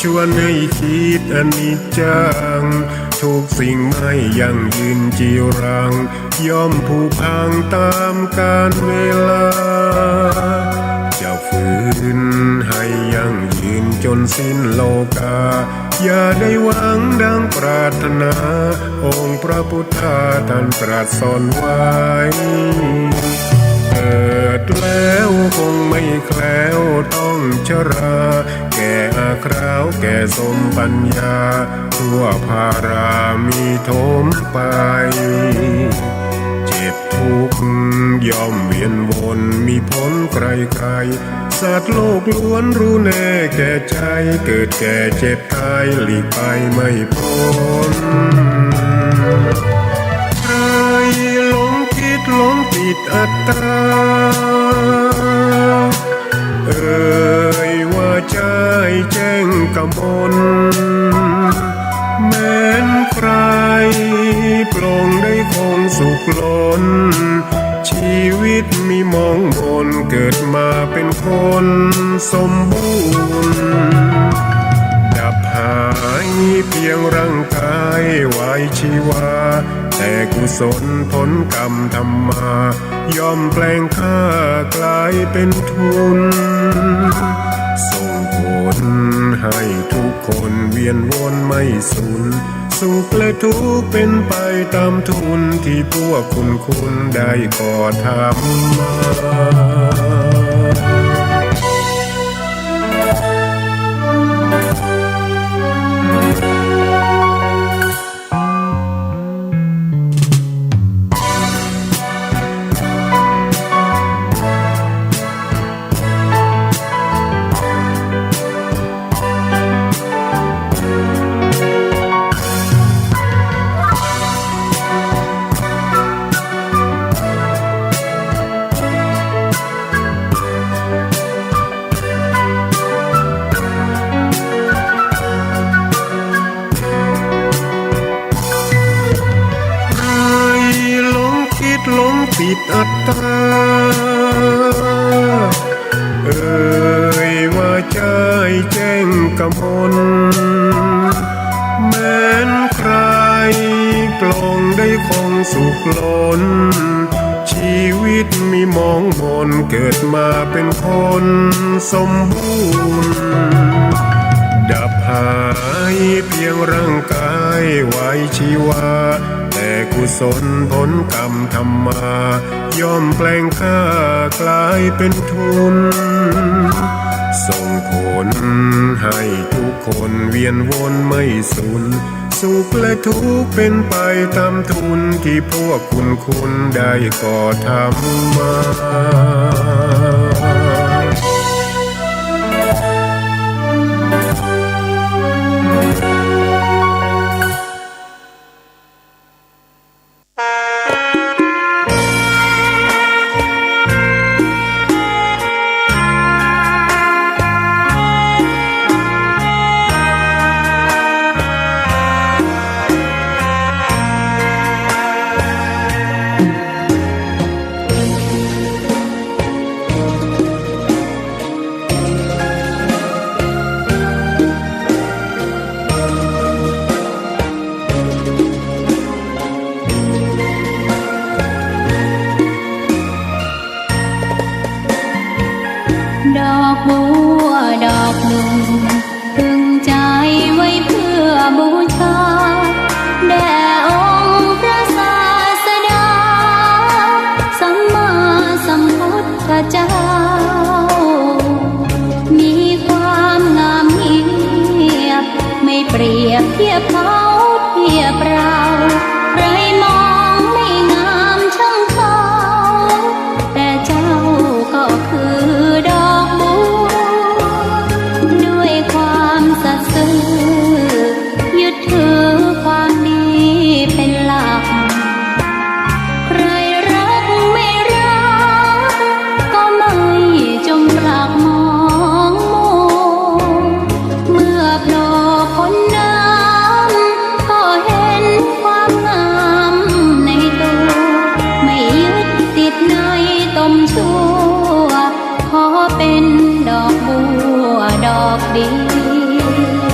ชวนให้คิดอนิจจังทุกสิ่งไม่ยั่งยืนจีรังย่อมผุพังตามกาลเวลาจะฝืนให้ยั่งยืนจนสิ้นโลกาอย่าได้หวังดังปรารถนาองค์พระพุทธาท่านตรัสสอนไว้เกิดแล้วคงไม่แคล้วต้องชราแก่อาคราวแก่สมปัญญาทั่วภารามีโถมไปเจ็บทุกข์ย่อมเวียนวนมีพ้นใครๆสัตว์โลกล้วนรู้แน่แก่ใจเกิดแก่เจ็บตายหลีกไปไม่พ้นใครหลงคิดหลงติดอัตตาว่าใจแจ้งกมลแม้นใครปลงได้คงสุขล้นชีวิตมีมองมนเกิดมาเป็นคนสมบูรณ์ดับหายเพียงร่างกายไว้ชีวาแต่กุศลผลกรรมทำมาย่อมแปลงค่ากลายเป็นทุนส่งผลให้ทุกคนเวียนวนไม่สูญสุขและทุกข์เป็นไปตามทุนที่พวกคุณได้ก่อทำมาหลงติดอัตตาว่าใจแจ้งกมลแม้นใครปลงได้คงสุขล้นชีวิตมีมองมนเกิดมาเป็นคนสมบูรณ์ดับหายเพียงร่างกายไว้ชีวาแต่กุศลผลกรรมทำมาย่อมแปลงค่ากลายเป็นทุนส่งผลให้ทุกคนเวียนวนไม่สูญสุขและทุกข์เป็นไปตามทุนที่พวกคุณได้ก่อทำมาดอกบัวดอกหนึ่งพึงใจไว้เพื่อบูชาแด่องค์พระศาสดาสัมมาสัมพุทธเจ้ามีความงามเงียบไม่เปรียบเทียบเขาเทียบเราใครมองไม่งามช่างเขาแต่เจ้าก็คือดอกบัวด้วยความสัตย์ซื่อยึดถือความดีเป็นหลักใครรักไม่รักก็ไม่จงรักมองมัวเมื่อโผล่พ้นน้ำก็เห็นความงามในตัวไม่ยึดติดในตมชั่วขอเป็นดอกบัวดอกเดียว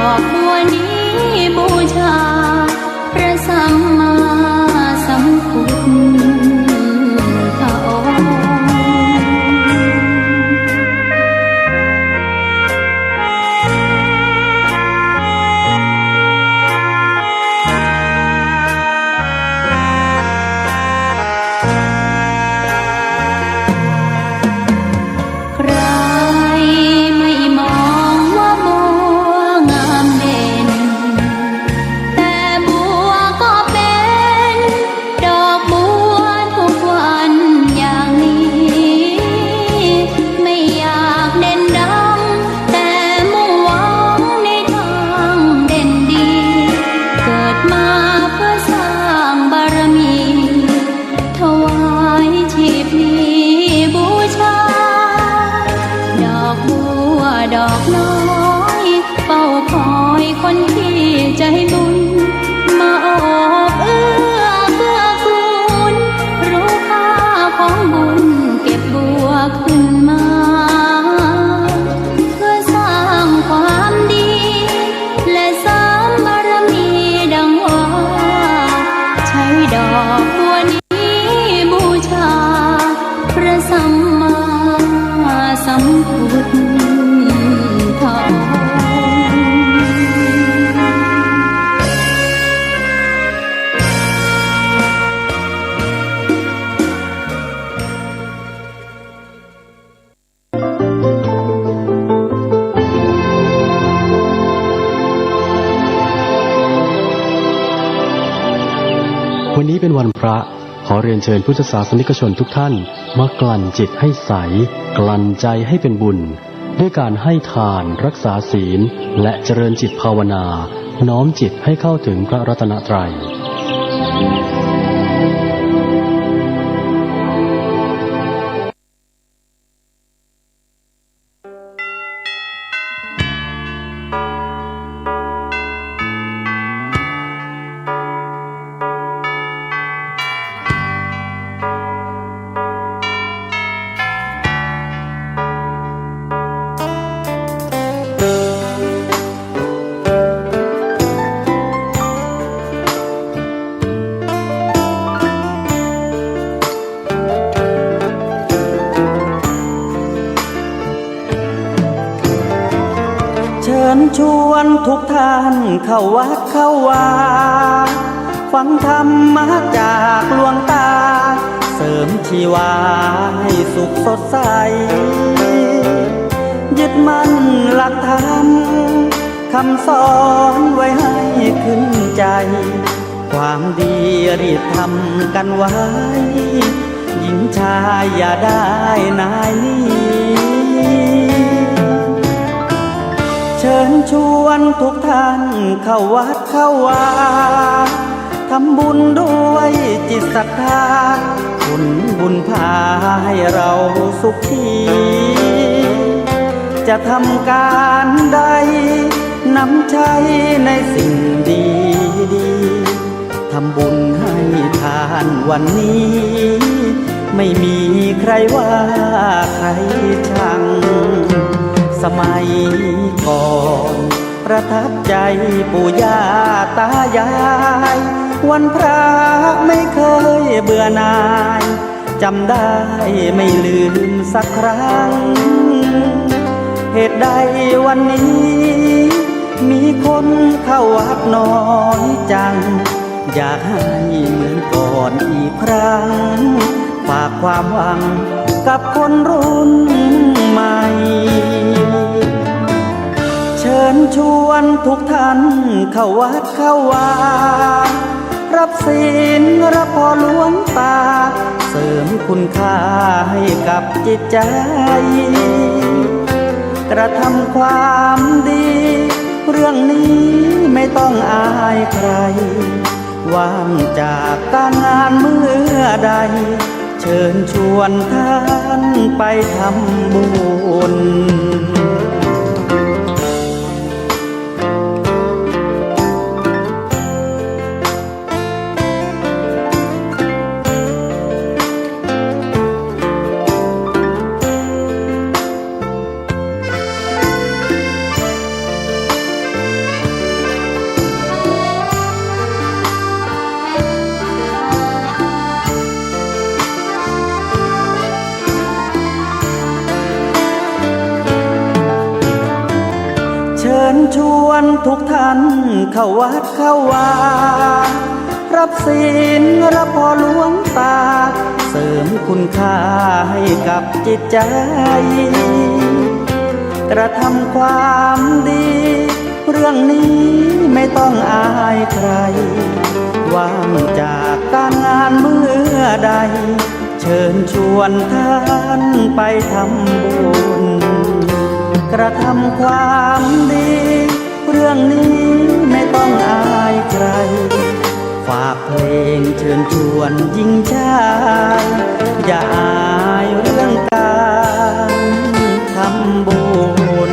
อกบัวนี้บูชาพระสัมมาสัมพุทธองค์ ใครไม่มองว่าบัวงามเด่นแต่บัวก็เป็นดอกบัวทุกวันอย่างนี้ไม่อยากเด่นดังแต่มุ่งหวังในทางเด่นดีเกิดมาเพื่อสร้างบารมีถวายชีพนี้บูชา ดอกบัวดอกน้อยเฝ้าคอยคนที่ใจบุญมาโอบเอื้อเกื้อกูลรู้ค่าของบุญเก็บบัวขึ้นมาเพื่อสร้างความดีและเสริมบารมีดังว่าใช้ดอกบัวนี้บูชาพระสัมมาสัมพุทธองค์ วันนี้เป็นวันพระขอเรียนเชิญพุทธศาสนิกชนทุกท่านมากลั่นจิตให้ใสกลั่นใจให้เป็นบุญด้วยการให้ทานรักษาศีลและเจริญจิตภาวนาน้อมจิตให้เข้าถึงพระรัตนตรัย เชิญชวนทุกท่านเข้าวัดเข้าวาฟังธรรมะจากหลวงตาเสริมชีวาให้สุขสดใสยึดมั่นหลักธรรมคำสอนไว้ให้ขึ้นใจความดีรีบทำกันไว้หญิงชายอย่าได้นายนี้เชิญชวนทุกท่านเข้าวัดเข้าวาทำบุญด้วยจิตศรัทธาบุญพาให้เราสุขีจะทำการใดนำใช้ในสิ่งดีทำบุญให้ทานวันนี้ไม่มีใครว่าใครชังสมัยก่อนประทับใจปู่ย่าตายายวันพระไม่เคยเบื่อหน่ายจำได้ไม่ลืมสักครั้งเหตุใดวันนี้มีคนเข้าวัดน้อยจังอยากให้เหมือนก่อนอีกครั้งฝากความหวังกับคนรุ่นใหม่เชิญชวนทุกท่านเข้าวัดเข้าวารับศีลรับพรหลวงตาเสริมคุณค่าให้กับจิตใจกระทำความดีเรื่องนี้ไม่ต้องอายใครว่างจากการงานเมื่อใดเชิญชวนท่านไปทำบุญ วนทุกท่านเข้าวัดเข้าวารับศีลรับพรหลวงตาเสริมคุณค่าให้กับจิตใจกระทำความดีเรื่องนี้ไม่ต้องอายใครว่างจากการงานเมื่อใดเชิญชวนท่านไปทำบุญกระทำความดีเรื่องนี้ไม่ต้องอายใครฝากเพลงเชิญชวนหญิงชายอย่าอายเรื่องการทำบุญ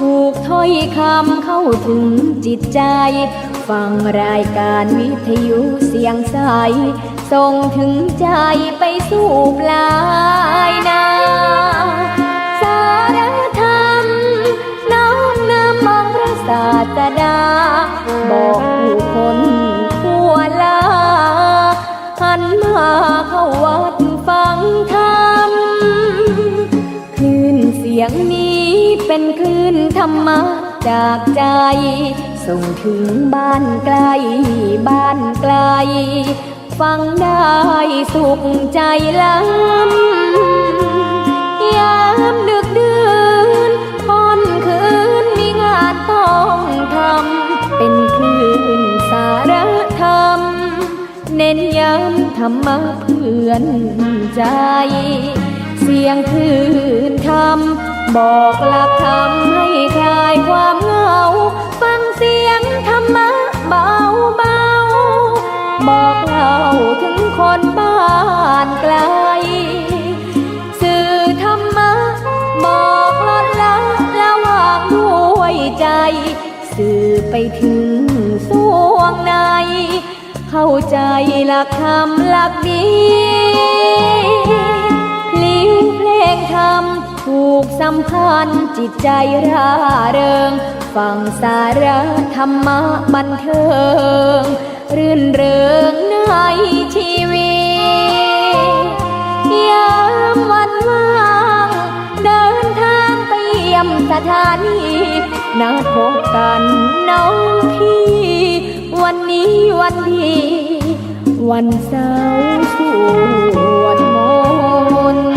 ถูกถ้อยคำเข้าถึงจิตใจฟังรายการวิทยุเสียงใสส่งถึงใจไปสู่ปลายนาสารธรรมน้อมนำมองพระศาสดาบอกผู้คนทั่วลาหันมาเข้าวัดฟังธรรมคลื่นเสียงนี้เป็นคลื่นธรรมะจากใจส่งถึงบ้านไกลบ้านไกลฟังได้สุขใจล้ำยามดึกดื่นค่ำคืนมีงานต้องทำเป็นคลื่นสารธรรมเน้นย้ำธรรมะเพื่อนใจเสียงคลื่นธรรมบอกหลักธรรมให้คลายความเหงาฟังเสียงธรรมะเบาเบาบอกเล่าถึงคนบ้านไกลสื่อธรรมะบอกลดละระหว่างด้วยใจสื่อไปถึงสวงในเข้าใจหลักธรรมหลักดีพลิ้วเพลงธรรมถูกสัมพันธ์จิตใจร่าเริงฟังสาระธรรมะบันเทิงรื่นเริงในชีวิตยามวันว่างเดินทางไปเยี่ยมสถานีนัดพบกันน้องพี่วันนี้วันดีวันเสาร์สวดมนต์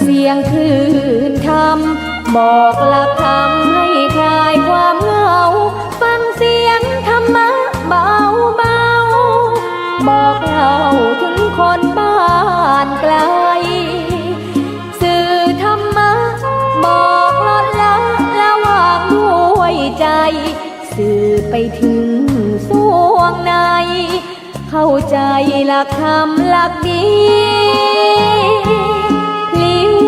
เสียงคลื่นธรรมบอกหลักธรรมให้คลายความเหงาฟังเสียงธรรมะเบาเบาบอกเล่าถึงคนบ้านไกลสื่อธรรมะบอกลดละระหว่างด้วยใจสื่อไปถึงสวงในเข้าใจหลักธรรมหลักดี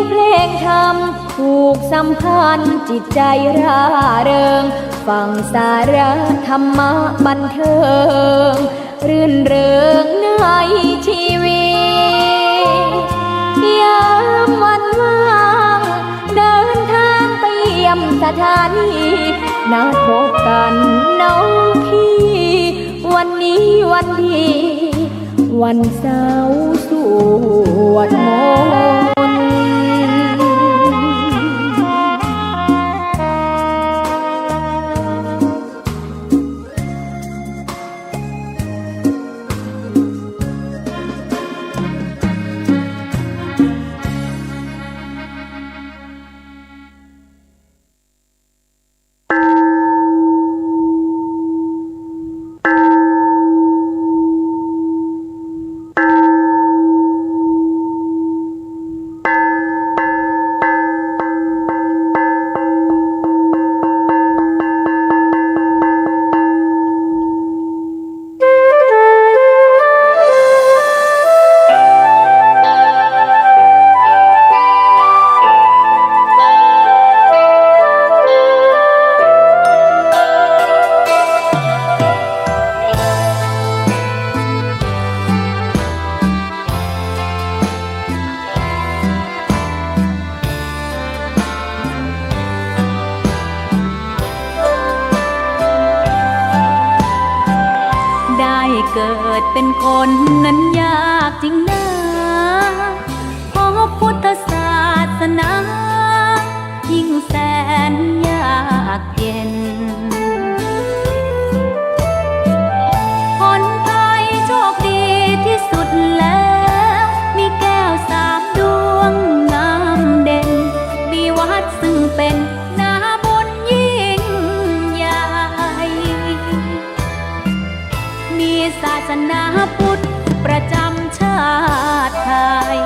เพลงธรรมถูกสัมพันธ์จิตใจร่าเริงฟังสาระธรรมะบันเทิงรื่นเริงในชีวิตยามวันว่างเดินทางไปเยี่ยมสถานีนัดพบกันน้องพี่วันนี้วันดีวันเสาร์สวดมนต์ เกิดเป็นคนนั้นยากจริงนะเพราะพุทธศาสนายิ่งแสนยากเย็นคนไทยโชคดีที่สุดแล้วมีแก้ว3 ดวงงามเด่นมีวัดซึ่งเป็นนาบุญยิ่งใหญ่มีศาสนาพุทธประจำชาติไทย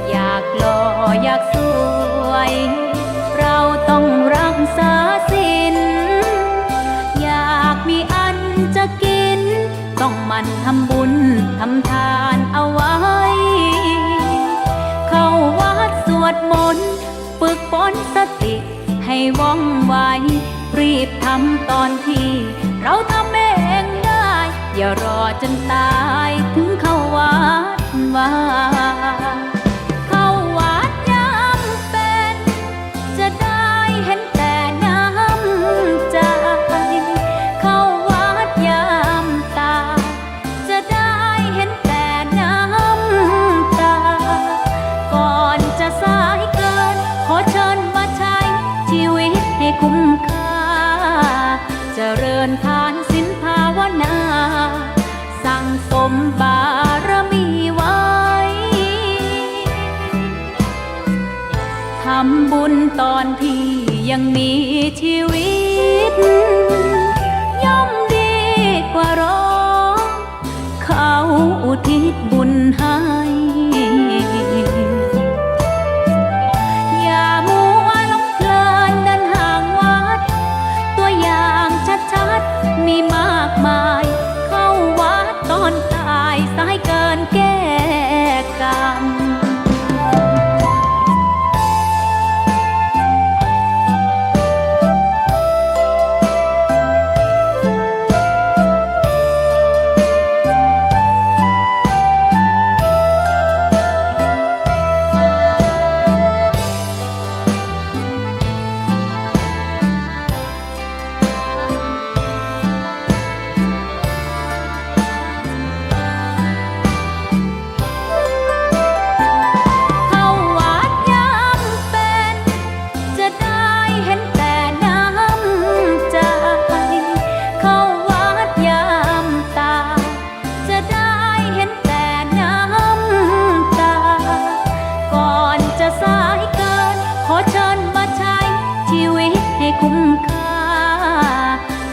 อยากหล่ออยากสวยเราต้องรักษาศีลอยากมีอันจะกินต้องหมั่นทำบุญทำทานเอาไว้เข้าวัดสวดมนต์ฝึกฝนสติให้ว่องไวรีบทำตอนที่เราทำเองได้อย่ารอจนตายถึงเข้าวัดว่าเข้าวัดยามเป็นจะได้เห็นแต่น้ำใจเข้าวัดยามตายจะได้เห็นแต่น้ำตาก่อนจะสายเกินขอเชิญมาใช้ชีวิตให้คุ้มค่าเจริญทานศีลภาวนาสั่งสมบารมีไว้ทำบุญตอนที่ยังมีชีวิตย่อมดีกว่ารอเขาอุทิศบุญให้อย่ามัวหลงเพลินเดินห่างวัดตัวอย่างชัดๆมีมากมายเข้าวัดตอนตายสายเกินแก้กรรม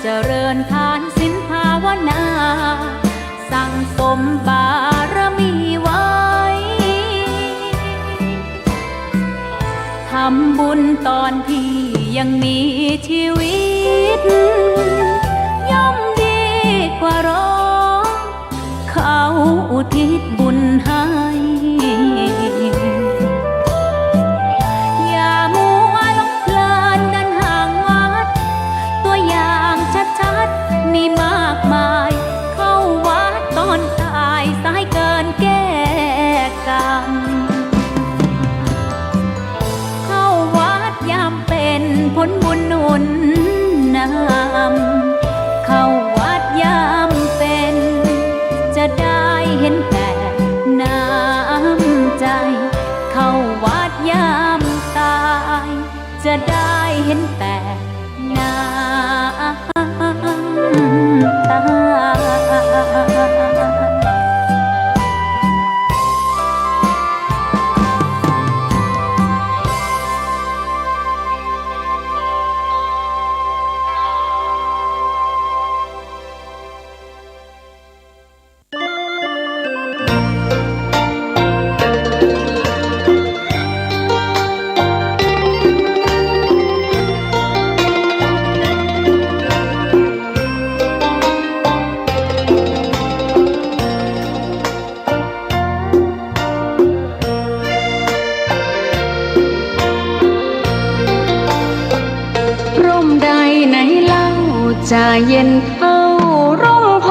เจริญทานศีลภาวนาสั่งสมบารมีไว้ทำบุญตอนที่ยังมีชีวิตย่อมดีกว่ารอเขาอุทิศบุญให้อย่ามัวหลงเพลินเดินห่างวัดตัวอย่างชัดๆมีมากมายเข้าวัดตอนตายสายเกินแก้กรรมเข้าวัดยามเป็นผลบุญหนุนนำเข้าวัดยามเป็นจะได้เห็นแต่น้ำใจเข้าวัดยามตายจะได้เห็นแต่น้ำตา จะเย็นเท่าร่มโพ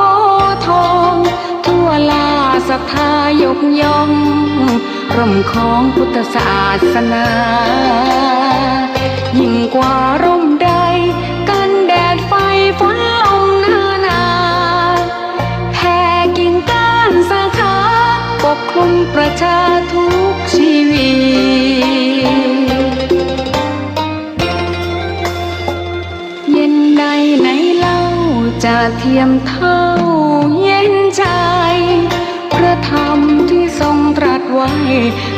ทองทั่วลาศรัทธายกย่องร่มของพุทธศาสนายิ่งกว่าร่มใดกันแดดไฟฝนลมหน้าแผ่ เทียมเท่าเย็นใจพระธรรมที่ทรงตรัสไว้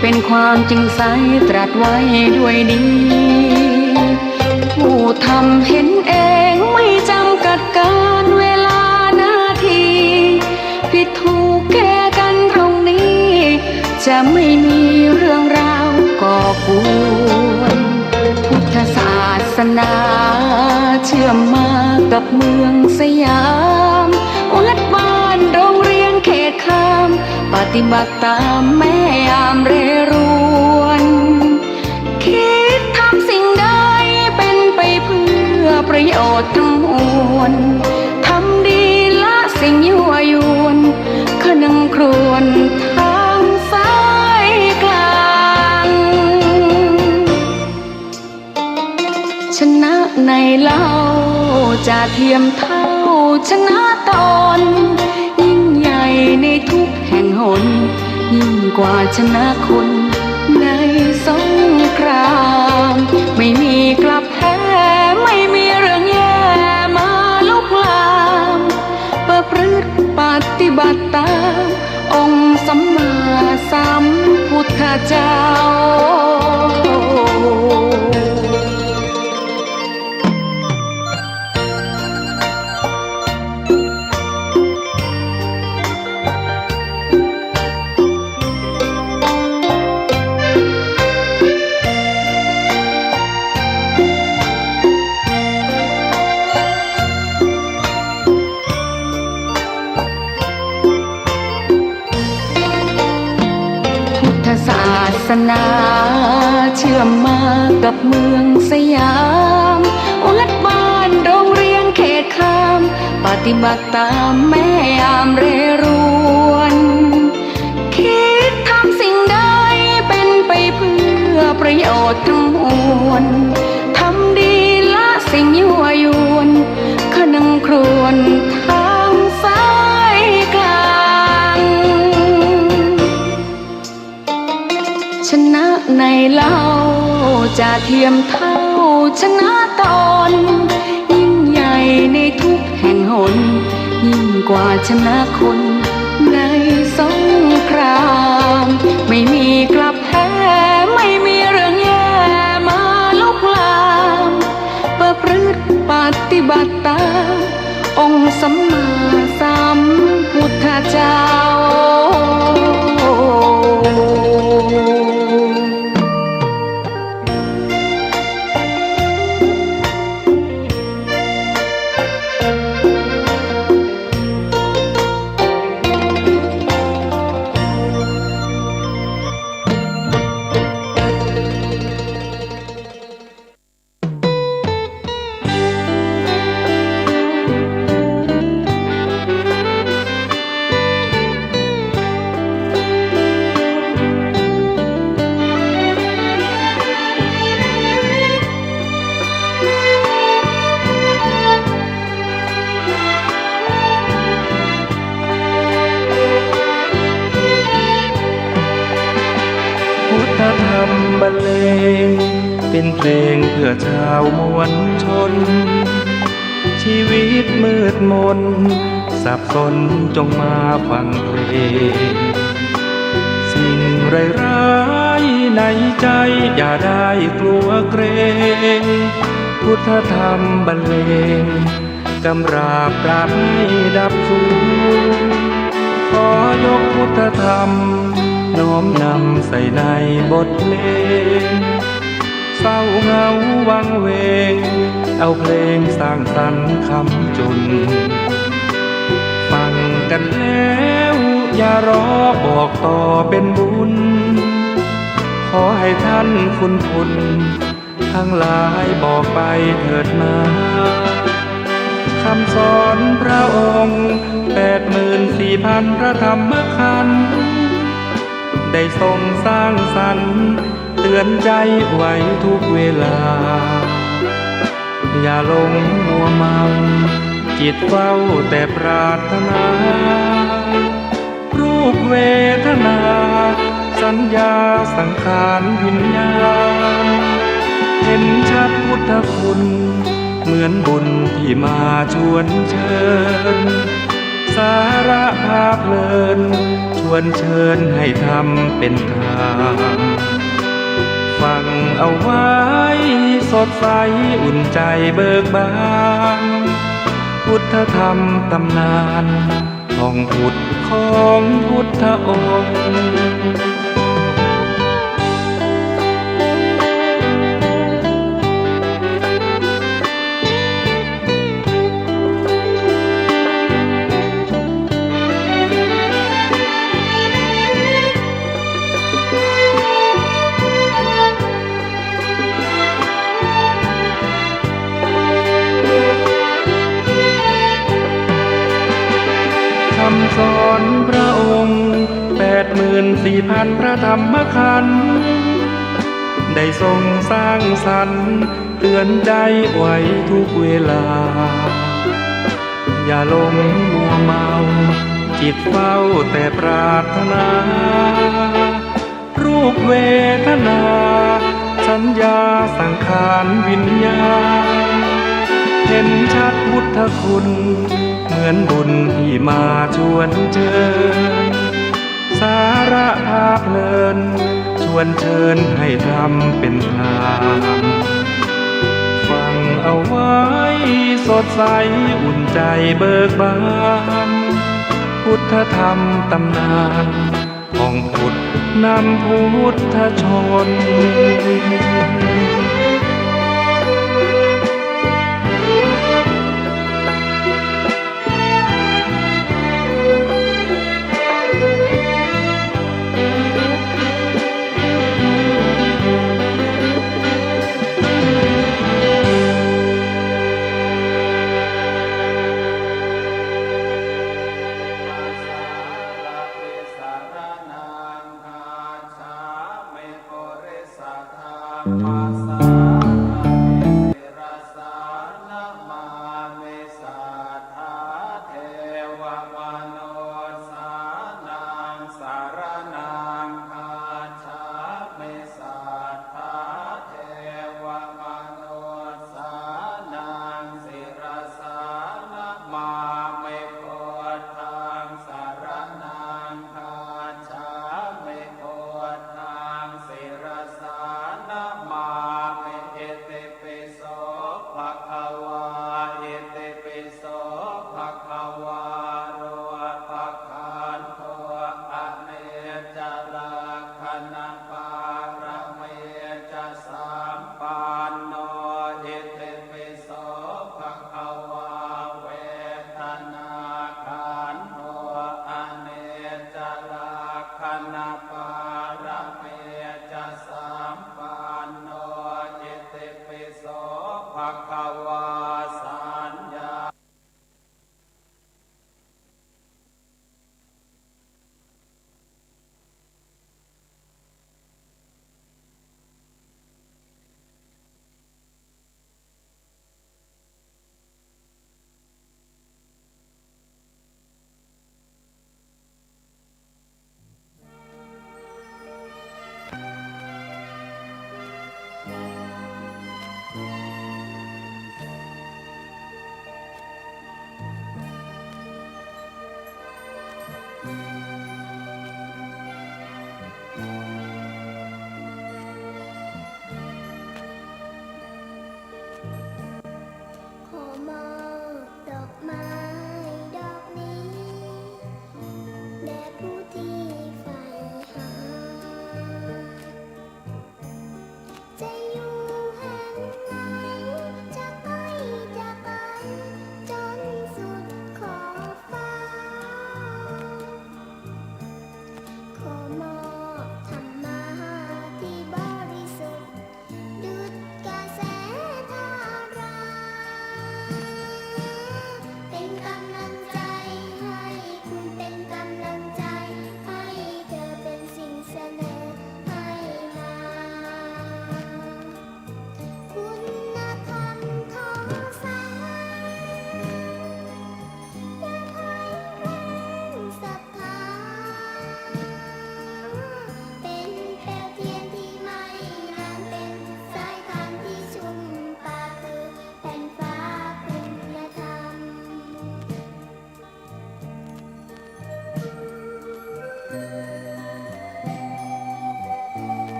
เป็นความจริงใสตรัสไว้ด้วยดีผู้ทำเห็นเองไม่จำกัดการเวลานาทีผิดถูกแก้กันตรงนี้จะไม่มีเรื่องราวก่อกวนพุทธศาสนาเชื่อมมากับเมืองสยามวัดบ้านโรงเรียนเขตคามปฏิบัติตามแม่ยามเรรวนคิดทำสิ่งใดเป็นไปเพื่อประโยชน์ทั้งมวลทำดีละสิ่งยั่วยวนขนึงครวญทางสายกลางชนะในเล่าจะเทียมเท่าชนะตนยิ่งใหญ่ในทุกแห่งหนยิ่งกว่าชนะคนในสงครามไม่มีกลับแพ้ไม่มีเรื่องแย่มาลุกลามประพฤติปฏิบัติตามองค์สัมมาสัมพุทธเจ้าศาสนาเชื่อมมากับเมืองสยามวัดบ้านโรงเรียนเขตคามปฏิบัติตามแม่ยามเรรวนคิดทำสิ่งใดเป็นไปเพื่อประโยชน์ทั้งมวลทำดีละสิ่งยั่วยวนขนึงครวญทางสายกลางชนะในเล่าจะเทียมเท่าชนะตนยิ่งใหญ่ในทุกแห่งหนยิ่งกว่าชนะคนในสงครามไม่มีกลับแพ้ไม่มีเรื่องแย่มาลุกลามประพฤติปฏิบัติตามองค์สัมมาสัมพุทธเจ้าบรรเลงเป็นเพลงเพื่อชาวมวลชนชีวิตมืดมนสับสนจงมาฟังเพลงสิ่งร้ายๆในใจอย่าได้กลัวเกรงพุทธธรรมบรรเลงกำราบปราบให้ดับสูญขอยกพุทธธรรมน้อมนำใส่ในบทเพลงเศร้าเหงาวังเวงเอาเพลงสร้างสรรค์คำจุนฟังกันแล้วอย่ารอบอกต่อเป็นบุญขอให้ท่านคุณทั้งหลายบอกไปเถิดมาคำสอนพระองค์84,000พระธรรมขันธ์ได้ทรงสร้างสรรค์เตือนใจไว้ทุกเวลาอย่าหลงมัวเมาจิตเฝ้าแต่ปรารถนารูปเวทนาสัญญาสังขารวิญญาณเห็นชัดพุทธคุณ เหมือนบุญที่มาชวนเชิญ สาระพาเพลินชวนเชิญให้ทำเป็นทางฟังเอาไว้สดใสอุ่นใจเบิกบานพุทธธรรมตำนานท่องพุทธของพุทธองค์คำสอนพระองค์84,000 พระธรรมขันธ์ได้ทรงสร้างสรรค์เตือนใจไว้ทุกเวลา อย่าหลงมัวเมาจิตเฝ้าแต่ปรารถนา รูปเวทนาสัญญาสังขารวิญญาณเห็นชัดพุทธคุณเหมือนบุญที่มาชวนเชิญ สาระพาเพลินชวนเชิญให้ทำเป็นทางฟังเอาไว้สดใสอุ่นใจเบิกบานพุทธธรรมตำนานของพุทธนำพุทธชนภาษา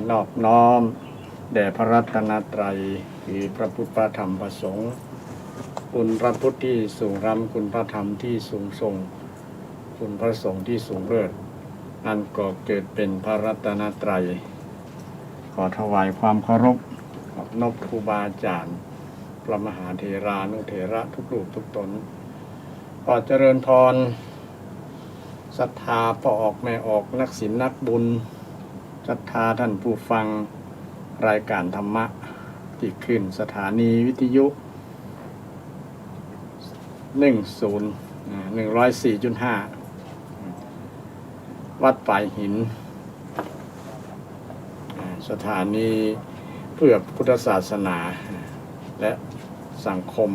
นอบน้อมแด่พระรัตนตรัยคือพระพุทธพระธรรมพระสงฆ์คุณพระพุทธที่สูงร่ำคุณพระธรรมที่สูงส่งคุณพระสงฆ์ที่สูงเลิศอันก่อเกิดเป็นพระรัตนตรัยขอถวายความเคารพขอบนบครูบาอาจารย์พระมหาเถรานุเถระทุกรูปทุกตนขอเจริญพรศรัทธาพ่อออกแม่ออกนักศีลนักบุญศรัทธาท่านผู้ฟังรายการธรรมะที่ขึ้นสถานีวิทยุ104.5 วัดปลายหินสถานีเพื่อพุทธศาสนาและสังคม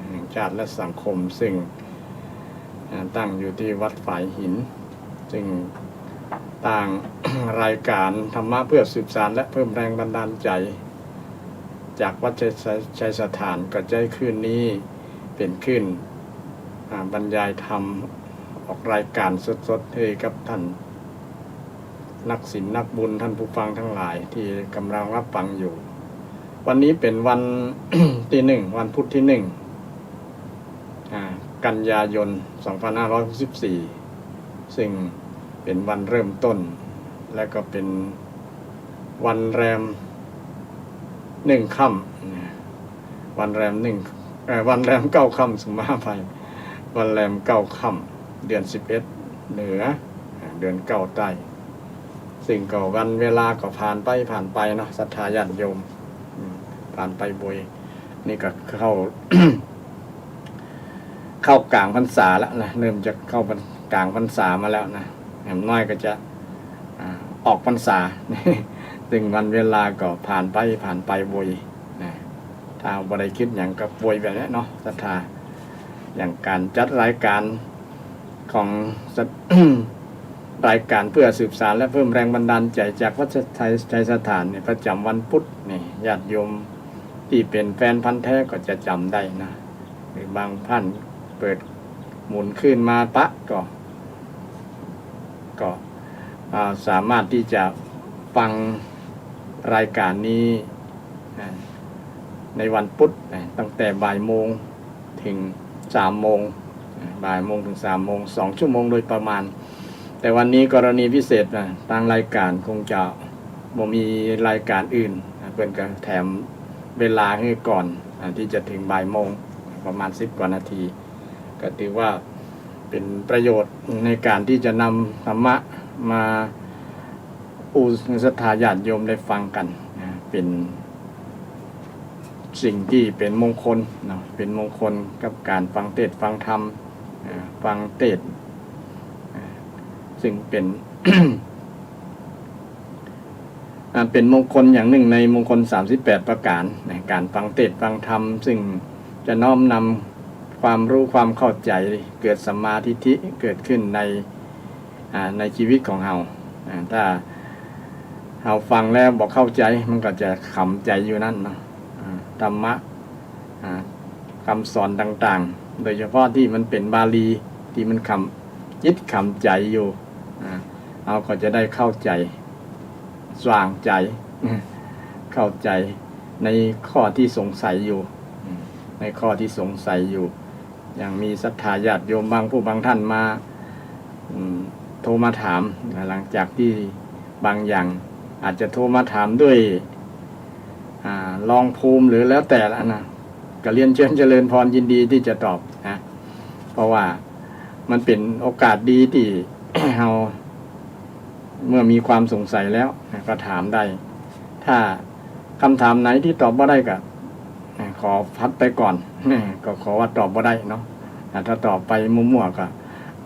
แห่งชาติและสังคมซึ่งตั้งอยู่ที่วัดฝายหินซึ่งต่าง รายการธรรมะเพื่อสืบสานและเพิ่มแรงบันดาลใจจากวัดชัยสถานก็ใจคืนนี้เป็นขึ้นบรรยายธรรมออกรายการสดๆให้กับท่านนักศีลนักบุญท่านผู้ฟังทั้งหลายที่กำลังรับฟังอยู่วันนี้เป็นวัน ที่ 1วันพุธที่ 1กันยายน 2564ซึ่งเป็นวันเริ่มต้นและก็เป็นวันแรม1 ค่ำวันแรม9 ค่ำสุมาภัยวันแรม9 ค่ำเดือน11เหนือเดือน9ใต้ซึ่งก็วันเวลาก็ผ่านไปเนาะศรัทธาญาติโยมผ่านไปบ่อยนี่ก็เข้า เข้ากลางพรรษาแล้วนะเริ่มจะเข้ากลางพรรษามาแล้วนะแหมน้อยก็จะออกพรรษา ซึ่งวันเวลาก็ผ่านไปบ่อยนะถ้าบ่ได้คิดอย่างกับบ่อยแบบนี้เนาะศรัทธาอย่างการจัดรายการของ รายการเพื่อสืบสานและเพิ่มแรงบันดาลใจจากวัดชัยสถานเนี่ยประจำวันพุธนี่ญาติโยมที่เป็นแฟนพันธุ์แท้ก็จะจำได้นะหรือบางท่านเปิดหมุนขึ้นมาปะก็สามารถที่จะฟังรายการนี้ในวันพุธตั้งแต่บ่ายโมงถึง3 โมงบ่ายโมงถึง3 โมง2 ชั่วโมงโดยประมาณแต่วันนี้กรณีพิเศษทางรายการคงจะบ่มีรายการอื่นเพิ่นก็แถมเวลาให้ก่อนที่จะถึงบ่ายโมงประมาณ10 กว่านาทีก็ถือว่าเป็นประโยชน์ในการที่จะนำธรรมะมาอุศรัทธาญาติโยมได้ฟังกันเป็นสิ่งที่เป็นมงคลเนาะเป็นมงคลกับการฟังเทศน์ฟังธรรมฟังเทศน์ซึ่งเป็น เป็นมงคลอย่างหนึ่งในมงคล38 ประการในการฟังเทศน์ฟังธรรมซึ่งจะน้อมนำความรู้ความเข้าใจเกิดสัมมาทิฏฐิเกิดขึ้นในชีวิตของเราถ้าเราฟังแล้วบอกเข้าใจมันก็จะขำใจอยู่นั่นเนาะธรรมะคำสอนต่างๆโดยเฉพาะที่มันเป็นบาลีที่มันยึดขำใจอยู่เราก็จะได้เข้าใจสว่างใจเข้าใจในข้อที่สงสัยอยู่ในข้อที่สงสัยอยู่อย่างมีศรัทธาญาติโยมบางผู้บางท่านมาโทรมาถามหลังจากที่บางอย่างอาจจะโทรมาถามด้วยลองภูมิหรือแล้วแต่ละนะก็เรียนเชิญเจริญพรยินดีที่จะตอบนะเพราะว่ามันเป็นโอกาสดีที่ เราเมื่อมีความสงสัยแล้วก็ถามได้ถ้าคำถามไหนที่ตอบบ่ได้ก็ขอพัดไปก่อนก็ขอว่าตอบบ่ได้เนาะถ้าตอบไปมั่วๆก็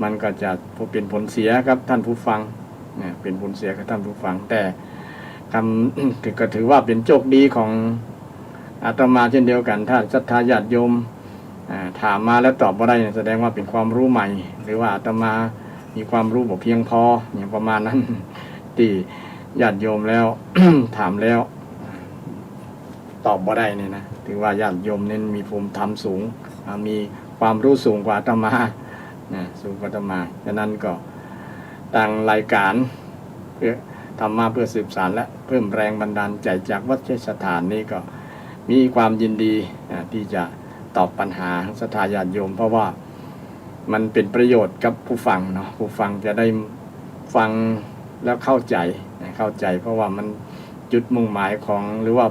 มันก็จะเป็นผลเสียครับท่านผู้ฟังเป็นผลเสียกับท่านผู้ฟังแต่คำก็ถือว่าเป็นโชคดีของอาตมาเช่นเดียวกันถ้าศรัทธาญาติโยมถามมาแล้วตอบบ่ได้แสดงว่าเป็นความรู้ใหม่หรือว่าอาตมามีความรู้บ่เพียงพออย่างประมาณนั้นที่ญาติโยมแล้ว ถามแล้วตอบบ่ได้เนี่ยนะถือว่าญาติโยมนั้นมีภูมิธรรมสูงมีความรู้สูงกว่าอาตมาสูงกว่าอาตมาฉะนั้นก็ตั้งรายการเพื่อ ทำมาเพื่อสืบสานและเพิ่มแรงบันดาลใจจากวัดเชษสถานนี้ก็มีความยินดีที่จะตอบปัญหาศรัทธาญาติโยมเพราะว่ามันเป็นประโยชน์กับผู้ฟังเนาะผู้ฟังจะได้ฟังแล้วเข้าใจเพราะว่ามันจุดมุ่งหมายของหรือว่า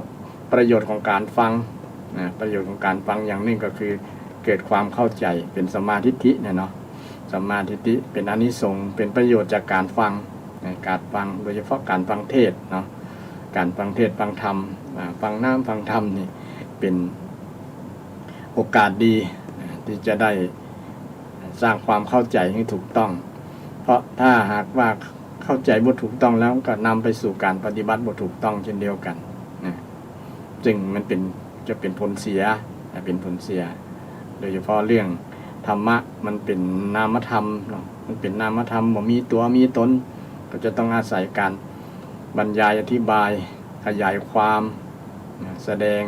ประโยชน์ของการฟังประโยชน์ของการฟังอย่างหนึ่งก็คือเกิดความเข้าใจเป็นสัมมาทิฏฐิเนี่ยเนาะสัมมาทิฏฐิเป็นอานิสงส์เป็นประโยชน์จากการฟังโดยเฉพาะการฟังเทศเนาะการฟังเทศฟังธรรมฟังน้ำฟังธรรมนี่เป็นโอกาสดีที่จะได้สร้างความเข้าใจให้ถูกต้องเพราะถ้าหากว่าเข้าใจบ่ถูกต้องแล้วก็นำไปสู่การปฏิบัติบ่ถูกต้องเช่นเดียวกันนะซึ่งมันจะเป็นผลเสียโดยเฉพาะเรื่องธรรมะมันเป็นนามธรรมเนาะมันเป็นนามธรรมบ่มีตัวมีตนก็จะต้องอาศัยการบรรยายอธิบายขยายความแสดง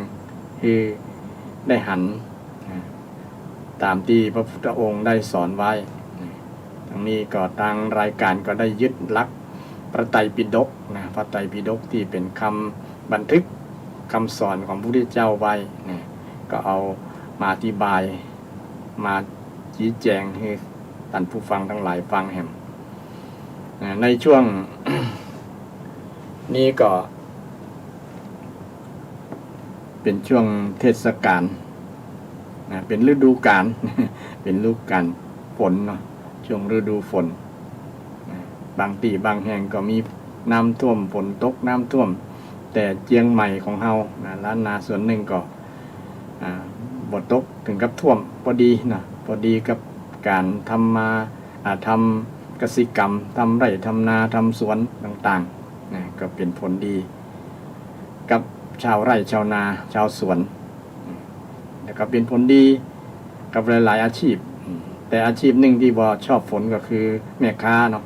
คือได้หันตามที่พระพุทธองค์ได้สอนไว้ทั้งนี้ก็ทางรายการก็ได้ยึดหลักพระไตรปิฎกพระไตรปิฎกที่เป็นคำบันทึกคำสอนของพระพุทธเจ้าไว้ก็เอามาอธิบายมาชี้แจงให้ท่านผู้ฟังทั้งหลายฟังแห่งในช่วง นี้ก็เป็นช่วงเทศกาลเป็นฤดูกาล เป็นฤดูกาลฝนเนาะช่วงฤดูฝนบางที่บางแห่งก็มีน้ำท่วมฝนตกน้ำท่วมแต่เจียงใหม่ของเฮาล้านนาส่วนหนึ่งก็บ่ตกถึงกับท่วมพอดีนะพอดีกับการทำกสิกรรมทำไร่ทำนาทำสวนต่างๆก็เป็นผลดีกับชาวไร่ชาวนาชาวสวนแล้วก็เป็นผลดีกับหลายๆอาชีพแต่อาชีพหนึ่งที่บ่ชอบฝนก็คือแม่ค้าเนาะ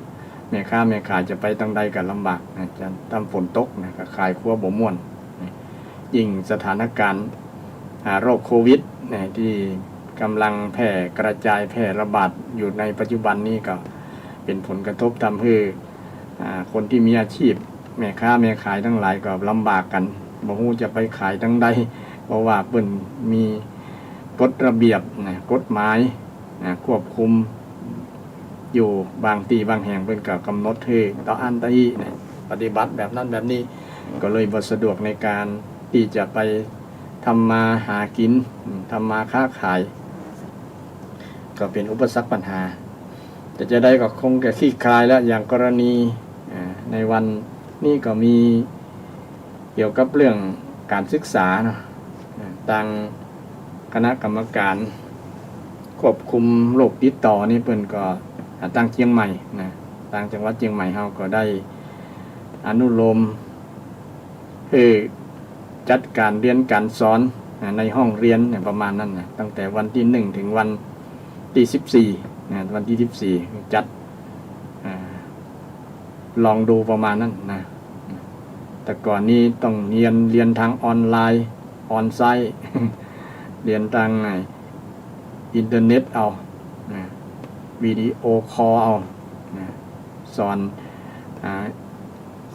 แม่ขายจะไปทางใดก็ลำบากจะทำฝนตกก็ขายครัวบ่ม่วนยิ่งสถานการณ์โรคโควิดที่กำลังแพร่กระจายแพร่ระบาดอยู่ในปัจจุบันนี้ก็เป็นผลกระทบทำให้คนที่มีอาชีพแม่ขายทั้งหลายก็ลำบากกันบ่ฮู้จะไปขายทางใดเพราะว่าเพิ่นมีกฎระเบียบกฎหมายควบคุมอยู่บางที่บางแห่งเพิ่นก็กำหนดให้ต่ออันตะอีปฏิบัติแบบนั้นแบบนี้ก็เลยบ่สะดวกในการที่จะไปทำมาหากินทำมาค้าขายก็เป็นอุปสรรคปัญหาแต่จะได้ก็คงจะคลี่คลายแล้วอย่างกรณีในวันนี้ก็มีเกี่ยวกับเรื่องการศึกษาเนาะทางคณะกรรมการควบคุมโรคติดต่อนี่เพิ่นก็ตั้งเชียงใหม่ทางจังหวัดเชียงใหม่เฮาก็ได้อนุโลมให้จัดการเรียนการสอนในห้องเรียนประมาณนั้นตั้งแต่วันที่1ถึงวันที่14วันที่14จัดลองดูประมาณนั้นแต่ก่อนนี้ต้องเรียนทางออนไลน์ออนไซต์ เรียนทางอินเทอร์เน็ตเอาวิดีโอคอลเอาสอน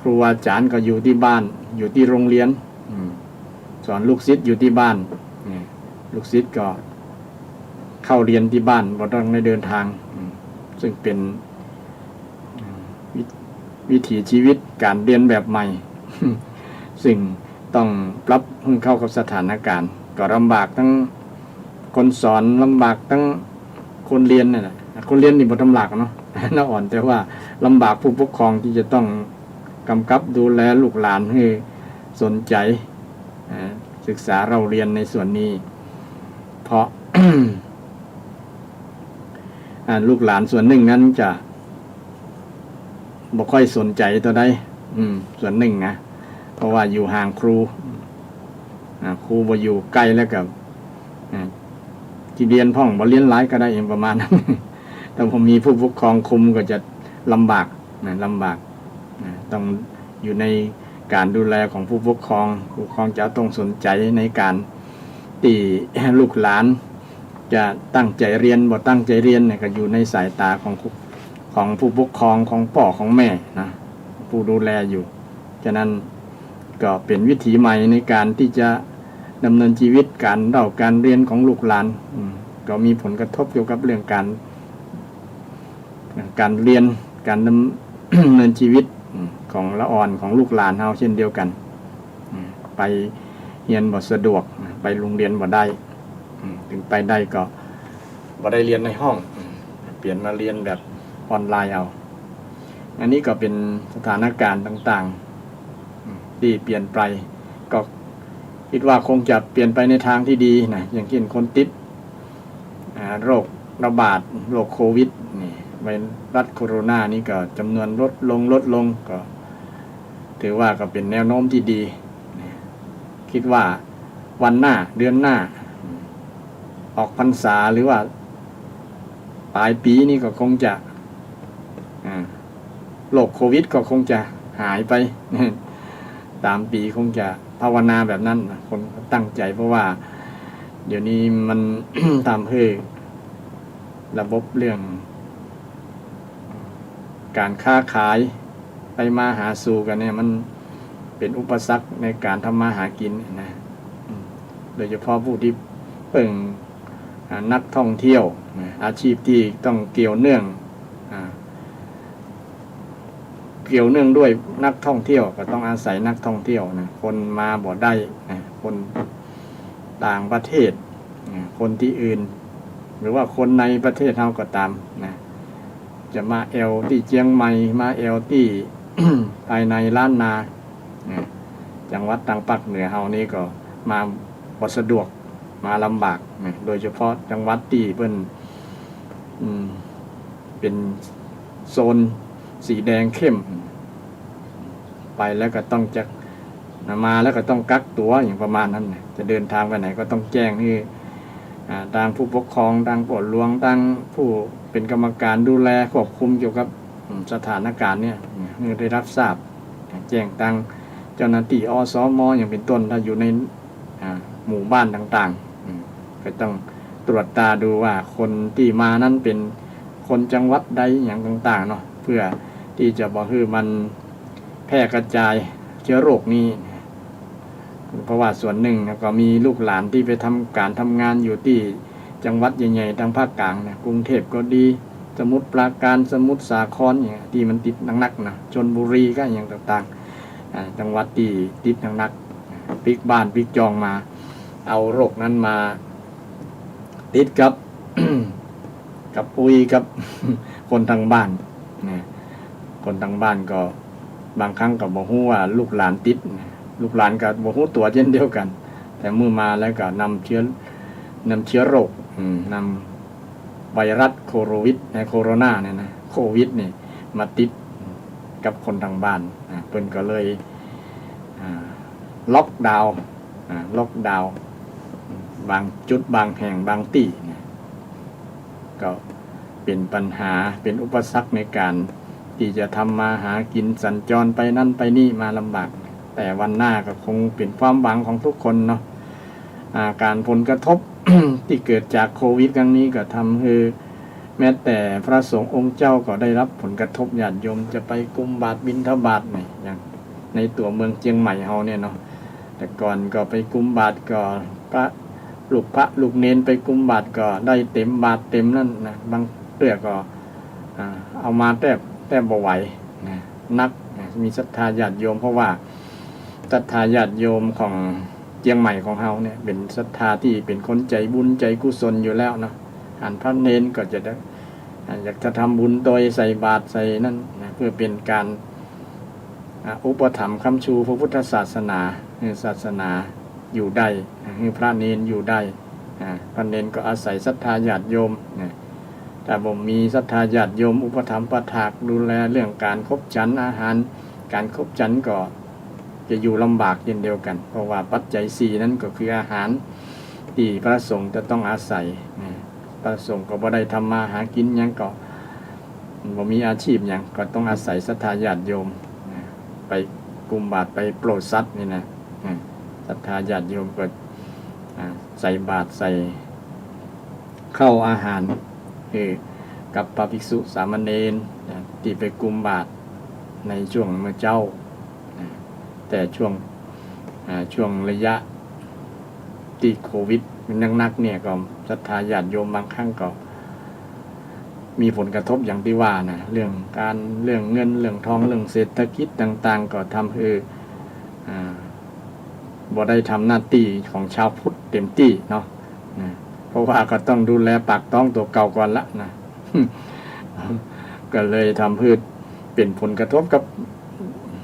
ครูอาจารย์ก็อยู่ที่บ้านอยู่ที่โรงเรียนสอนลูกศิษย์อยู่ที่บ้านลูกศิษย์ก็เข้าเรียนที่บ้านบ่ต้องได้เดินทางซึ่งเป็นวิถีชีวิตการเรียนแบบใหม่ ซึ่งต้องปรับให้เข้ากับสถานการณ์ก็ลำบากทั้งคนสอนลำบากทั้งคนเรียนนี่แหละคนเรียนนี่บ่ลำบากเนาะ น่าอ่อนแต่ว่าลำบากผู้ปกครองที่จะต้องกำกับดูแลลูกหลานให้สนใจศึกษาเราเรียนในส่วนนี้เพราะ ลูกหลานส่วนหนึ่งนั้นจะบ่ค่อยสนใจตัวใดส่วนหนึ่งนะเพราะว่าอยู่ห่างครูบ่อยู่ใกล้แล้วกับที่เรียนพ่องบ่เรียนหลายก็ได้เองประมาณนั้น แต่พอมีผู้ปกครองคุมก็จะลำบากต้องอยู่ในการดูแลของผู้ปกครองจะต้องสนใจในการที่ ลูกหลานจะตั้งใจเรียนบ่ตั้งใจเรียนก็อยู่ในสายตาของผู้ปกครองของพ่อของแม่นะ ผู้ดูแลอยู่ฉะนั้นก็เป็นวิถีใหม่ในการที่จะดำเนินชีวิตการเล่าการเรียนของลูกหลานก็มีผลกระทบเกี่ยวกับเรื่องการเรียนการดำเนินชีวิตของละอ่อนของลูกหลานเฮาเช่นเดียวกันไปเรียนบ่สะดวกไปโรงเรียนบ่ได้ถึงไปได้ก็บ่ได้เรียนในห้องเปลี่ยนมาเรียนแบบออนไลน์เอาอันนี้ก็เป็นสถานการณ์ต่างๆที่เปลี่ยนไปก็คิดว่าคงจะเปลี่ยนไปในทางที่ดีนะอย่างเช่นคนติดโรคระบาดโรคโควิดนี่ไวรัสโคโรนานี่ก็จำนวนลดลงก็ถือว่าก็เป็นแนวโน้มที่ดีคิดว่าวันหน้าเดือนหน้าออกพรรษาหรือว่าปลายปีนี่ก็คงจะโรคโควิดก็คงจะหายไปตามปีคงจะภาวนาแบบนั้นคนตั้งใจเพราะว่าเดี๋ยวนี้มัน ทำให้ระบบเรื่องการค้าขายไปมาหาสู่กันเนี่ยมันเป็นอุปสรรคในการทำมาหากินนะโดยเฉพาะผู้ที่เพิ่งนักท่องเที่ยวอาชีพที่ต้องเกี่ยวเนื่องด้วยนักท่องเที่ยวก็ต้องอาศัยนักท่องเที่ยวนะคนมาบ่ได้นะคนต่างประเทศคนที่อื่นหรือว่าคนในประเทศเฮาก็ตามนะจะมาแอลที่เชียงใหม่มาแอลที่ ภายในล้านนาจังหวัดทางภาคเหนือเฮานี่ก็มาบ่สะดวกมาลำบากนะโดยเฉพาะจังหวัดที่เพิ่นเป็นโซนสีแดงเข้มไปแล้วก็ต้องจะมาแล้วก็ต้องกักตัวอย่างประมาณนั้นจะเดินทางไปไหนก็ต้องแจ้งให้ทางผู้ปกครองทางปกครองทางผู้เป็นกรรมการดูแลควบคุมเกี่ยวกับสถานการณ์เนี่ยได้รับทราบแจ้งทางเจ้าหน้าที่อสม.อย่างเป็นต้นถ้าอยู่ในหมู่บ้านต่างๆก็ต้องตรวจตาดูว่าคนที่มานั้นเป็นคนจังหวัดใดอย่างต่างๆเนาะเพื่อที่จะบอกคือมันแพร่กระจายเชื้อโรคนี้เพราะว่าส่วนหนึ่งก็มีลูกหลานที่ไปทำการทำงานอยู่ที่จังหวัดใหญ่ๆทางภาคกลางนะกรุงเทพก็ดีสมุทรปราการสมุทรสาครอย่างที่มันติดหนักๆนะชลบุรีก็อย่างต่างๆจังหวัดที่ติดหนักๆปิกบ้านปิกจองมาเอาโรคนั้นมาติดกับ กับปุยกับ คนทางบ้านนะคนทางบ้านก็บางครั้งก็บ่ฮู้ว่าลูกหลานติดลูกหลานก็บ่ฮู้ตัวเช่นเดียวกันแต่เมื่อมาแล้วก็นำเชื้อโรคนำไวรัสโคโรนาเนี่ยนะโควิดนี่มาติดกับคนทางบ้านเพิ่นก็เลยล็อกดาวน์บางจุดบางแห่งบางที่ก็เป็นปัญหาเป็นอุปสรรคในการที่จะทำมาหากินสัญจรไปนั่นไปนี่มาลำบากแต่วันหน้าก็คงเป็นความหวังของทุกคนเนาะการผลกระทบ ที่เกิดจากโควิดครั้งนี้ก็ทำให้แม้แต่พระสงฆ์องค์เจ้าก็ได้รับผลกระทบญาติโยมจะไปกุมบาตรบิณฑบาตเนี่ยอย่างในตัวเมืองเชียงใหม่เฮาเนี่ยเนาะแต่ก่อนก็ไปกุมบาตรก็พระลูกเนนไปกุมบาตรก็ได้เต็มบาตรเต็มนั่นนะบางเรื่องก็เอามาแทบบ่ไหวนักมีศรัทธาญาติโยมเพราะว่าศรัทธาญาติโยมของเชียงใหม่ของเฮาเนี่ยเป็นศรัทธาที่เป็นคนใจบุญใจกุศลอยู่แล้วเนาะพระเนนก็จะได้อยากจะทำบุญโดยใส่บาตรใส่นั่นนะเพื่อเป็นการอุปถัมภ์ค้ำชูพระพุทธศาสนาอยู่ได้ให้พระเนนอยู่ได้พระเนนก็อาศัยศรัทธาญาติโยมถ้าบ่มีศรัทธาญาติโยมอุปถัมภ์ประทากดูแลเรื่องการคบฉันอาหารการคบฉันก็จะอยู่ลำบากเช่นเดียวกันเพราะว่าปัจจัย4นั้นก็คืออาหารที่พระสงฆ์จะต้องอาศัยพระสงฆ์ก็บ่ได้ทำมาหากินหยังก็บ่มีอาชีพหยังก็ต้องอาศัยศรัทธาญาติโยมไปกุมบาตรไปโปรดสัตว์นี่นะศรัทธาญาติโยมก็ใส่บาตรใส่ข้าวอาหารกับพระภิกษุสามเณรที่ไปกุมบาตร ในช่วงเมื่อเจ้าแต่ช่วงระยะที่โควิดมันนักๆเนี่ยก็ศรัทธาญาติโยมบางครั้งก็มีผลกระทบอย่างที่ว่านะเรื่องเงินเรื่องทองเรื่องเศรษฐกิจต่างๆก็ทำให้บ่ได้ทำหน้าที่ของชาวพุทธเต็มที่เนาะเพราะว่าก็ต้องดูแลปากท้องตัวเก่าก่อนละนะ ก็เลยทำให้เป็นผลกระทบกับ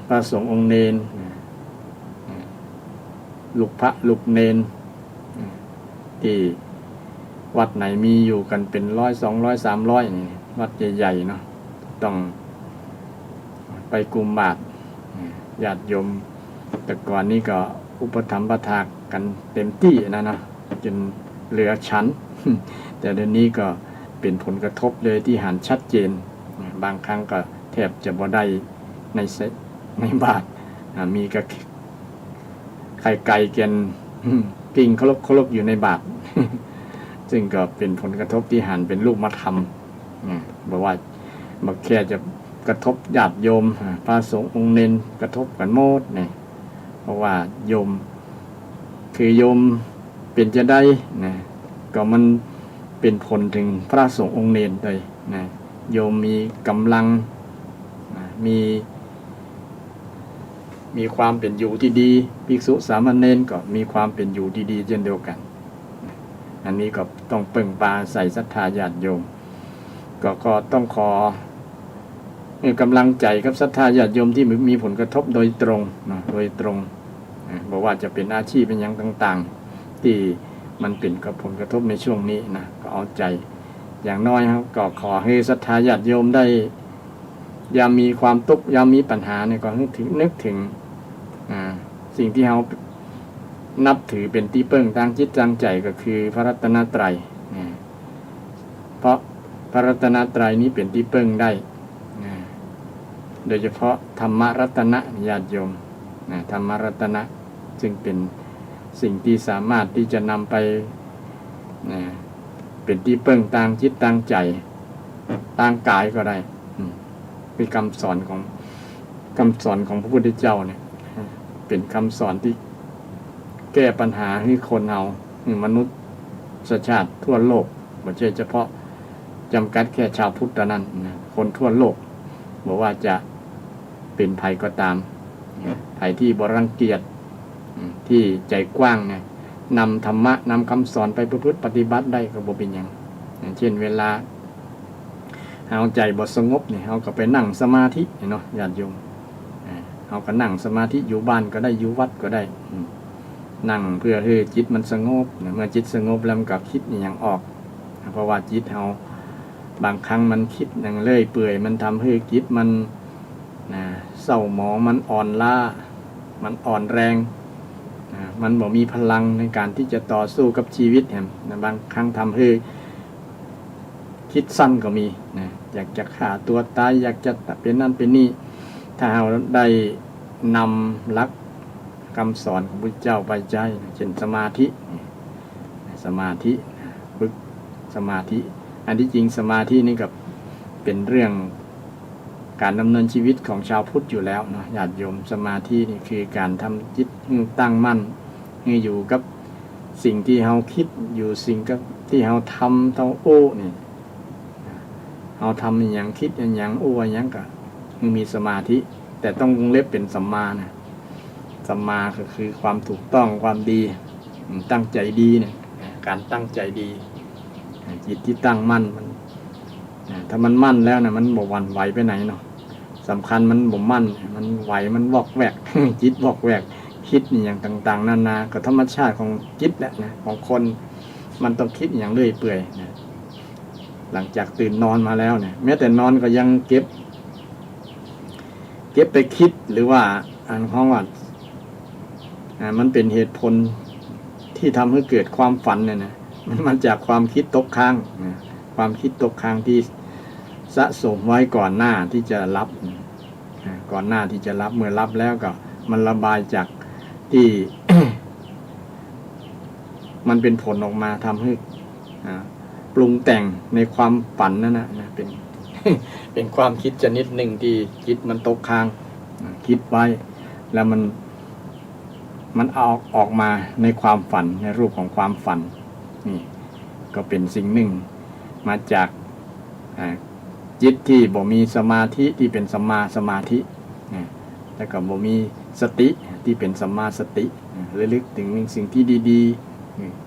พระสงฆ์องค์เนนลูกพระลูกเนนที่วัดไหนมีอยู่กันเป็น100 200 300นี่วัดใหญ่ๆเนาะต้องไปกุมบาตรญาติโยมแต่ก่อนนี้ก็อุปถัมภ์ประทานกันเต็มที่นะจนเหลือชั้น แต่เดี๋ยวนี้ก็เป็นผลกระทบเลยที่หันชัดเจนบางครั้งก็แทบจะบ่ได้ในบาตรมีก็ไข่ไก่เกนกิ่งเคารพอยู่ในบาตร ซึ่งก็เป็นผลกระทบที่หันเป็นรูปธรรมบอกว่าบอกแค่จะกระทบญาติโยมพระสงฆ์องค์เนนกระทบกันหมดเนี่ยเพราะว่าโยมคือโยมเป็นจะได้นะก็มันเป็นผลถึงพระสงฆ์องค์เนนเลยนะโยมมีกำลังมีความเป็นอยู่ที่ดีภิกษุสามเณรก็มีความเป็นอยู่ที่ดีเช่นเดียวกันอันนี้ก็ต้องเปิ่งปลาใส่ศรัทธาญาติโยมก็ต้องขอกำลังใจกับศรัทธาญาติโยมที่มีผลกระทบโดยตรงนะโดยตรงบอกว่าจะเป็นอาชีพเป็นอย่างต่างๆที่มันเป็นกับผลกระทบในช่วงนี้นะก็เอาใจอย่างน้อยครับก็ขอให้ศรัทธาญาติโยมได้ยามมีความทุกข์ยามมีปัญหาเนี่ยก็นึกถึงสิ่งที่เรานับถือเป็นที่เปิ้งทางจิตทางใจก็คือพระรัตนตรัยเพราะพระรัตนตรัยนี้เป็นที่เปิ้งได้โดยเฉพาะธรรมรัตนะญาติโยมธรรมรัตนะซึ่งเป็นสิ่งที่สามารถที่จะนำไปเป็นที่เปิ้งทางจิตทางใจทางกายก็ได้เป็นคำสอนของพระพุทธเจ้าเนี่ยเป็นคำสอนที่แก้ปัญหาให้คนเรามนุษย์ชาติทั่วโลกไม่ใช่เฉพาะจำกัดแค่ชาวพุทธนั้นนะคนทั่วโลกบอกว่าจะเป็นภัยก็ตามภัยที่บรังเกียจที่ใจกว้างเนี่ยนำธรรมะนำคำสอนไปประพฤติปฏิบัติได้ก็บ่เป็นอย่างเช่นเวลาเอาใจบ่สงบเนี่ยเขาก็ไปนั่งสมาธิเนาะญาติโยมเขาก็นั่งสมาธิอยู่บ้านก็ได้อยู่วัดก็ได้นั่งเพื่อให้จิตมันสงบเมื่อจิตสงบแล้วมันก็คิดอย่างออกเพราะว่าจิตเราบางครั้งมันคิดอย่างเลื่อยเปื่อยมันทำให้จิตมันเศร้าหมองมันอ่อนล้ามันอ่อนแรงมันบ่มีพลังในการที่จะต่อสู้กับชีวิตบางครั้งทำให้คิดสั้นก็มีอยากจะฆ่าตัวตายอยากจะเป็นนั่นเป็นนี่ถ้าเราได้นำหลักคำสอนของพระเจ้าไปใจเช่นสมาธิฝึกสมาธิอันที่จริงสมาธินี่ก็เป็นเรื่องการดำเนินชีวิตของชาวพุทธอยู่แล้วเนาะญาติโยมสมาธินี่คือการทำจิตตั้งมั่นให้อยู่กับสิ่งที่เราคิดอยู่สิ่งที่เราทำเราโอ้นี่เราทำอย่างคิดอย่างโอ้อย่างก็มีสมาธิแต่ต้องวงเล็บเป็นสัมมานะสัมมาก็คือความถูกต้องความดีตั้งใจดีเนี่ยการตั้งใจดีจิตที่ตั้งมั่นมันถ้ามันมั่นแล้วนะมันบ่หวั่นไหวไปไหนเนาะสำคัญมันบ่มั่นมันไหวมันวอกแวก จิตวอกแวกคิดอย่างต่างๆนานาก็ธรรมชาติของจิตแหละนะของคนมันต้องคิดอย่างเรื่อยเปื่อยนะหลังจากตื่นนอนมาแล้วเนี่ยแม้แต่นอนก็ยังเก็บไปคิดหรือว่าอันของว่ามันเป็นเหตุผลที่ทำให้เกิดความฝันเนี่ยนะมันมาจากความคิดตกค้างความคิดตกค้างที่สะสมไว้ก่อนหน้าที่จะรับก่อนหน้าที่จะรับเมื่อรับแล้วก็มันระบายจากที่ มันเป็นผลออกมาทำให้ปรุงแต่งในความฝันนั่นนะเป็น เป็นความคิดชนิดหนึ่งที่จิตมันตกค้างคิดไว้ แล้วมันออกมาในความฝันในรูปของความฝันนี่ก็เป็นสิ่งหนึ่งมาจากจิตที่บ่มีสมาธิที่เป็นสัมมาสมาธิแล้วก็บ่มีสติที่เป็นสัมมาสติระลึกถึงสิ่งที่ดี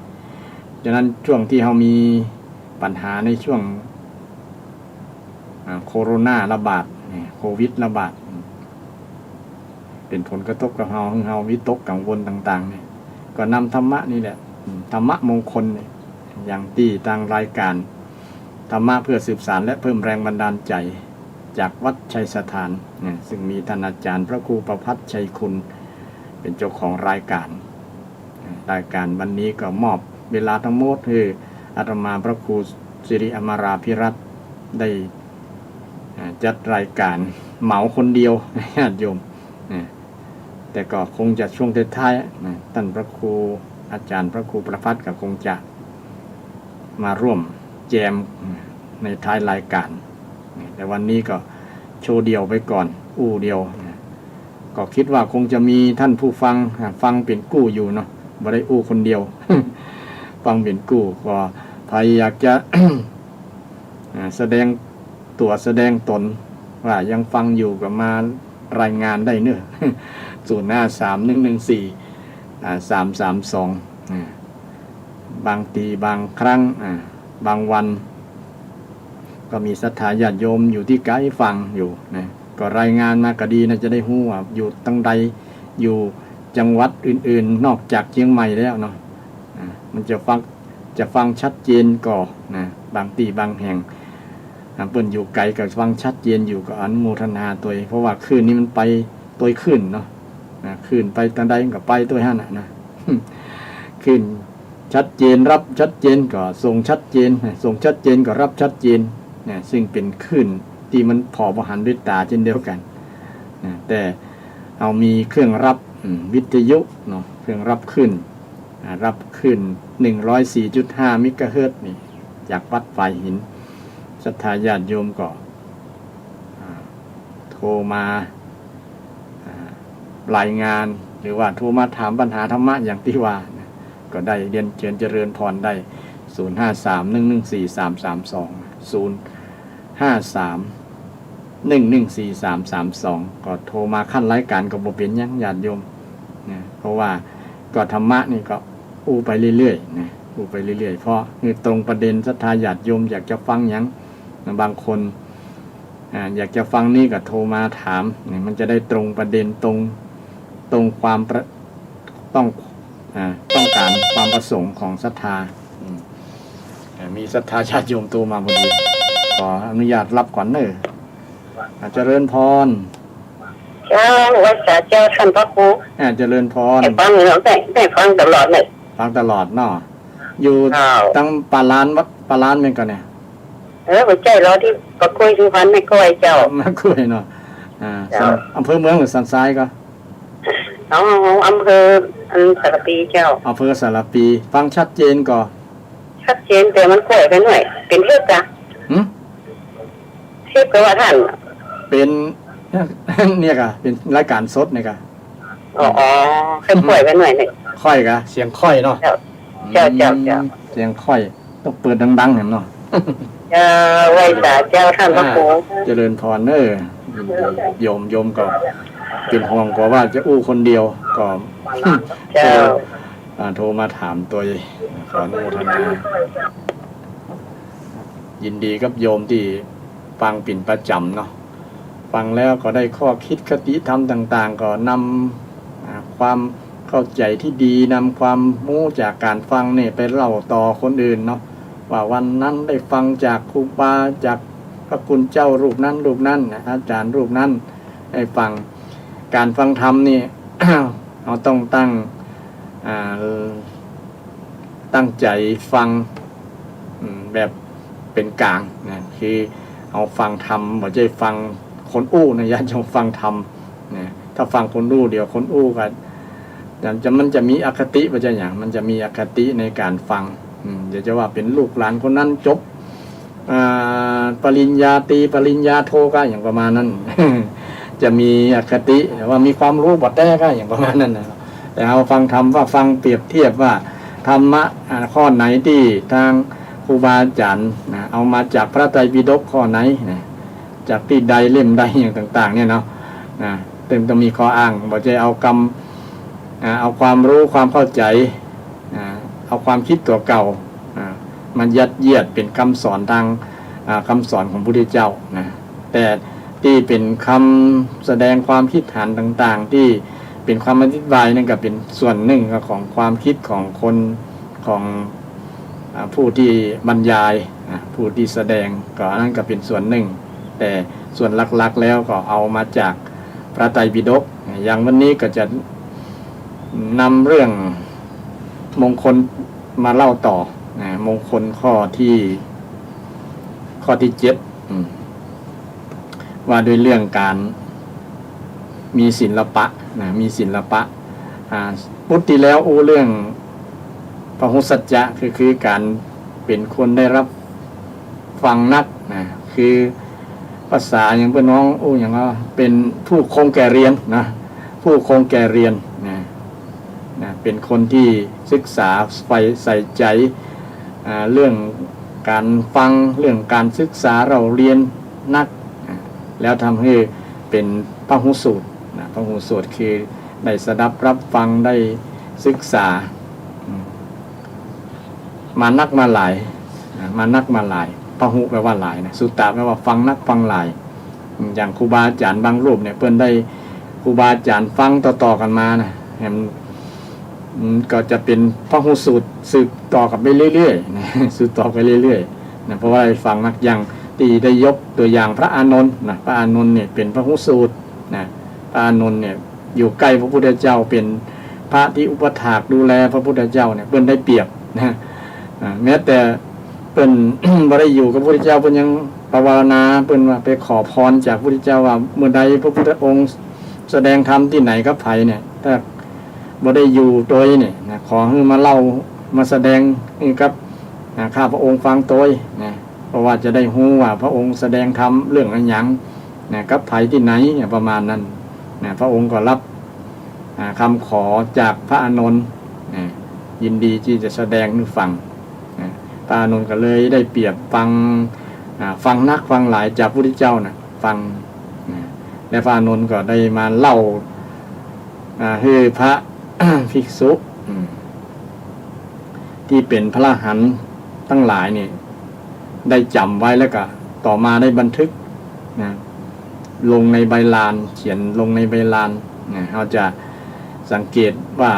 ๆฉะนั้นช่วงที่เรามีปัญหาในช่วงโคโรนาระบาดโควิดระบาดเป็นผลกระทบกับเราวิตกกังวลต่างๆเนี่ยก็นำธรรมะนี่แหละธรรมะมงคลอย่างที่ทางรายการธรรมะเพื่อสืบสานและเพิ่มแรงบันดาลใจจากวัดชัยสถานซึ่งมีท่านอาจารย์พระครูประภัสชัยคุณเป็นเจ้าของรายการวันนี้ก็มอบเวลาทั้งหมดให้อาตมาพระครูสิริอมราภิรัตน์ได้จัดรายการเหมาคนเดียวญาติโยมแต่ก็คงจะช่วงท้ายๆท่านพระครูอาจารย์พระครูประภัสก็คงจะมาร่วมแจมในท้ายรายการแต่วันนี้ก็โชว์เดียวไปก่อนอู้เดียวก็คิดว่าคงจะมีท่านผู้ฟังเป็นกู้อยู่เนาะบ่ได้อู้คนเดียว ฟังเป็นกู้ก็ใครอยากจะ แสดงตัวแสดงตนว่ายังฟังอยู่ก็มารายงานได้เนอะ 053-114-332บางทีบางครั้งบางวันก็มีศรัทธาญาติโยมอยู่ที่ไกลฟังอยู่นะก็รายงานมาก็ดีนะจะได้ฮู้ว่าอยู่ตั้งใดอยู่จังหวัดอื่นๆนอกจากเชียงใหม่แล้วเนาะมันจะฟังชัดเจนก็นะบางที่บางแห่งเปิ้นอยู่ไกลก็ฟังชัดเจนอยู่ก็อนุโมทนาตัวเพราะว่าคลื่นนี้มันไปตัวคลื่นเนาะคลื่นไปทางใดก็ไปตัวหั่นน่ะนะ คลื่นชัดเจนรับชัดเจนก็ส่งชัดเจนส่งชัดเจนก็รับชัดเจนเนี่ยซึ่งเป็นคลื่นที่มันพอบ่หันด้วยตาเช่นเดียวกันแต่เอามีเครื่องรับวิทยุเนาะเครื่องรับคลื่นรับคลื่น 104.5 เมกะเฮิรตซ์นี่จากวัดฝ่ายหินศรัทธาญาติโยมก็โทรมารายงานหรือว่าโทรมาถามปัญหาธรรมะอย่างที่ว่าก็ได้เรียนเชิญเจริญพรได้ 053-114-332 ก็โทรมาขั้นรายการก็บ่เป็นหยังญาติโยมนะเพราะว่าก็ธรรมะนี่ก็อู้ไปเรื่อยๆนะอู้ไปเรื่อยๆเพราะคือตรงประเด็นศรัทธาญาติโยมอยากจะฟังหยังบางคนอยากจะฟังนี่ก็โทรมาถามนี่มันจะได้ตรงประเด็นตรงความต้องการความประสงค์ของศรัทธามีศรัทธาญาติโยมโทรมาพอดีขออนุญาตรับก่อนเนอะเจริญพรเจ้าวัดสาเจ้าท่านพระครูเจริญพรฟังเราได้ฟังตลอดเลยฟังตลอดเนาะอยู่ตั้งปาล้านวัดปาล้านเป็นกันเนี่ยหัวใจเราที่ประคุยสุพรรณไม่ค่อยเจ้าไม่ค่อยเนาะอำเภอเมืองหรือสันทรายก็อำเภอสารปีเจ้าอำเภอสารปีฟังชัดเจนก็ชัดเจนแต่มันค่อยไปหน่อยเป็นเทพจ้ะเทพก็ว่าท่านเป็นเนี่ยกะเป็นรายการสดเนี่ยกะค่อยไปหน่อยนึงค่อยกะเสียงค่อยเนาะเจ้าเสียงค่อยต้องเปิดดังๆเนาะไหว้ศาลเจ้าท่านพระครูเจริญพรโยมก็เป็นห่วงกว่าจะอู้คนเดียวก็โทรมาถามตัวขออนุโมทนายินดีกับโยมที่ฟังปิ่นประจำเนาะฟังแล้วก็ได้ข้อคิดคติธรรมต่างๆก็นำความเข้าใจที่ดีนำความรู้จากการฟังเนี่ยไปเล่าต่อคนอื่นเนาะว่าวันนั้นได้ฟังจากครูบาจากพระคุณเจ้ารูปนั้นอาจารย์รูปนั้นให้ฟังการฟังธรรมนี่ เราต้องตั้งใจฟังแบบเป็นกลางนะคือเอาฟังธรรมบ่ใช่ฟังคนอู้นะญาติโยมฟังธรรมนะถ้าฟังคนอู้เดี๋ยวคนอู้กันมันจะมีอคติบ่ใช่หยังมันจะมีอคติในการฟังเดี๋ยวจะว่าเป็นลูกหลานคนนั้นจบ ปริญญาตรีปริญญาโทก็อย่างประมาณนั้น จะมีอคติว่ามีความรู้บทได้ก็อย่างประมาณนั้นนะแต่เอาฟังธรรมว่าฟังเปรียบเทียบว่าธรรมะข้อไหนที่ทางครูบาอาจารย์นะเอามาจากพระไตรปิฎกข้อไหนนะจากที่ใดเล่มใดอย่างต่างๆเนี่ยเนาะนะต้องมีข้ออ้างบอกจะเอาเอาความรู้ความเข้าใจเอาความคิดตัวเก่ามันยัดเยียดเป็นคำสอนทางคำสอนของพระพุทธเจ้านะแต่ที่เป็นคำแสดงความคิดหันต่างๆที่เป็นความอธิบายนั่นก็เป็นส่วนหนึ่งของความคิดของคนของผู้ที่บรรยายผู้ที่แสดงก็นั่นก็เป็นส่วนหนึ่งแต่ส่วนหลักๆแล้วก็เอามาจากพระไตรปิฎกอย่างวันนี้ก็จะนำเรื่องมงคลมาเล่าต่อมงคลข้อที่7ว่าด้วยเรื่องการมีศิลปะมีศิลปะพุทธิแล้วเรื่องพหุสัจจะคือการเป็นคนได้รับฟังนักคือภาษาอย่างเพื่อนน้องอย่างว่าเป็นผู้คงแก่เรียนนะผู้คงแก่เรียนเป็นคนที่ศึกษาใส่ใจเรื่องการฟังเรื่องการศึกษาเราเรียนนักแล้วทำให้เป็นพหุสูตรพหุสูตรคือได้สดับรับฟังได้ศึกษามานักมาหลายพหุแปลว่าหลายนะสุตตะแปลว่าฟังนักฟังหลายอย่างครูบาอาจารย์บางรูปเนี่ยเพิ่นได้ครูบาอาจารย์ฟังต่อๆกันมานะก็จะเป็นพหุสูตรสืบต่อกันไปเรื่อยๆนะสืบต่อไปเรื่อยๆนะเพราะว่าได้ฟังนักอย่างที่ได้ยกตัวอย่างพระอานนท์นะพระอานนท์เนี่ยเป็นพหุสูตรนะพระอานนท์เนี่ยอยู่ใกล้พระพุทธเจ้าเป็นพระที่อุปถากดูแลพระพุทธเจ้าเนี่ยเพิ่นได้เปรียบนะแม้แต่เพิ่น บ่ได้อยู่กับพระพุทธเจ้าเพิ่นยังภาวนาเพิ่นว่าไปขอพรจากพระพุทธเจ้าว่าเมื่อใดพระพุทธองค์แสดงธรรมที่ไหนกับไผเนี่ยถ้าบ่ได้อยู่โดยเนี่ยนะขอให้มาเล่ามาแสดงนี่ครับข้าพระองค์ฟังโดยนะเพราะว่าจะได้รู้ว่าพระองค์แสดงธรรมเรื่องอะไรหยังนะกับไผที่ไหนเนี่ยประมาณนั้นนะพระองค์ก็รับคำขอจากพระอานนท์นะยินดีที่จะแสดงให้ฟังนะพระอานนท์ก็เลยได้เปรียบฟังนักฟังหลายจากพระพุทธเจ้านะฟังนะและพระอานนท์ก็ได้มาเล่าให้พระ ภิกษุที่เป็นพระอรหันต์ทั้งหลายเนี่ยได้จำไว้แล้วก็ต่อมาได้บันทึกนะลงในใบลานเขียนลงในใบลานนะเราจะสังเกตว่า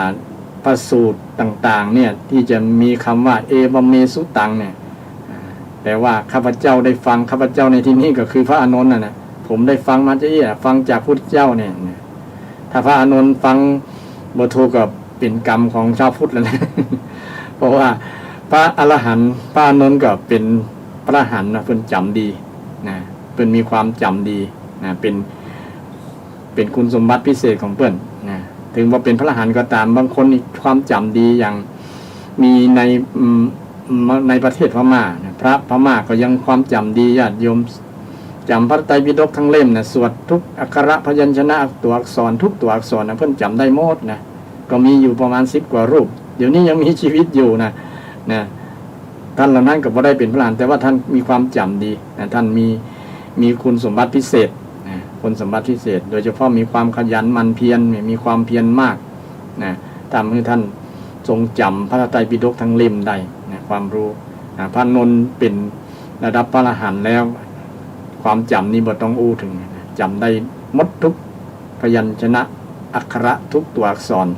พระสูตรต่างๆเนี่ยที่จะมีคำว่าเอวเมสุตังเนี่ยแต่ว่าข้าพเจ้าได้ฟังข้าพเจ้าในที่นี้ก็คือพระอานนท์นะผมได้ฟังมาฟังจากพระพุทธเจ้าเนี่ยถ้าพระอานนท์ฟังบ่ถูกกับเป็นกรรมของชาวพุทธแล้วนะ เพราะว่าพระอรหันต์พระอานนท์ก็เป็นพระอรหันต์นะเพิ่นจำดีนะเพิ่นมีความจำดีนะเป็นคุณสมบัติพิเศษของเพิ่นนะถึงว่าเป็นพระอรหันต์ก็ตามบางคนมีความจำดีอย่างมีในประเทศพม่านะพระพม่าก็ยังความจำดีญาติโยมจำพระไตรปิฎกทั้งเล่มนะสวดทุกอักขระพยัญชนะตัวอักษรทุกตัวอักษรนะเพิ่นจำได้หมดนะก็มีอยู่ประมาณ10 กว่ารูปเดี๋ยวนี้ยังมีชีวิตอยู่นะท่านเหล่านั้นก็บ่ได้เป็นพระอรหันต์แต่ว่าท่านมีความจำดีนะท่านมีคุณสมบัติพิเศษนะคุณสมบัติพิเศษโดยเฉพาะมีความขยันหมั่นเพียรมีความเพียรมากนะทำให้ท่านทรงจำพระไตรปิฎกทั้งเล่มได้นะความรู้พระนนท์เป็นระดับพระอรหันต์แล้วความจำนี้บ่ต้องอู้ถึงจำได้หมดทุกพยัญชนะอักขระทุกตัวอักษร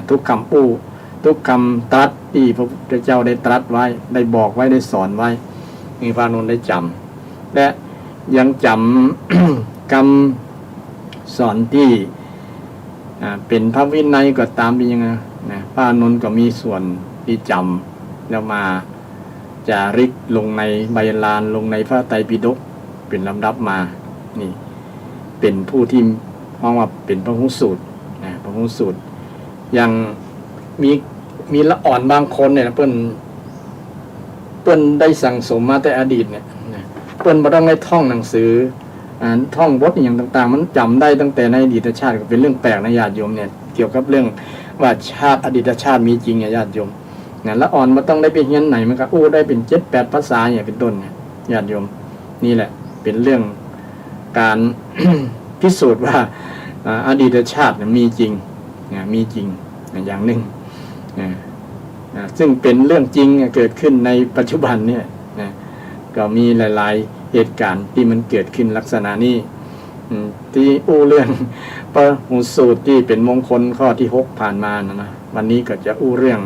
ทุกคำอู้ทุกคำตรัสที่พระพุทธเจ้าได้ตรัสไว้ได้บอกไว้ได้สอนไว้มีพระนนท์ได้จำและยังจำ คำสอนที่เป็นพระวินัยก็ตามเป็นยังไงพระนนท์ก็มีส่วนที่จำแล้วมาจาริกลงในใบลานลงในพระไตรปิฎกเป็นลำดับมานี่เป็นผู้ที่เรียกว่าเป็นพหุสูตรพหุสูตรยังมีละอ่อนบางคนเนี่ยเพิ่นได้สั่งสมมาแต่อดีตเนี่ย ปิ้นบ่ต้องได้ท่องหนังสือท่องบทอย่างต่างๆมันจำได้ตั้งแต่ในอดีตชาติก็เป็นเรื่องแปลกนะญาติโยมเนี่ยเกี่ยวกับเรื่องว่าชาติอดีตชาติมีจริงเนี่ยญาติโยมนะละอ่อนบ่ต้องได้ไปเรียนไหนมันก็ได้เป็น 7-8 ภาษาอย่างเป็นต้นเนี่ยญาติโยมนี่แหละเป็นเรื่องการ พิสูจน์ว่าอดีตชาติมีจริงมีจริงอย่างหนึ่งซึ่งเป็นเรื่องจริงเกิดขึ้นในปัจจุบันเนี่ยก็มีหลายๆเหตุการณ์ที่มันเกิดขึ้นลักษณะนี้ที่เรื่องพระหูสูตรที่เป็นมงคลข้อที่6ผ่านมานะวันนี้ก็จะเรื่อง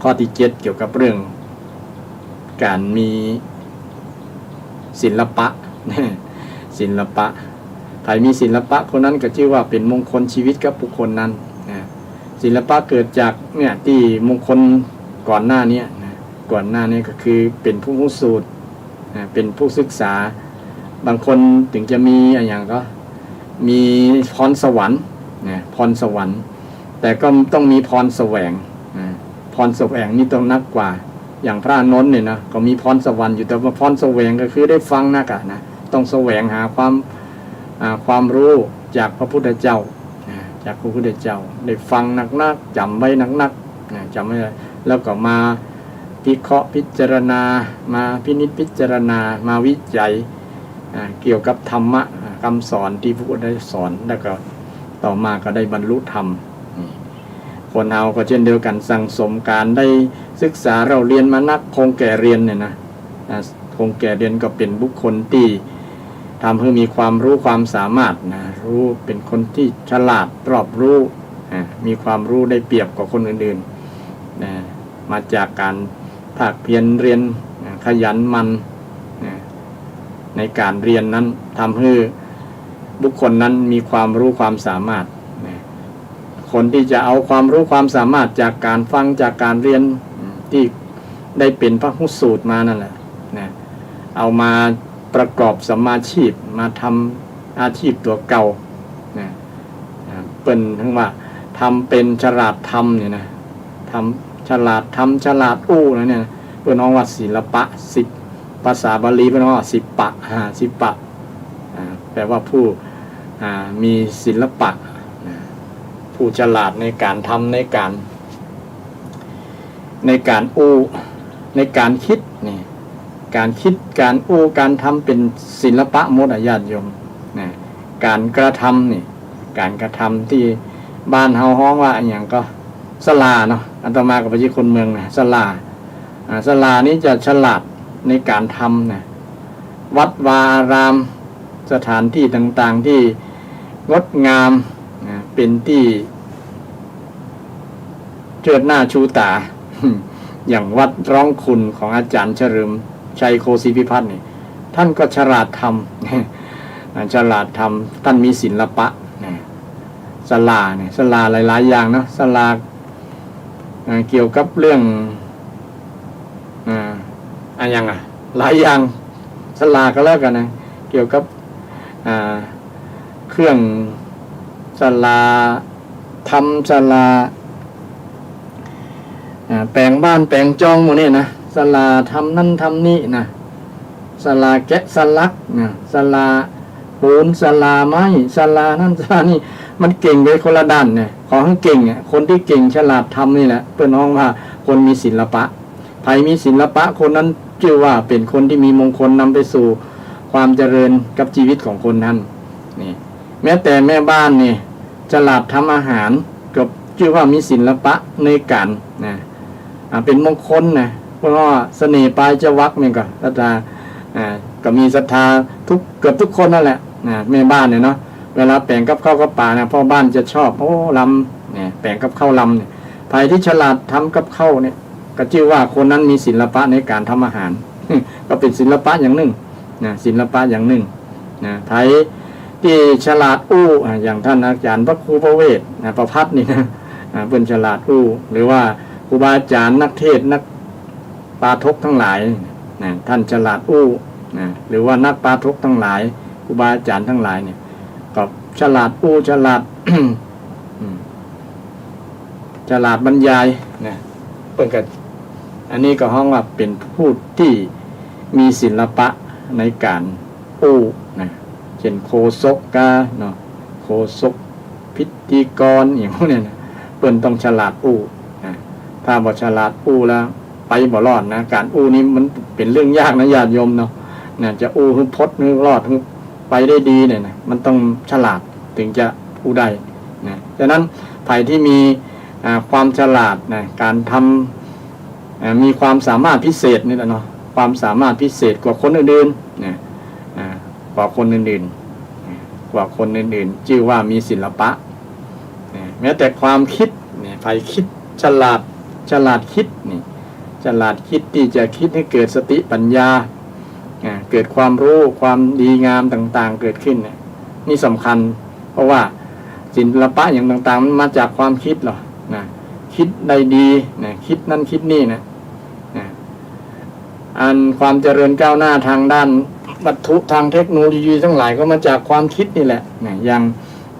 ข้อที่7เกี่ยวกับเรื่องการมีศิลปะศิลปะใครมีศิลปะคนนั้นก็ชื่อว่าเป็นมงคลชีวิตกับบุคคลนั้นศิลปะเกิดจากเนี่ยที่มงคลก่อนหน้านี้ก่อนหน้านี้ก็คือเป็นผู้รู้สูตรเป็นผู้ศึกษาบางคนถึงจะมีอย่างก็มีพรสวรรค์พรสวรรค์แต่ก็ต้องมีพรแสวงพรแสวงนี่ต้องนักกว่าอย่างพระอานนท์เนี่ยนะก็มีพรสวรรค์อยู่แต่ว่าพรแสวงก็คือได้ฟังนักนะต้องแสวงหาความรู้จากพระพุทธเจ้าจากพระพุทธเจ้าได้ฟังนักๆจำไว้นักๆจำไว้แล้วก็มาพิเคราะห์พิจารณามาพินิจพิจารณามาวิจัยเกี่ยวกับธรรมะคำสอนที่พระพุทธได้สอนแล้วก็ต่อมาก็ได้บรรลุธรรมคนเราก็เช่นเดียวกันสั่งสมการได้ศึกษาเราเรียนมานักคงแก่เรียนเนี่ยนะคงแก่เรียนก็เป็นบุคคลที่ทำให้มีความรู้ความสามารถรู้เป็นคนที่ฉลาดรอบรู้มีความรู้ได้เปรียบกว่าคนอื่นๆมาจากการภาคเพียรเรียนขยันมันในการเรียนนั้นทำให้บุคคลนั้นมีความรู้ความสามารถคนที่จะเอาความรู้ความสามารถจากการฟังจากการเรียนที่ได้เป็นพระหุสูตรมานั่นแหละเอามาประกอบสัมมาชีพมาทำอาชีพตัวเก่าเป็นทั้งว่าทำเป็นฉลาดทำเนี่ยนะทำฉลาดทำฉลาดนะเนี่ยเพื่อน้องว่าศิลปะ10ภาษาบาลีเพื่อน้องว่าศิปะแปลว่าผู้มีศิลปะผู้ฉลาดในการทำในการในการคิดนี่การคิดการการทำเป็นศิลปะหมดญาติโยมการกระทำนี่การกระทำที่บ้านเฮาฮ้องว่าอย่างก็ศาลาเนาะอาตมากับพระเจ้าคนเมืองนะศาลานี้จะฉลาดในการทำวัดวาอารามสถานที่ต่างๆที่งดงามเป็นที่เชิดหน้าชูตา อย่างวัดร้องคุณของอาจารย์เฉลิมชัยโคศิพิพัฒน์นี่ท่านก็ฉลาดทำ ฉลาดทำท่านมีศิลปะศาลาเนี่ยศาลาหลายๆอย่างนะศาลาเกี่ยวกับเรื่องอย่างหลายอย่างศาลาก็แล้วกันนะเกี่ยวกับเครื่องศาลาทำศาลาแปลงบ้านแปลงจองหมดเนี่ยนะศาลาทำนั่นทำนี่นะศาลาแกะสลักนะศาลาปูนศาลาไม้ศาลานั่นศาลานี่มันเก่งไปคนละด้านเนี่ยขอให้เก่งคนที่เก่งฉลาดทำนี่แหละเพื่อนน้องว่าคนมีศิลปะใครมีศิลปะคนนั้นชื่อว่าเป็นคนที่มีมงคลนำไปสู่ความเจริญกับชีวิตของคนนั้นนี่แม้แต่แม่บ้านนี่ฉลาดทำอาหารก็ชื่อว่ามีศิลปะในการเป็นมงคลนะเพราะว่าเสน่ห์ปลายจวักเนี่ยก็ศรัทธาก็มีศรัทธาเกือบทุกคนนั่นแหละแม่บ้านเนี่ยเนาะเวลาแปลงกับข้าวกับป่าพ่อบ้านจะชอบลำเนี่ยแปลงกับข้าวลำเนี่ยใครที่ฉลาดทำกับข้าวเนี่ยก็ชื่อว่าคนนั้นมีศิลปะในการทำอาหาร ก็เป็นศิลปะอย่างหนึ่งศิลปะอย่างหนึ่งไทยที่ฉลาดอย่างท่านอาจารย์พระครูประเวศประภัตนี่นะเป็นฉลาดหรือว่าครูบาอาจารย์นักเทศนักปาทกทั้งหลายท่านฉลาดหรือว่านักปาทกทั้งหลายครูบาอาจารย์ทั้งหลายเนี่ยก็ฉลาดฉลาด ฉลาดบรรยายเปิดกันอันนี้ก็ห้องว่าเป็นผู้ที่มีศิลปะ ในการอู้นะเช่นโฆษกกาเนาะโฆษกพิธีกรอย่างพวกนี้นะเปิ้นต้องฉลาดอู้นะถ้าบ่ฉลาดอู้แล้วไปบ่รอดนะการอู้นี้มันเป็นเรื่องยากนะญาติโยมเนาะนะจะอู้ให้พดให้รอดให้ไปได้ดีเนี่ยนะมันต้องฉลาดถึงจะอู้ได้นะฉะนั้นไผ่ที่มีความฉลาดนะการทำมีความสามารถพิเศษนี่แหละเนาะความสามารถพิเศษกว่าคนอื่นๆนะกว่าคนอื่นๆกว่าคนอื่นๆชื่อว่ามีศิลปะแม้แต่ความคิดเนี่ยไผ่คิดฉลาดคิดนี่ฉลาดคิดที่จะคิดให้เกิดสติปัญญาเกิดความรู้ความดีงามต่างๆเกิดขึ้นเนี่ยนี่สำคัญเพราะว่าศิลปะอย่างต่างๆมันมาจากความคิดหรอนะคิดได้ดีนะคิดนั่นคิดนี่นะอันความเจริญก้าวหน้าทางด้านวัตถุทางเทคโนโลยีทั้งหลายก็มาจากความคิดนี่แหละนะอย่าง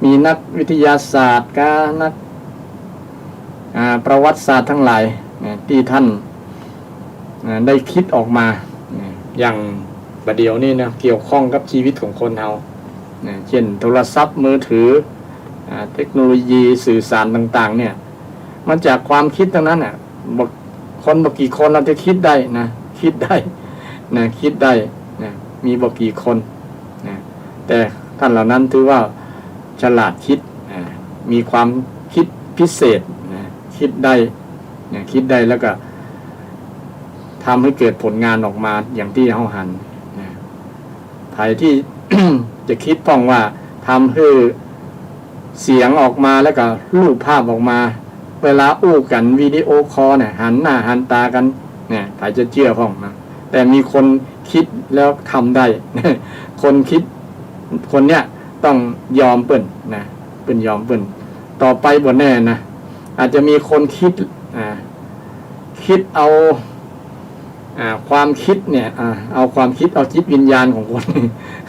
มีนักวิทยาศาสตร์กับนักประวัติศาสตร์ทั้งหลายนะที่ท่านได้คิดออกมานะอย่างประเดี๋ยวนี้นะเกี่ยวข้องกับชีวิตของคนเรานะเช่นโทรศัพท์มือถือเทคโนโลยีสื่อสารต่างๆเนี่ยมันจากความคิดทั้งนั้นคนบกี่คนเราจะคิดได้นะคิดได้นะคิดได้นะมีบกี่คนนะแต่ท่านเหล่านั้นถือว่าฉลาดคิดมีความคิดพิเศษนะคิดได้นะคิดได้แล้วก็ทำให้เกิดผลงานออกมาอย่างที่เฮาหันนะใครที่ จะคิดป้องว่าทำให้เสียงออกมาแล้วก็รูปภาพออกมาเวลาอู้กันวิดีโอคอลเนี่ยหันหน้าหันตากันเนี่ยใครจะเชื่อพ้องนะแต่มีคนคิดแล้วทำได้ คนคิดคนเนี้ยต้องยอมเปิ้นนะเปิ้นยอมเปิ้นต่อไปบ่แน่นะอาจจะมีคนคิดคิดเอาความคิดเนี่ยเอาความคิดเอาจิตวิญญาณของคน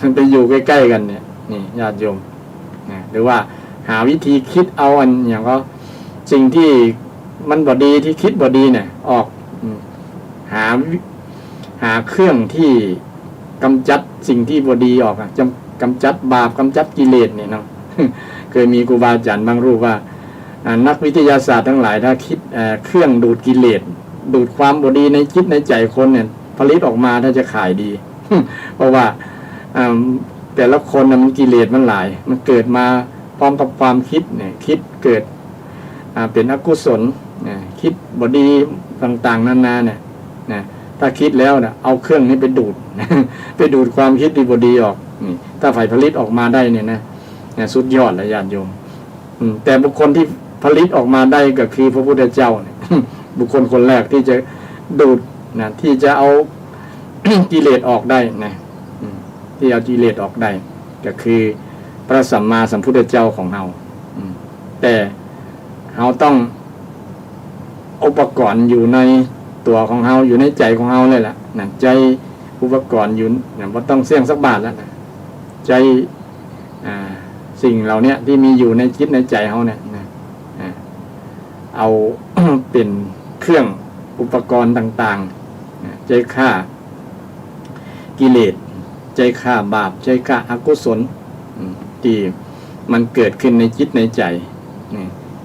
มันไปอยู่ใกล้ๆกันเนี่ยนี่ญาติโยมนะหรือว่าหาวิธีคิดเอาอันอย่างก็สิ่งที่มันบ่ดีที่คิดบ่ดีเนี่ยออกหาเครื่องที่กำจัดสิ่งที่บ่ดีออกกำจัดบาปกำจัดกิเลสเนี่ยเนาะ เคยมีครูบาอาจารย์บางรูปว่านักวิทยาศาสตร์ทั้งหลายถ้าคิดเครื่องดูดกิเลสดูดความบ่ดีในจิตในใจคนเนี่ยผลิตออกมาถ้าจะขายดี เพราะว่าแต่ละคนมันกิเลสมันหลายมันเกิดมาพร้อมกับความคิดเนี่ยคิดเกิดเป็นอกุศลคิดบดีต่างๆนานาเนี่ยนะถ้าคิดแล้วนะเอาเครื่องนี้ไปดูด ไปดูดความคิดที่บดีออกนี่ถ้าฝ่ายผลิตออกมาได้เนี่ยนะสุดยอดเลยญาติโยมแต่บุคคลที่ผลิตออกมาได้ก็คือพระพุทธเจ้าเนี่ย บุคคลคนแรกที่จะดูดนะที่จะเอา กิเลสออกได้นะที่เอากิเลสออกได้ก็คือพระสัมมาสัมพุทธเจ้าของเราแต่เราต้องอุปกรณ์อยู่ในตัวของเราอยู่ในใจของเราเลยล่ะนะใจอุปกรณ์อยู่นะบ่ต้องเสี่ยงสักบาทแล้วนะใจสิ่งเหล่านี้ที่มีอยู่ในจิตในใจเราเนี่ยนะเอา เป็นเครื่องอุปกรณ์ต่างๆใจฆ่ากิเลสใจฆ่าบาปใจฆ่าอกุศลที่มันเกิดขึ้นในจิตในใจ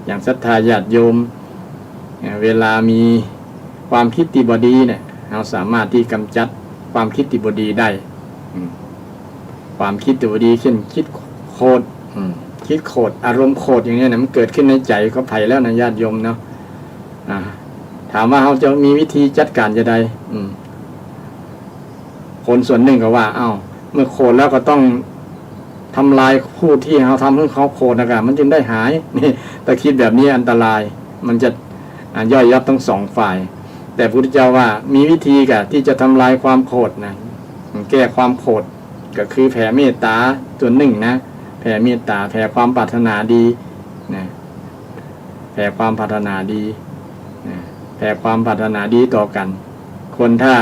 อย่างศรัทธาญาติโยมเวลามีความคิดที่บ่ดีเนี่ยเราสามารถที่กำจัดความคิดที่บ่ดีได้ความคิดที่บ่ดีเช่นคิดโคตรคิดโคตรอารมณ์โคตรอย่างนี้นะมันเกิดขึ้นในใจก็ไผ่แล้วนะญาติโยมเนาะถามว่าเขาจะมีวิธีจัดการจะได้คนส่วนหนึ่งก็ว่าเมื่อโคตรแล้วก็ต้องทำลายผู้ที่เขาทำให้เขาโคตรนะครับมันจึงได้หายนี่แต่คิดแบบนี้อันตรายมันจะย่อยยับทั้งสองฝ่ายแต่พระพุทธเจ้าว่ามีวิธีกับที่จะทำลายความโกรธนะแก้ความโกรธก็คือแผ่เมตตาส่วนหนึ่งนะแผ่เมตตาแผ่ความปรารถนาดีนะแผ่ความปรารถนาดีนะแผ่ความปรารถนาดีต่อกันคนถ้า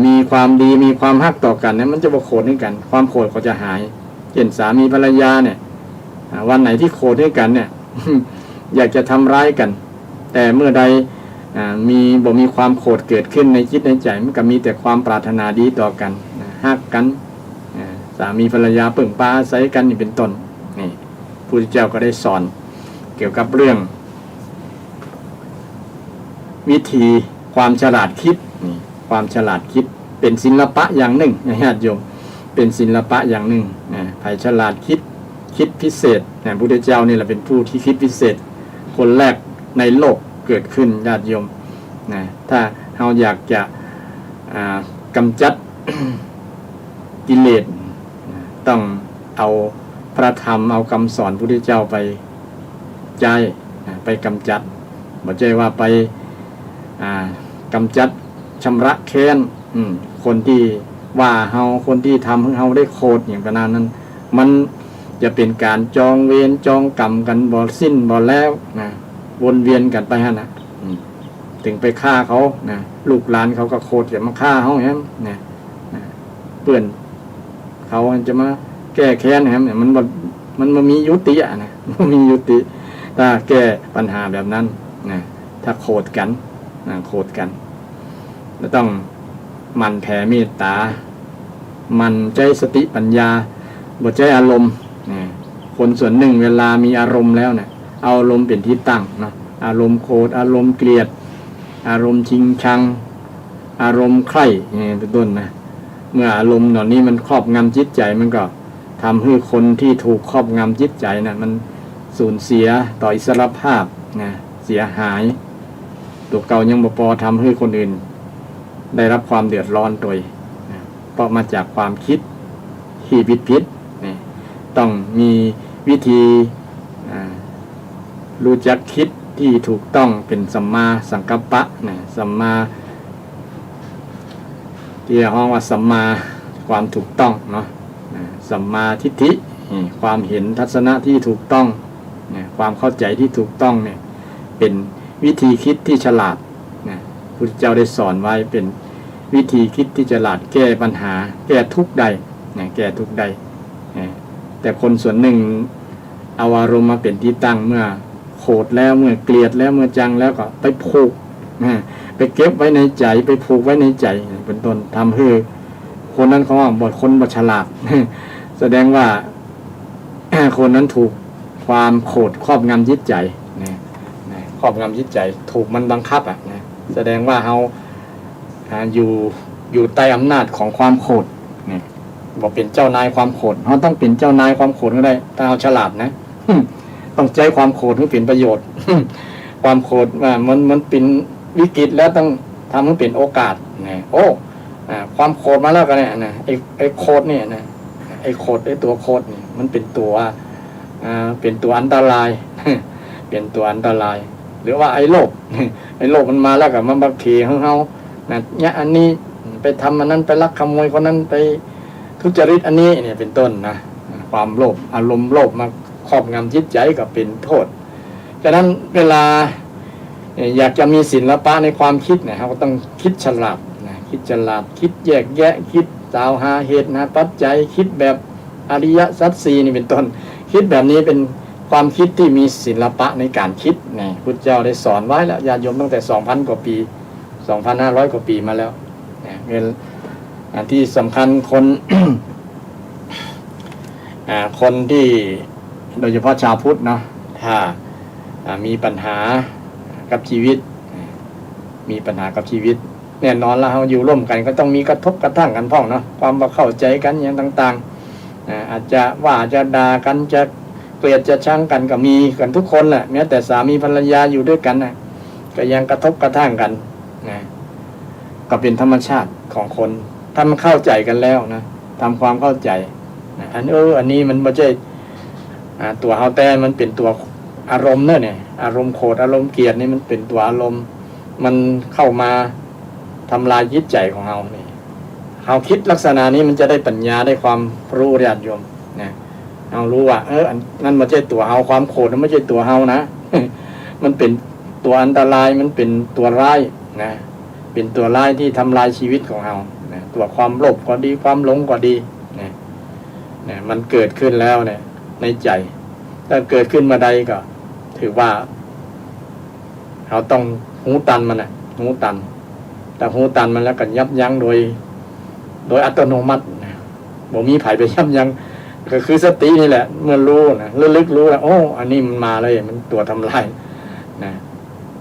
มีความดีมีความฮักต่อกันเนี่ยมันจะบ่โกรธด้วยกันความโกรธก็จะหายเช่นสามีภรรยาเนี่ยวันไหนที่โกรธด้วยกันเนี่ย อยากจะทำร้ายกันแต่เมื่อใดมีความโกรธเกิดขึ้นในจิตในใจมันก็มีแต่ความปรารถนาดีต่อกัน ฮักกันสามีภรรยาเปิ่งปลาอาศัยกันนี่เป็นต้นนี่พระพุทธเจ้าก็ได้สอนเกี่ยวกับเรื่องวิธีความฉลาดคิดนี่ความฉลาดคิดเป็นศิลปะอย่างหนึ่งนะญาติโยมเป็นศิลปะอย่างหนึ่งใครฉลาดคิดพิเศษพระพุทธเจ้านี่แหละเป็นผู้ที่คิดพิเศษคนแรกในโลกเกิดขึ้นญาติโยมถ้าเราอยากจะกำจัด กิเลสต้องเอาพระธรรมเอาคำสอนพระพุทธเจ้าไปใจไปกำจัดบ่ใช่ว่าไปกำจัดชำระแค้นคนที่ว่าเฮาคนที่ทำให้เฮาได้โคตรอย่างประมาณนั้นมันจะเป็นการจองเวรจองกรรมกันบ่สิ้นบ่แล้วนะวนเวียนกันไปฮะนะถึงไปฆ่าเขานะลูกหลานเขาก็โคตรจะมาฆ่าเฮาแฮมนะเปื้อนเขาจะมาแก้แค้นแฮมเนี่ยมันมียุติอ่ะนะมันมียุติถ้าแก้ปัญหาแบบนั้นนะถ้าโคตรกันโคตรกันแล้วต้องมันแผ่เมตตามันใจสติปัญญาบ่ใจอารมณ์คนส่วนหนึ่งเวลามีอารมณ์แล้วเนี่ยเอาอารมณ์เป็นที่ตั้งเนาะอารมณ์โกรธอารมณ์เกลียดอารมณ์ชิงชังอารมณ์ใคร่เป็นต้นนะเมื่ออารมณ์เหล่านี้มันครอบงำจิตใจมันก็ทำให้คนที่ถูกครอบงำจิตใจนะมันสูญเสียต่ออิสรภาพนะเสียหายตัวเก่ายังบ่พอทำให้คนอื่นได้รับความเดือดร้อนโดยเพราะมาจากความคิดที่ผิดต้องมีวิธีรู้จักคิดที่ถูกต้องเป็นสัมมาสังกัปปะสัมมาที่ห้องว่าสัมมาความถูกต้องเนาะสัมมาทิฏฐิความเห็นทัศนะที่ถูกต้องความเข้าใจที่ถูกต้องเนี่ยเป็นวิธีคิดที่ฉลาดพุทธเจ้าได้สอนไว้เป็นวิธีคิดที่ฉลาดแก้ปัญหาแก้ทุกข์ใดแก้ทุกข์ใดแต่คนส่วนหนึ่งเอาอารมณ์มาเป็นที่ตั้งเมื่อโกรธแล้วเมื่อเกลียดแล้วเมื่อจังแล้วก็ไปผูกไปเก็บไว้ในใจไปผูกไว้ในใจเป็นต้นทำให้คนนั้นเขาว่าบทคนบ่ฉลาด แสดงว่าคนนั้นถูกความโกรธครอบงำจิตใจครอบงำจิตใจถูกมันบังคับแสดงว่าเขาอยู่ใต้อำนาจของความโกรธบอกเป็นเจ้านายความโกรธเขาต้องเป็นเจ้านายความโกรธก็ได้ถ้าเขาฉลาดนะ ต้องใช้ความโกรธให้เป็นประโยชน์ ความโกรธมันเป็นวิกฤตแล้วต้องทำให้เป็นโอกาสความโกรธมาแล้วกันเนี่ยนะไอ้โกรธเนี่ยนะไอ้โกรธไอ้ตัวโกรธนี่มันเป็นตัวอันตราย เป็นตัวอันตราย หรือว่าไอ้โลภ ไอ้โลภมันมาแล้วกับมันบักขี่ของเขาเนี่ยอันนี้ไปทำอันนั้นไปลักขโมยคนนั้นไปทุจริตอันนี้เนี่ยเป็นต้นนะความโลภอารมณ์โลภมาครอบงำจิตใจก็เป็นโทษฉะนั้นเวลาอยากจะมีศิลปะในความคิดเนี่ยเราก็ต้องคิดฉลาดคิดฉลาดคิดแยกแยะคิดสาวหาเหตุหาปัจจัยคิดแบบอริยสัจสี่นี่เป็นต้นคิดแบบนี้เป็นความคิดที่มีศิลปะในการคิดพุทธเจ้าได้สอนไว้แล้วญาติโยมตั้งแต่ 2,000 กว่าปี 2,500 กว่าปีมาแล้วที่สำคัญคน คนที่โดยเฉพาะชาวพุทธเนาะถ้ามีปัญหากับชีวิตมีปัญหากับชีวิตแน่นอนแล้วเราอยู่ร่วมกันก็ต้องมีกระทบกระทั่งกันพ้องเนาะความบ่เข้าใจกันอย่างต่างๆอาจจะว่าจะด่ากันจะเกลียดจะชังกันก็มีกันทุกคนแหละแม้แต่สามีภรรยาอยู่ด้วยกันก็ยังกระทบกระทั่งกันก็เป็นธรรมชาติของคนถ้ามันเข้าใจกันแล้วนะทำความเข้าใจอันนี้มันไม่ใช่ตัวเฮาแต่มันเป็นตัวอารมณ์เนี่ยอารมณ์โกรธอารมณ์เกลียดนี่มันเป็นตัวอารมณ์มันเข้ามาทำลายจิตใจของเฮานี่เฮาคิดลักษณะนี้มันจะได้ปัญญาได้ความรู้ญาติโยมเฮารู้ว่านั่นไม่ใช่ตัวเฮาความโกรธมันไม่ใช่ตัวเฮานะ มันเป็นตัวอันตรายมันเป็นตัวร้ายนะเป็นตัวร้ายที่ทำลายชีวิตของเฮาตัวความโลภก็ดีความหลงก็ดีมันเกิดขึ้นแล้วเนี่ยในใจถ้าเกิดขึ้นมาใดก็ถือว่าเราต้องหูตันมันหูตันแต่หูตันมันแล้วก็ยับยั้งโดย โดยอัตโนมัติบ่มีไผไปย้ำยังก็คือสตินี่แหละเมื่อรู้นะระลึกรู้แล้วโอ้อันนี้มันมาเลยมันตัวทำลายนะ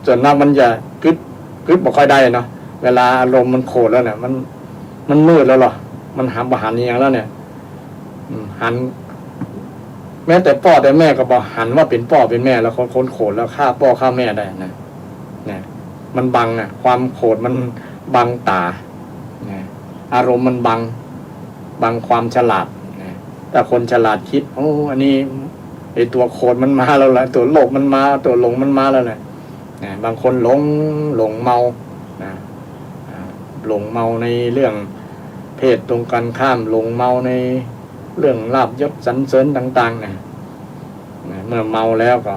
ส่วนมากมันจะกึดบ่ค่อยได้เนาะเวลาอารมณ์มันโกรธแล้วเนี่ยมันมืดแล้วหรอมันหันบ่หันอย่างแล้วเนี่ยหันแม้แต่พ่อแต่แม่ก็บอกหันว่าเป็นพ่อเป็นแม่แล้วคนโกรธแล้วฆ่าพ่อฆ่าแม่ได้นะเนี่ยมันบังอ่ะความโกรธมันบังตาอารมณ์มันบังความฉลาดแต่คนฉลาดคิดโอ้อันนี้ไอตัวโคตรมันมาแล้วแหละตัวโลภมันมาตัวหลงมันมาแล้วแหละบางคนหลงเมาหลงเมาในเรื่องเพศตรงกันข้ามหลงเมาในเรื่องลาภยศสรรเสริญต่างๆเนี่ยเมื่อเมาแล้วก็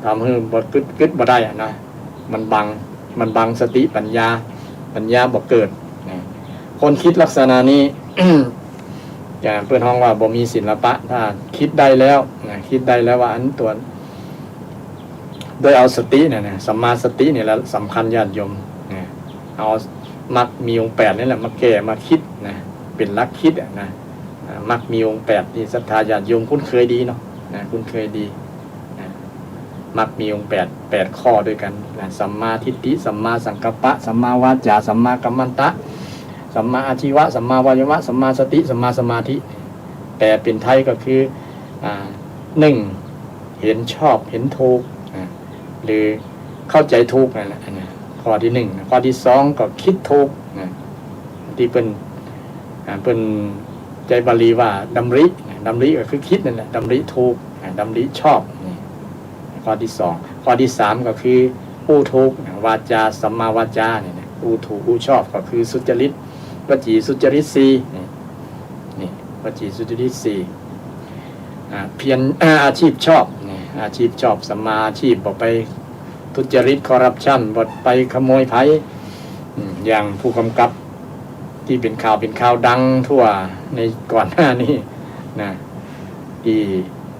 ทำให้บดกึดบ่ได้นะมันบังสติปัญญาบ่เกิดคนคิดลักษณะนี้ อย่างเพื่อนห้องว่าบ่มีศิลปะถ้าคิดได้แล้วคิดได้แล้วว่าอันตัวโดยเอาสติเนี่ยสัมมาสติเนี่ยแหละสำคัญญาติโยมเอามักมีองค์8นี่แหละมาแก้มาคิดนะเป็นหลักคิดนะมักมีองค์8ที่ศรัทธาญาติโยมคุ้นเคยดีเนาะคุ้นเคยดีมักมีองค์8ข้อด้วยกันสัมมาทิฏฐิสัมมาสังกัปปะสัมมาวาจาสัมมากัมมันตะสัมมาอาชีวะสัมมาวายามะสัมมาสติสัมมาสมาธิแต่เป็นไทยก็คือ1เห็นชอบเห็นถูกหรือเข้าใจถูกนั่นแหละข้อที่1ข้อที่2ก็คิดถูกที่เป็นใจบาลีว่าดำริก็คือคิดนั่นแหละดำริถูกดำริชอบข้อที่2ข้อที่3ก็คืออู้ถูกวาจาสัมมาวาจาเนี่ยอู้ถูกอู้ชอบก็คือสุจริตวจีสุจริต4นี่วจีสุจริต4เพียรอาชีพชอบนี่อาชีพชอบสัมมาอาชีพบ่ไปทุจริตคอร์รัปชันบ่ไปขโมยไผอย่างผู้กำกับที่เป็นข่าวดังทั่วในก่อนหน้านี้นะที่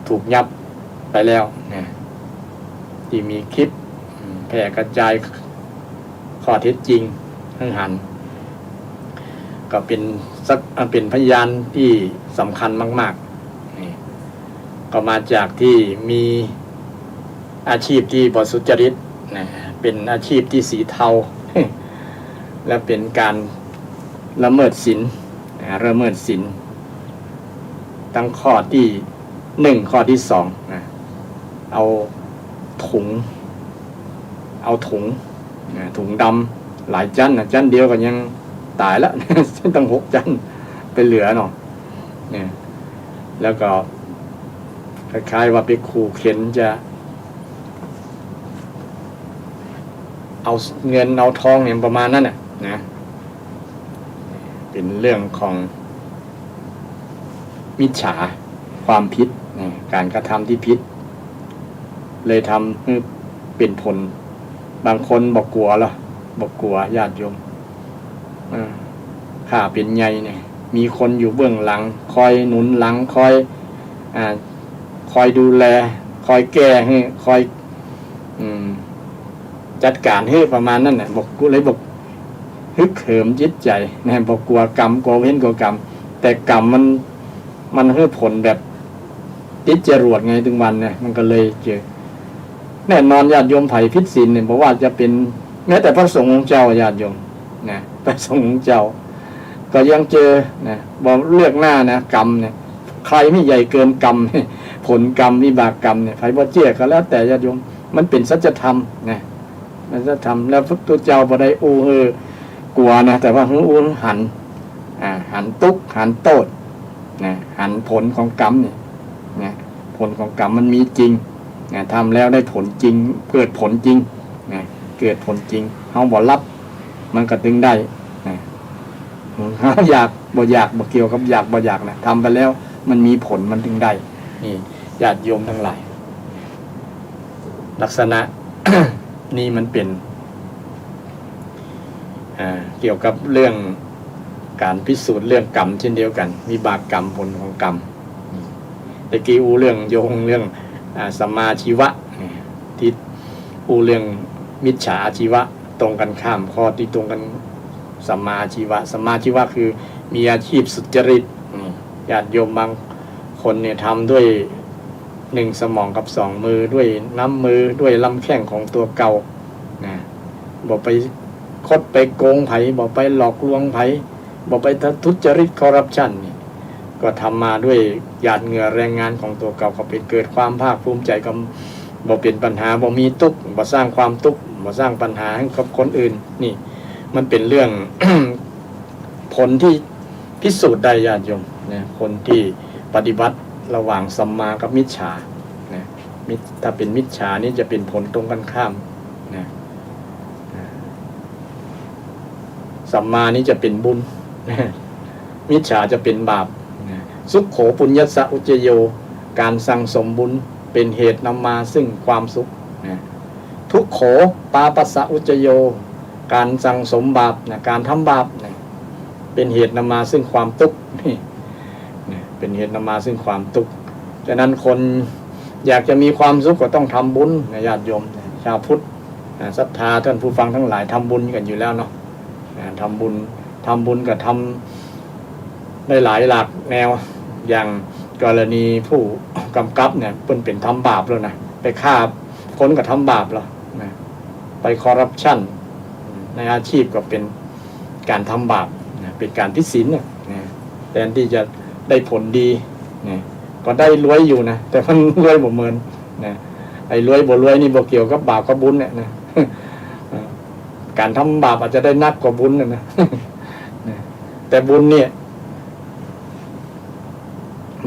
ถูกยับไปแล้วนะที่มีคลิปแพร่กระจายข้อเท็จจริงทั้งหันก็เป็นพยานที่สำคัญมากๆนี่ก็มาจากที่มีอาชีพที่บ่สุจริตนะเป็นอาชีพที่สีเทา และเป็นการละเมิดศีลตั้งข้อที่1ข้อที่2นะเอาถุงดำหลายจันจันเดียวก็ยังตายแล้ว ต้อง6จันไปเหลือเนาะเนี่ยแล้วก็คล้ายๆว่าไปขู่เข็นจะเอาเงินเอาทองเนี่ยประมาณนั้นน่ะนะเป็นเรื่องของมิจฉาความผิดการกระทำที่ผิดเลยทำให้เป็นผลบางคนบอกกลัวญาติโยมข้าเป็นใหญ่เนี่ยมีคนอยู่เบื้องหลังคอยหนุนหลังคอยดูแลคอยแก้ให้คอยจัดการให้ประมาณนั้นน่ะบอกกูเลยบอกฮึกเหิมจิตใจนะบอกกลัวกรรมกลัวเว้นกลัวกรรมแต่กรรมมันให้ผลแบบติดจรวดไงถึงวันเนี่ยมันก็เลยเจอแน่นอนญาติโยมไผ่พิษศีลเนี่ยบอกว่าจะเป็นแม้แต่พระสงฆ์ของเจ้าญาติโยมนะพระสงฆ์ของเจ้าก็ยังเจอนะบอกเลือกหน้านะกรรมเนี่ยใครไม่ใหญ่เกินกรรมผลกรรมวิบากกรรมเนี่ยไผ่บ่เจี๊ยก็แล้วแต่ญาติโยมมันเป็นสัจธรรมนะมันจะทำแล้วพระพุทธเจ้าบ่ได้กลัวนะแต่ว่าหันตุกหันโตดนะหันผลของกรรมเนี่ยนะผลของกรรมมันมีจริงนะทำแล้วได้ผลจริงเกิดผลจริงนะเกิดผลจริงเฮาบ่รับมันก็ถึงได้นะอยากบ่เกี่ยวกับอยากบ่อยากนะทำไปแล้วมันมีผลมันถึงได้นี่ญาติโยมทั้งหลายลักษณะ นี่มันเป็นเกี่ยวกับเรื่องการพิสูจน์เรื่องกรรมเช่นเดียวกันวิบากกรรมผลของกรรมแต่กี้เรื่องโยงเรื่องสัมมาชีวะที่เรื่องมิจฉาชีวะตรงกันข้ามข้อที่ตรงกันสัมมาชีวะคือ มีอาชีพสุจริตญาติโยมบางคนเนี่ยทำด้วย1 สมองกับ2 มือด้วยน้ำมือด้วยลำแข้งของตัวเก่านะบอกไปคดไปโกงไผบอกไปหลอกลวงไผบอกไปทุจริตคอร์รัปชันนี่ก็ทำมาด้วยหยาดเหงื่อแรงงานของตัวเก่าก็ไปเกิดความภาคภูมิใจกับบ่เป็นปัญหาบ่มีทุกข์บ่สร้างความทุกข์บ่สร้างปัญหาให้กับคนอื่นนี่มันเป็นเรื่อง ผลที่พิสูจน์ได้ญาติโยมนะคนที่ปฏิบัติระหว่างสัมมากับมิจฉานะถ้าเป็นมิจฉานี่จะเป็นผลตรงกันข้ามนะสัมมานี่จะเป็นบุญนะมิจฉาจะเป็นบาปนะสุขโขปุญญัสสะอุจโยการสั่งสมบุญเป็นเหตุนำมาซึ่งความสุขนะทุกโขปาปัสสะอุจโยการสั่งสมบาปนะการทำบาปนะเป็นเหตุนำมาซึ่งความทุกข์นี่เป็นเหตุนำมาซึ่งความทุกข์ฉะนั้นคนอยากจะมีความสุขก็ต้องทำบุญนะญาติโยมชาวพุทธศรัทธาท่านผู้ฟังทั้งหลายทำบุญกันอยู่แล้วเนาะทำบุญก็ทำได้หลายหลักแนวอย่างกรณีผู้กำกับเนี่ยเป็นทำบาปแล้วนะไปฆ่าคนก็ทำบาปแล้วนะไปคอร์รัปชันในอาชีพก็เป็นการทำบาปนะเป็นการผิดศีลนะแทนที่จะได้ผลดีนะก็ได้รวยอยู่นะแต่มันรวยบ่เมินนะไอ้รวยบ่รวยนี่บ่เกี่ยวกับบาปกับบุญเนี่ยนะการทำบาปอาจจะได้นักกว่าบุญนะแต่บุญเนี่ย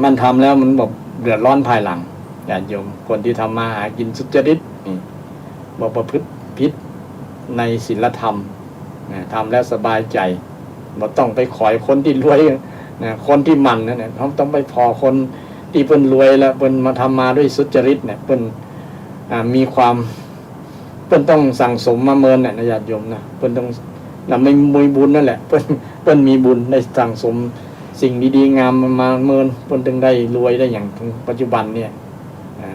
มันทำแล้วมันบอกเดือดร้อนภายหลังญาติโยมคนที่ทำมาหากินสุจริตนี่บอกประพฤติผิดในศีลธรรมนะทำแล้วสบายใจบอกต้องไปขอยคนที่รวยนะคนที่มันนั่นแหละต้องไปพอคนที่เพิ่นรวยแล้วเพิ่นมาทำมาด้วยสุจริตเนี่ยเพิ่นมีความเพิ่นต้องสั่งสมมาเมินเนี่ยญาติโยมนะเพิ่นต้องไม่มีบุญนั่นแหละเพิ่นมีบุญได้สั่งสมสิ่งดีๆงามมาเมินเพิ่นถึงได้รวยได้อย่างปัจจุบันเนี่ย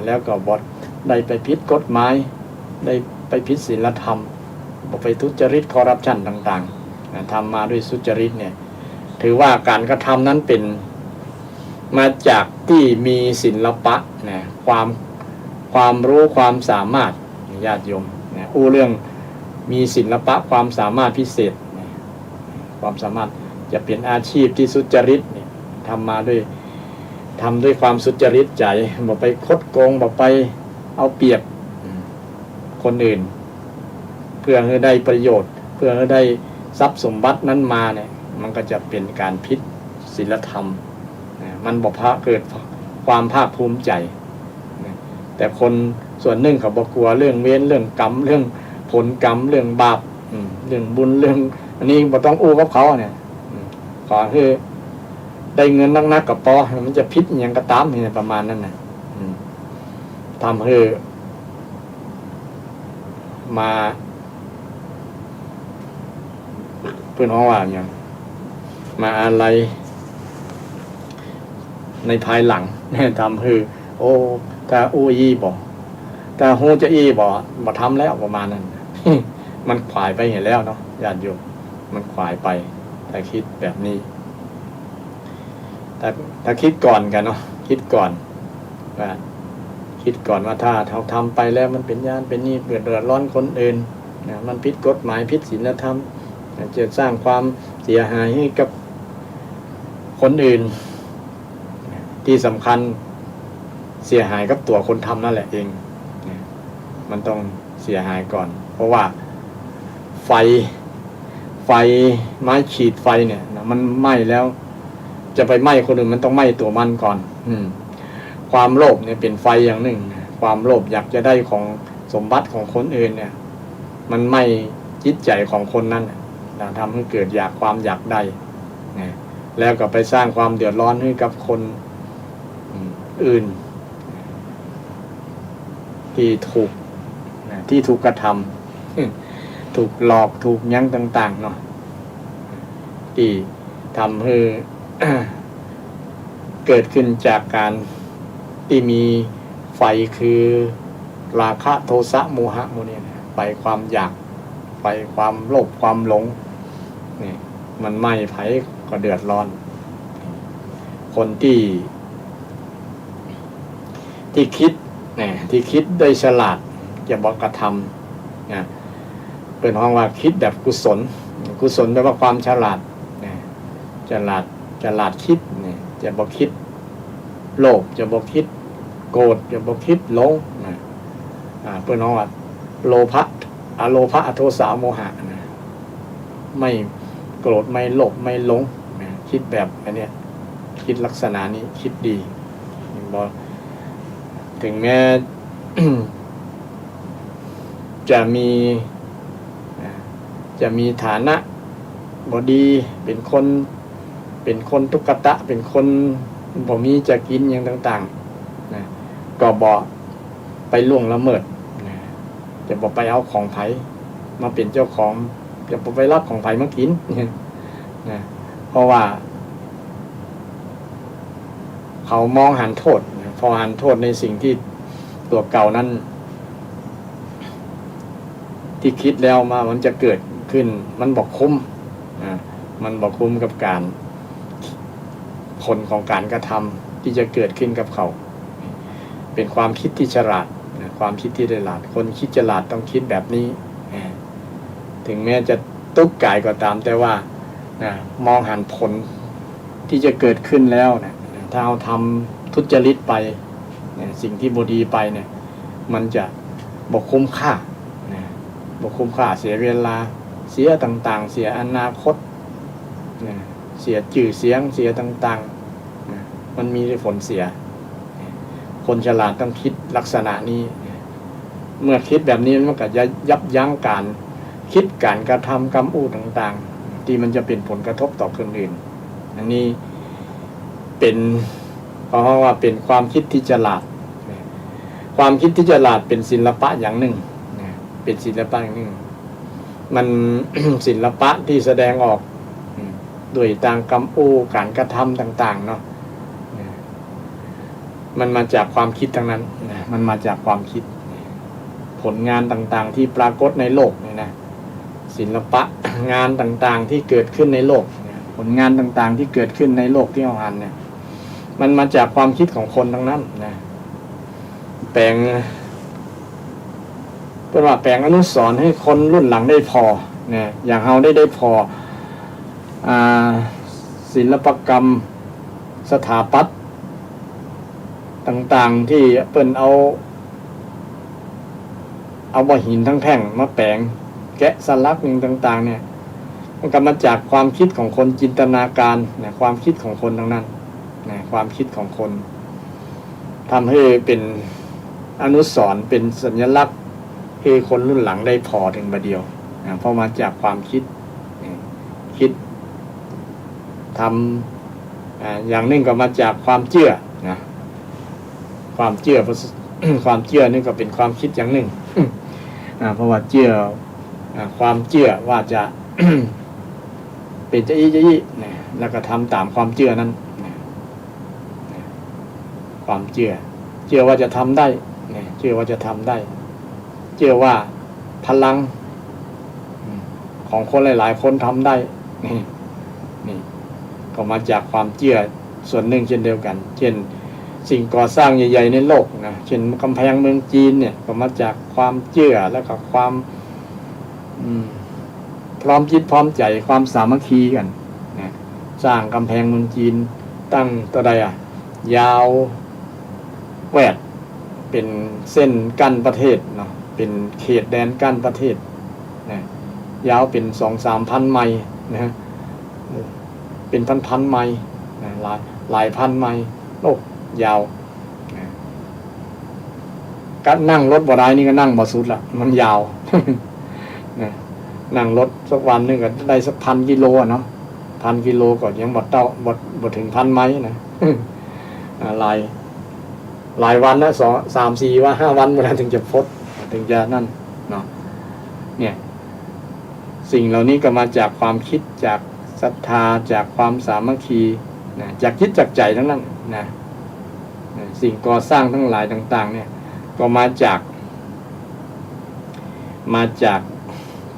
แล้วก็บดได้ไปผิดกฎหมายได้ไปผิดศีลธรรมบอกไปทุจริตคอร์รัปชันต่างๆทำมาด้วยสุจริตเนี่ยถือว่าการกระทำนั้นเป็นมาจากที่มีศิลปะนะความรู้ความสามารถญาติโยมนะเรื่องมีศิลปะความสามารถพิเศษนะความสามารถจะเป็นอาชีพที่สุจริตเนี่ยทำด้วยความสุจริตใจบอกไปคดโกงบอกไปเอาเปรียบคนอื่นเพื่อให้ได้ประโยชน์เพื่อให้ได้ทรัพย์สมบัตินั้นมาเนี่ยมันก็จะเป็นการผิดศีลธรรมมันบอกพระเกิดความภาคภูมิใจแต่คนส่วนหนึ่งเขาบอกกลัวเรื่องเวรเรื่องกรรมเรื่องผลกรรมเรื่องบาปเรื่องบุญเรื่องอันนี้บ่ต้องอู้กับเขาเนี่ยขอคือได้เงินนักๆกับปอมันจะพิษอย่างกระตามเนี่ยประมาณนั้นนะทำให้มาเพื่อนว่าอย่างมาอะไรในภายหลังทำให้โอ้ถ้าอู้ยี่บอกถ้าโหจะอี้บอกทำแล้วประมาณนั้น มันขวายไปเห็นแล้วเนาะญาติโยมมันขวายไปถ้าคิดแบบนี้ถ้าคิดก่อนกันเนาะคิดก่อนว่าถ้าเราทำไปแล้วมันเป็นญาติเป็นนี่เดือดร้อนคนอื่นนะมันผิดกฎหมายผิดศีลธรรมจะสร้างความเสียหายให้กับคนอื่นที่สำคัญเสียหายกับตัวคนทำนั่นแหละเองมันต้องเสียหายก่อนเพราะว่าไฟไม้ขีดไฟเนี่ยมันไหม้แล้วจะไปไหม้คนอื่นมันต้องไหม้ตัวมันก่อนความโลภเนี่ยเป็นไฟอย่างหนึ่งความโลภอยากจะได้ของสมบัติของคนอื่นเนี่ยมันไหม้จิตใจของคนนั้นทำให้เกิดความอยากได้แล้วก็ไปสร้างความเดือดร้อนให้กับคนอื่นที่ถูกกระทำถูกหลอกถูกยั้งต่างๆเนาะที่ทำให้ เกิดขึ้นจากการที่มีไฟคือราคะโทสะโมหะโมเนี่ยไปความอยากไปความโลภความหลงนี่มันไหม้ไผ ก็เดือดร้อน คนที่คิดที่คิดโดยฉลาดจะบอกกระทำนะเป็นห้องว่าคิดแบบกุศลแปลว่าความฉลาดฉลาดคิดจะบอกคิดโลภจะบอกคิดโกรธจะบอกคิดหลงเป็นห้องว่าโลภะอโลภะอโทสะโมหะไม่โกรธไม่โลภไม่หลงคิดแบบอันเนี้ยคิดลักษณะนี้คิดดีบอกถึงแม้ จะมีฐานะบดีเป็นคนทุกขตะเป็นคนบ่มีจะกินอย่างต่างๆนะก็บ่ไปล่วงละเมิดนะจะบ่ไปเอาของไผมาเป็นเจ้าของจะบ่ไปรับของไผมากินนะเพราะว่าเขามองหันโทษพอหันโทษในสิ่งที่ตัวเก่านั้นที่คิดแล้วมามันจะเกิดขึ้นมันบอกคุ้มมันบอกคุ้มกับการผลของการกระทำที่จะเกิดขึ้นกับเขาเป็นความคิดที่ฉลาดความคิดที่ฉลาดคนคิดฉลาดต้องคิดแบบนี้ถึงแม้จะตุกกายก็ตามแต่ว่ามองหันผลที่จะเกิดขึ้นแล้วถ้าเอาทำทุจริตไปสิ่งที่บดีไปเนี่ยมันจะบอกคุ้มค่าบอกคุ้มค่าเสียเวลาเสียต่างๆเสียอนาคตเสียชื่อเสียงเสียต่างๆมันมีผลเสียคนฉลาดต้องคิดลักษณะนี้เมื่อคิดแบบนี้มันก็จะยับยั้งการคิดการกระทำกรรมอู้ต่างๆที่มันจะเป็นผลกระทบต่อคนอื่นอันนี้เป็นเพราะว่าเป็นความคิดที่ฉลาดความคิดที่ฉลาดเป็นศิลปะอย่างหนึ่งเป็นศิลปะอย่างหนึ่งมัน ศิลปะที่แสดงออกด้วยทางกรรมอู้การกระทำต่างๆเนาะมันมาจากความคิดทั้งนั้นมันมาจากความคิดผลงานต่างๆที่ปรากฏในโลกเนี่ยนะศิลปะงานต่างๆที่เกิดขึ้นในโลกผลงานต่างๆที่เกิดขึ้นในโลกที่เราอ่านเนี่ยมันมาจากความคิดของคนทั้งนั้นนะแปลงเป็นว่าแปลงอนุสรณ์ให้คนรุ่นหลังได้พอเนี่ยอย่างเราได้พอศิลปกรรมสถาปัตย์ต่างๆที่เปิ้นเอาบ่อหินทั้งแท่งมาแปลงแกะสลักนึงต่างๆเนี่ยมันก็มาจากความคิดของคนจินตนาการเนี่ยความคิดของคนทั้งนั้นเนี่ยความคิดของคนทำให้เป็นอนุสรณ์เป็นสัญลักษณ์ให้คนรุ่นหลังได้พอถึงประเดียวเพราะมาจากความคิดทำอย่างนึงก็มาจากความเชื่อนะความเชื่อ ความเชื่อนี่ก็เป็นความคิดอย่างหนึ่งเพราะว่าเชื่อความเชื่อว่าจะ เป็นจะอี้นะแล้วก็ทำตามความเชื่อนั้นความเชื่อว่าจะทำได้เชื่อว่าจะทำได้เชื่อว่าพลังของคนหลายๆคนทำได้นี่ก็มาจากความเชื่อส่วนหนึ่งเช่นเดียวกันเช่นสิ่งก่อสร้างใหญ่ๆในโลกนะเช่นกำแพงเมืองจีนเนี่ยก็มาจากความเชื่อแล้วก็ความพร้อมจิตพร้อมใจความสามัคคีกันนะสร้างกำแพงเมืองจีนตั้งตัวใดยาวแหวกเป็นเส้นกั้นประเทศเนาะเป็นเขตแดนกั้นประเทศนะยาวเป็น 2-3 พันไมล์นะเป็นพันไมล์นะหลายพันไมล์โอ้ยาวก็นั่งรถบ่ได้นี่ก็นั่งบ่สุดละมันยาว นั่งรถสักวันนึงก็ได้สัก1,000 กิโลเนาะ1,000 กิโลก็ยังบ่ถึง1,000 ไมล์นะหลายวันนะ3-4 วัน5 วันเวลาถึงจะพดถึงจะนั่นเนาะเนี่ยสิ่งเหล่านี้ก็มาจากความคิดจากศรัทธาจากความสามัคคีนะจากคิดจากใจทั้งนั้นนะสิ่งก่อสร้างทั้งหลายต่างๆเนี่ยก็มาจาก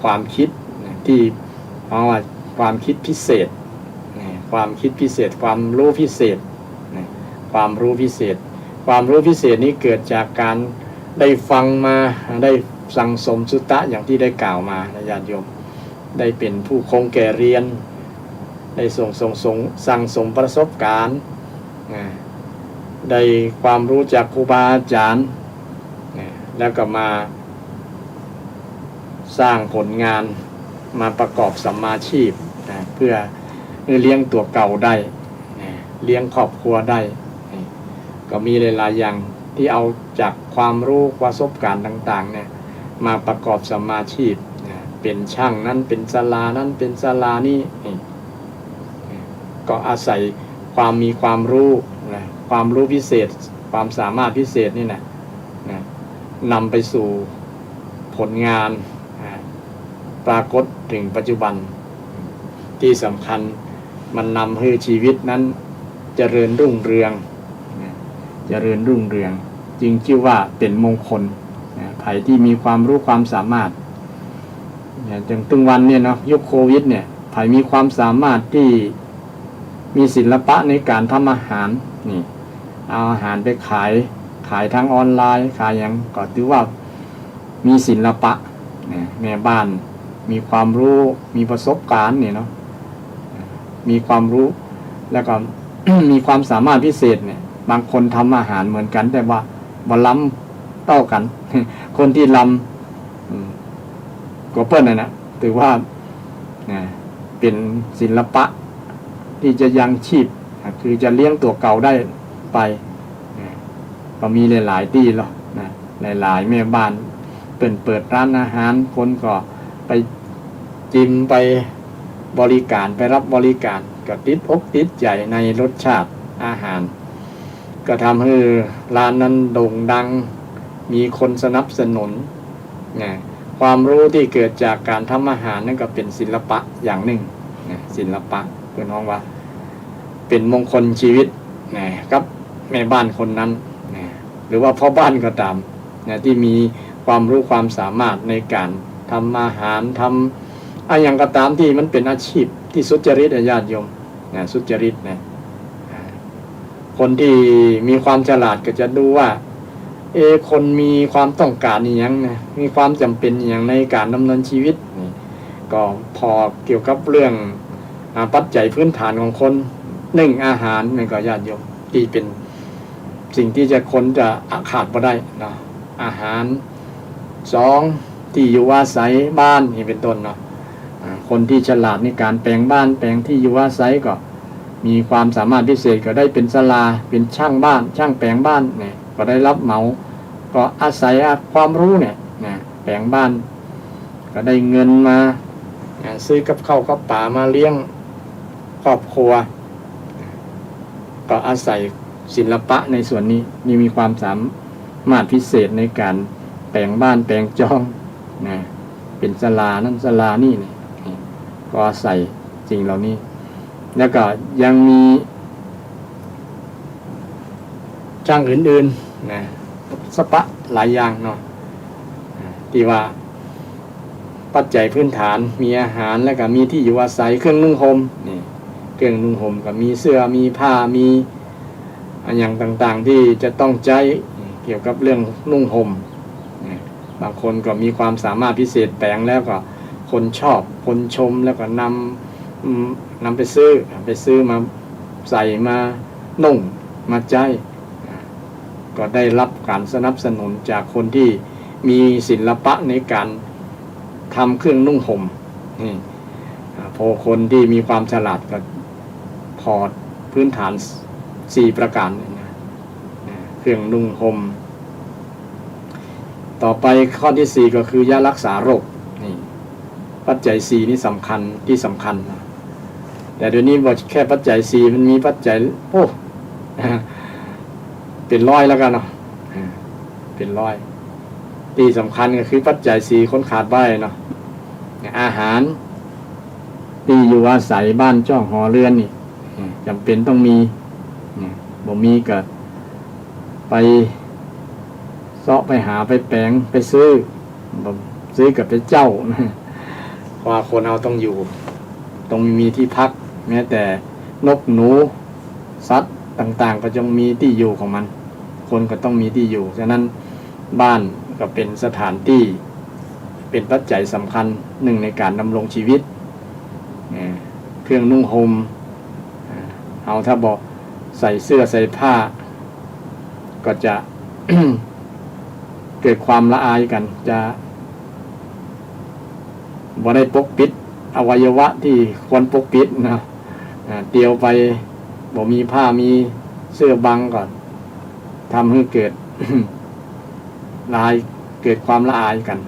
ความคิดที่เพราะว่าความคิดพิเศษค ความคิดพิเศษความรู้พิเศษนะความรู้พิเศษความรู้พิเศษนี้เกิดจากการได้ฟังมาได้สั่งสมสุตตะอย่างที่ได้กล่าวมาญาติโยมได้เป็นผู้คงแก่เรียนได้สั่งสมประสบการณ์ได้ความรู้จากครูบาอาจารย์แล้วก็มาสร้างผลงานมาประกอบสัมมาชีพเพื่อเลี้ยงตัวเก่าได้เลี้ยงครอบครัวได้ก็มีหลายๆอย่างที่เอาจากความรู้ประสบการณ์ต่างๆเนี่ยมาประกอบสัมมาชีพเป็นช่างนั้นเป็นศาลานั้นเป็นศาลานี้ก็อาศัยความมีความรู้ความรู้พิเศษความสามารถพิเศษนี่นะนำไปสู่ผลงานปรากฏถึงปัจจุบันที่สำคัญมันนำให้ชีวิตนั้นเจริญรุ่งเรืองจึงชื่อว่าเป็นมงคลใครที่มีความรู้ความสามารถอย่างตึงวันเนี่ยเนาะยุคโควิดเนี่ยใครมีความสามารถที่มีศิลปะในการทำอาหารนี่เอาอาหารไปขายทางออนไลน์ขายอย่างก็ถือว่ามีศิลปะแม่บ้านมีความรู้มีประสบการณ์เนี่ยเนาะมีความรู้แล้วก็ มีความสามารถพิเศษเนี่ยบางคนทำอาหารเหมือนกันแต่ว่าบ่ล้ำเท่ากัน คนที่ล้ำก็เปิ้ลนะถือว่าเป็นศิลปะที่จะยังชีพคือจะเลี้ยงตัวเก่าได้ไปก็มีหลายๆที่หรอกนะหลายๆแม่บ้านเปิดร้านอาหารคนก็ไปจิ้มไปบริการไปรับบริการก็ติดอกติดใจในรสชาติอาหารก็ทำให้ร้านนั้นโด่งดังมีคนสนับสนุนความรู้ที่เกิดจากการทำอาหารนั่นก็เป็นศิลปะอย่างหนึ่งศิลปะเพื่อนน้องว่าเป็นมงคลชีวิตครับแม่บ้านคนนั้นหรือว่าพ่อบ้านก็ตามที่มีความรู้ความสามารถในการทำอาหารทำอะไรอย่างก็ตามที่มันเป็นอาชีพที่สุจริตญาติโยมสุจริตคนที่มีความฉลาดก็จะดูว่าคนมีความต้องการอย่างนะมีความจำเป็นอย่างในการดำเนินชีวิตนี่ก็พอเกี่ยวกับเรื่องปัจจัยพื้นฐานของคนหนึ่งอาหารมันก็ญาติโยมที่เป็นสิ่งที่คนจะขาดบ่ได้เนาะอาหารสองที่อยู่อาศัยบ้านนี่เป็นต้นเนาะคนที่ฉลาดในการแปลงบ้านแปลงที่อยู่อาศัยก็มีความสามารถพิเศษก็ได้เป็นศาลาเป็นช่างบ้านช่างแปลงบ้านเนี่ยก็ได้รับเหมาก็อาศัยความรู้เนี่ยแปลงบ้านก็ได้เงินมาซื้อกับข้าวกับป่ามาเลี้ยงครอบครัวก็อาศัยศิลปะในส่วนนี้นี่มีความสามารถพิเศษในการแปลงบ้านแปลงจ้องเป็นศาลานั่นศาลานี่ก็อาศัยสิ่งเหล่านี้แล้วก็ยังมีจ้างอื่นๆสปะหลายอย่างเนาะที่ว่าปัจจัยพื้นฐานมีอาหารแล้วก็มีที่อยู่อาศัยเครื่องนุ่งห่มนี่เครื่องนุ่งห่มก็มีเสื้อมีผ้ามีอย่างต่างๆที่จะต้องใช้เกี่ยวกับเรื่องนุ่งห่มบางคนก็มีความสามารถพิเศษแปลงแล้วก็คนชอบคนชมแล้วก็นำไปซื้อมาใส่มานุ่งมาใจก็ได้รับการสนับสนุนจากคนที่มีศิลปะในการทำเครื่องนุ่งห่มพอคนที่มีความฉลาดก็พอพื้นฐาน4ประการเครื่องนุ่งห่มต่อไปข้อที่4ก็คือยารักษาโรคนี่ปัจจัย4นี่สำคัญที่สำคัญนะแต่เดี๋ยวนี้บอกแค่ปัจจัย4มันมีปัจจัยเป็นร้อยแล้วกันเนาะเป็นร้อยที่สำคัญก็คือปัจจัย4คนขาดบ่ได้เนาะอาหารที่อยู่อาศัยบ้านช่องหอเรือนนี่จำเป็นต้องมีบ่มีก็ไปเสาะไปหาไปแปลงไปซื้อกับไปเจ้าว่าคนเอาต้องอยู่ต้องมีที่พักแม้แต่ นกหนูสัตว์ต่างๆก็จงมีที่อยู่ของมันคนก็ต้องมีที่อยู่ฉะนั้นบ้านก็เป็นสถานที่เป็นปัจจัยสำคัญหนึ่งในการดำรงชีวิตเครื่องนุ่งห่มเอาถ้าบอกใส่เสื้อใส่ผ้าก็จะ เกิดความละอายกันจะบ่ได้ปกปิดอวัยวะที่ควรปกปิดนะเตียวไปบ่มีผ้ามีเสื้อบังก่อนทำให้เกิด ละอายเกิดความละอายกัน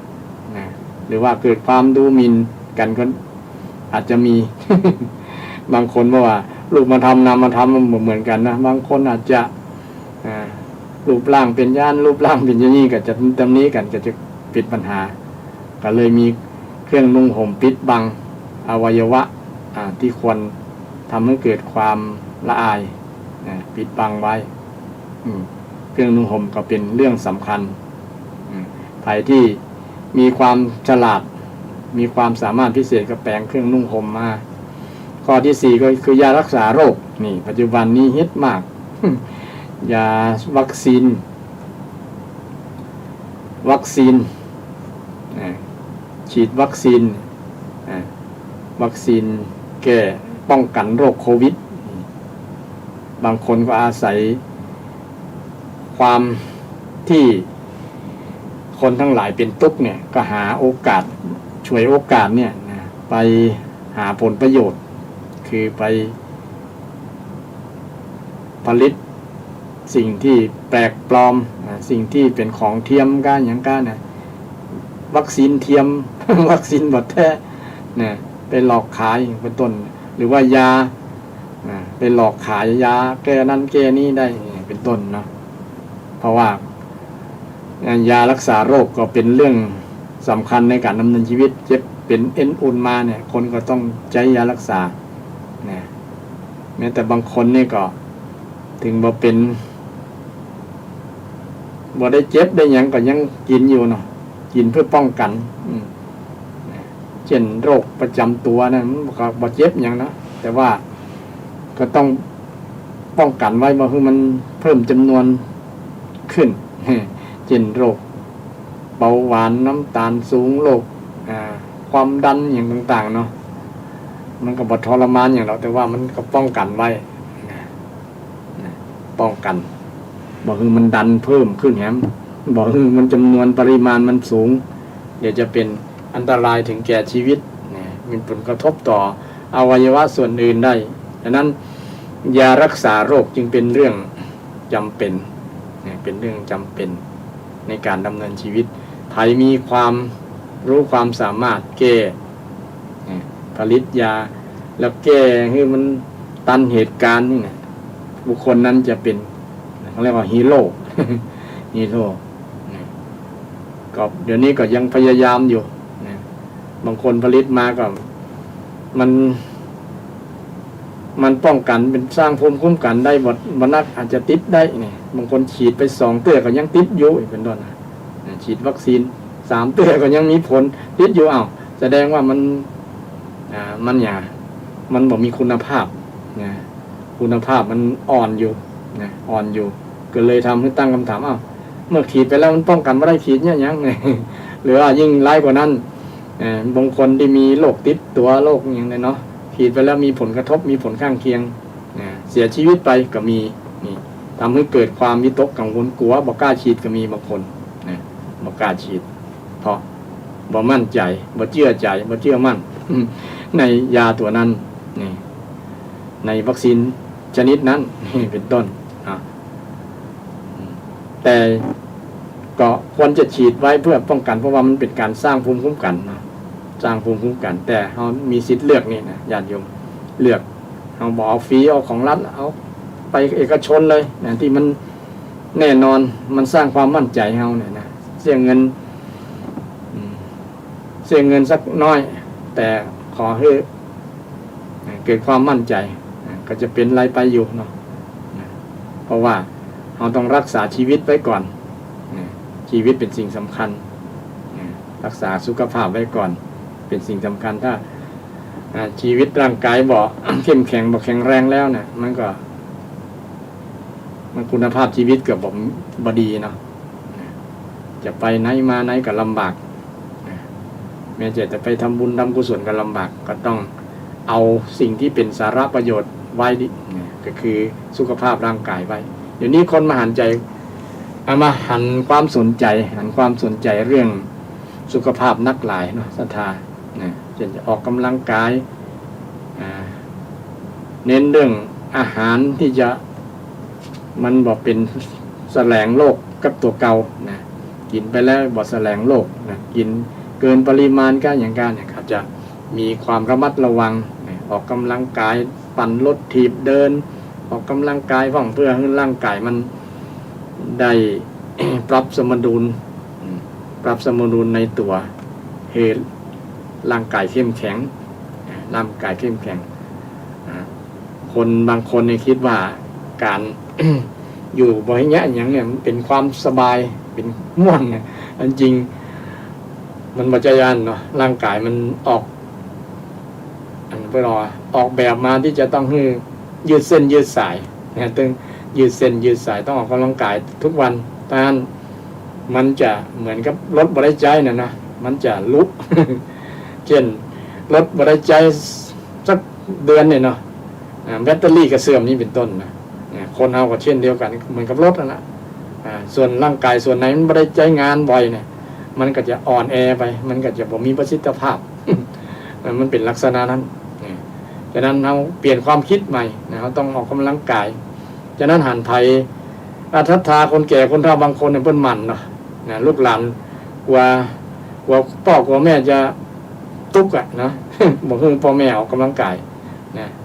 นะหรือว่าเกิดความดูหมิ่นกันก็อาจจะมี บางคนว่ารูปมาทำนามมาทำมันเหมือนกันนะบางคนอาจจะรูปร่างเป็นย่านรูปร่างเป็นอย่างนี้ก็จะตำนี้กันก็จะปิดปัญหาก็เลยมีเครื่องนุ่งห่มปิดบังอวัยวะที่ควรทำให้เกิดความละอายปิดบังไว้เครื่องนุ่งห่มก็เป็นเรื่องสำคัญใครที่มีความฉลาดมีความสามารถพิเศษก็แปลงเครื่องนุ่งห่มมาข้อที่ 4ก็คือยารักษาโรคนี่ปัจจุบันนี้ฮิตมาก ยาวัคซีนฉีดวัคซีนแก้ป้องกันโรคโควิดบางคนก็อาศัยความที่คนทั้งหลายเป็นตุ๊กเนี่ยก็หาโอกาสช่วยโอกาสเนี่ยไปหาผลประโยชน์คือไปผลิตสิ่งที่แปลกปลอมสิ่งที่เป็นของเทียมกันอย่างกันนะวัคซีนเทียม วัคซีนบดแท้เนี่ยเป็นหลอกขายเป็นต้นหรือว่ายาเป็นหลอกขายยาแก้นั้นแก้นี้ได้เป็นต้นเนาะเพราะว่ายารักษาโรคก็เป็นเรื่องสำคัญในการดำเนินชีวิตเจ็บเป็นเอ็นอุ่นมาเนี่ยคนก็ต้องใช้ยารักษาเนี่ยแม้แต่บางคนนี่ก็ถึงบ่เป็นบ่ได้เจ็บได้หยังก็ยังกินอยู่เนาะกินเพื่อป้องกันเช่นโรคประจำตัวนะมันก็บ่เจ็บหยังนะแต่ว่าก็ต้องป้องกันไว้บ่ให้มันเพิ่มจำนวนขึ้นเช่นโรคเบาหวานน้ำตาลสูงโรคความดันอย่างต่างๆเนาะมันก็บ่ทรมานอย่างเราแต่ว่ามันก็ป้องกันไว้ป้องกันบ่คือมันดันเพิ่มขึ้นแหมบ่คือมันจำนวนปริมาณมันสูงเดี๋ยวจะเป็นอันตรายถึงแก่ชีวิตมีผลกระทบต่ออวัยวะส่วนอื่นได้ดังนั้นยารักษาโรคจึงเป็นเรื่องจำเป็นเป็นเรื่องจำเป็นในการดำเนินชีวิตใครมีความรู้ความสามารถแก้ผลิตยาแล้วแก้ให้มันตันเหตุการณ์นี่นะบุคคลนั้นจะเป็นเขาเรียกว่าฮีโร่ ฮีโร่ก็เดี๋ยวนี้ก็ยังพยายามอยู่บางคนผลิตมาก็มันป้องกันเป็นสร้างภูมิคุ้มกันได้บนักอาจจะติดได้นี่บางคนฉีดไป2 เตื้อก็ยังติดอยู่เป็นต้นฉีดวัคซีน3 เตื้อก็ยังมีผลติดอยู่แสดงว่ามันบ่มีคุณภาพคุณภาพมันอ่อนอยู่ก็เลยทำให้ตั้งคำถามเมื่อฉีดไปแล้วมันป้องกันไม่ได้ฉีดเนี่ยยัง หรือว่ายิ่งร้ายกว่านั้นบางคนที่มีโรคติดตัวโรคอย่างไรเนาะฉีดไปแล้วมีผลกระทบมีผลข้างเคียงเสียชีวิตไปก็มีทำให้เกิดความวิตกกังวลกลัวบ่กล้าฉีดก็มีบางคนบ่กล้าฉีดเพราะบ่มั่นใจบ่เชื่อใจบ่เชื่อมั่น ในยาตัวนั้นในวัคซีนชนิดนั้นเป็นต้นแต่ก็ควรจะฉีดไว้เพื่อป้องกันเพราะว่ามันเป็นการสร้างภูมิคุ้มกันสร้างภูมิคุ้มกันแต่เรามีสิทธิ์เลือกนี่นะญาติโยมเลือกเราบอกเอาฟรีเอาของรัฐเอาไปเอกชนเลยที่มันแน่นอนมันสร้างความมั่นใจให้เราเนี่ยนะเสียเงินสักน้อยแต่ขอให้เกิดความมั่นใจก็จะเป็นไรไปอยู่เนาะเพราะว่าเราต้องรักษาชีวิตไว้ก่อนชีวิตเป็นสิ่งสำคัญรักษาสุขภาพไว้ก่อนเป็นสิ่งสำคัญถ้า ชีวิตร่างกายบ่ เข้มแข็งบ่แข็งแรงแล้วเนี่ยมันคุณภาพชีวิตเกือบบ่ดีเนาะจะไปไหนมาไหนก็ลำบากแม้จะไปทำบุญทำกุศลก็ลำบากก็ต้องเอาสิ่งที่เป็นสาระประโยชน์ไว้ก็คือสุขภาพร่างกายไว้เดี๋ยวนี้คนมาหันความสนใจเรื่องสุขภาพนักหลายเนาะศรัทธาเช่นจะออกกำลังกายเน้นเรื่องอาหารที่จะมันบอกเป็นแสลงโรคกับตัวเก่านะกินไปแล้วบอกแสลงโรคนะกินเกินปริมาณก็อย่างการเนี่ยครับจะมีความระมัดระวังออกกำลังกายปั่นรถถีบเดินออกกำลังกายเพื่อให้ร่างกายมันได้ ปรับสมดุลในตัวให้ร่างกายเข้มแข็งคนบางคนเนี่ยคิดว่าการ อยู่บ่อยอย่างเนี่ยมันเป็นความสบายเป็นม่วนเนี่ยจริงมันปัจจัยเนาะร่างกายมันออกออกแบบมาที่จะต้องให้ยืดเส้นยืดสายนะต้องยืดเส้นยืดสายต้องออกกำลังกายทุกวันเพราะฉะนั้นมันจะเหมือนกับรถบริใจนะมันจะลุก เช่นรถบริใจสักเดือนเนี่ยเนาะแบตเตอรี่ก็เสื่อมนี่เป็นต้นนะคนเอาก็เช่นเดียวกันเหมือนกับรถนะส่วนร่างกายส่วนไหนมันบริใจงานบ่อยเนี่ยมันก็จะอ่อนแอไปมันก็จะบ่มีประสิทธิภาพ มันเป็นลักษณะนั้นฉะนั้นเราเปลี่ยนความคิดใหม่เราต้องออกกำลังกายฉะนั้นหันไทยทัศทาคนแก่คนเฒ่าบางคนเนี่ยเพิ่นหมั่นเนาะลูกหลานกว่าพ่อกว่าแม่จะตุ๊กนะ บอกให้พ่อแม่ออกกำลังกาย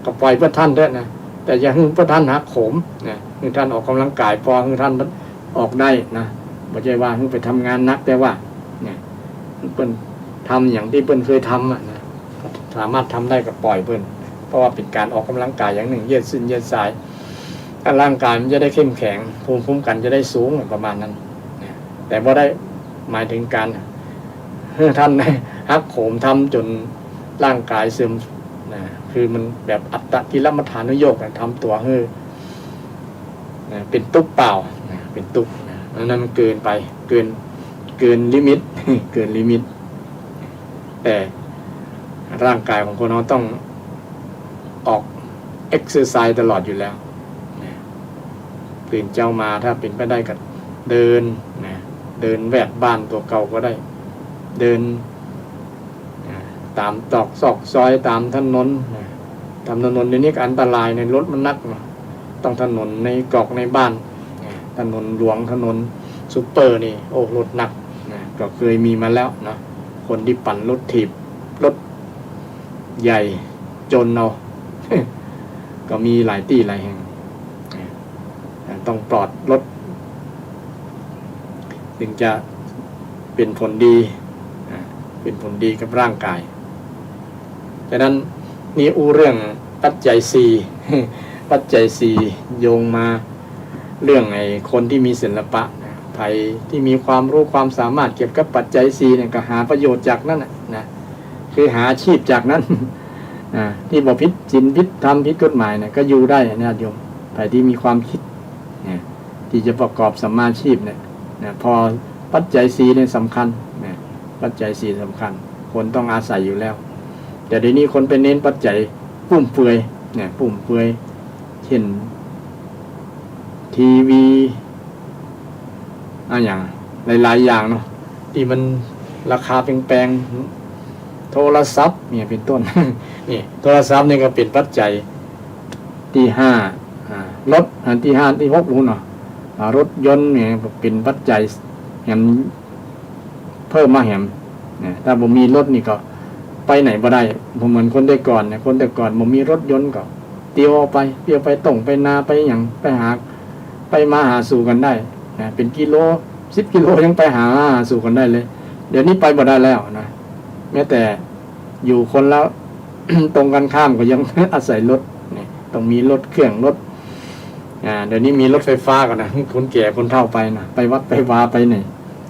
ก็ปล่อยเพื่อท่านเถอะนะแต่อย่าให้เพื่อท่านหักโหมให้ท่านออกกำลังกายพอให้ท่านออกได้นะไม่ใช่ว่าให้ไปทำงานนักแต่ว่าเพิ่นทำอย่างที่เพิ่นเคยทำนะสามารถทำได้ก็ปล่อยเพิ่นเพราะว่าเป็นการออกกำลังกายอย่างหนึ่งยืดเส้นยืดสายร่างกายมันจะได้เข้มแข็งภูมิคุ้มกันจะได้สูงประมาณนั้นแต่บ่ได้หมายถึงการให้ท่านหักโหมทำจนร่างกายเสื่อมคือมันแบบอัตตกิลมัฏฐานุโยคทำตัวให้เป็นตุ๊กเปล่าเป็นตุ๊กนั้นมันเกินไปเกินลิมิต เกินลิมิตแต่ร่างกายของคนเราต้องออกเอ็กซ์ไซส์ตลอดอยู่แล้วตื่นเจ้ามาถ้าเป็นไปได้ก็เดินแวดบ้านตัวเก่าก็ได้เดินตามตอกซอกซอยตามถนนเดี๋ยวนี้อันตรายในรถมันนักต้องถนนในกอกในบ้านถนนหลวงถนนซุปเปอร์นี่โอ้รถหนักก็เคยมีมาแล้วนะคนที่ปั่นรถถีบรถใหญ่จนเอา ก็มีหลายที่หลายแห่งต้องปลอดรถถึงจะเป็นผลดีกับร่างกายฉะนั้นนี่เรื่องปัจจัย4โยงมาเรื่องคนที่มีศิลปะไทยที่มีความรู้ความสามารถเกี่ยวกับปัจจัย4เนี่ยก็หาประโยชน์จากนั้นนะคือหาอาชีพจากนั้นที่บ่ผิดศีลผิดธรรมผิดกฎหมายเนี่ยก็อยู่ได้นะโยมไทยที่มีความคิดที่จะประกอบสัมมาอาชีพเนี่ยพอปัจจัย4เนี่ยสำคัญปัจจัย4สำคัญคนต้องอาศัยอยู่แล้วแต่เดี๋ยวนี้คนไปเน้นปัจจัยฟุ่มเฟือยเช่นทีวีอย่างหลายๆอย่างเนาะที่มันราคาแพงๆโทรศัพท์เนี่ยเป็นต้น นี่โทรศัพท์นี่ก็เป็นปัจจัยที่5รถอันที่5ที่6นู่นเนาะรถยนต์เนี่ยเป็นปัจจัยแหมเพิ่มมาแหมถ้าบ่มีรถนี่ก็ไปไหนบ่ได้ผมเหมือนคนแต่ก่อนเนี่ยคนแต่ก่อนบ่มีรถยนต์ก็เที่ยวไปต่งไปนาไปหยังไปมาหาสู่กันได้เป็นกิโล10 กิโลยังไปหาสู่กันได้เลยเดี๋ยวนี้ไปบ่ได้แล้วนะแม้แต่อยู่คนแล้ว ตรงกันข้ามก็ยัง อาศัยรถนี่ต้องมีรถเครื่องรถเดี๋ยวนี้มีรถไฟฟ้ากันนะคนแก่คนเฒ่าไปนะไปวัดไปวาไปไหน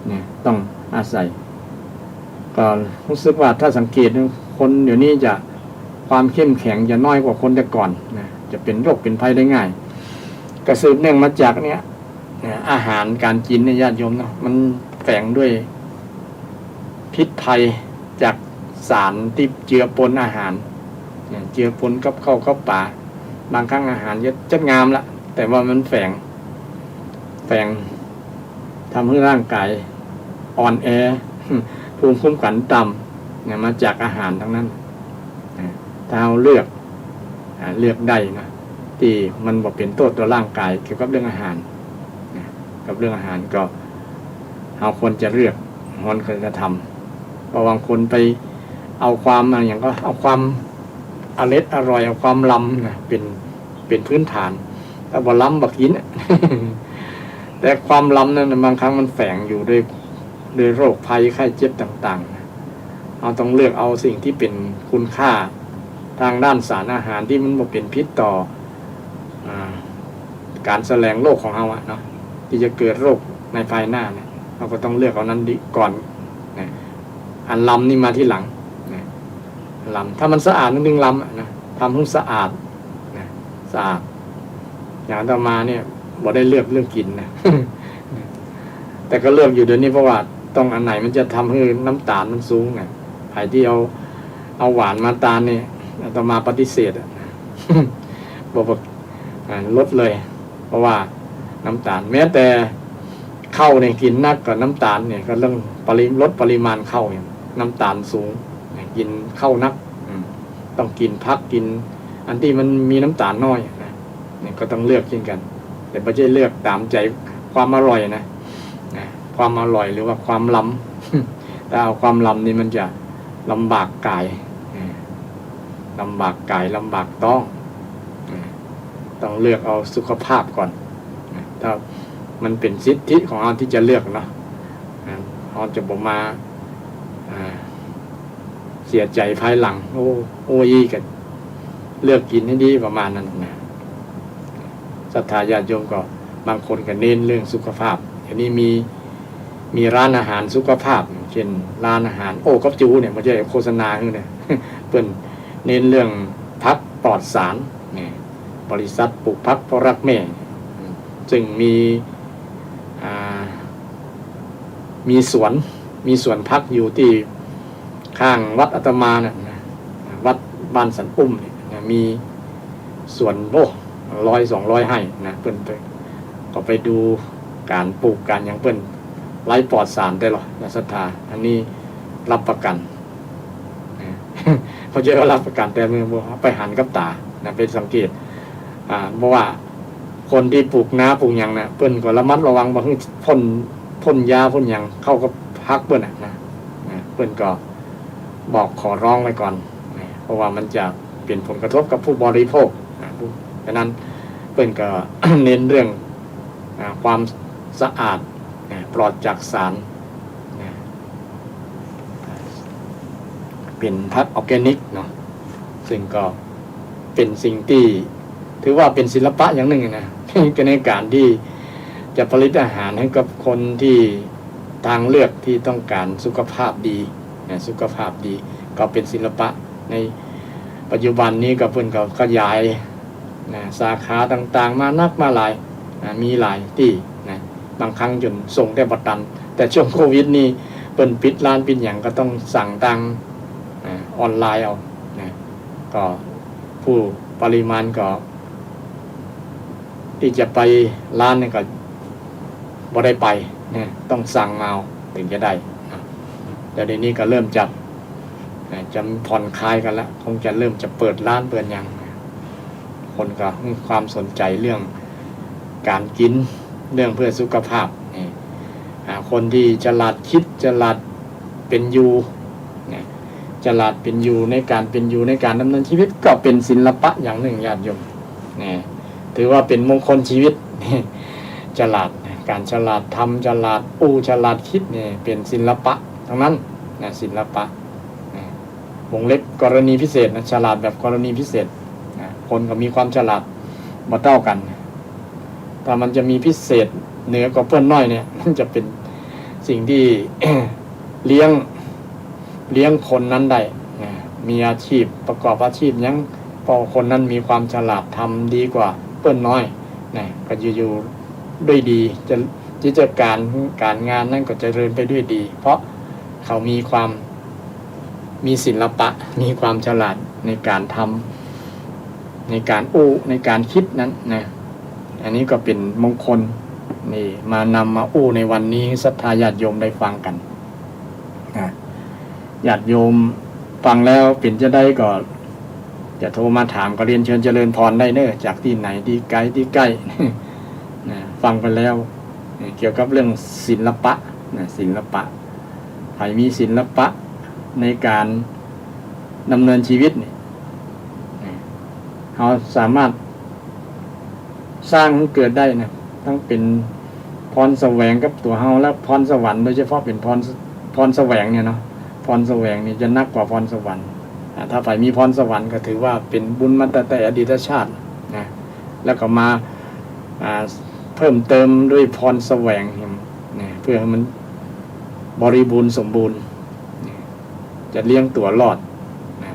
เนี่ยต้องอาศัยก็รู้สึกว่าถ้าสังเกตคนเดี๋ยวนี้จะ ความเข้มแข็งจะน้อยกว่าคนแต่ก่อนนะจะเป็นโรคเป็นภัยได้ง่ายกระสืบเนื่องมาจากเนี้ยอาหารการกินในญาติโยมเนาะมันแฝงด้วยพิษภัยจากสารที่เจือปนอาหารเจือปนกับข้าวกับป่าบางครั้งอาหารจะงามละแต่ว่ามันแฝงทำให้ร่างกายอ่อนแอภูมิคุ้มกันต่ำเนี่ยมาจากอาหารทั้งนั้นถ้าเราเลือกได้นะที่มันบอกเป็นโทษต่อร่างกายเกี่ยวกับเรื่องอาหารกับเรื่องอาหารก็เราควรจะเลือกควรจะทำเพราะบางคนไปเอาความอย่างก็เอาความอร่อยเอาความล้ำนะเป็นพื้นฐานแต่บ่ล้ำบักกิน แต่ความล้ำนั้นบางครั้งมันแฝงอยู่ด้วยโรคภัยไข้เจ็บต่างๆเราต้องเลือกเอาสิ่งที่เป็นคุณค่าทางด้านสารอาหารที่มันบ่เป็นพิษต่อการแสลงโรคของเราเนาะที่จะเกิดโรคในภายหน้าเนี่ยเราก็ต้องเลือกเอานั้นดีก่อนนะอันล้ำนี่มาที่หลังนะล้ำถ้ามันสะอาดนึงล้ำนะทำให้สะอาดนะสะอาดอย่างต่อมาเนี่ยบ่ได้เลือกเรื่องกินนะ แต่ก็เลือกอยู่เดี๋ยวนี้เพราะว่าต้องอันไหนมันจะทำให้น้ำตาลมันสูงนะใครที่เอาหวานมาตาลเนี่ยต่อมาปฏิเสธ บอกลดเลยเพราะว่าน้ำตาลแม้แต่ข้าวเนี่ยกินนักกับน้ำตาลเนี่ยก็เรื่องลดปริมาณข้าวเนี่ยน้ำตาลสูงกินข้าวนักต้องกินพักกินอันที่มันมีน้ำตาลน้อยนะเนี่ยก็ต้องเลือกเช่นกันแต่ไม่ใช่เลือกตามใจความอร่อยนะความอร่อยหรือว่าความล้ำถ้าเอาความล้ำนี่มันจะลำบากกายลำบากต้องเลือกเอาสุขภาพก่อนถ้ามันเป็นสิทธิของเราที่จะเลือกเนาะเราจะบอกมาเสียใจภายหลังโอ้ยกันเลือกกินให้ดีประมาณนั้นนะศรัทธาญาติโยมก็บางคนก็เน้นเรื่องสุขภาพอันนี้มีร้านอาหารสุขภาพเช่นร้านอาหารโอ้กับจูเนี่ยมันจะโฆษณาขึ้นเนี่ยเปิ้นเน้นเรื่องพักปลอดสารเนี่ยบริษัทปลูกพักเพราะรักแม่ซึ่งมีสวนพักอยู่ที่ข้างวัดอาตมาเนี่ยวัดบ้านสันปุ้มเนี่ยมีสวน100-200 ให้นะเปิ้นก็ไปดูการปลูกการอย่างเปิ้นไร้ปลอดสารได้หรอนะศรัทธาอันนี้รับประกันเขาจะรับประกันแต่เมื่อไปหันกับตานะเป็นสังเกตเพราะว่าคนที่ปลูกนาปลูกอย่างนะเปิ้นก็ระมัดระวังบางทีพ่นยาพ่นอย่างเข้ากับพักเปิ้นนะเปิ้นก็บอกขอร้องไว้ก่อนเพราะว่ามันจะเป็นผลกระทบกับผู้บริโภคดังนั้นเปิ้นก็ เน้นเรื่องความสะอาดปลอดจากสารเป็นพักออร์แกนิกเนาะซึ่งก็เป็นสิ่งที่ถือว่าเป็นศิลปะอย่างหนึ่งนะ ในการที่จะผลิตอาหารให้กับคนที่ทางเลือกที่ต้องการสุขภาพดีก็เป็นศิลปะในปัจจุบันนี้ก็เพิ่นก็ขยายสาขาต่างๆมาหลายมีหลายที่นะบางครั้งจนส่งได้บัดตันแต่ช่วงโควิดนี่เปิ้นปิดร้านปิดหยังก็ต้องสั่งทางออนไลน์เอาก็ผู้ปริมาณก็ที่จะไปร้านนี่ก็บ่ได้ไปต้องสั่งมาเอาถึงจะได้แต่เดี๋ยวนี้ก็เริ่มจะผ่อนคลายกันแล้วคงจะเริ่มจะเปิดร้านเปิดอย่างคนก็มีความสนใจเรื่องการกินเรื่องเพื่อสุขภาพคนที่ฉลาดคิดฉลาดเป็นอยู่ฉลาดเป็นอยู่ในการเป็นอยู่ในการดำเนินชีวิตก็เป็นศิลปะอย่างหนึ่งญาติโยมถือว่าเป็นมงคลชีวิตฉลาดการฉลาดทำฉลาดฉลาดคิดเนี่ยเป็นศิลปะทั้งนั้นศิลปะวงเล็บกรณีพิเศษฉลาดแบบกรณีพิเศษคนก็มีความฉลาดมาเท่ากันแต่มันจะมีพิเศษเหนือกว่าเพื่อนน้อยเนี่ยมันจะเป็นสิ่งที่ เลี้ยงคนนั้นได้ มีอาชีพประกอบอาชีพยังพอคนนั้นมีความฉลาดทำดีกว่าเปิ้นน้อยนะก็อยู่ด้วยดีจะกิจการงานนั่นก็จะเจริญไปด้วยดี เพราะเขามีศิลปะมีความฉลาดในการทำในการในการคิดนั้นนะอันนี้ก็เป็นมงคลนี่มานำมาในวันนี้ศรัทธาญาติโยมได้ฟังกันนะญาติโยมฟังแล้วเป็นจะได้ก็จะโทรมาถามก็เรียนเชิญเจริญพรได้เนอะจากที่ไหนที่ไกลที่ใกล้ นะฟังไปแล้วเกี่ยวกับเรื่องศิลปะนะศิลปะใครมีศิลปะในการดำเนินชีวิตเนี่ยเขาสามารถสร้างให้เกิดได้นะทั้งเป็นพรแสวงกับตัวเฮาและพรสวรรค์โดยเฉพาะเป็นพรแสวงเนี่ยเนาะพรแสวงนี่จะนักกว่าพรสวรรค์ถ้าใครมีพรสวรรค์ก็ถือว่าเป็นบุญมาแต่อดีตชาตินะแล้วก็มาเพิ่มเติมด้วยพรแสวงนะเพื่อให้มันบริบูรณ์สมบูรณ์จะเลี้ยงตัวรอดนะ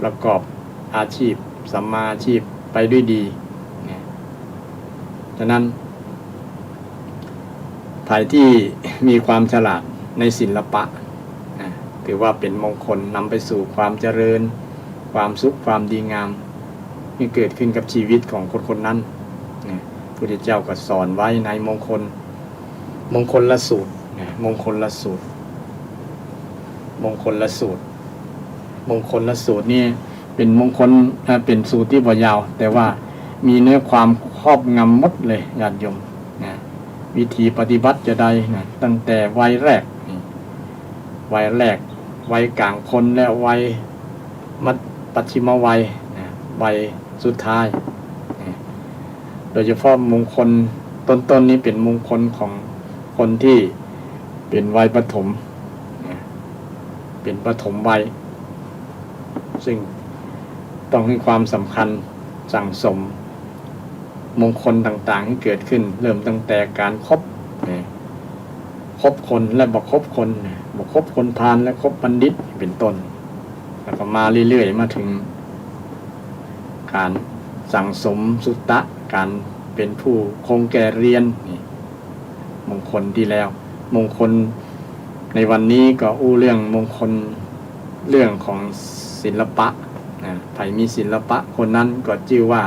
ประกอบอาชีพสัมมาอาชีพไปด้วยดีนะฉะนั้นใครที่มีความฉลาดในศิลปะนะถือว่าเป็นมงคลนำไปสู่ความเจริญความสุขความดีงามที่เกิดขึ้นกับชีวิตของคนนั้นนะพระพุทธเจ้าก็สอนไว้ในมงคลละสูตรนะมงคลละสูตรนี่เป็นมงคลเป็นสูตรที่บ่ยาวแต่ว่ามีเนื้อความครอบงำหมดเลยญาติโยมนะวิธีปฏิบัติจะได้นะตั้งแต่วัยแรกวัยกลางคนและวัยปัจฉิมวัยนะวัยสุดท้ายนะโดยเฉพาะมงคลต้นนี้เป็นมงคลของคนที่เป็นวัยปฐมนะเป็นปฐมวัยซึ่งต้องให้ความสำคัญสั่งสมมงคลต่างๆที่เกิดขึ้นเริ่มตั้งแต่การคบคนและบอกคบคนบอกคบคนพาลและคบบัณฑิตเป็นต้นแล้วก็มาเรื่อยๆมาถึงการสั่งสมสุตตะการเป็นผู้คงแก่เรียนนี่มงคลที่แล้วมงคลในวันนี้ก็เรื่องมงคลเรื่องของศิลปะใครมีศิลปะคนนั้นก็ชื่อว่า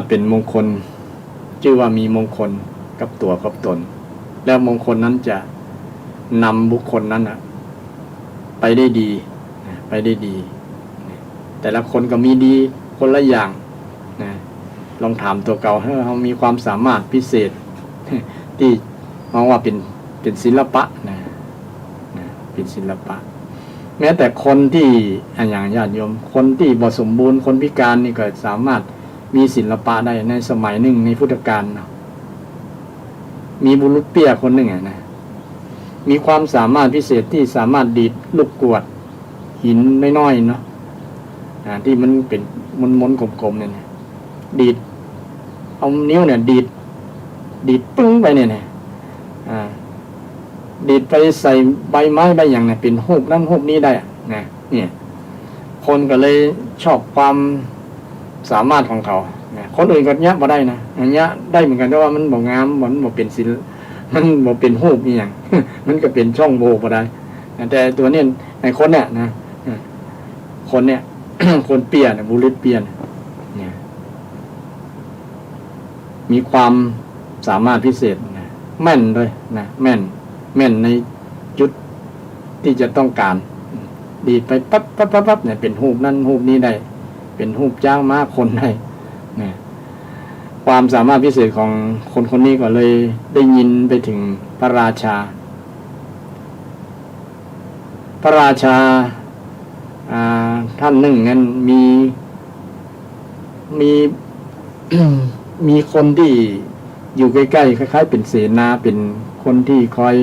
เป็นมงคลชื่อว่ามีมงคลกับตัวกับตนแล้วมงคลนั้นจะนำบุคคลนั้นไปได้ดีแต่ละคนก็มีดีคนละอย่างลองถามตัวเก่าเขามีความสามารถพิเศษที่มองว่าเป็นศิลปะเป็นศิลปะแม้แต่คนที่อย่างญาติโยมคนที่บ่สมบูรณ์คนพิการนี่ก็สามารถมีศิลปะได้ในสมัยหนึ่งในพุทธกาลมีบุรุษเปี้ยคนหนึ่งนะมีความสามารถพิเศษที่สามารถดีดลูกกวดหินน้อยๆเนาะที่มันเป็นมนๆกลมๆเนี่ยดีดเอานิ้วเนี่ยดีดปึ้งไปเนี่ยดีดไปใส่ใบไม้ใบอย่างเนี่ยเป็นรูปนั้นรูปนี้ได้นะเนี่ยคนก็เลยชอบความสามารถของเขาคนอื่นก็เนี้ยบ่ได้นะอย่างเงี้ยได้เหมือนกันแต่ว่ามันบ่งามมันบ่เป็นศิลป์มันบ่เป็นรูปนี่อย่าง มันก็เป็นช่องโหว่บ่ได้แต่ตัวนี้ในคนเนี่ยนะคนเนี่ย คนเปียเนี่ยบุรุษเปียเนี่ยมีความสามารถพิเศษนะแม่นด้วยนะแม่นในจุดที่จะต้องการดีไปปั๊บเนี่ยเป็นรูปนั้นรูปนี้ได้เป็นรูปจ้างม้าคนได้เนี่ยความสามารถพิเศษของคนนี้ก็เลยได้ยินไปถึงพระราชาท่านหนึ่งนั้นมีคนที่อยู่ใกล้ๆคล้ายๆเป็นเสนาเป็นคนที่คอย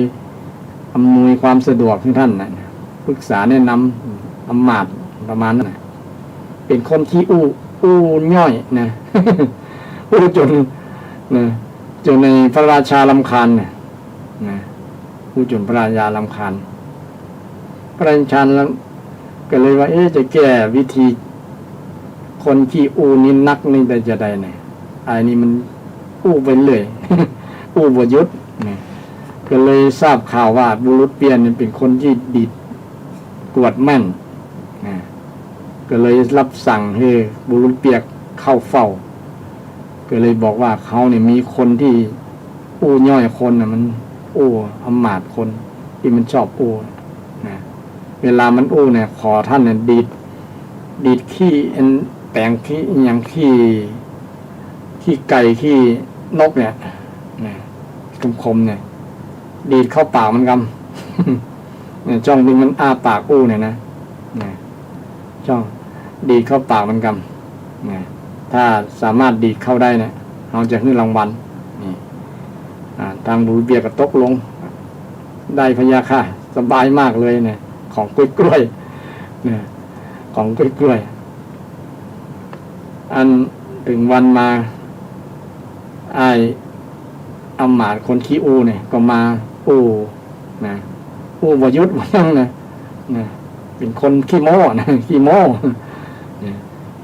อำนวยความสะดวกให้ท่านนะปรึกษาแนะนำอำมาตย์ประมาณนั้นนะเป็นคนที่อู้ย่อยนะ อู้จนในพระราชารำคาญนะอู้จนพระราชารำคาญ พระราชาแล้วก็เลยว่าจะแก้วิธีคนขี้อู้นี่นักนี่แต่จะได้ไงไอ้นี่มันอู้ไปเลย อู้บ่หยุดนี่ก็เลยทราบข่าวว่าบุรุษเปียนี่เป็นคนที่ดีดกวดแม่นนะก็เลยรับสั่งให้บุรุษเปียกเข้าเฝ้าก็เลยบอกว่าเขาเนี่ยมีคนที่อู้ย่อยคนน่ะมันอู้อำมาตย์คนที่มันชอบอู้นะเวลามันอู้เนี่ยขอท่านเนี่ยดีดขี้แปลงขี้อย่างขี้ไก่ขี้นกเนี่ยนะคมๆเนี่ยดีดเข้าปากมันกำ เนี่ยจ้องดูมันอ้าปากอู้เนี่ยนะจ้องดีดเข้าปากมันกำเนี่ยถ้าสามารถดีดเข้าได้เนี่ยเราจะให้รางวัลนี่ทางบุรุษเบียก็ตกลงได้พยาค่ะสบายมากเลยเนี่ยของกล้วยเนี่ยของกล้วยอันถึงวันมาไอ้อำมาตย์คนขี้อู้เนี่ยก็มาอู้นะอู้บ่หยุดบ่ยั้งนะเป็นคนขี้โม้นะขี้โม้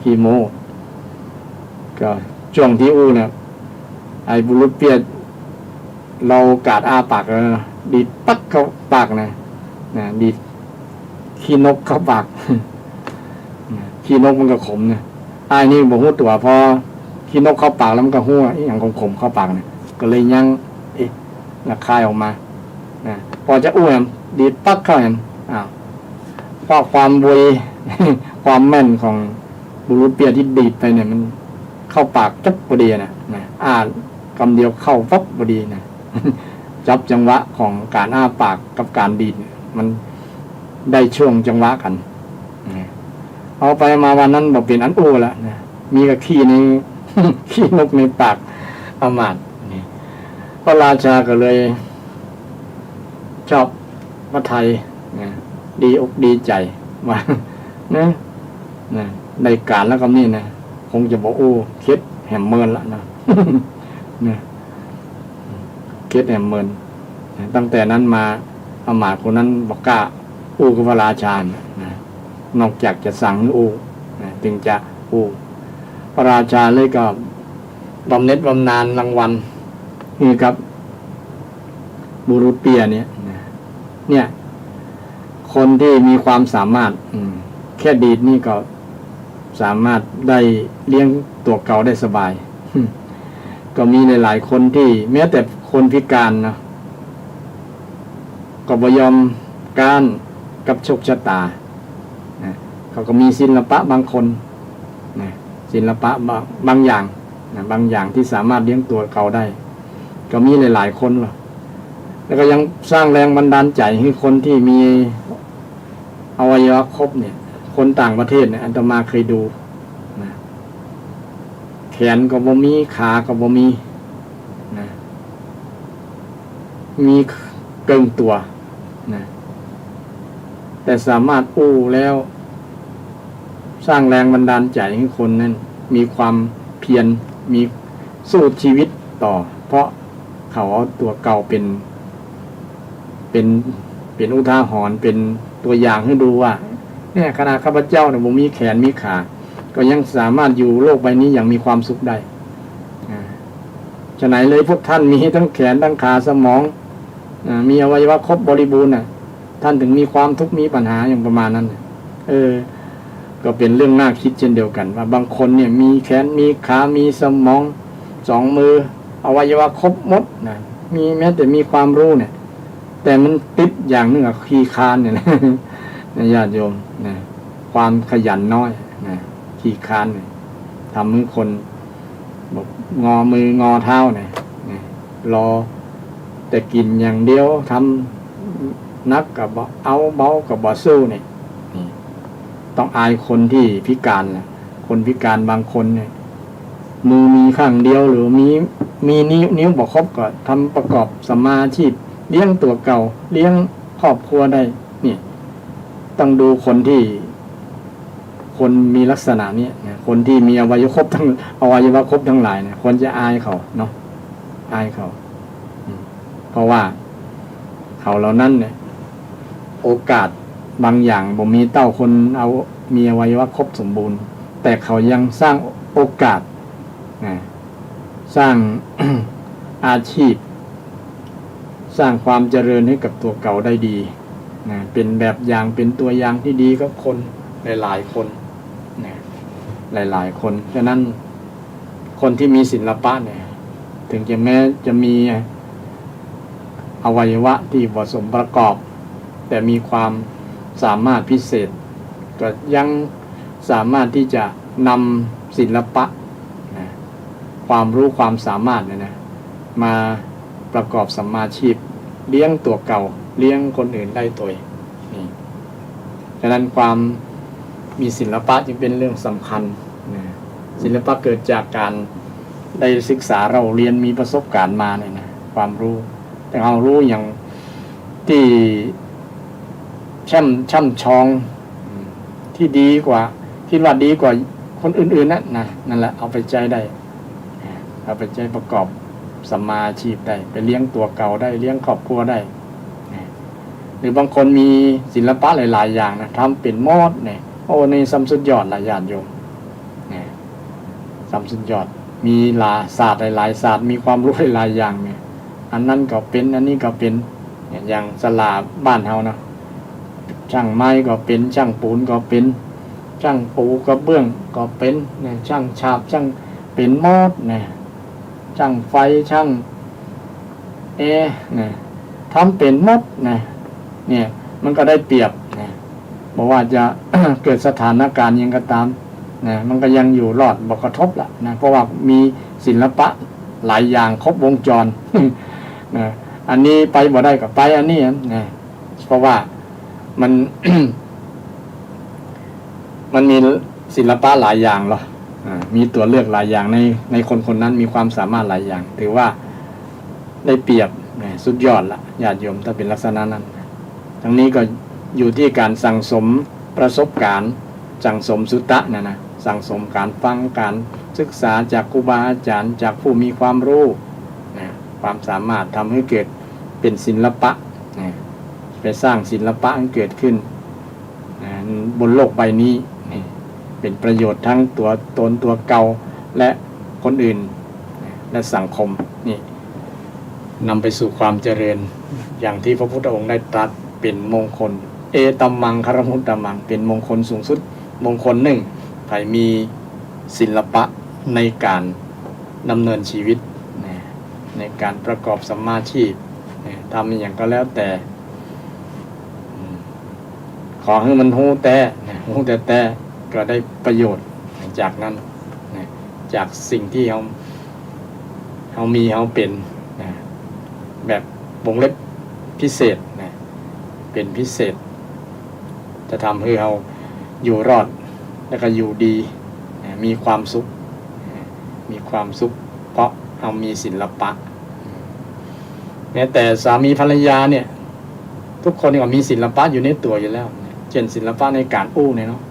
ขี้โม้ก็ช่วงที่อู้เนี่ยไอ้บุรุษเปียกเรากาดอ้าปากแล้วดีดปักเข้าปากนะดีดขี้นกเข้าปาก ขี้นกมันก็ขมนะไอ้นี่บอกหูตัวพอขี้นกเข้าปากแล้วมันก็หัวอย่างขมเข้าปากนะก็เลยยังคายออกมาพอจะอ้วนดีดปักเข้าแหมเพราะความบุย ความแม่นของบุรุษเปียที่ดีดไปเนี่ยมันเข้าปากจับพอดีนะคำเดียวเข้าฟับพอดีนะ จับจังหวะของการอ้าปากกับการดีดมันได้ช่วงจังหวะกันเอาไปมาวันนั้นบอกเป็นอันอู้แล้วนะมีกับขี้ใน ขี้นกในปากอำมาตย์นี่พระราชาก็เลยชอบพระไทยดีอกดีใจว่านะในการแล้วก็นี่นะคงจะบอกอู้คิดแหมเมินละนะ คิดแหมเมินตั้งแต่นั้นมาอำมาตย์คนนั้นบอกกล้าอู้กับพระราชานอกจากจะสั่งอู้จึงจะอู้พระราชาเลยก็บำเหน็จบำนาญรางวัลนี่ครับบุรุษเปียเนี่ยคนที่มีความสามารถแค่ดีดนี่ก็สามารถได้เลี้ยงตัวเก่าได้สบาย ก็มีหลายๆคนที่แม้แต่คนพิการนะก็บ่ยอมการกับโชคชะตาเขาก็มีศิลปะบางคนศิลปะบางอย่างบางอย่างที่สามารถเลี้ยงตัวเก่าได้ก็มีหลายๆคนหรอกแล้วก็ยังสร้างแรงบันดาลใจให้คนที่มีอวัยวะครบเนี่ยคนต่างประเทศเนี่ยอาตมาเคยดูแขนก็บ่มีขาก็บ่มีมีเกินตัวแต่สามารถอู้แล้วสร้างแรงบันดาลใจให้คนนั้นมีความเพียรมีสู้ชีวิตต่อเพราะเขาเอาตัวเก่าเป็นอุทาหรณ์เป็นตัวอย่างให้ดูว่าเนี่ยขณะข้าพเจ้าเนี่ยผมมีแขนมีขาก็ยังสามารถอยู่โลกใบนี้อย่างมีความสุขได้ฉะนั้นเลยพวกท่านมีทั้งแขนทั้งขาสมองมีอวัยวะครบบริบูรณ์ท่านถึงมีความทุกข์มีปัญหาอย่างประมาณนั้นก็เป็นเรื่องน่าคิดเช่นเดียวกันว่าบางคนเนี่ยมีแขนมีขามีสมองสองมืออวัยวะครบหมดมีแม้แต่มีความรู้เนี่ยแต่มันติดอย่างนึงขี้คร้านเนี่ยนะญาติโยมความขยันน้อยขี้คร้านเนี่ยทำให้คนบอกงอมืองอเท้าเนี่ยรอแต่กินอย่างเดียวทำนักกับเอาเบากับบ่สู้เนี่ยต้องอายคนที่พิการนะคนพิการบางคนเนี่ยมือมีข้างเดียวหรือมีนิ้วบ่ครบก็ทำประกอบสมาชีพเลี้ยงตัวเก่าเลี้ยงครอบครัวได้นี่ต้องดูคนที่มีลักษณะนี้คนที่มีอวัยวะครบทั้งหลายเนี่ยควรจะอายเขาเนาะอายเขาเพราะว่าเขาเหล่านั้นเนี่ยโอกาส บางอย่างบ่มีเต้าคนเอามีอวัยวะครบสมบูรณ์ แต่เขายังสร้างโอกาสสร้าง อาชีพ สร้างความเจริญให้กับตัวเก่าได้ดีเป็นแบบอย่างเป็นตัวอย่างที่ดีกับคนหลายๆคนหลายๆคนฉะนั้นคนที่มีศิลปะเนี่ยถึงจะแม้จะมีอวัยวะที่ผสมประกอบแต่มีความสามารถพิเศษก็ยังสามารถที่จะนำศิลปะความรู้ความสามารถเนี่ยนะมาประกอบสัมมาชีพเลี้ยงตัวเก่าเลี้ยงคนอื่นได้ตัวนี่ฉะนั้นความมีศิลปะจึงเป็นเรื่องสำคัญศิลปะเกิดจากการได้ศึกษาเราเรียนมีประสบการณ์มาเนี่ยนะความรู้แต่เรารู้อย่างที่ช่ำชองที่ดีกว่าคิดว่าดีกว่าคนอื่นๆนั่นแหละเอาไปใจได้เอาไปใจประกอบสัมมาอาชีพได้ไปเลี้ยงตัวเก่าได้เลี้ยงครอบครัวได้หรือบางคนมีศิลปะหลายๆอย่างนะทำเป็นมอดเนี่ยโอ้ในสัมสุดยอดหลายญาติโยมสัมสุดยอดมีหลายศาสตร์หลายศาสตร์มีความรู้หลายอย่างเนี่ยอันนั้นก็เป็นอันนี้ก็เป็นอย่างสลาบ้านเฮานะช่างไม้ก็เป็นช่างปูนก็เป็นช่างปูกระเบื้องก็เป็นช่างฉาบช่างเป็นมอดช่างไฟช่างทำเป็นมดเนี่ยมันก็ได้เปรียบบอกว่าจะ เกิดสถานการณ์ยังก็ตามมันก็ยังอยู่รอดบ่กระทบละเพราะว่ามีศิลปะหลายอย่างครบวงจร อันนี้ไปบ่ได้ก็ไปอันนี้เพราะว่ามัน มันมีศิลปะหลายอย่างหรอมีตัวเลือกหลายอย่างในคนนั้นมีความสามารถหลายอย่างถือว่าได้เปรียบสุดยอดละญาติโยมถ้าเป็นลักษณะนั้นทั้งนี้ก็อยู่ที่การสั่งสมประสบการณ์สั่งสมสุตตะสั่งสมการฟังการศึกษาจากครูบาอาจารย์จากผู้มีความรู้ความสามารถทำให้เกิดเป็นศิลปะไปสร้างศิลปะให้เกิดขึ้นบนโลกใบนี้เป็นประโยชน์ทั้งตัวตนตัวเก่าและคนอื่นและสังคมนี่นำไปสู่ความเจริญอย่างที่พระพุทธองค์ได้ตรัสเป็นมงคลเอตัมมังคารมุตตมังเป็นมงคลสูงสุดมงคลหนึ่งใครมีศิลปะในการดำเนินชีวิตในการประกอบสัมมาชีพทำอย่างก็แล้วแต่ขอให้มันหูแต่ก็ได้ประโยชน์จากนั้นจากสิ่งที่เขามีเขาเป็นแบบวงเล็บพิเศษเป็นพิเศษจะทำให้เราอยู่รอดแล้วก็อยู่ดีมีความสุขเพราะเรามีศิลปะแม้แต่สามีภรรยาเนี่ยทุกคนก็มีศิลปะอยู่ในตัวอยู่แล้วเช่นศิลปะในการอู้เนี่ยเนาะ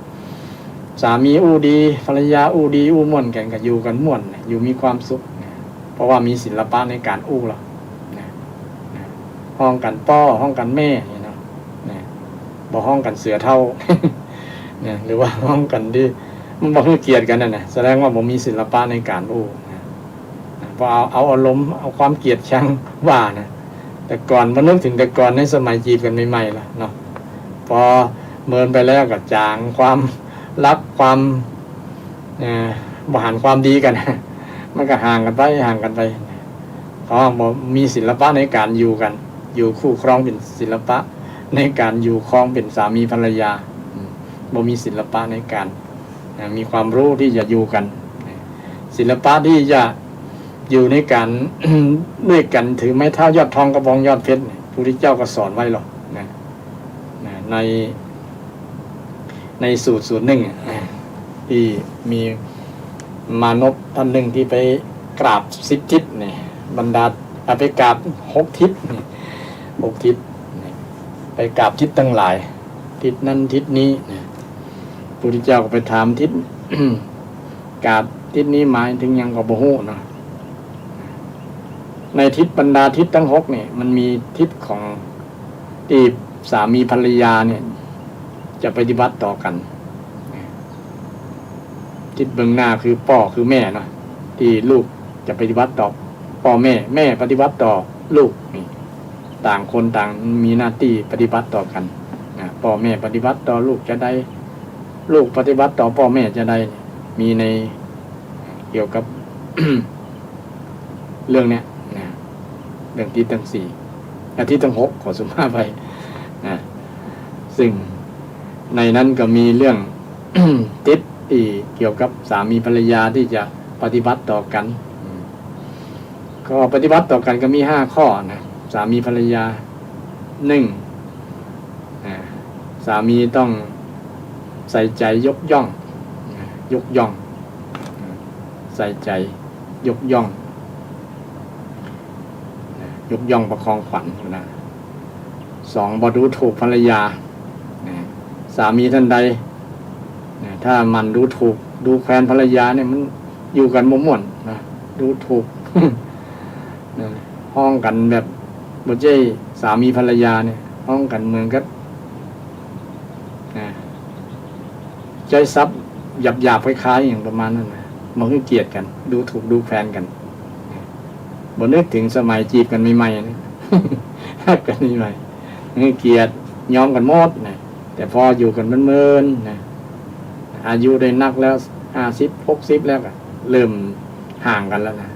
สามีอู้ดีภรรยาอู้ดีอู้ม่วนกันก็อยู่กันม่วนอยู่มีความสุขเพราะว่ามีศิลปะในการอู้แล้วห้องกันป้อห้องกันแม่บ่ห้องกันเสือเท่า หรือว่าห้องกันที่มันบ่ให้เกียรติกันแสดงว่าบ่มีศิลปะในการอู้พอเอาอารมณ์เอาความเกลียดชังว่าแต่ก่อนมานึกถึงแต่ก่อนในสมัยจีบกันใหม่ๆล่ะเนาะพอเมินไปแล้วก็จางความรักความบ่หันความดีกัน มันก็ห่างกันไปเพราะบ่มีศิลปะในการอยู่กันอยู่คู่ครองเป็นศิลปะในการอยู่ครองเป็นสามีภรรยาบ่มีศิลปะในการมีความรู้ที่จะอยู่กันศิลปะที่จะอยู่ในการ ด้วยกันถือไม้เท้ายอดทองกระบองยอดเพชรพระพุทธเจ้าก็สอนไว้หรอกในสูตรหนึ่งที่มีมานพท่านหนึ่งที่ไปกราบ10 ทิศบรรดาไปกราบ6 ทิศ6 ทิศไปกราบทิศทั้งหลายทิศนั้นทิศนี้พระพุทธเจ้าก็ไปถามทิศ กราบทิศนี้หมายถึงยังก็บ่ฮู้เนาะในทิศบรรดาทิศทั้ง6เนี่ยมันมีทิศของที่สามีภรรยาเนี่ย จะปฏิบัติต่อกันจิตเบื้องหน้าคือพ่อคือแม่เนาะที่ลูกจะปฏิบัติต่อพ่อแม่ปฏิบัติต่อลูกนี่ต่างคนต่างมีหน้าที่ปฏิบัติต่อกันพ่อแม่ปฏิบัติต่อลูกจะได้ลูกปฏิบัติต่อพ่อแม่จะได้มีในเกี่ยวกับ เรื่องเนี้ยนะเรื่องที่ตั้ง4ที่ตั้ง6ขอสมมาไปนะซึ่งในนั้นก็มีเรื่อง ติดที่เกี่ยวกับสามีภรรยาที่จะปฏิบัติต่อกันก็ปฏิบัติต่อกันก็มี5ข้อนะสามีภรรยา1สามีต้องใส่ใจยกย่องใส่ใจยกย่องประคองขวัญนะ2บ่ดูถูกภรรยาสามีท่านใดถ้ามันดูถูกดูแคลนภรรยาเนี่ยมันอยู่กันม่วนนะดูถูก ห้องกันแบบบ่ใช่สามีภรรยาเนี่ยห้องกันเหมือนกับใจซับหยาบคล้ายๆอย่างประมาณนั้นนะมันคือเกลียดกันดูถูกดูแคลนกันบ่นึกถึงสมัยจีบกันใหม่ๆนะ ฮักกันใหม่ๆคือเกลียดยอมกันหมดนะแต่พออยู่กันเมินๆนะอายุได้นักแล้ว50 60แล้วก็เริ่มห่างกันแล้วนะ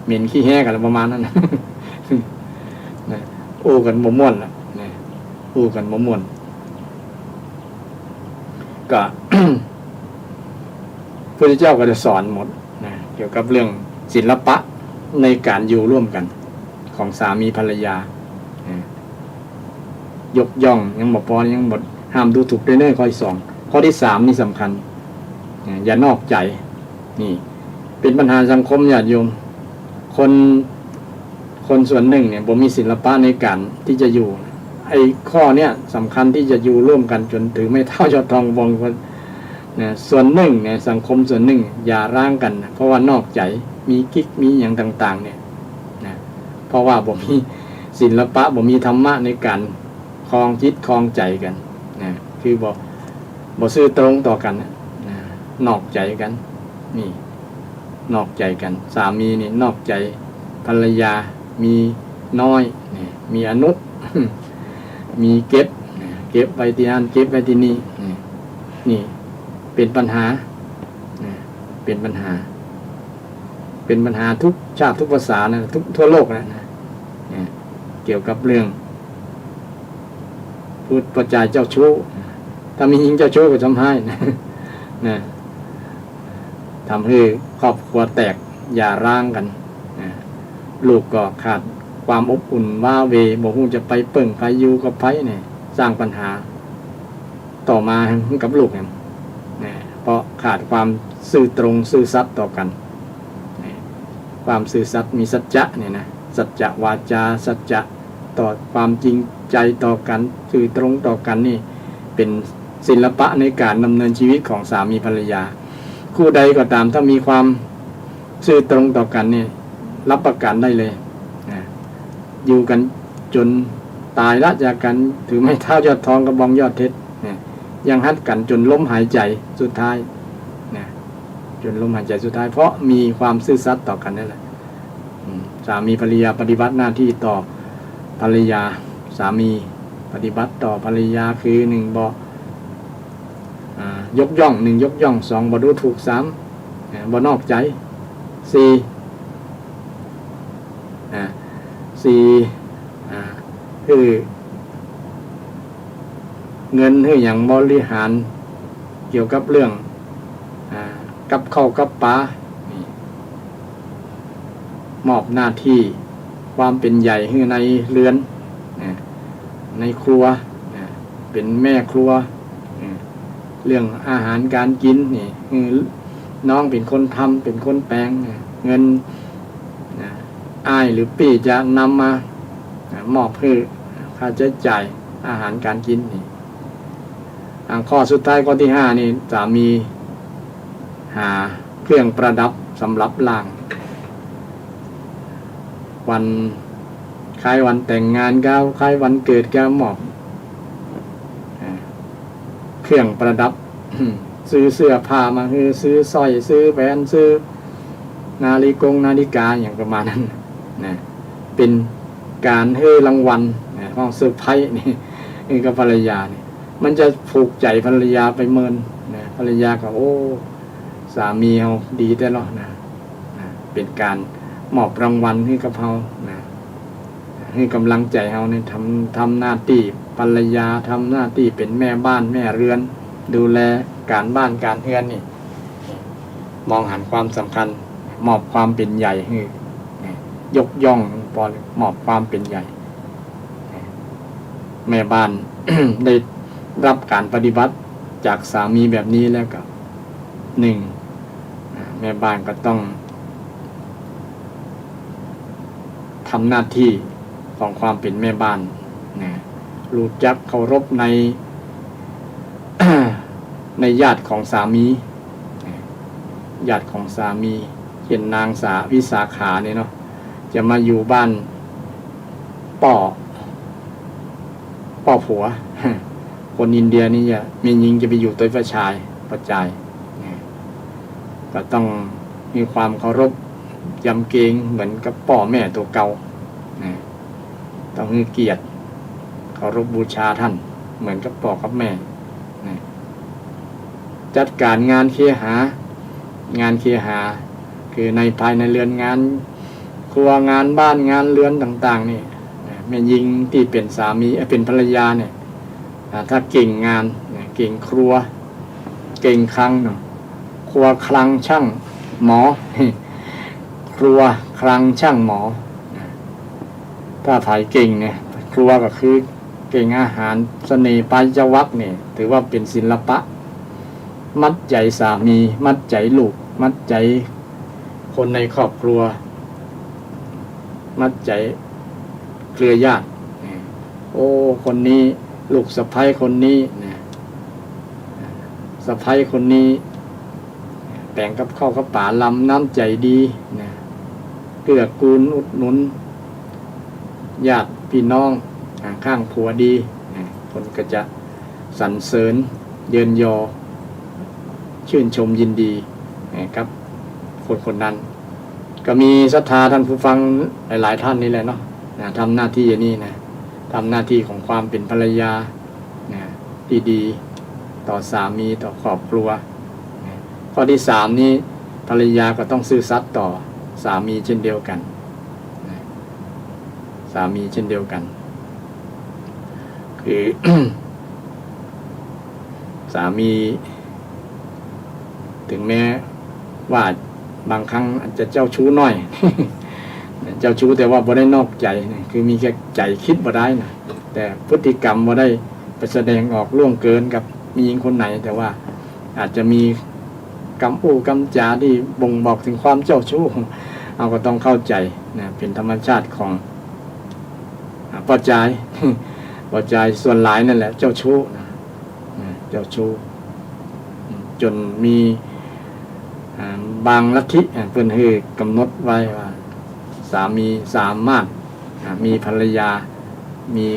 เหม็นขี้แห้กันประมาณนั้นนะ อู้กันบ่ม่วนล่ะนะอู้กันบ่ม่วนก็ พระเจ้าก็จะสอนหมดนะเกี่ยวกับเรื่องศิลปะในการอยู่ร่วมกันของสามีภรรยายกย่องยังบ่พอยังบ่ห้ามดูถูกด้วยเนื้อข้อที่2ข้อที่3นี่สำคัญอย่านอกใจนี่เป็นปัญหาสังคมญาติโยมคนส่วนหนึ่งเนี่ยบ่มีศิลปะในการที่จะอยู่ไอ้ข้อเนี้ยสำคัญที่จะอยู่ร่วมกันจนถือไม่เท่ายอดทองบงเนี่ยส่วนหนึ่งเนี่ยสังคมส่วนหนึ่งอย่าร้างกันนะเพราะว่านอกใจมีกิ๊กมีอย่างต่างๆเนี่ยนะเพราะว่าบ่มีศิลปะบ่มีธรรมะในการคลองจิตคลองใจกันนะคือบ่ซื่อตรงต่อกันนะนอกใจกันนี่นอกใจกันสามีนี่นอกใจภรรยามีน้อยนี่มีอนุ มีเก็บไว้ที่นั่นเก็บไว้ที่นี่นี่เป็นปัญหาเป็นปัญหาทุกชาติทุกภาษานะทุกทั่วโลกนะเกี่ยวกับเรื่องพูดประจายเจ้าชู้ถ้ามีหญิงเจ้าชู้ก็ทำให้นะทำให้ครอบครัวแตกอย่าร้างกันลูกก็ขาดความอบอุ่นว่าเวบ่ฮู้จะไปเปิ่งไปอยู่กับไผเนี่ยสร้างปัญหาต่อมากับลูกเนี่ยเพราะขาดความซื่อตรงซื่อสัตย์ต่อกันความซื่อสัตย์มีสัจจะเนี่ยนะสัจจะวาจาสัจจะต่อความจริงใจต่อกันซื่อตรงต่อกันนี่เป็นศิลปะในการดำเนินชีวิตของสามีภรรยาคู่ใดก็ตามถ้ามีความซื่อตรงต่อกันเนี่ยรับประกันได้เลยอยู่กันจนตายละจากกันถือไม้เท้ายอดทองกระบองยอดเพชรยังฮัดกันจนล้มหายใจสุดท้ายจนล้มหายใจสุดท้ายเพราะมีความซื่อสัตย์ต่อกันนั่นแหละสามีภรรยาปฏิบัติหน้าที่ต่อภรรยาสามีปฏิบัติต่อภรรยาคือ1บ่ยกย่อง1ยกย่อง2บ่ดูถูก3บ่นอกใจ4คือเงินคืออย่างบริหารเกี่ยวกับเรื่องกับข้าวกับปลามอบหน้าที่ความเป็นใหญ่คือในเรือนในครัวเป็นแม่ครัวเรื่องอาหารการกินนี่น้องเป็นคนทำเป็นคนแปลงเงินอ้ายหรือปี่จะนำมามอบให้ค่าใช้จ่ายอาหารการกินนี่ข้อสุดท้ายข้อที่5นี่สามีหาเครื่องประดับสำหรับล่างวันคล้ายวันแต่งงานก็คล้ายวันเกิดก็มอบ เครื่องประดับ ซื้อเสื้อผ้ามาซื้อสร้อยซื้อแหวนซื้อนาฬิกาอย่างประมาณนั้นนะเป็นการให้รางวัลนะของเซอร์ไพรส์นี่กับภรรยาเนี่ยมันจะผูกใจภรรยาไปเมินนะภรรยาก็โอ้สามีเขาดีแต่ละนะเป็นการมอบรางวัลให้กับเขานะให้กำลังใจเขาในทำหน้าที่ภรรยาทำหน้าที่เป็นแม่บ้านแม่เรือนดูแลการบ้านการเรือนนี่มองหันความสำคัญมอบความเป็นใหญ่ให้ยกย่องพอมอบความเป็นใหญ่แม่บ้าน ได้รับการปฏิบัติจากสามีแบบนี้แล้วก็หนึ่งแม่บ้านก็ต้องทำหน้าที่ของความเป็นแม่บ้านนะรู้จักเคารพใน ในญาติของสามีญาติของสามีเช่นนางวิสาขาเนี่ยเนาะจะมาอยู่บ้านป่อผัว คนอินเดียนี่จะมีหญิงจะไปอยู่ตัวฝ่ายชายประจายก็ต้องมีความเคารพยำเกรงเหมือนกับพ่อแม่ตัวเก่าต้องให้เกียรติเคารพบูชาท่านเหมือนกับพ่อกับแม่จัดการงานเคหาคือในภายในเรือนงานครัวงานบ้านงานเรือนต่างๆนี่แม่หญิงที่เป็นสามีเป็นภรรยาเนี่ยถ้าเก่งงานเก่งครัวเก่งคลังเนาะครัวคลังช่างหมอ ครัวคลังช่างหมอถ้าถ่ายเก่งเนี่ยครัวก็คือเก่งอาหารเสน่ห์ปัญจวัคเนี่ยถือว่าเป็นศิลปะมัดใจสามีมัดใจลูกมัดใจคนในครอบครัวมัดใจเครือญาติโอ้คนนี้ลูกสะใภ้คนนี้สะใภ้คนนี้แต่งกับข้าวกับป่าลำน้ำใจดีเกื้อกูลอุดหนุนญาติพี่น้องข้างผัวดีคนก็จะสรรเสริญเยินยอชื่นชมยินดีครับคนนั้นก็มีศรัทธาท่านผู้ฟังหลายๆท่านนี่แหละเนาะทำหน้าที่อย่างนี้นะทำหน้าที่ของความเป็นภรรยาที่ดีต่อสามีต่อครอบครัวข้อที่สามนี้ภรรยาก็ต้องซื่อสัตย์ต่อสามีเช่นเดียวกันสามีเช่นเดียวกันคือ สามีถึงแม้ว่าบางครั้งอาจจะเจ้าชู้น้อย เจ้าชู้แต่ว่าบ่ได้นอกใจคือมีแค่ใจคิดบ่ได้นะแต่พฤติกรรมบ่ได้ไปแสดงออกล่วงเกินกับมีหญิงคนไหนแต่ว่าอาจจะมีกำจาที่บ่งบอกถึงความเจ้าชู้เราก็ต้องเข้าใจนะเป็นธรรมชาติของปัจจัยส่วนหลายนั่นแหละเจ้าชู้เจ้าชู้จนมีบางลัทธิเพิ่นให้กำหนดไว้ว่าสามีสามารถมีภรรยามี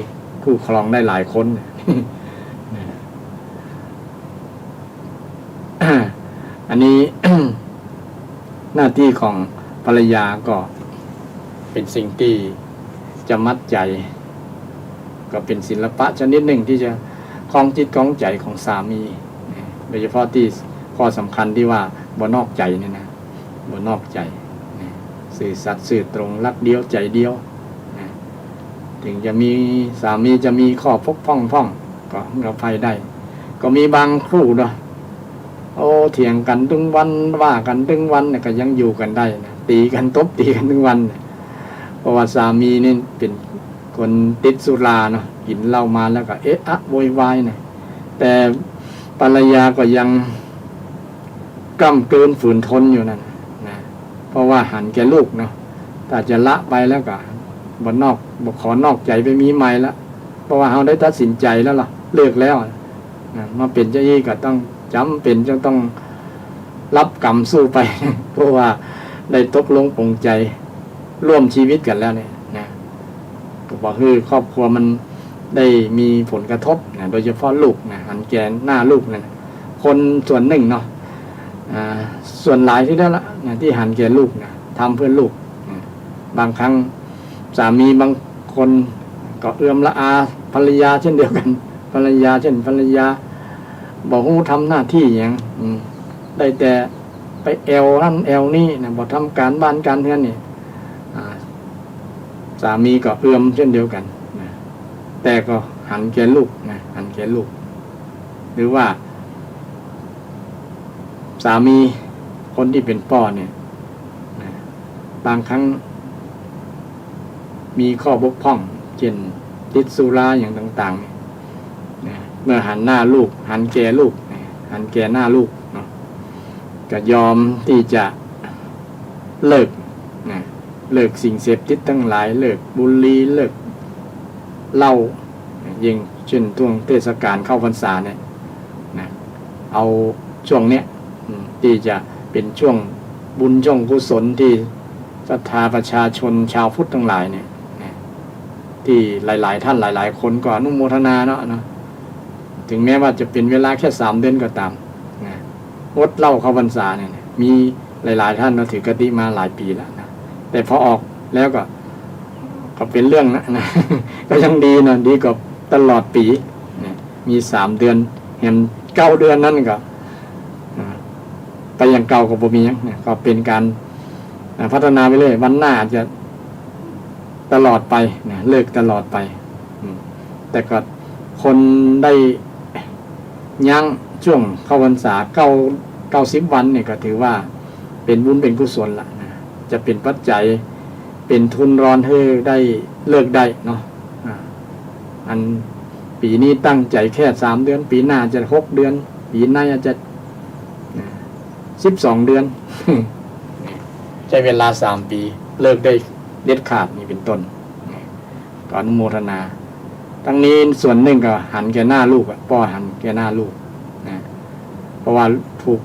คู่ครองได้หลายคน อันนี้ หน้าที่ของภรรยาก็เป็นสิ่งที่จะมัดใจก็เป็นศิลปะชนิดหนึ่งที่จะคล้องจิตคล้องใจของสามีโดยเฉพาะที่ข้อสำคัญที่ว่าบ่นอกใจเนี่ยนะบ่นอกใจสื่อสัตย์สื่อตรงรักเดียวใจเดียวถึงจะมีสามีจะมีข้อพกพร่องก็เราภัยได้ก็มีบางครู่เนาะโอ้เถียงกันตึงวันว่ากันตึงวันเนี่ยก็ยังอยู่กันได้นะตีกันตบตีกันตึงวันเพราะว่าสามีนี่เป็นคนติดสุราเนาะกินเหล้ามาแล้วก็เอะอะโวยวายนะแต่ภรรยาก็ยังก้ำเกินฝืนทนอยู่นั่นนะเพราะว่าหันแก่ลูกเนาะถ้าจะละไปแล้วก็บ่ขอนอกใจไปมีใหม่ละเพราะว่าเราได้ตัดสินใจแล้วล่ะเลิกแล้วนะมาเป็นเจ้าหนี้ก็ต้องจำเป็นจะต้องรับกรรมสู้ไป เพราะว่าได้ตกลงปลงใจร่วมชีวิตกันแล้วเนี่ยนะก็บอกคือครอบครัวมัน ได้มีผลกระทบนะโดยเฉพาะลูกนะหันแก่หน้าลูกนะคนส่วนหนึ่งเนาะส่วนหลายที่ได้ละนะที่หันแก่ลูกนะทำเพื่อลูกนะบางครั้งสามีบางคนก็เอื้อมละอาภรรยาเช่นเดียวกันภรรยาเช่นภรรยาบอกว่าทำหน้าที่อย่างได้แต่ไปแอวนั่นแอวนี่นะบอกทำการบ้านการเรือนนี่สามีก็เอื้อมเช่นเดียวกันนะแต่ก็หันแก่ลูกนะหันแก่ลูกหรือว่าสามีคนที่เป็นพ่อเนี่ยนะบางครั้งมีข้อบกพร่องเช่นติดสุราอย่างต่างๆเนี่ยนะเมื่อหันหน้าลูกหันแก่ลูกนะหันแก่หน้าลูกเนาะก็ยอมที่จะเลิกนะเลิกสิ่งเสพติดทั้งหลายเลิกบุหรี่เลิกเหล้ายิ่งเช่นช่วงเทศกาลเข้าพรรษาเนี่ยนะเอาช่วงเนี้ยที่จะเป็นช่วงบุญช่วงกุศลที่ศรัทธาประชาชนชาวพุทธทั้งหลายเนี่ยนะที่หลายๆท่านหลายๆคนก็อนุโมทนาเนาะถึงแม้ว่าจะเป็นเวลาแค่3 เดือนก็ตามนะงดเหล้าเข้าพรรษาเนี่ยมีหลายๆท่านเราถือกติมาหลายปีแล้วนะแต่พอออกแล้วก็เป็นเรื่องนะ ก็ยังดีนะดีกว่าตลอดปีนะมี3 เดือนเห็น9 เดือนนั่นก็ไปอย่างเก่ากับบ่มียังนะก็เป็นการพัฒนาไปเรื่อยวันหน้าจะตลอดไปนะเลิกตลอดไปแต่ก็คนได้ยั้งช่วงเข้าพรรษา90 วันเนี่ยก็ถือว่าเป็นบุญเป็นกุศลละนะจะเป็นปัจจัยเป็นทุนรอนให้ได้เลิกได้เนาะอันปีนี้ตั้งใจแค่3 เดือนปีหน้าจะ6 เดือนปีหน้าจะ12 เดือน ใช้เวลา3 ปีเลิกได้เด็ดขาดนี่เป็นต้นก็อนุโมทนาทั้งนี้ส่วนหนึ่งก็หันแก่หน้าลูกพ่อหันแก่หน้าลูกนะเพราะว่าถูก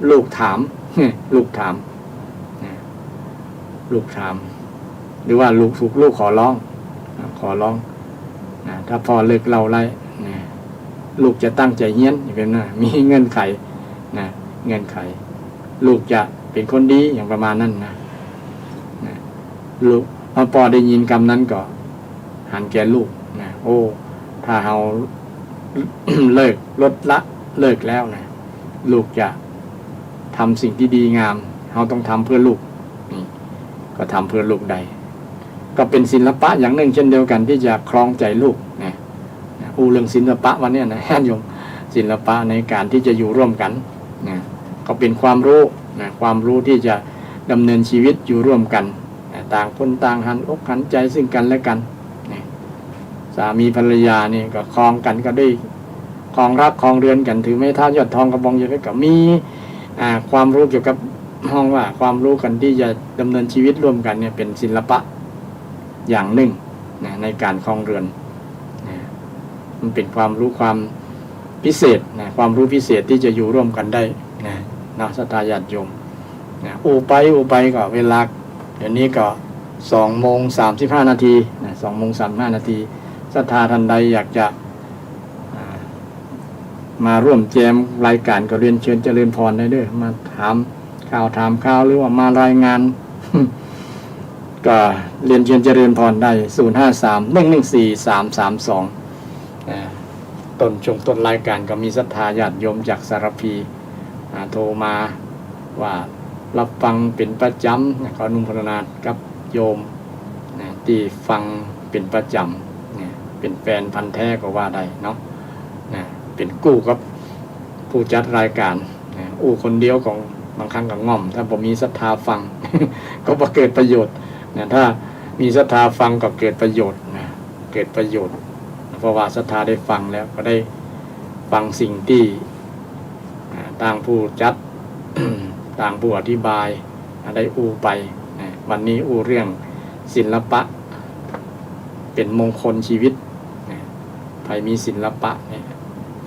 ลูกถาม ลูกถามนะลูกถามหรือว่าถูกลูกขอร้องนะถ้าพ่อเลิกเราไล่นะลูกจะตั้งใจเฮี้ยนอย่างเป็นนะมีเงื่อนไขนะเงื่อนไขลูกจะเป็นคนดีอย่างประมาณนั้นนะลูกพอได้ยินคำนั้นก็หันแก่ลูกนะโอ้ถ้าเรา เลิกลดละเลิกแล้วนะลูกจะทำสิ่งที่ดีงามเราต้องทำเพื่อลูกนี่ก็ทำเพื่อลูกใดก็เป็นศิลปะอย่างหนึ่งเช่นเดียวกันที่จะครองใจลูกนะเรื่องศิลปะวันนี้นะโยมศิลปะในการที่จะอยู่ร่วมกันนะก็เป็นความรู้นะความรู้ที่จะดำเนินชีวิตอยู่ร่วมกันนะต่างคนต่างหันอกหันใจซึ่งกันและกันนะสามีภรรยานี่ก็ครองกันก็ได้ครองรักครองเรือนกันถือไม้เท้ายอดทองกระบองยอดเพชรก็มีความรู้เกี่ยวกับห้องว่าความรู้กันที่จะดำเนินชีวิตร่วมกันเนี่ยเป็นศิลปะอย่างหนึ่งนะในการครองเรือนนะมันเป็นความรู้ความพิเศษนะความรู้พิเศษที่จะอยู่ร่วมกันได้นะศรัทธาญาติโยมนะอูไปก็เวลาเดี๋ยวนี้ก็2:35 นาทีนะ2:35 นาทีศรัทธาท่านใดอยากจะมาร่วมแจมรายการก็เรียนเชิญเจริญพรได้ด้วยมาถามข่าวหรือว่ามารายงาน ก็เรียนเชิญเจริญพรได้053-114-332ต้นรายการก็มีศรัทธาญาติโยมจากสารพีโทรมาว่ารับฟังเป็นประจำขออนุโมทนากับโยมที่ฟังเป็นประจำเป็นแฟนพันธุ์แท้ก็ว่าได้เนาะเป็นกู้กับผู้จัดรายการอู้คนเดียวของบางครั้งก็ง่อมถ้าผมมีศรัทธาฟัง ก็บ่เกิดประโยชน์ถ้ามีศรัทธาฟังก็เกิดประโยชน์เกิดประโยชน์เพราะว่าศรัทธาได้ฟังแล้วก็ได้ฟังสิ่งที่ต่างผู้จัด ต่างผู้อธิบายได้อู้ไปวันนี้อู้เรื่องศิลปะเป็นมงคลชีวิตใครมีศิลปะเนี่ย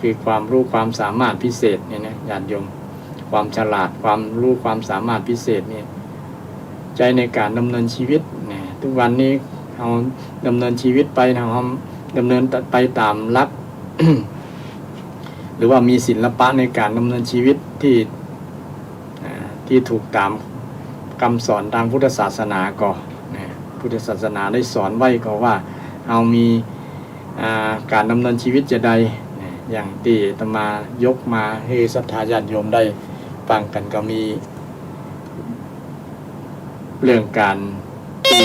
คือความรู้ความสามารถพิเศษเนี่ยนะญาติโยมความฉลาดความรู้ความสามารถพิเศษเนี่ยใจในการดำเนินชีวิตเนี่ยทุกวันนี้เราดำเนินชีวิตไปเรา ดำเนินไปตามหลัก หรือว่ามีศิลปะในการดำเนินชีวิตที่ถูกตามคำสอนทางพุทธศาสนาก็พุทธศาสนาได้สอนไว้ก็ว่าเอามีการดำเนินชีวิตจะใดอย่างที่อาตมายกมาให้ศรัทธาญาติโยมได้ฟังกันก็มีเรื่องการที่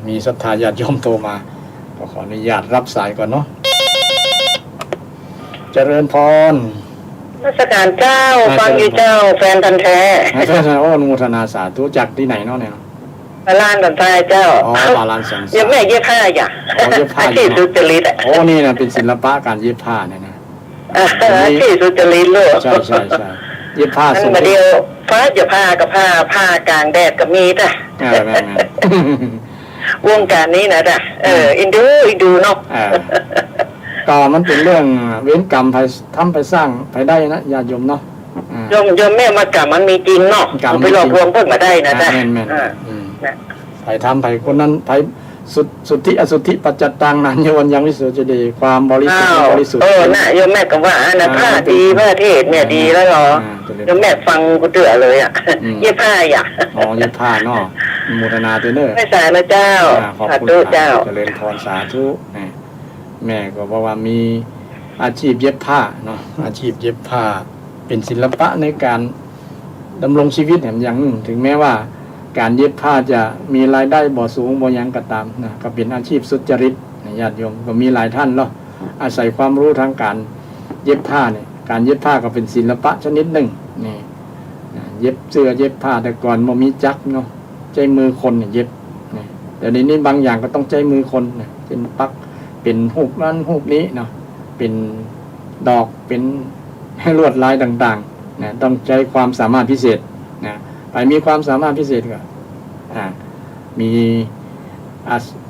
มีศรัทธาญาติโยมโทรมาก็ขออนุญาตรับสายก่อนเนาะเจริญพร ราชการเจ้าฟังอยู่เจ้าแฟนพันธุ์แท้ แฟนๆว่าอนุโมทนาสาธุจากที่ไหนเนาะเนี่ย มาล้านกันตายเจ้า อ๋อปาลานสันสา ยังแม่เย็บผ้าอย่า อ๋อเย็บผ้า อาชีพสุจริตอ่ะ โอ้นี่นะเป็นศิลปะการเย็บผ้าเนี่ยนะ อาชีพสุจริตลูก ใช่เย็บผ้า นั่ ส่ น ง มาเดียวฟ้าจะผ้ากับผ้ากลางแดดกับมีจ้ะ แม่ วงการนี้นะจ้ะอินดูเนาะ ก็มันเป็นเรื่องเว้นกรรมไปทำไปสร้างไปได้นะญาติโยมเนาะ โยมแม่มากรรมมันมีจริงเนาะไปหลอกลวงเพิ่งมาได้นะจ้ะ แม่นไปทำไปคนนั้นไปสุทธิอสุทธิปัจจตังนันยวันยังวิสุทธิจะดีความบริสุทธิ์บริสุทธิ์น่ะโยมแม่ก็ว่านะผ้าดีผ้าเทศเนี่ยดีแล้วเหรอโยมแม่ฟังกูเตือเลยอ่ะเย็บผ้าอย่าอ๋อเย็บผ้าเนาะโมทนาตัวเนอร์ไม่สายนะเจ้าขอบคุณเจ้าเจริญพรสาธุแม่ก็บอกว่ามีอาชีพเย็บผ้าเนาะอาชีพเย็บผ้าเป็นศิลปะในการดำรงชีวิตอย่างหนึ่งถึงแม้ว่าการเย็บผ้าจะมีรายได้บ่สูงบ่ยังก็ตามนะก็เป็นอาชีพสุจริตญาติโยมก็มีหลายท่านเนาะอาศัยความรู้ทางการเย็บผ้าเนี่ยการเย็บผ้าก็เป็นศิลปะชนิดหนึ่งนี่เย็บเสื้อเย็บผ้าแต่ก่อนบ่มีจักรเนาะใช้มือคนเนี่ยเย็บนี่แต่ในนี้บางอย่างก็ต้องใช้มือคนนะเช่นปักเป็นหูกนั้นหูกนี้เนาะเป็นดอกเป็นลวดลายต่างๆนะต้องใช้ความสามารถพิเศษนะไปมีความสามารถพิเศษก็มี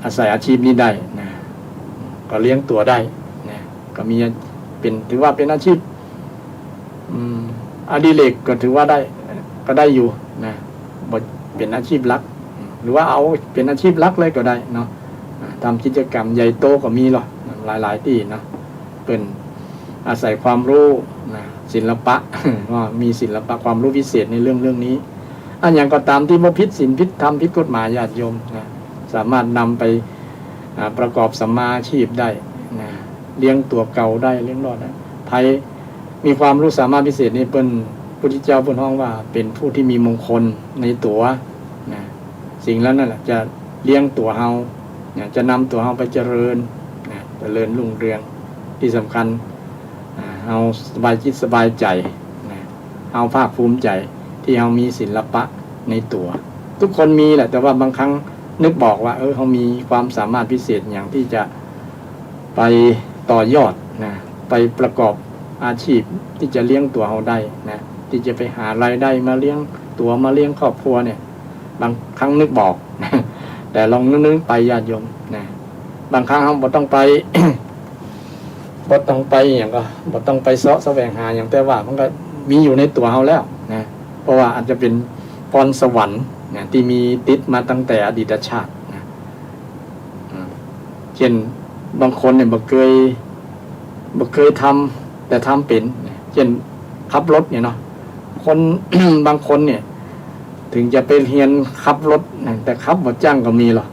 อาศัยอาชีพนี้ได้นะก็เลี้ยงตัวได้นะก็มีเป็นถือว่าเป็นอาชีพอดิเรกก็ถือว่าได้ก็ได้อยู่นะเป็นอาชีพหลักหรือว่าเอาเป็นอาชีพหลักเลยก็ได้เนาะทำกิจกรรมใหญ่โตก็มีหรอกหลายที่เนาะเป็นอาศัยความรู้นะศิลปะว่ามีศิลปะความรู้พิเศษในเรื่องนี้อันอย่างก็ตามที่บ่ผิดศีลผิดธรรมผิดกฎหมายญาติโยมนะสามารถนำไปประกอบสัมมาอาชีพได้นะเลี้ยงตัวเก่าได้เลี้ยงรอดได้ไผมีความรู้สามารถพิเศษนี่เปิ้นพุทธเจ้าเปิ้นฮ้องว่าเป็นผู้ที่มีมงคลในตัวนะสิ่งแล้วนั่นแหละจะเลี้ยงตัวเฮานะจะนำตัวเฮาไปเจริญนะเจริญรุ่งเรืองที่สำคัญเฮาสบายจิตสบายใจนะเฮาภาคภูมิใจที่เรามีศิลปะในตัวทุกคนมีแหละแต่ว่าบางครั้งนึกบอกว่าเขามีความสามารถพิเศษอย่างที่จะไปต่อยอดนะไปประกอบอาชีพที่จะเลี้ยงตัวเราได้นะที่จะไปหารายได้มาเลี้ยงตัวมาเลี้ยงครอบครัวเนี่ยบางครั้งนึกบอกนะแต่ลองนึกไปญาติโยมนะบางครั้งเราบ่ต้องไป บ่ต้องไปอย่างก็บ่ต้องไปเสาะแสวงหาอย่างแต่ว่ามันก็มีอยู่ในตัวเราแล้วนะเพราะว่าอาจจะเป็นพรสวรรค์นะที่มีติดมาตั้งแต่อดีตชาตินะเช่นบางคนเนี่ยบ่เคยทำแต่ทำเป็นเช่นขับรถเนี่ยเนาะคน บางคนเนี่ยถึงจะไปเรียนขับรถนะแต่ขับบ่จ้างก็มีหรอก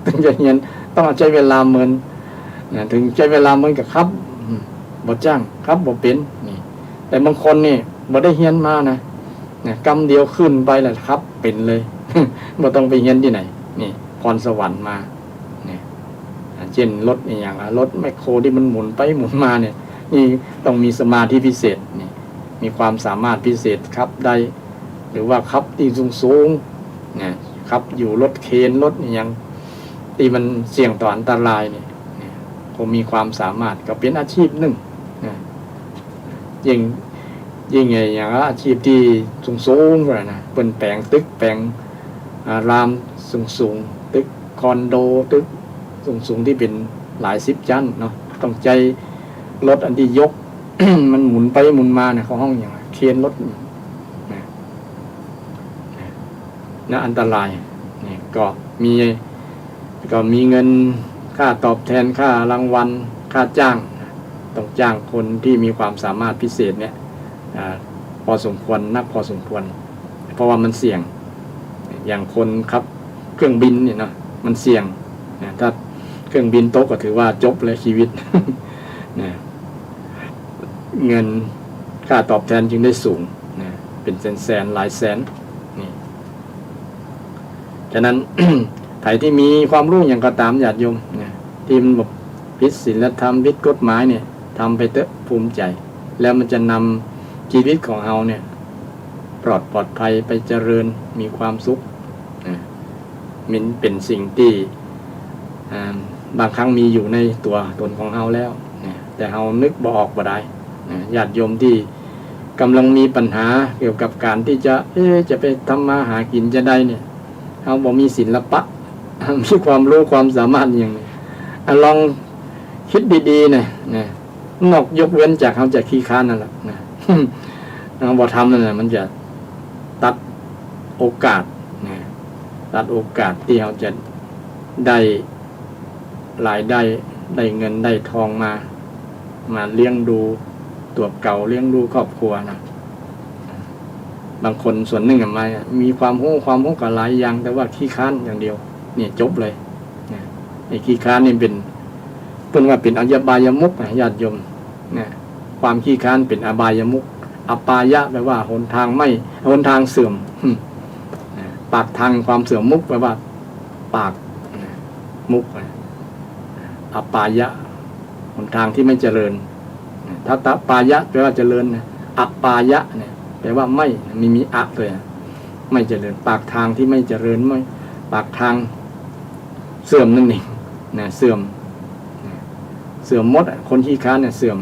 ถึงจะเรียนต้องใช้เวลาเหมือนนะถึงใช้เวลาเหมือนกับขับบ่จ้างขับบ่เป็นนี่แต่บางคนนี่บ่ได้เรียนมานะกำเดียวขึ้นไปแหละครับเป็นเลย บ่ต้องไปเรียนที่ไหนนี่พรสวรรค์มาเนี่ยเช่นรถอย่างรถแมคโครที่มันหมุนไปหมุนมาเนี่ยนี่ต้องมีสมาธิพิเศษนี่มีความสามารถพิเศษครับได้หรือว่าครับที่สูงเนี่ยครับอยู่รถเคนรถอย่างที่มันเสี่ยงต่ออันตรายเนี่ยคงมีความสามารถก็เป็นอาชีพหนึ่งยิ่งไงอย่างอาชีพที่สูงๆเลยนะเป็นแปลงตึกแปลงรามสูงตึกคอนโดตึกสูงที่เป็นหลาย10ชั้นเนาะต้องใจรถอันที่ยก มันหมุนไปหมุนมาเนี่ยเขาห้องอย่างเคนรถนะอันตรายนี่ก็มีเงิน ค่าตอบแทนค่ารางวัลค่าจ้างต้องจ้างคนที่มีความสามารถพิเศษเนี่ยพอสมควรนักพอสมควรเพราะว่ามันเสี่ยงอย่างคนครับเครื่องบินเนี่ยเนาะมันเสี่ยงถ้าเครื่องบินตกก็ถือว่าจบเลยชีวิต นะเงินค่าตอบแทนจึงได้สูงนะเป็นแสนหลายแสนนี่ฉะนั้น ใครที่มีความรู้อย่างก็ตามญาติโยมนะที่มันบอกผิดศีลธรรมผิดกฎหมายเนี่ยทำไปเถอะภูมิใจแล้วมันจะนำชีวิตของเราเนี่ยปลอดภัยไปเจริญมีความสุขนะมันเป็นสิ่งที่บางครั้งมีอยู่ในตัวตนของเราแล้วนะแต่เรานึกบ่ออกบ่ได้นะญาติโยมที่กำลังมีปัญหาเกี่ยวกับการที่จะไปทำมาหากินจะได้เนี่ยเราบ่มีศิลปะ มีความรู้ความสามารถอย่างนี้ลองคิดดีๆนะนอกยกเว้นจากเขาจะขี้ค้านนั่นแหละนะ เราบ่ทำนั่นแหละมันจะตัดโอกาสนะตัดโอกาสที่เราจะได้รายได้เงินได้ทองมาเลี้ยงดูตัวเก่าเลี้ยงดูครอบครัวนะบางคนส่วนหนึ่งมีความรู้กับหลายอย่างแต่ว่าขี้ค้านอย่างเดียวเนี่ยจบเลยไอ้ขี้ค้านนี่เป็นว่าเป็นอบายมุขญาติโยมนะความขี้ค้านเป็นอบายมุขอปายะแปลว่าหนทางเสื่อมปากทางความเสื่อมมุขแปลว่าปากมุขอปายะหนทางที่ไม่เจริญถ้าตปายะแปลว่าเจริญนะอปายะเนี่ยแปลว่าไม่มีอะเลยไม่เจริญปากทางที่ไม่เจริญไม่ปากทางเสื่อมนั่นเองนะเสื่อมมดคนขี้ค้านเนี่ยเสื่อม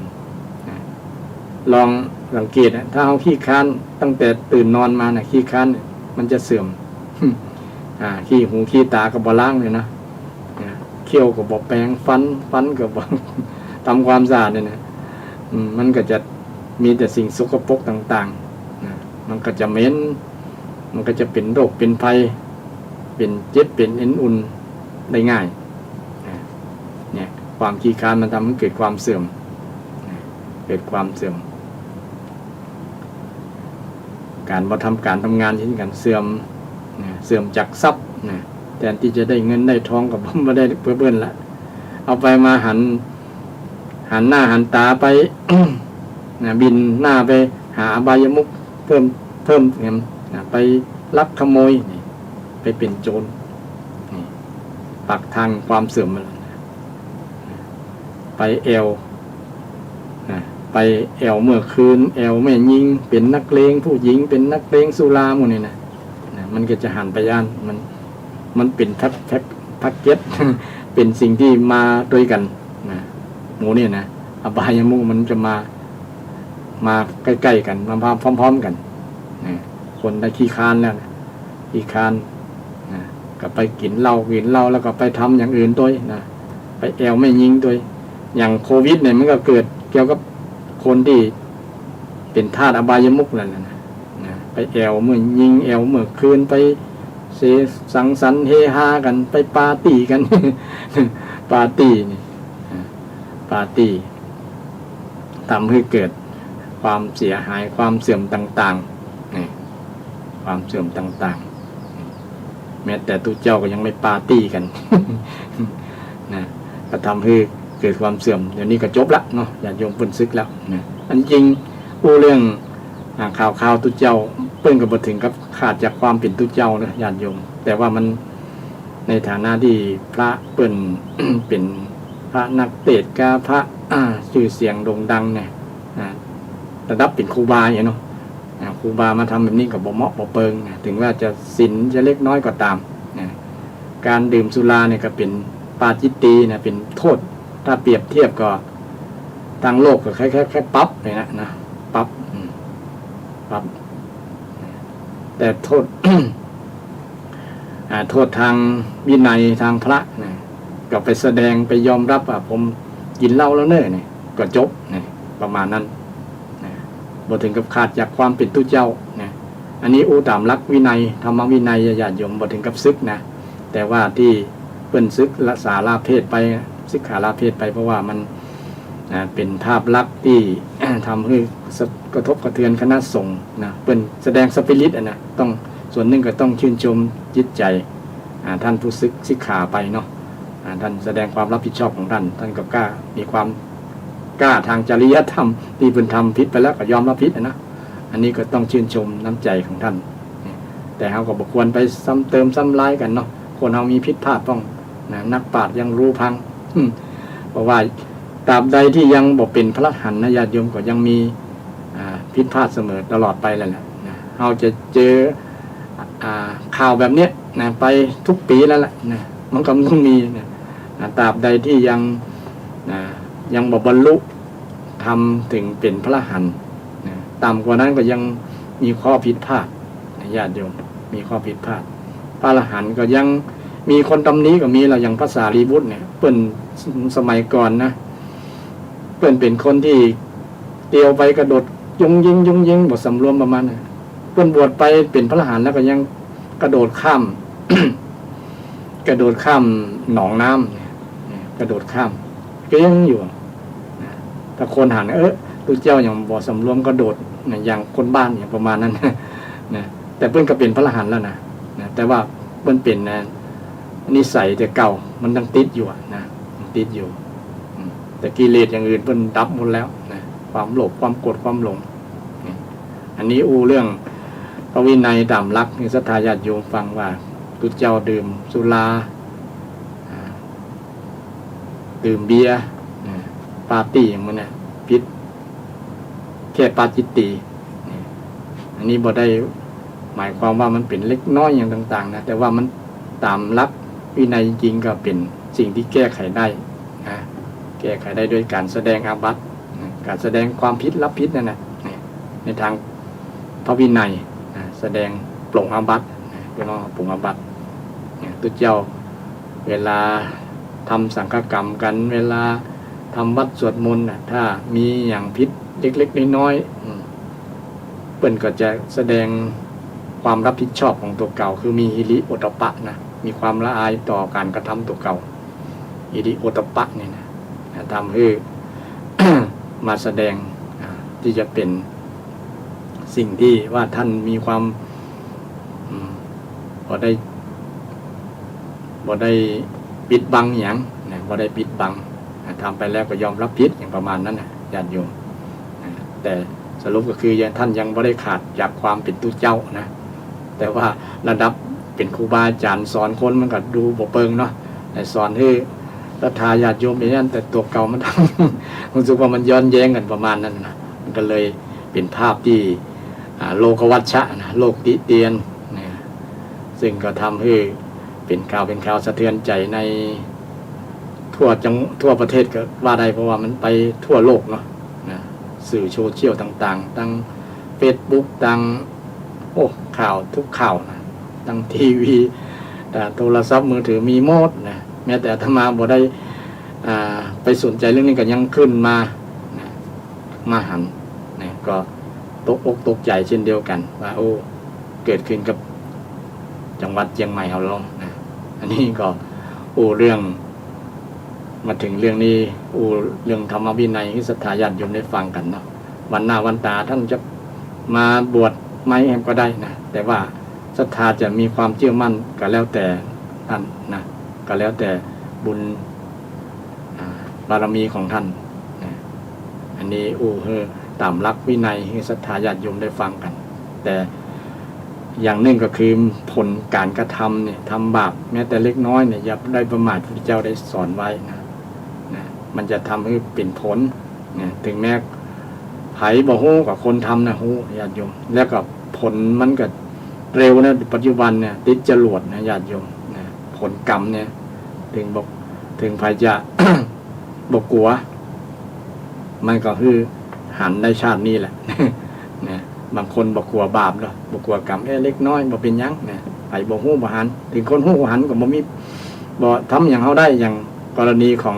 ลองสังเกตถ้าเขาขี้ค้านตั้งแต่ตื่นนอนมาเนี่ยขี้ค้านมันจะเสื่อม ขี้หูขี้ตาก็บ่ล้างเลยนะเคี้ยวก็บ่แปรงฟันก็บ่ ทำความสะอาดเนี่ยนะมันก็จะมีแต่สิ่งสกปรกต่างๆมันก็จะเหม็นมันก็จะเป็นโรคเป็นภัยเป็นเจ็บเป็นเอ็นอุ่นได้ง่ายเนี่ยความขี้ค้านมันทำให้เกิดความเสื่อมการมาทำการทำงานเช่นกันเสื่อมจากทรัพย์แทนที่จะได้เงินได้ทองกับไม่ได้เพื่อนละเอาไปมาหันหน้าหันตาไป บินหน้าไปหาอบายมุขเพิ่มไปลักขโมยไปเป็นโจรปักทางความเสื่อมมาไปแอวเมื่อคืนแอวแม่ยิงเป็นนักเลงผู้หญิงเป็นนักเลงสุราหมดนี่นะมันก็จะหันไปย่านมันเป็นแพ็กเก็ต เป็นสิ่งที่มาด้วยกันหมูนี่นะอบายมุขมันจะมาใกล้ๆกันมาพร้อมๆกันคนได้ขี้ค้านแล้วขี้ค้านก็ไปกินเหล้าแล้วก็ไปทำอย่างอื่นด้วยไปแอวไม่ยิงด้วยอย่างโควิดเนี่ยมันก็เกิดเกี่ยวกับคนที่เป็นทาสอบายมุขนั่นนะไปแอวเมื่อยิงแอวเมื่อคืนไปสังสรรค์เฮฮากันไปปาร์ตี้กัน ปาร์ตี้ทำให้เกิดความเสียหายความเสื่อมต่างๆความเสื่อมต่างๆแม้แต่ตุเจ้าก็ยังไม่ปาร์ตี้กัน ก็ทำให้เกิดความเสื่อมเดี๋ยวนี้ก็จบละเนาะญาติโยมเพิ่นซึกแล้วอันจริงผู้เรื่องข่าวตุเจ้าเพิ่นก็บ่ถึงกับขาดจากความเป็นตุเจ้านะญาติโยมแต่ว่ามันในฐานะที่พระเพิ่น เป็นพระนักเทศน์กับพระชื่อเสียงโด่งดังเนี่ยระดับเป็นครูบาอย่างเนาะครูบามาทำแบบนี้ก็บ่เหมาะบ่เปิงถึงว่าจะศีลจะเล็กน้อยก็ตามการดื่มสุราเนี่ยก็เป็นปาจิตตีนะเป็นโทษถ้าเปรียบเทียบก็ทางโลกก็แค่ปั๊บเลยนะปั๊บแต่โทษ โทษทางวินัยทางพระก็ไปแสดงไปยอมรับว่าผมกินเหล้าแล้วเนอะก็จบประมาณนั้นบ่ถึงกับขาดจากความเป็นตุเจ้าอันนี้ตามหลักวินัยธรรมวินัยญาติโยมบ่ถึงกับซึกนะแต่ว่าที่ เปิ้นศึกละสาลาเพศไปศึกขาลาเพศไปเพราะว่ามันเป็นภาพลักษณ์ที่ ทำให้กระทบกระเทือนคณะสงฆ์นะเปิ้นแสดงสปิริตนะต้องส่วนหนึ่งก็ต้องชื่นชมจิตใจท่านผู้ศึกสิกขาไปเนาะท่านแสดงความรับผิดชอบของท่านก็กล้ามีความกล้าทางจริยธรรมที่เพิ่นทำผิดไปแล้วก็ยอมรับผิดนะอันนี้ก็ต้องชื่นชมน้ำใจของท่านแต่เราก็บ่ควรไปซ้ำเติมซ้ำร้ายกันเนาะคนเรามีผิดพลาดต้องนักปราชญ์ยังรู้พังเพราะว่าตราบใดที่ยังบ่เป็นพระอรหันต์นะญาติโยมก็ยังมีผิดพลาดเสมอตลอดไปแหละนะเราจะเจอข่าวแบบเนี้ยนะไปทุกปีแล้วแหละนะมันก็ต้องมีนะตราบใดที่ยังบ่บรรลุทำถึงเป็นพระอรหันต์นะต่ำกว่านั้นก็ยังมีข้อผิดพลาดนะญาติโยมมีข้อผิดพลาดพระอรหันต์ก็ยังมีคนตำหนิก็มีเราอย่างพระสารีบุตรเนี่ยเปิ้นสมัยก่อนนะเปิ้นเป็นคนที่เตียวไปกระโดดยุงยิงบทสำรวมประมาณนั้นเปิ้นบวชไปเป็นพระอรหันต์แล้วก็ยังกระโดดข้าม กระโดดข้ามหนองน้ำเนี่ยกระโดดข้ามก็ยังอยู่ถ้าคนหันตัวเจ้าอย่างบ่สำรวมกระโดดอย่างคนบ้านอย่างประมาณนั้นนะแต่เปิ้นก็เป็นพระอรหันต์แล้วนะแต่ว่าเปิ้นเป็นนิสัยแต่เก่ามันยังติดอยู่นะติดอยู่แต่กิเลสอย่างอื่นเพิ่นดับหมดแล้วนะความโลภความโกรธความหลงอันนี้เรื่องพระวินัยตามหลักนี่ศรัทธาญาติโยมฟังว่าตุเจ้าดื่มสุราดื่มเบียร์ปาร์ตี้อย่างมันน่ะผิดแค่ปาจิตติอันนี้บ่ได้หมายความว่ามันเป็นเล็กน้อยอย่างต่างๆนะแต่ว่ามันตามหลักวินัยจริงก็เป็นสิ่งที่แก้ไขได้นะแก้ไขได้ด้วยการแสดงอาบัติการแสดงความผิดรับผิดนั่นแหละในทางพระวินัยแสดงปลงอาบัติเป็นปลงอาบัติตุเจ้าเวลาทำสังฆกรรมกันเวลาทำวัดสวดมนต์ถ้ามีอย่างผิดเล็กๆน้อยๆเปิ้นก็จะแสดงความรับผิดชอบของตัวเก่าคือมีหิริโอตตัปปะนะมีความละอายต่อการกระทำตัวเก่าหิริโอตตัปปะนี่นะทำให้ มาแสดงที่จะเป็นสิ่งที่ว่าท่านมีความบ่ได้ปิดบังอย่างนะบ่ได้ปิดบังทำไปแล้วก็ยอมรับผิดอย่างประมาณนั้นนะญาติโยมแต่สรุปก็คือท่านยังบ่ได้ขาดจากความเป็นตุเจ้านะแต่ว่าระดับเป็นครูบาอาจารย์สอนคนมันก็ดูบ่เปิงเนาะแต่สอนให้ศรัทธาญาติโยมอย่างนั้นแต่ตัวเก่ามันรู้สึกว่ามันย้อนแย้งกันประมาณนั้นนะมันก็เลยเป็นภาพที่โลกวัชชะนะโลกติเตียนนะซึ่งก็ทำให้เป็นข่าวสะเทือนใจในทั่วประเทศก็ว่าได้เพราะว่ามันไปทั่วโลกเนาะนะสื่อโซเชียลต่างๆตั้ง Facebook ตั้งข่าวทุกข่าวนะตั้งทีวีแต่โทรศัพท์มือถือมีหมดนะแม้แต่อาตมาบ่ได้ไปสนใจเรื่องนี้ก็ยังขึ้นมานะมาหันนะก็ตกอกตกใจเช่นเดียวกันว่าเกิดขึ้นกับจังหวัดเชียงใหม่เราลงนะอันนี้ก็เรื่องมาถึงเรื่องนี้เรื่องธรรมวินัยที่ศรัทธาญาติโยมได้ฟังกันเนาะวันหน้าวันตาท่านจะมาบวชไหมก็ได้นะแต่ว่าศรัทธาจะมีความเชื่อมั่นก็แล้วแต่ท่านนะก็แล้วแต่บุญบารมีของท่านนะอันนี้ตามหลักวินัยที่ศรัทธาญาติโยมได้ฟังกันแต่อย่างหนึ่งก็คือผลการกระทำเนี่ยทำบาปแม้แต่เล็กน้อยเนี่ยอย่าได้ประมาทพระเจ้าได้สอนไว้นะมันจะทำให้เป็นผลนะถึงแม้ไผบ่ฮู้กับคนทำนะฮู้ญาติโยมแล้วก็ผลมันก็เร็วนะปัจจุบันเนี่ยติดจรวดนะญาติโยมนะผลกรรมเนี่ยถึงไผจะ บ่กลัวมันก็คือหันในชาตินี้แหละ นะบางคนบ่กลัวบาปเนาะบ่กลัวกรรมเล็กน้อยบ่เป็นหยังนะไผบ่ฮู้บ่หันถึงคนฮู้บ่หันก็บ่มีบ่ทำหยังเฮาได้อย่างกรณีของ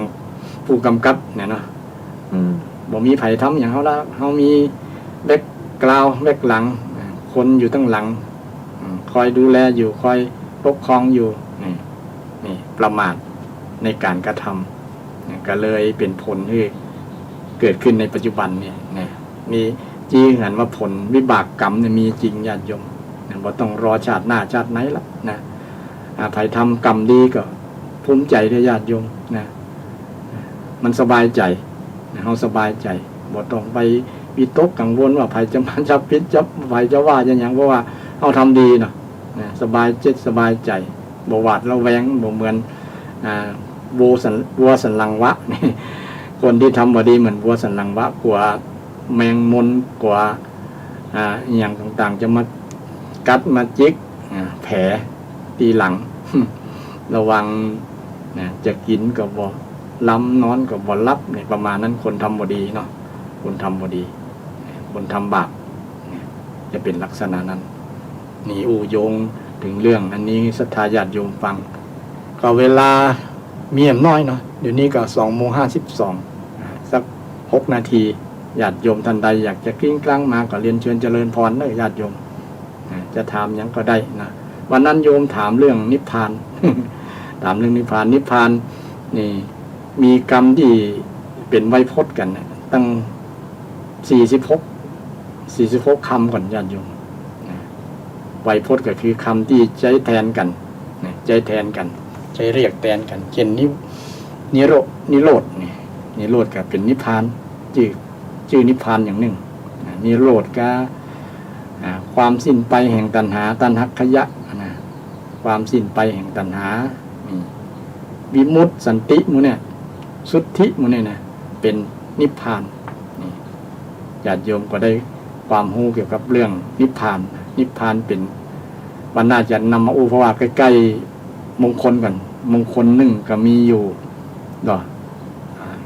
ผู้กำกับเนี่ยเนาะบ่มีไผทำหยังเฮาได้เฮามีแบ็คกราวด์แบ็คหลังคนอยู่ตั้งหลังคอยดูแลอยู่คอยปกครองอยู่นี่ นี่ประมาทในการกระทำก็เลยเป็นผลที่เกิดขึ้นในปัจจุบันเนี่ยนะมีจี้เห็นว่าผลวิบากกรรมเนี่ยมีจริงญาติโยมนะบ่ต้องรอชาติหน้าชาติไหนละนะใครทำกรรมดีก็ภูมิใจด้วยญาติโยมนะมันสบายใจนะเราสบายใจบ่ต้องไปวิตกกังวลว่าใครจะมาจับพิษจับใครจะว่าอย่างเพราะว่าเราทำดีเนาะนะสบายจิตสบายใจบ่หวาดระแวงบ่เหมือนวัวสันหลังวะนี่คนที่ทำบ่ดีเหมือนวัวสันหลังวะกลัวแมงมนกลัวอย่างต่างๆจะมากัดมาจิกแผลตีหลัง ระวังนะจะกินก็บ่ล้ำนอนก็บ่รับเนี่ยประมาณนั้นคนทำบ่ดีเนาะคนทำบ่ดีคนทำบาปจะเป็นลักษณะนั้นนี่อู่โยงถึงเรื่องอันนี้ศรัทธาญาติโยมฟังก็เวลามีน้อยเนาะเดี๋ยวนี้ก็2:52สัก6 นาทีญาติโยมท่านใดอยากจะกลิ้งกลางมาก็เรียนเชิญเจริญพรเลยญาติโยมจะถามยังก็ได้นะวันนั้นโยมถามเรื่องนิพพาน ถามเรื่องนิพพานนี่มีกรรมที่เป็นไวยพจน์กันนะตั้ง46คำก่อนญาติโยมไวยพจน์ก็คือคำที่ใช้แทนกันใช้แทนกันใช้เรียกแทนกันเช่นนิโรธนิโรธก็เป็นนิพพานชื่อนิพพานอย่างหนึ่งนิโรธก็ความสิ้นไปแห่งตัณหาตัณหัคขยะนะความสิ้นไปแห่งตัณหาวิมุตติสันติมุเนี่ยสุทธิมุเนี่ยนะเป็นนิพพานญาติโยมก็ได้ความรู้เกี่ยวกับเรื่องนิพพานเป็นวันน่าจะนำมาอู้เพราะว่าใกล้ๆมงคลกันมงคลหนึ่งก็มีอยู่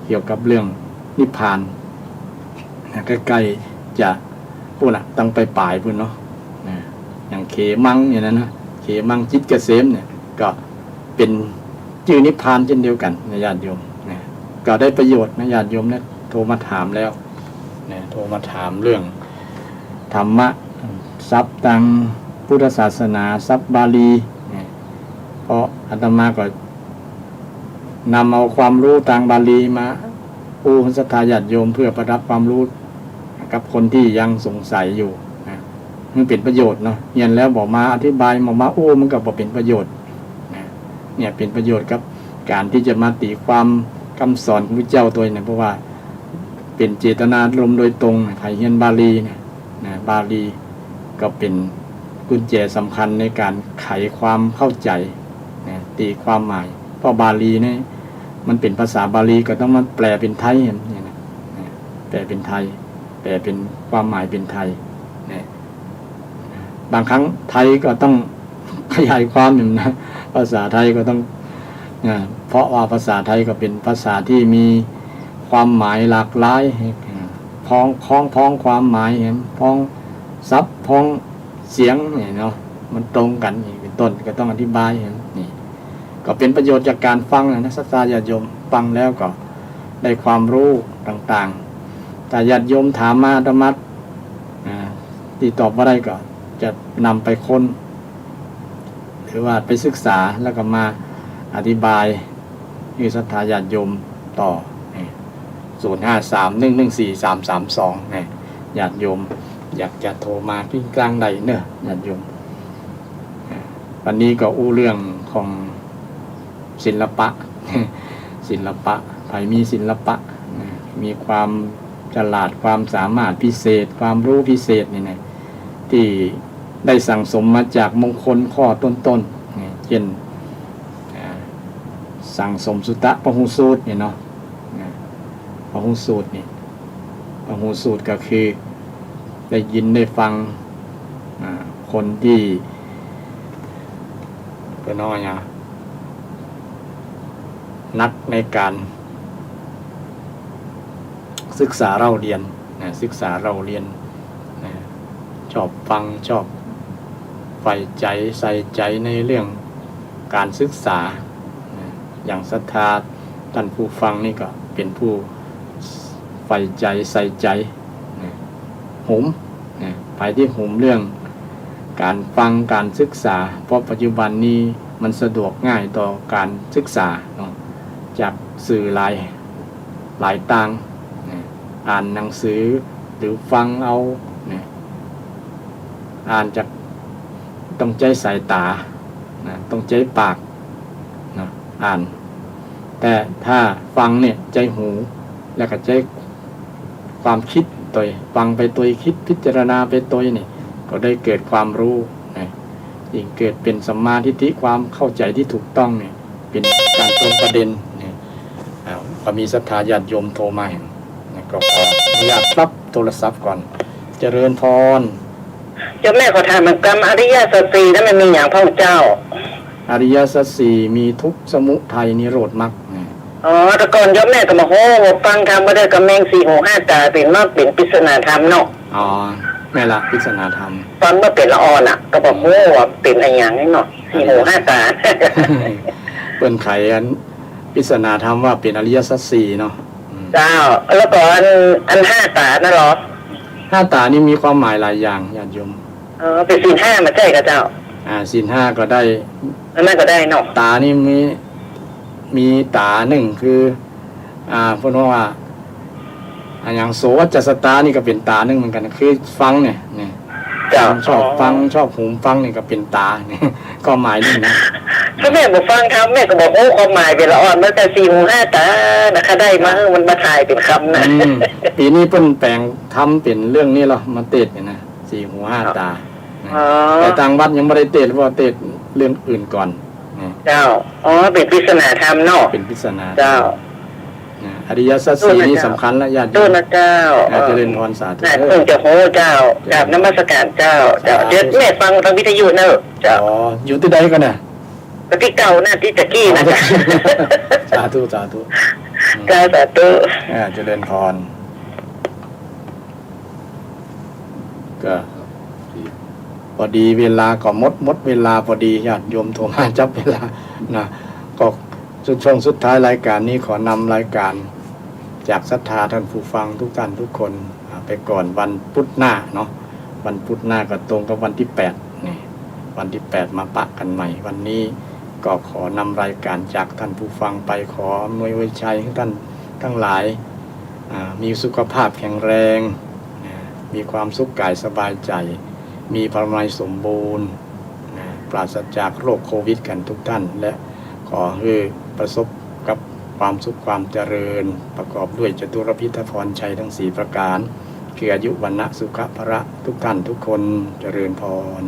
เกี่ยวกับเรื่องนิพพานใกล้ๆจะพูดต้องไปปลายพูดเนาะอย่างเขมังอย่างนั้นนะเขมังจิตเกษมเนี่ยก็เป็นชื่อนิพพานเช่นเดียวกันนะญาติโยมก็ได้ประโยชน์นะญาติโยมเนี่ยโทรมาถามแล้วโทรมาถามเรื่องธรรมะทรัพย์ทางพุทธศาสนาทรัพย์บาลีเพราะอาตมาก็นำเอาความรู้ทางบาลีมาปูศรัทธาญาติโยมเพื่อประดับความรู้กับคนที่ยังสงสัยอยู่มันเป็นประโยชน์เนาะเรียนแล้วบอกมาอธิบายมามันก็บอกเป็นประโยชน์เนี่ยเป็นประโยชน์กับการที่จะมาตีความคำสอนของพระเจ้าตัวนี้เพราะว่าเป็นเจตนารมณ์โดยตรงไทยเฮียนบาลีเนี่ยบาลีก็เป็นกุญแจสำคัญในการไขความเข้าใจตีความหมายเพราะบาลีเนี่ยมันเป็นภาษาบาลีก็ต้องมาแปลเป็นไทยเนี่ยนะแปลเป็นไทยแปลเป็นความหมายเป็นไทยบางครั้งไทยก็ต้องขยายความหนึ่งนะภาษาไทยก็ต้องเพราะว่าภาษาไทยก็เป็นภาษาที่มีความหมายหลากหลายพ้องความหมายพ้องซับพ้องเสียงเนี่ยเนาะมันตรงกันนี่เป็นต้นก็ต้องอธิบายนี่ก็เป็นประโยชน์จากการฟังนะศรัทธาญาติโยมฟังแล้วก็ได้ความรู้ต่างๆแต่ญาติโยมถามมาธรรมะที่ตอบว่าได้ก็จะนำไปค้นหรือว่าไปศึกษาแล้วก็มาอธิบายให้ศรัทธาญาติโยมต่อ053114332เนี่ยญาติโยมอยากจะโทรมาที่กลางใดเนอะญาติโยมวันนี้ก็อู้เรื่องของศิลปะใครมีศิลปะมีความฉลาดความสามารถพิเศษความรู้พิเศษนี่นะที่ได้สั่งสมมาจากมงคลข้อต้นๆเช่นสั่งสมสุตตะปหุสูตรเนี่ยเนาะปหุสูตรนี่ปหุสูตรก็คือได้ยินได้ฟังคนที่เป็นน้อยนักในการศึกษาเราเรียนชอบฟังชอบใฝ่ใจใส่ใจในเรื่องการศึกษาอย่างศรัทธาท่านผู้ฟังนี่ก็เป็นผู้ใฝ่ใจใส่ใจหุมไปที่หุมเรื่องการฟังการศึกษาเพราะปัจจุบันนี้ มันสะดวกง่ายต่อการศึกษาเนาะจากสื่อหลายต่างนะอ่านหนังสือหรือฟังเอานะอ่านจากต้องใจสายตานะต้องใจปากนะอ่าน แต่ถ้าฟังเนี่ยใจหูแล้วก็ใจความคิดตัวฟังไปตัวคิดพิจารณาไปตัวนี่ก็ได้เกิดความรู้นะยิ่งเกิดเป็นสัมมาทิฏฐิความเข้าใจที่ถูกต้องเนี่ยเป็นการตรงประเด็นเนี่ยก็มีศรัทธาญาติโยมโทรมานะก็ขออนุญาตรับโทรศัพท์ก่อนเจริญพร เจ้าแม่ขอถามมันกรรมอริยสัจสี่นั้นมันมีอย่างพระเจ้าอริยสัจสี่มีทุกข์สมุทัยนิโรธมรรคอ๋อแต่ก่อนเจ้าแม่ก็มาโหฟังธรรมมาได้กับแมงสี่หูห้าตาเป็นมากเป็นปริศนาธรรมเนาะอ๋อแม่ละปริศนาธรรมตอนเมื่อเป็นละอ่อนอ่ะก็บอกโหว่าเป็นอะไรอย่างนี้เนาะสี่หูห้าตาเปิ้นไขอันปริศนาธรรมว่าเป็นอริยสัจสี่เนาะเจ้าแล้วก็อันห้าตานั่นหรอห้าตานี่มีความหมายหลายอย่างญาติโยมเป็นศีลห้ามาใช่กับเจ้าศีลห้าก็ได้นั่นก็ได้เนาะตานี่มีตาหนึ่งคือเพราะว่าอย่างโสวัจจสตานี่ก็เป็นตาหนึ่งเหมือนกันคือฟังเนี่ยชอบฟังชอบหูฟังนี่ก็เป็นตาเนี่ยก็หมายนี่นะถ้าแม่บอกฟังครับแม่ก็บอกโอ้ความหมายเป็นละอ่อนมันแต่สี่หูห้าตานะคะได้มามันมาถ่ายเป็นคำนะปีนี้เพิ่นแปลงทำเป็นเรื่องนี้หรอมาเตดเนี่ยนะสี่หูห้าตาแต่ต่างวัดยังไม่ได้เตดเพราะเตดเรื่องอื่นก่อนเจ้าเป็นปริศนาธรรมเนาะเป็นปริศนาเจ้าอริยสัจสี่นี่สำคัญและญาติโยมเจ้าเจริญพรสาธุเพิ่งจะโหเจ้ากราบนมัสการเจ้าเดี๋ยวแม่ฟังทางวิทยุเนอะเจ้าอยู่ที่ใดกันน่ะที่เก่าน่ะที่ตะกี้นะสาธุสาธุเจริญพรก็พอดีเวลาก็หมดเวลาพอดีญาติโยมโทรมาจับเวลานะก็ช่วงสุดท้ายรายการนี้ขอนำรายการจากศรัทธาท่านผู้ฟังทุกท่านทุกคนไปก่อนวันพุธหน้าเนาะวันพุธหน้าก็ตรงกับวันที่8นี่วันที่8มาปะกันใหม่วันนี้ก็ขอนำรายการจากท่านผู้ฟังไปขออำนวยไว้ชัยให้ท่านทั้งหลายมีสุขภาพแข็งแรงมีความสุขกายสบายใจมีพลังสมบูรณ์ปราศจากโรคโควิดกันทุกท่านและขอให้ประสบกับความสุขความเจริญประกอบด้วยจตุรพิธพรชัยทั้ง4ประการคืออายุวรรณะสุขภระทุกท่านทุกคนเจริญพร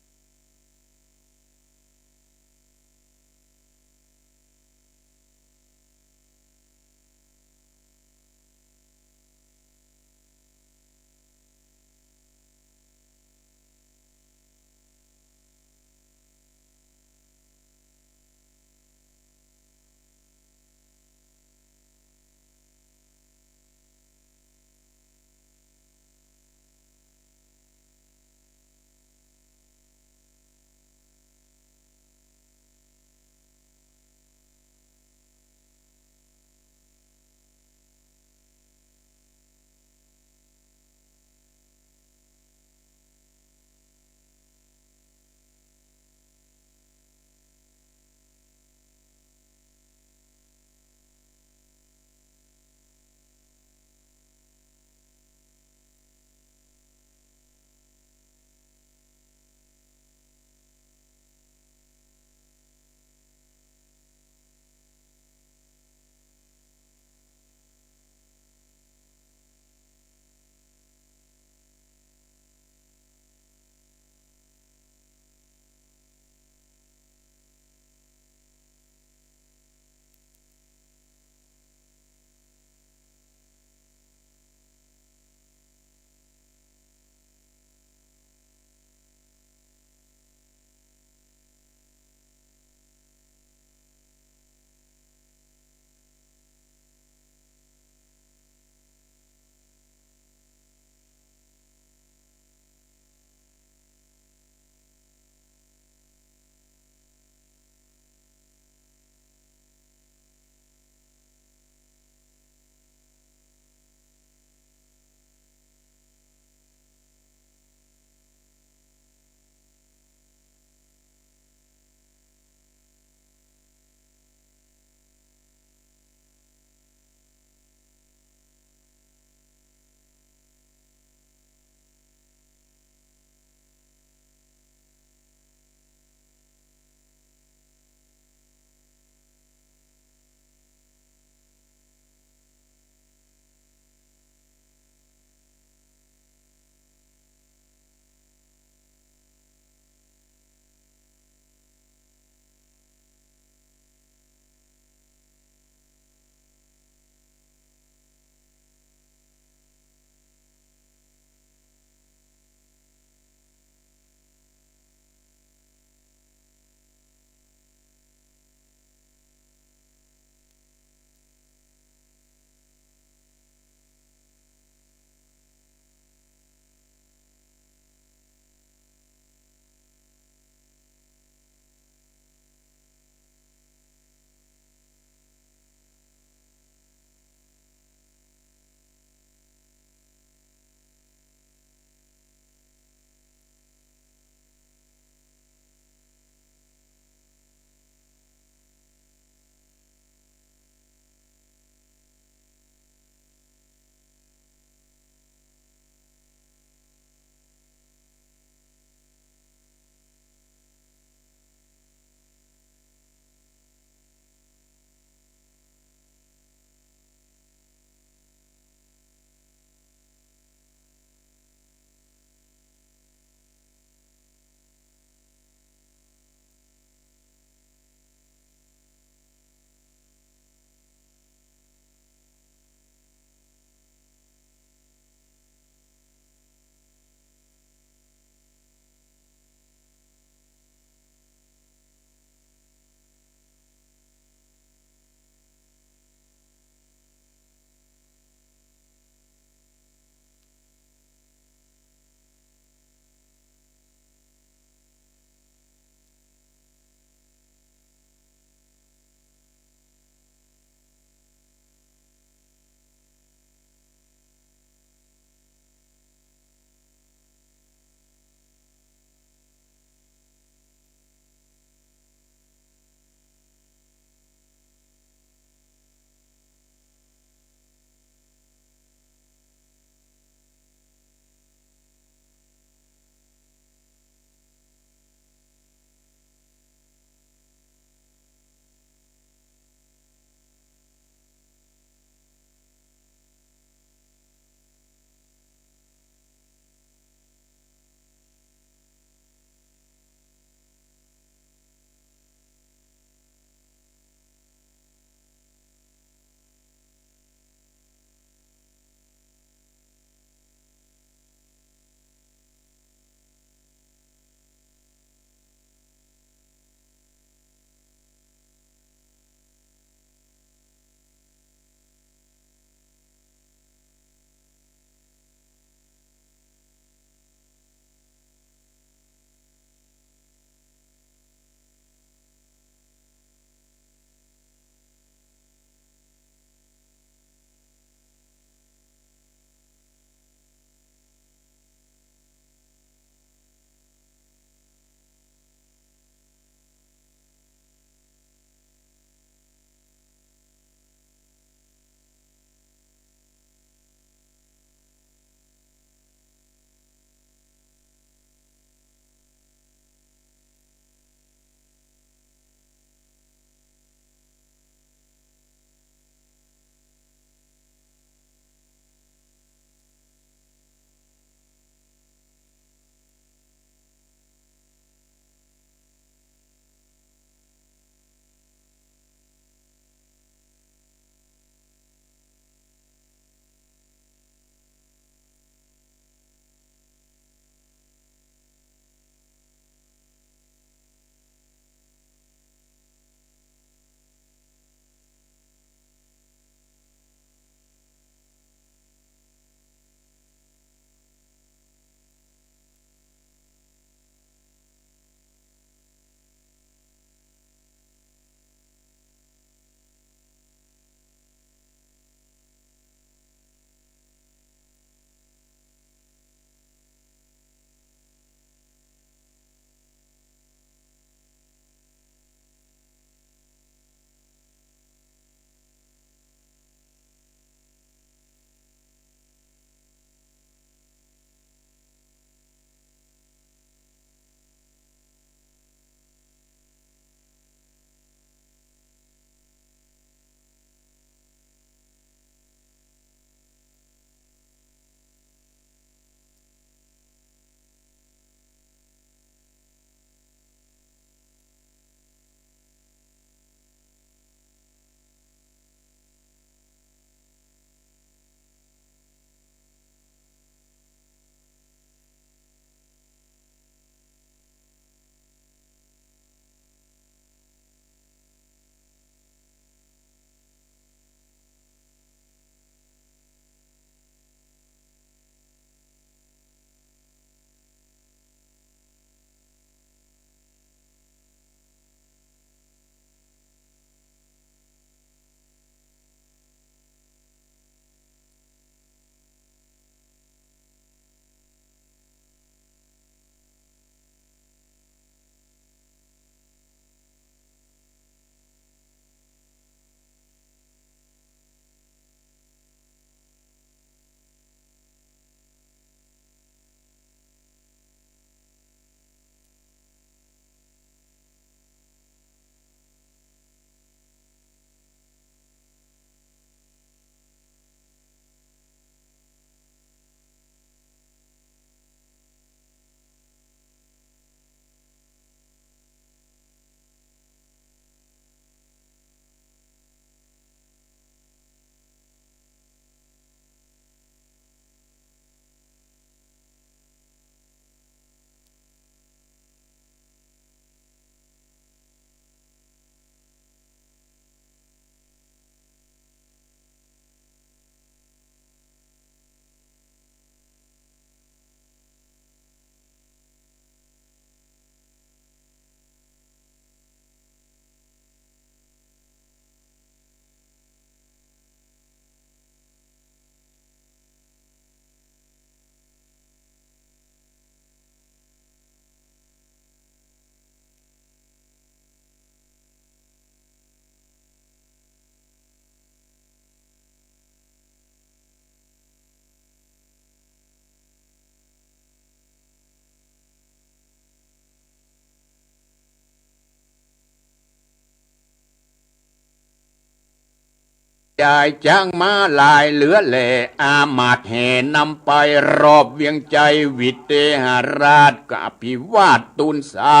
ยายจางมาลายเหลือแหล่อามาตย์แห่นำไปรอบเวียงใจวิเตหราชกอภิวาทตูนสา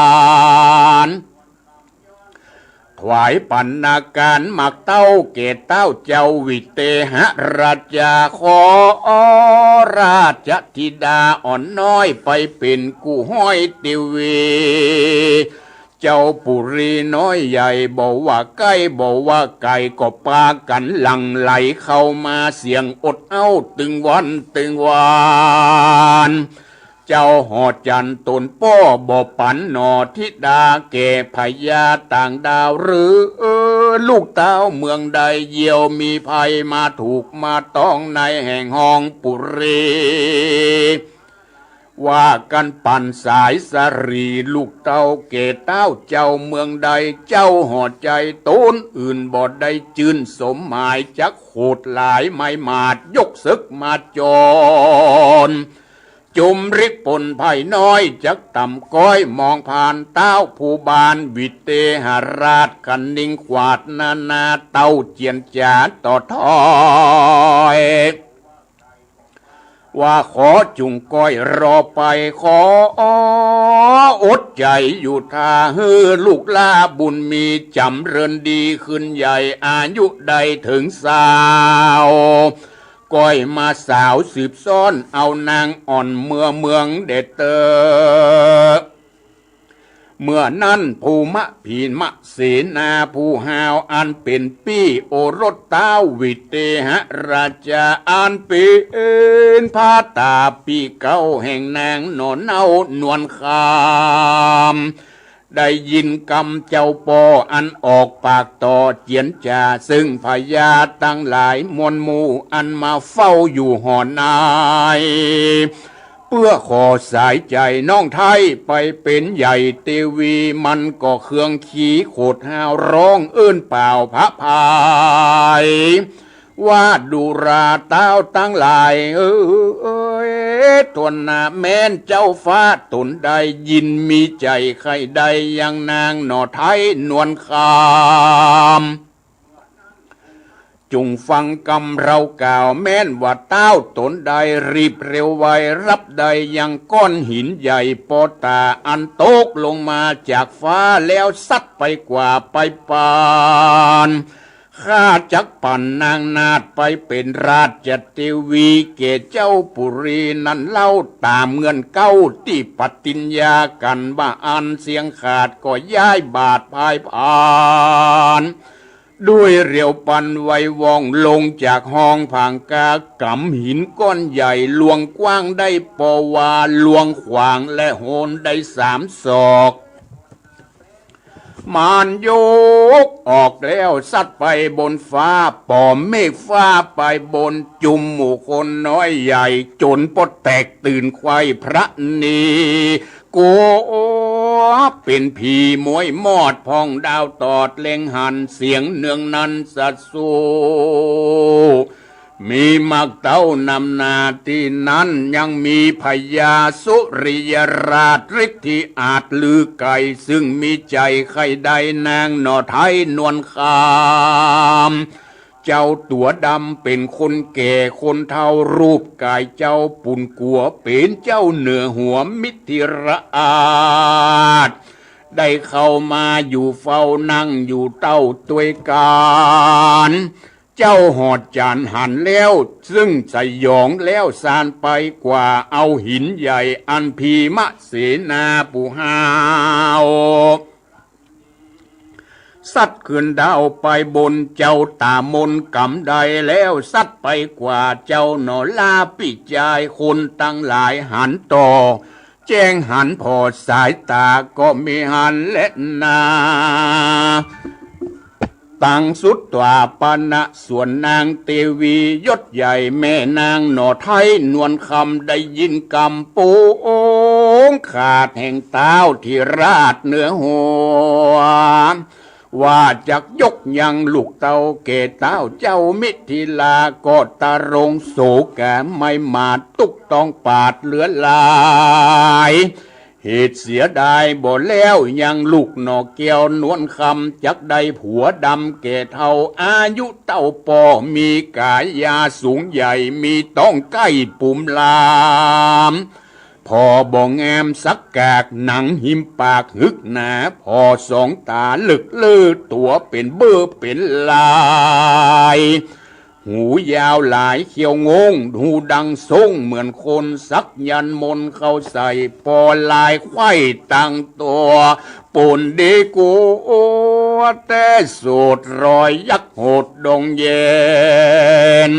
รถวายปัณนาการหมักเต้าเกตเต้าเจ้าวิเตหราชาขอราชธิดาอ่อนน้อยไปเป็นกูห้อยติวีเจ้าปุรีน้อยใหญ่บอกว่าใกล้บอกว่าไก่ก็ปากันหลั่งไหลเข้ามาเสียงอดเอาตึงวันตึงวานเจ้าหอจันตนป้อบอปันหนอทิดาเกพยาต่างดาวหรือลูกเต้าเมืองใดเยี่ยวมีภัยมาถูกมาต้องในแห่งห้องปุรีว่ากันปั่นสายสรีลูกเต้าเกเต้าเจ้าเมืองใดเจ้าหอใจต้นอื่นบ่ได้จืนสมหมายจักโหดหลายไม่มาดยกศึกมาจรจุมริกปนไผ่น้อยจักต่ำก้อยมองผ่านเต้าผู้บานวิเตหราชกันนิ่งขวาดนาเต้าเจียนจาต่อถอยว่าขอจุงก้อยรอไปขออดใจอยู่ท่าฮือลูกลาบุญมีจำเริญดีขึ้นใหญ่อายุใดถึงสาวก้อยมาสาวสืบซ่อนเอานางอ่อนเมืองเด็ดเตอเมื่อนั้นภูมะพีนมะเสนาผู้หาวอันเป็นปี้โอรสเต้าวิเตหราชาอันเป็นพาตาปีเก้าแห่งนางนอนเนานวลคามได้ยินคำเจ้าปออันออกปากต่อเจียนจ่าซึ่งพญาตั้งหลายมวลหมู่อันมาเฝ้าอยู่หอนายเพื่อขอสายใจน้องไทยไปเป็นใหญ่เตวีมันก็เครื่องขี้โขดหาวร้องเอื้นเปล่าพระพายว่าดูราเต้าตั้งหลายทวนนาแม้นเจ้าฟ้าตนใดยินมีใจใครใดยังนางหน่อไทยนวลคามจุงฟังกำเรากล่าวแม้นว่าเต้าตนใดรีบเร็วไวรับใดยังก้อนหินใหญ่ปอตาอันตกลงมาจากฟ้าแล้วซัดไปกว่าไปปานข้าจักปั่นนางนาดไปเป็นราชเทวีเกศเจ้าปุรีนั้นเล่าตามเงื่อนเก้าที่ปฏิญญากันว่าอันเสียงขาดก็ย้ายบาทพายผ่านด้วยเรียวปันไววองลงจากห้องผางกากำหินก้อนใหญ่ลวงกว้างได้ปวาลวงขวางและโหนได้3 ศอกมานโยกออกแล้วสัดไปบนฟ้าป่อมเมฆฟ้าไปบนจุมหมู่คนน้อยใหญ่จนปดแตกตื่นควายพระนีโกเป็นผีมวยมอดพองดาวตอดเล็งหันเสียงเนืองนั้นสัดสูมีมักเต้านำนาที่นั้นยังมีพญาสุริยราชฤทธิอาจลือไก่ซึ่งมีใจใครใดนางหน่อไทยนวลคามเจ้าตัวดำเป็นคนแก่คนเฒ่ารูปกายเจ้าปุ่นกัวเป็นเจ้าเหนือหัวมิถิระอาจได้เข้ามาอยู่เฝ้านั่งอยู่เต้าตัวยการเจ้าหอดจานหันแล้วซึ่งสยองแล้วสานไปกว่าเอาหินใหญ่อันพีมะเสนาผู้หาวสัดขึ้นดาวไปบนเจ้าตามนกำใดแล้วสัดไปกว่าเจ้าหนอลาปิจายคนตั้งหลายหันต่อแจ้งหันพอสายตาก็มีหันและนาตั้งสุดตัวปนะส่วนนางเตวียศใหญ่แม่นางหน่อไทยนวลคำได้ยินกำปูงขาดแห่งเต้าที่ราดเนื้อหัวว่าจักยกยังลูกเต้าเกเต้าเจ้ามิถิลาก็ตารงโศกแก่ไม่มาตุกต้องปาดเหลือลาย เหตุเสียดายบ่แล้วยังลูกนอกแก้วนวลคำจักได้ผัวดำแก่เท่าอายุเต้าปอมีกายาสูงใหญ่มีต้องใกล้ปุ่มลามพอบ่งามสักกากหนังหิมปากฮึกหนาพอสองตาลึกลือตัวเป็นเบ้อเป็นลายหูยาวหลายเขียวงงหูดังทรงเหมือนคนสักยันมนเข้าใส่ปอลายไข่ตั้งตัวปนเดกูแต่โสดรอยยักษ์โหดดงเย็น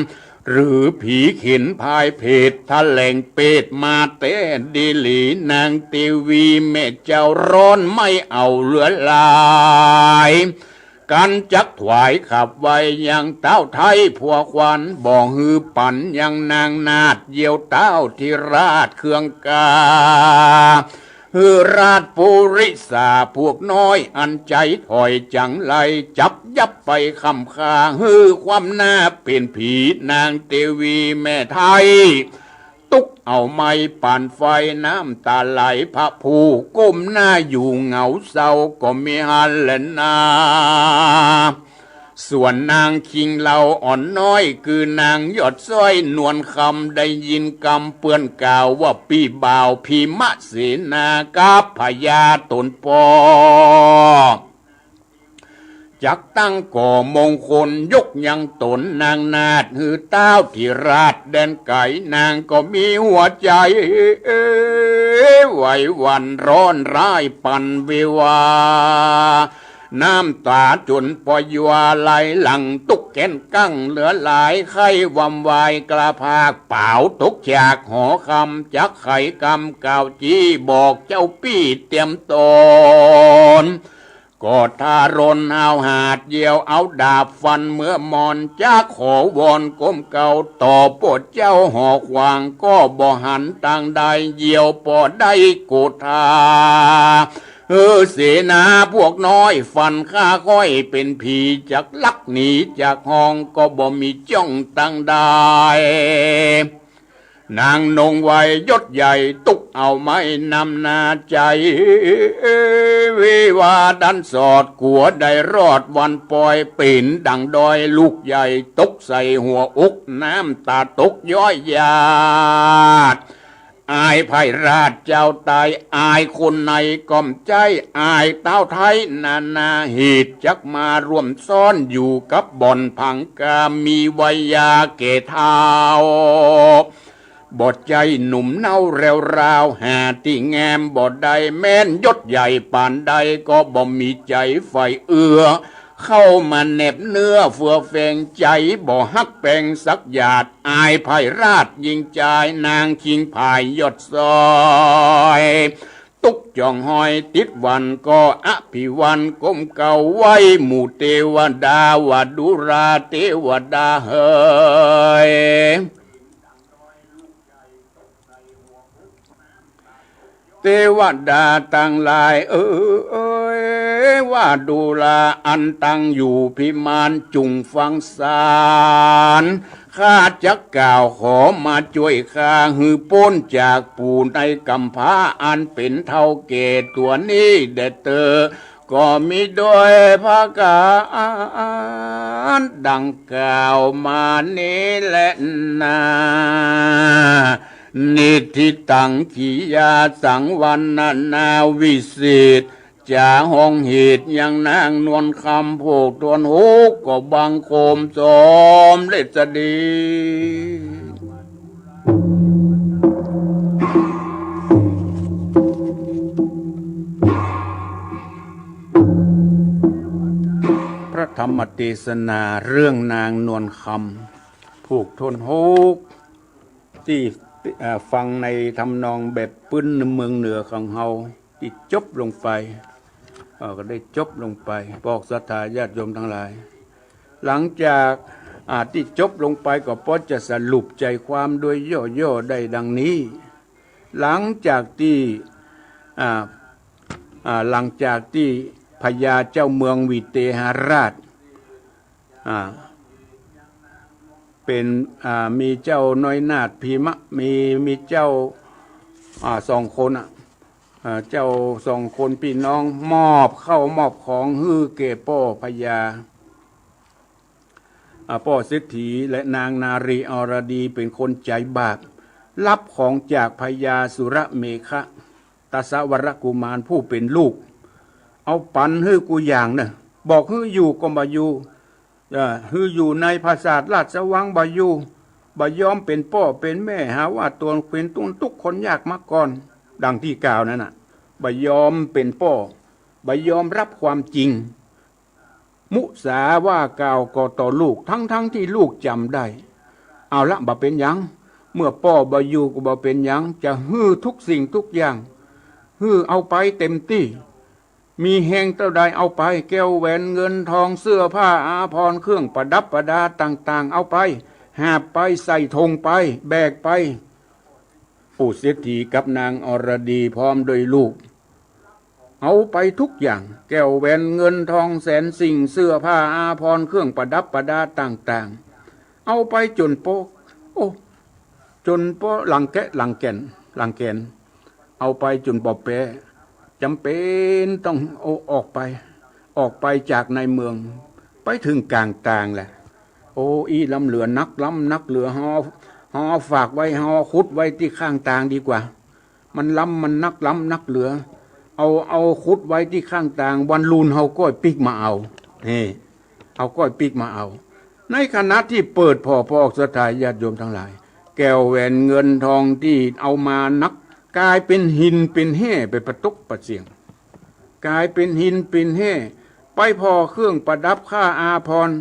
หรือผีเข็นพายเพศทะแหลงเป็ดมาเต้ดีหลีนางเทวีแม่เจ้าร้อนไม่เอาเหลือลายกันจักถวายขับไว้ยังเต้าไทยผัวควันบ่องฮือปั่นยังนางนาดเยี่ยวเต้าที่ราชเครื่องกาฮือราชปุริสาพวกน้อยอันใจถอยจังไลจับยับไปคำคาฮือความหน้าเป็นผีนางเทวีแม่ไทยตุกเอาไม้ปั่นไฟน้ำตาไหลพระผู้ก้มหน้าอยู่เหงาเศร้าก็มีหันและนาส่วนนางคิงเราอ่อนน้อยคือนางยอดสร้อยนวลคำได้ยินกำเปื้อนกล่าวว่าพี่บ่าวพีมะเสนากับพญาตนปอจักตั้งก่อมงคลยกยังตนนางนาดหือเต้าที่ราชแดนไก่นางก็มีหัวใจไหววันร้อนร้ายปันวิวาน้ำตาจนปอยยวาไหลหลังตุกแก่นกั้งเหลือหลายไข้วำวายกระพากเปล่าตกจากหอคำจักไข่กำก่าวจี้บอกเจ้าปี้เตรียมตนก็ทารนเอาหาดเยี่ยวเอาดาบฟันเมื่อมอนจะขอวอนก้มเก่าต่อปวดเจ้าหอกวางก็บ่หันต่างใดเยี่ยวปอดได้โกธาเสนาพวกน้อยฟันข้าก้อยเป็นผีจากลักหนีจากห้องก็บ่มีจ้องตั้งได้นางนงไวยศใหญ่ตุกเอาไม้นำนาใจวิวาดันสอดกัวได้รอดวันปล่อยปิ่นดังดอยลูกใหญ่ตกใส่หัวอกน้ำตาตกย้อยยาดอายไพราชเจ้าตายอายคนในก้อมใจอายเต้าไทยนานาเหตุจักมาร่วมซ่อนอยู่กับบ่อนพังกามีวิยาเกเท้าบอดใจหนุ่มเน่าเร็วราวหาที่แงมบอดใดแม่นยศใหญ่ป่านใดก็บ่มีใจไฟเอื้อเข้ามาเน็บเนื้อเฟือเฟงใจบ่ฮักแปงสักหยาดอายไพราชยิงใจนางคิงพายยศซอยตุกจ่องหอยติดวันก็อภิวันก้มเก่าไว้หมู่เทวดาวดุราเทวดาเฮยเทวดาตั้งหลายว่าดูลาอันตั้งอยู่พิมานจุงฟังสารข้าจักกล่าวขอมาช่วยข้าหือพ้นจากปู่ในกำพร้าอันเป็นเท่าเกตตัวนี้เดเตอก็มีโดยพระกาดังกล่าวมานี้แหละนานิทิตังขียาสังวันนาวิสิตจะห้องเหตุยังนางนวลคำโพกตวนหูก็บังโคมสมเลสดีพระธรรมเทศนาเรื่องนางนวลคำผูกทนหูที่ฟังในทำนองแบบปื้นเมืองเหนือของเฮาที่จบลงไปก็ได้จบลงไปบอกศรัทธาญาติโยมทั้งหลายหลังจากที่จบลงไปก็พอจะสรุปใจความโดยย่อๆได้ดังนี้หลังจากที่พญาเจ้าเมืองวิเทหราชเป็นมีเจ้าน้อยนาถพีมะมีเจ้าสองคน เจ้าสองคนพี่น้องมอบเข้ามอบของฮือเกป้อพญาป้อเศรษฐีและนางนารีอรดีเป็นคนใจบาปรับของจากพญาสุรเมฆะตสวรกุมารผู้เป็นลูกเอาปันฮือกูอย่างน่ะบอกฮืออยู่ก็บ่อยู่ฮืออยู่ในปราสาทราชวังบ่อยู่บ่ยอมเป็นพ่อเป็นแม่หาว่าตัวเป็นตุนทุกคนยากมาก่อนดังที่กล่าวนั่นน่ะบ่ยอมเป็นพ่อบ่ยอมรับความจริงมุสาว่ากล่าวก็ต่อลูกทั้งที่ลูกจำได้เอาละบ่เป็นหยังเมื่อพ่อบ่อยู่ก็บ่เป็นหยังจะฮื้อทุกสิ่งทุกอย่างฮื้อเอาไปเต็มที่มีแหงเท่าใดเอาไปแก้วแหวนเงินทองเสื้อผ้าอาภรณ์เครื่องประดับประดาต่างๆเอาไปหาบไปใส่ธงไปแบกไปผู้เศรษฐีกับนางอรดีพร้อมโดยลูกเอาไปทุกอย่างแก้วแหวนเงินทองแสนสิ่งเสื้อผ้าอาภรณ์เครื่องประดับประดาต่างๆเอาไปจนโป๊กจนโป๊หลังแกะหลังแก่นเอาไปจนปอแปะจำเป็นต้องเอาออกไปจากในเมืองไปถึงกลางต่างแหละโอ้อีลำเหลือนักเหลือหอฝากไว้หอขุดไว้ที่ข้างต่างดีกว่ามันมันนักเหลือเอาขุดไว้ที่ข้างต่างวันลูนเฮาก้อยปิกมาเอาเอาก้อยปิกมาเอาในขณะที่เปิดพ่อสถายญาติโยมทั้งหลายแก้วแหวนเงินทองที่เอามานักกลายเป็นหินเป็นแห่ไปประตุกประเสียงกลายเป็นหินเป็นแห่ไปพอเครื่องประดับค่าอาภรณ์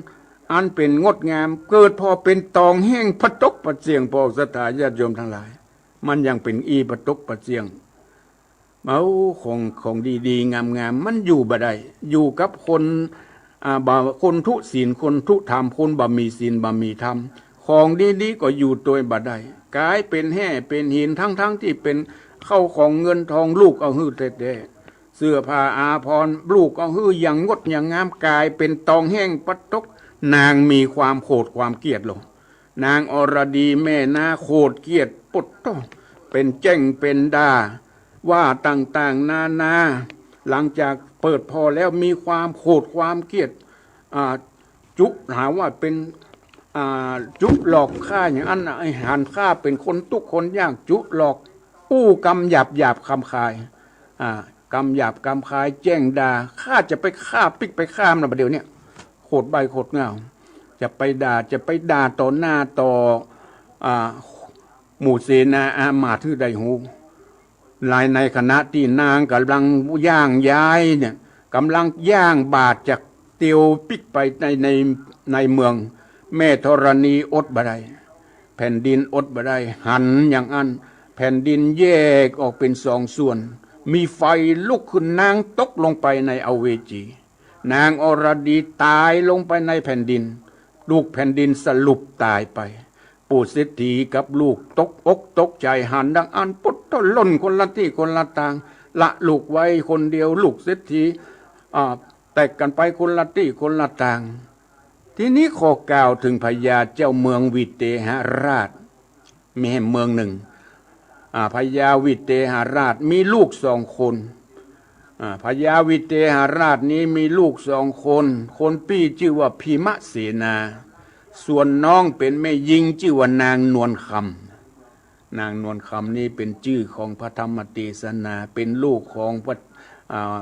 อันเป็นงดงามเกิดพอเป็นตองแห้งประตุกประเสียงพอสถาญาติโยมทั้งหลายมันยังเป็นอีประตุกประเสียงของดีๆงามๆมันอยู่บ่ได้อยู่กับคนทุศีลคนทุธรรมคนบ่มีศีลบ่มีธรรมของดีๆก็อยู่ตัวบ่ได้กลายเป็นแห่เป็นหินทั้งที่เป็นเข้าของเงินทองลูกเอาหื้อแท้ๆเสื้อผ้าอาภรณ์ลูกเอาหื้ออย่างงดอย่างงามกลายเป็นตองแห้งปัดตกนางมีความโกรธความเกลียดลงนางอรดีแม่นาโกรธเกลียดปุดต้องเป็นแจ้งเป็นด่าว่าต่างๆนาหลังจากเปิดพอแล้วมีความโกรธความเกลียดจุหาว่าเป็นจุหลอกฆ่าอย่างนั้นไอ้หันฆ่าเป็นคนทุกคนยากจุหลอกกำหยาบคำคายกำหยาบคำคายแจ้งด่าข้าจะไปฆ่าปิ๊กไปฆ่ามันประเดี๋ยวนี้โคตรใบโคตรเงาจะไปด่าต่อหน้าต่อหมู่เสนาอามาตย์ที่ใดหูลายในคณะที่นางกำลังย่างย้ายเนี่ยกำลังย่างบาดจากเตียวปิ๊กไปในเมืองแม่ธรณีอดบ่ได้แผ่นดินอดบ่ได้หันอย่างอันแผ่นดินแยกออกเป็นสองส่วนมีไฟลุกขึ้นนางตกลงไปในอเวจีนางอรดีตายลงไปในแผ่นดินลูกแผ่นดินสรุปตายไปปู่เศรษฐีกับลูกตกอกตกใจหันดังอันปุตตล่นคนละที่คนละทางละลูกไว้คนเดียวลูกเศรษฐีแตกกันไปคนละที่คนละทางทีนี้ขอกล่าวถึงพญาเจ้าเมืองวิเตหราชมีเมืองหนึ่งพญาวิเตหราชมีลูก2 คนพญาวิเตหราชนี้มีลูก2 คนพี่ชื่อว่าพิมเสนาส่วนน้องเป็นแม่หญิงชื่อว่านางนวลคำนางนวลคำนี้เป็นชื่อของพระธรรมเทศนาเป็นลูกของ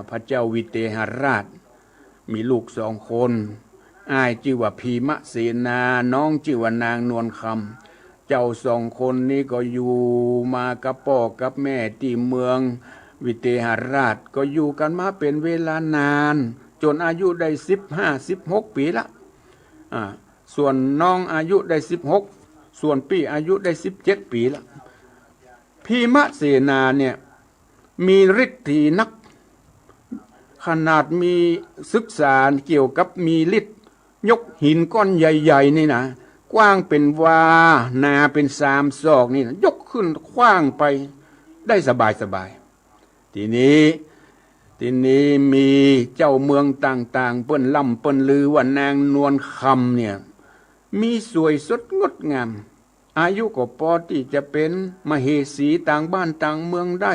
พระเจ้าวิเตหราชมีลูก2 คนอ้ายชื่อว่าพีมเสนาน้องชื่อว่านางนวลคำเจ้า2 คนนี้ก็อยู่มากับพ่อกับแม่ที่เมืองวิเตหราชก็อยู่กันมาเป็นเวลานานจนอายุได้15-16 ปีละส่วนน้องอายุได้16ส่วนพี่อายุได้17 ปีละพีมเสนาเนี่ยมีฤทธิ์นักขนาดมีศึกษาเกี่ยวกับมีฤทธิ์ยกหินก้อนใหญ่ๆนี่นะกว้างเป็นวานาเป็น3 ศอกนี่นะยกขึ้นคว้างไปได้สบายทีนี้มีเจ้าเมืองต่างๆเปิ้นล่ำเปิ้นลือว่านางนวลคำเนี่ยมีสวยสดงดงามอายุก็พอที่จะเป็นมเหสีต่างบ้านต่างเมืองได้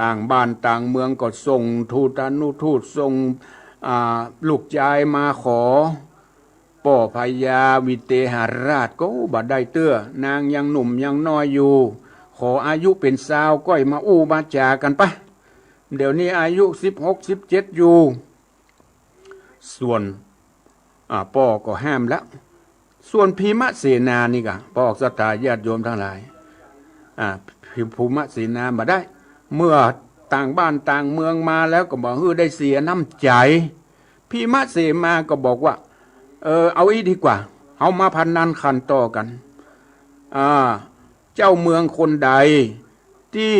ต่างบ้านต่างเมืองก็ส่งทูตานุทูตส่งลูกชายมาขอป่อพญาวิเตหราชก็บัดได้เตื้อนางยังหนุ่มยังน้อยอยู่ขออายุเป็นสาวก้อยมาอู้มาจากันปะเดี๋ยวนี้อายุ16-17อยู่ส่วนป่อก็ห้ามแล้วส่วนพีมะเสนานี่กะบอกศรัทธาญาติโยมทั้งหลายภูมิเสนามาได้เมื่อต่างบ้านต่างเมืองมาแล้วก็บอกได้เสียน้ำใจพีมะเสมาก็บอกว่าเอาอีดีกว่าเอามาพันนันขันต่อกันเจ้าเมืองคนใดที่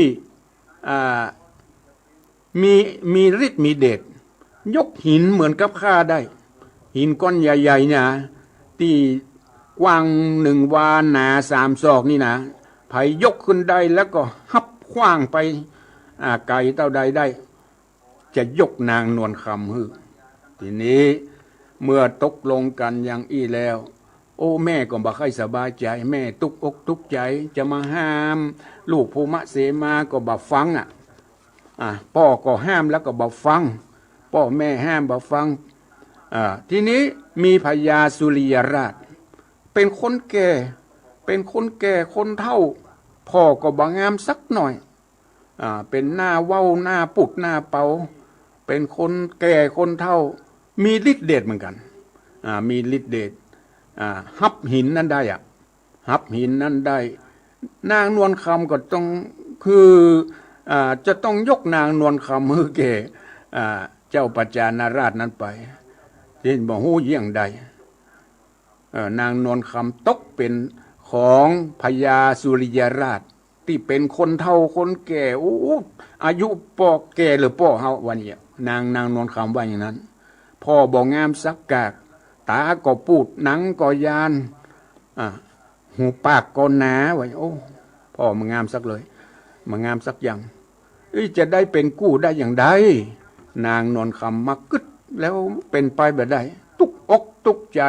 มีฤทธิ์มีเดชยกหินเหมือนกับข้าได้หินก้อนใหญ่ๆเนี่ยที่กว้าง1 วาหนา3 ศอกนี่นะไผยกขึ้นได้แล้วก็หับขว้างไปไกลเท่าใดได้จะยกนางนวลคำฮือทีนี้เมื่อตกลงกันอย่างอี้แล้วโอ้แม่ก็บ่ค่อยสบายใจแม่ตุกอกตุกใจจะมาห้ามลูกภูมะเสมาก็บ่ฟังพ่อก็ห้ามแล้วก็บ่ฟังพ่อแม่ห้ามบ่ฟังทีนี้มีพญาสุริยราชเป็นคนแก่คนเฒ่าพ่อก็บ่งามสักหน่อยเป็นหน้าเว้าหน้าปุดหน้าเปาเป็นคนแก่คนเฒ่ามีฤทธิ์เดชเหมือนกันมีฤทธิ์เดชหับหินนั้นได้หับหินนั้นได้นางนวลคำก็ต้องคือจะต้องยกนางนวลคำมือแก่เจ้าปัจจานาราชนั้นไปที่บ่ฮู้เยี่ยงใดนางนวลคำตกเป็นของพญาสุริยราชที่เป็นคนเฒ่าคนแก่อายุป่อแก่หรือป่อเฮาวันนี้นางนวลคำว่าอย่างนั้นพ่อบ่งามสักกากตาก็ปูดหนังก็ยานหูปากก็หนาไว้พ่อมางามสักเลยมางามสักอย่างจะได้เป็นกู้ได้อย่างใดนางนวลคำมากึดแล้วเป็นไปแบบใดตุกอกตุกใจ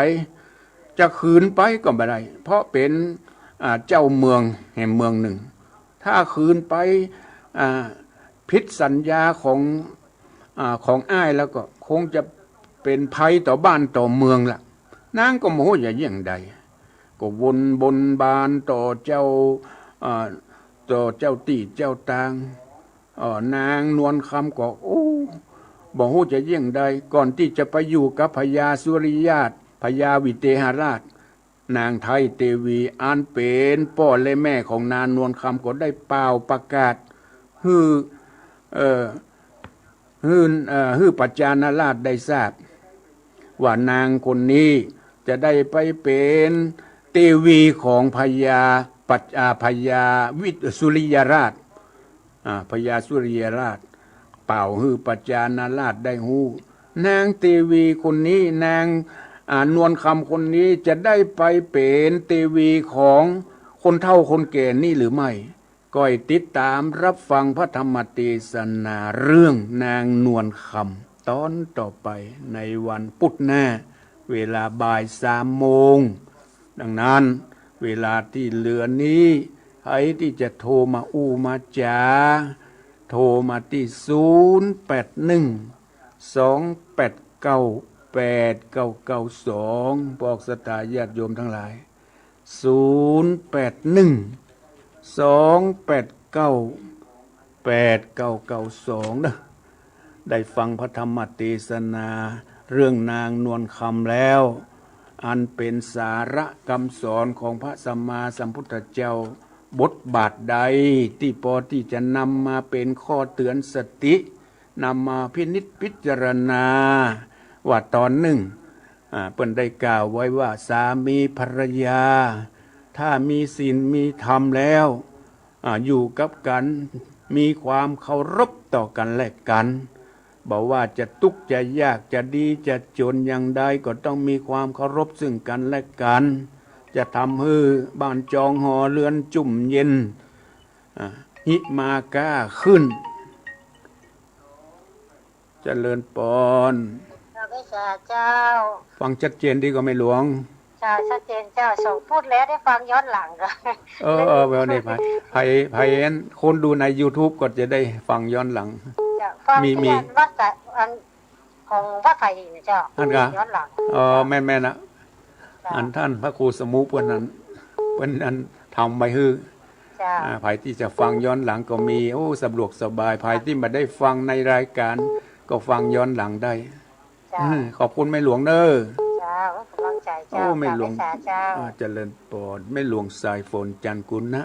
จะขืนไปก็ไม่ได้เพราะเป็นเจ้าเมืองแห่งเมืองหนึ่งถ้าขืนไปผิดสัญญาของอ้ายแล้วก็คงจะเป็นภัยต่อบ้านต่อเมืองละนางก็โมโหอย่าเยี่ยงใดก็วนบนบานต่อเจ้าตีเจ้าตางนางนวลคำก็บอกโหจะเยี่ยงใดก่อนที่จะไปอยู่กับพญาสุริยาตพญาวิเตหราชนางไทยเทวีอันเป็นพ่อและแม่ของนางนวลคำก็ได้เป่าประกาศฮือปัจจานาราชได้ทราบว่านางคนนี้จะได้ไปเป็นเทวีของพญาสุริยราชพญาสุริยราชเป่าฮือปัจจานาราชได้ฮู้นางเทวีคนนี้นางนวลคำคนนี้จะได้ไปเป็นเทวีของคนเฒ่าคนแก่นี่หรือไม่ก็ติดตามรับฟังพระธรรมเทศนาเรื่องนางนวลคำตอนต่อไปในวันพุธหน้าเวลาบ่าย 3 โมงดังนั้นเวลาที่เหลือนี้ใครที่จะโทรมามาจาโทรมาที่0812898992บอกศรัทธาญาติโยมทั้งหลาย0812898992นะได้ฟังพระธรรมเทศนาเรื่องนางนวลคำแล้วอันเป็นสาระคำสอนของพระสัมมาสัมพุทธเจ้าบทบาทใดที่พอที่จะนำมาเป็นข้อเตือนสตินำมาพินิจพิจารณาว่าตอนหนึ่งเพิ่นได้กล่าวไว้ว่าสามีภรรยาถ้ามีศีลมีธรรมแล้วอยู่กับกันมีความเคารพต่อกันและกันบอกว่าจะทุกข์จะยากจะดีจะจนอย่างใดก็ต้องมีความเคารพซึ่งกันและกันจะทำให้บ้านจองหอเรือนจุ่มเย็นหิมาก้าขึ้นเจริญปอนพระเจ้าฟังชัดเจนดีก็ไม่หลวง เจ้าชัดเจนเจ้าส่งพูดแล้วได้ฟังย้อนหลังก็ แบบนี้ไผคนดูใน YouTube ก็จะได้ฟังย้อนหลัง เจ้าฟัง มี ที่วัดแต่อันของวัดไผ่เนี่ยเจ้า อันกะ ย้อนหลัง แม่นๆนะอันท่านพระครูสมุเพิ่นนั้นเพิ่นอันทำไว้ฮือ เจ้า ไผที่จะฟังย้อนหลังก็มีโอ้สะดวกสบายไผที่มาได้ฟังในรายการก็ฟังย้อนหลังได้ เจ้า ขอบคุณแม่หลวงเด้อ เจ้ากำลังใจเจ้า โอ้แม่หลวง กราบเจ้า เจริญปอดแม่หลวงสายฝนจันทร์กุลนะ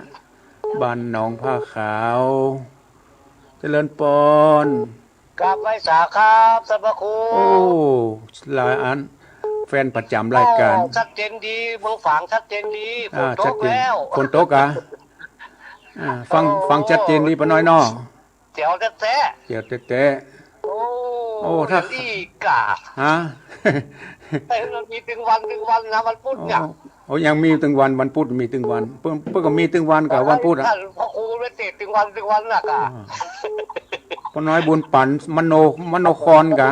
บ้านหนองผ้าขาวเจริญปอน กราบไหว้สาครับท่านพระครู โอ้หลายอันแฟนประจำรายการ ชัดเจนดีเมืองฝางชัดเจนดีฝนต ชัด ก เจน แล้ว ฝนตกอ่ะฟังชัดเจนดีปะน้อยน้อ เจ๋วแท้ เดี๋ยวเตะ ๆโอ้ โอ้ถ้า อีกา ฮะ แต่มันมีถึงวันนะมันพุธเนี่ย โอ้ยังมีถึงวันพุธมีถึงวันเพิ่งก็มีถึงวันกับวันพุธอ่ะ ท่านพระครูเลยติดถึงวันน่ะกะ ปะน้อยบุญปั่นมโนครกะ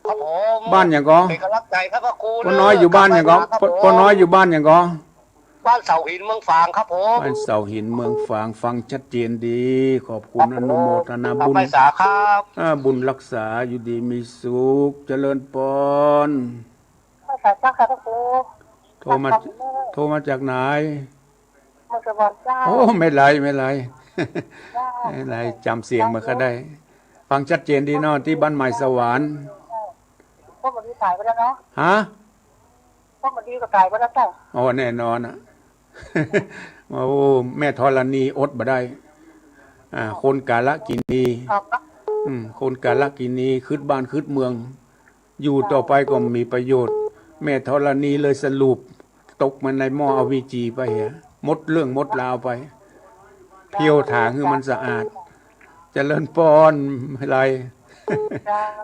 ครับผม บ้านอย่างก็ เป็นกำลังใจครับพระครู ปะน้อยอยู่บ้านอย่างก็ปะน้อยอยู่บ้านอย่างก็ บ้านเสาหินเมืองฝางครับผม บ้านเสาหินเมืองฝางฟังชัดเจนดี ขอบคุณอนุโมทนาก ราบ บุญ ไหว้สาครับ บุญรักษาอยู่ดีมีสุขเจริญปอน พระเจ้าค่ะพระครู โทรมาจากไหน พระกระบอกเจ้า โอ้ไม่ไรไม่ไรจำเสียงมาก็ได้ ฟังชัดเจนดีเนาะที่บ้านใหม่สวรรค์ พวกมันดีตายไปแล้วเนาะ ฮะ พวกมันดีก็ตายไปแล้วเจ้า โอ้แน่นอนอ่ะ โอ้แม่ธรณีอดบ่ได้คนกาลกินี ออกก็ คนกาลกินีคืดบ้านคืดเมือง อยู่ต่อไปก็มีประโยชน์ แม่ธรณีเลยสรุปตกมันในหม้ออวีจีไปเหรอมดเรื่องมดลาวไป เพียวถางคือมันสะอาดเจริญปอนอะไร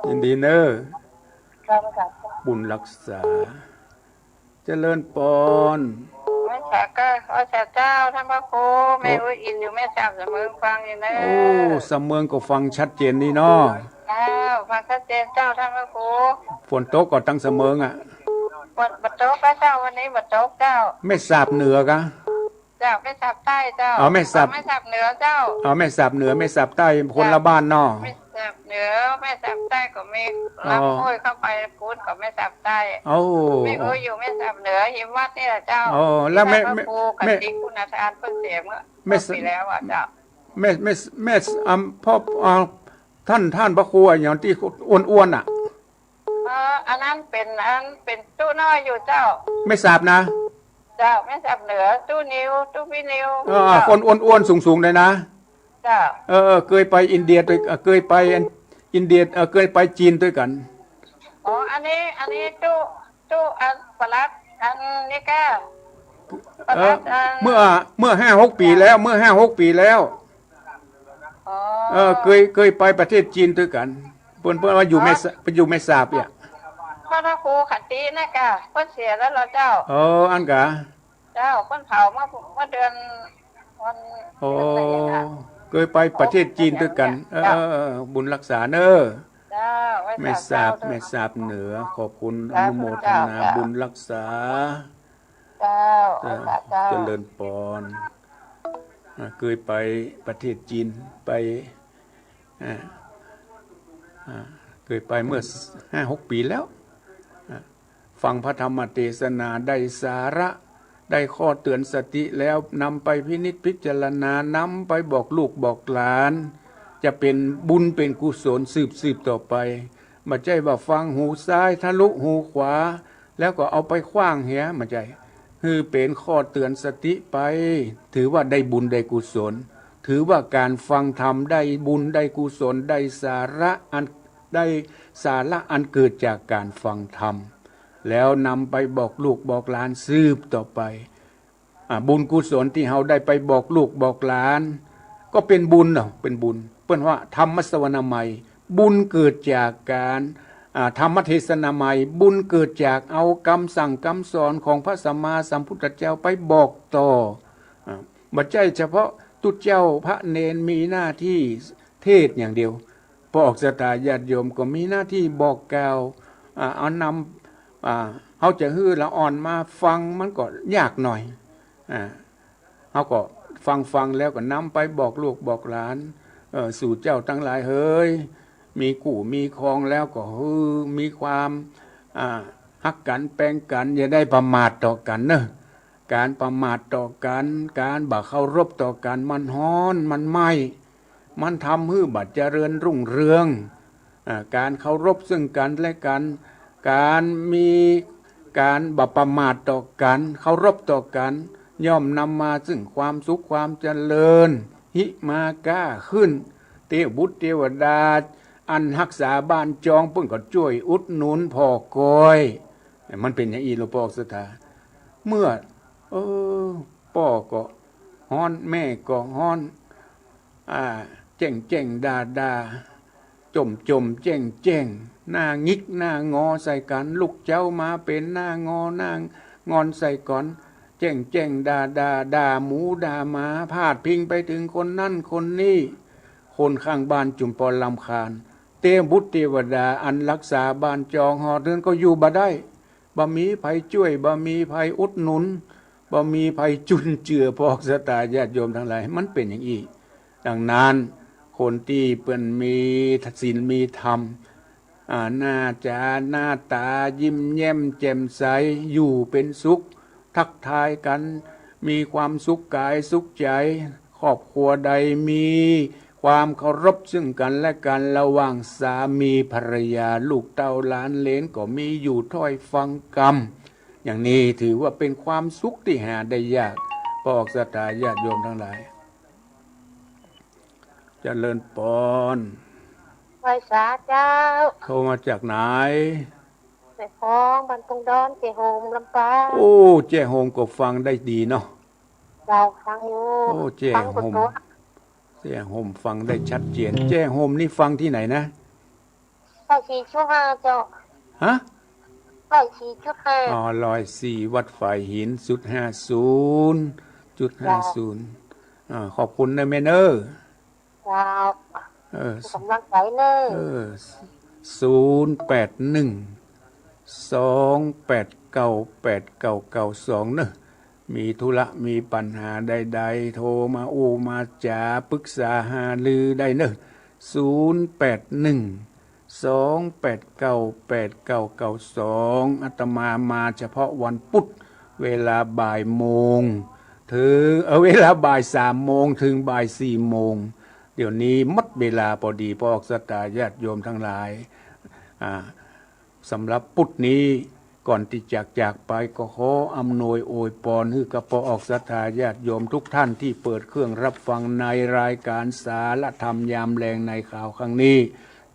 ยินดีเนอ เจ้าพระเจ้า บุญรักษา เจริญปอน ไม่แฉก็เจ้าท่านพระครูแม่อุ้ยอินอยู่แม่จับเสมอฟังอยู่นะ โอ้สำเมืองก็ฟังชัดเจนนี่เนาะ เจ้าฟังชัดเจนเจ้าท่านพระครู ฝนตกก็ตั้งเสมองอ่ะ บัดโต๊ะเจ้าวันนี้บัดโต๊ะเจ้า ไม่สาบเหนือกะ เจ้าไม่สับใต้เจ้า ไม่สับ ไม่สับเหนือเจ้า ไม่สาบเหนือไม่สาบใต้คนละบ้านเนาะ ไม่สับเหนือไม่สับใต้ก็มีรับโอ้ยเข้าไปพูดก็ไม่สับใต้ โอ้ ไม่โอ้ยอยู่ไม่สับเหนือหิมวัดนี่แหละเจ้า โอ้แล้วไม่ ที่ท่านพระครูกับติ๊กคุณอาจารย์เพิ่งเสียเมื่อปีแล้วอ่ะเจ้า แม่พ่อท่านพระครูอย่างที่อ้วนๆอ่ะ อันนั้นเป็นตู้น้อยอยู่เจ้า ไม่สาบนะ เจ้าไม่สับเหนือตู้นิ้วตู้พี่นิ้ว คนอ้วนๆสูงๆเลยนะ เจ้า เคยไปอินเดียด้วยเคยไปอินเดียเคยไปจีนด้วยกัน อ๋ออันนี้ตู้อันปลัดอันนี้ก็ปลัดอัน เมื่อ5-6 ปีแล้วเมื่อ5-6 ปีแล้ว อ๋อ เคยไปประเทศจีนด้วยกันเพิ่นว่าอยู่ไม่สาบเนี่ย พระครูขันตีนะกะเพิ่นเสียแล้วเหรอเจ้า อันกะ เจ้าเพิ่นเผาเมื่อเดือนวัน โอ้ เดือนอะไรอะ เคยไปประเทศจีนด้วยกันบุญรักษาเนอ เจ้าไว้ ไม่ทราบ เจ้ ไม่ทราบเหนือขอบคุณอ เจ้า นุโมทนา เจ้า บุญรักษา เจ้าไว้เจ้า เจริญปอนเคยไปประเทศจีนไปเคยไปเมื่อ5-6 ปีแล้วฟังพระธรรมเทศนาได้สาระได้ข้อเตือนสติแล้วนำไปพินิจพิจารณานำไปบอกลูกบอกหลาน จะเป็นบุญเป็นกุศลสืบต่อไปไม่ใช่ว่าฟังหูซ้ายทะลุหูขวา แล้วก็เอาไปขว้างเหียไม่ใช่คือเป็นข้อเตือนสติไป ถือว่าได้บุญได้กุศล ถือว่าการฟังธรรมได้บุญได้กุศลได้สาระอันเกิดจากการฟังธรรมแล้วนำไปบอกลูกบอกหลานสืบต่อไปบุญกุศลที่เราได้ไปบอกลูกบอกหลาน ก็เป็นบุญเนาะเป็นบุญเปิ้นว่าธรรมสวนามัยบุญเกิดจากการธรรมเทศนามัยบุญเกิดจากเอาคำสั่งคำสอนของพระสัมมาสัมพุทธเจ้าไปบอกต่อไม่ใช่เฉพาะตุเจ้าพระเนนมีหน้าที่เทศอย่างเดียวพวกศรัทธาญาติโยมก็มีหน้าที่บอกกล่าวเอานำ เขาจะฮื้อละอ่อนมาฟังมันก็ยากหน่อยเขาก็ฟังแล้วก็นำไปบอกลูกบอกหลานสู่เจ้าทั้งหลายเฮ้ยมีกู่มีครองแล้วก็มีความฮักกันแปลงกันอย่าได้ประมาทต่อกันเนอะการประมาทต่อกันการบ่เคารพต่อกันมันฮ้อนมันไหมมันทำให้บัดเจริญรุ่งเรืองการเคารพซึ่งกันและกันการมีการบ่ประมาทต่อกันเคารพต่อกันย่อมนำมาซึ่งความสุขความเจริญหิมาก้าขึ้นเทวบุตรเทวดาอันรักษาบ้านจองเพิ่งก็ช่วยอุดหนุนพ่อกอยมันเป็นอย่างอีหลวงพ่อสถาเมื่อพ่อก็ฮ้อนแม่ก็ฮ้อนเจ้งด่าจมเจ้งหน้างิกหน้างอใส่กันลูกเจ้ามาเป็นหน้างอหน้างอนใส่ก่อนเจ้งด่าหมูด่าหมาพาดพิงไปถึงคนนั่นคนนี้คนข้างบ้านจุมปอลำคาญเทพบุตรเทวดาอันรักษาบ้านจองหอเรือนก็อยู่บ่ได้บ่มีภัยช่วยบ่มีภัยอุดหนุนบ่มีภัยจุนเจือพอกสตาญาติโยมทั้งหลายมันเป็นอย่างนี้ดังนั้นคนที่เปิ้นมีศีลมีธรรมหน้าจาหน้าตายิ้มแย้มแจ่มใสอยู่เป็นสุขทักทายกันมีความสุขกายสุขใจครอบครัวใดมีความเคารพซึ่งกันและกันระหว่างสามีภรรยาลูกเต้าหลานเหลนก็มีอยู่ถ้อยฟังกรรมอย่างนี้ถือว่าเป็นความสุขที่หาได้ยากพอกศรัทธาญาติโยมทั้งหลายเจริญปอนไหว้สาเจ้าโทรมาจากไหนไปฟ้องบันตงดอนเจโฮมลำปางโอ้เจ้โฮมก็ฟังได้ดีเนาะเราฟังอยู่โอ้เจ้โฮมฟังได้ชัดเจนเจ้โฮมนี่ฟังที่ไหนนะ104.5เจ้าฮะ104.5104วัดฝ่ายหิน050.50ขอบคุณนะแม่เนอกำลังใจเลย081-289-8992เนอะมีธุระมีปัญหาใดๆโทรมามาจาปรึกษาหารือได้เนอะ081-289-8992อาตมาเฉพาะวันพุธเวลาบ่ายโมงถึงเวลาบ่าย3 โมงถึงบ่าย4 โมงเดี๋ยวนี้มัดเวลาพอดีพอออกสตาญาติโยมทั้งหลายสำหรับพุธนี้ก่อนที่จากไปก็ขออำนวยอวยพรให้กับพอออกศรัทธาญาติโยมทุกท่านที่เปิดเครื่องรับฟังในรายการสารธรรมยามแลงในข่าวครั้งนี้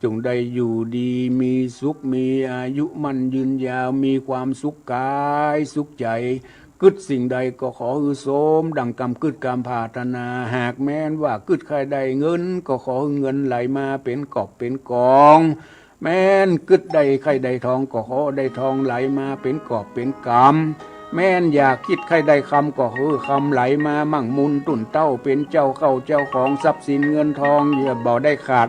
จงได้อยู่ดีมีสุขมีอายุมั่นยืนยาวมีความสุขกายสุขใจกึดสิ่งใดก็ขอสมดังกำกึดกำปรารถนาหากแม้นว่ากึดใครใดเงินก็ขอเงินไหลมาเป็นกอบเป็นกองแม้นกึดใดใครใดทองก็ขอได้ทองไหลมาเป็นกอบเป็นกำแม้นอยากคิดใครใดคำก็คำไหลมามั่งมุนตุ่นเต้าเป็นเจ้าเข้าเจ้าของทรัพย์สินเงินทองอย่าบ่ได้ขาด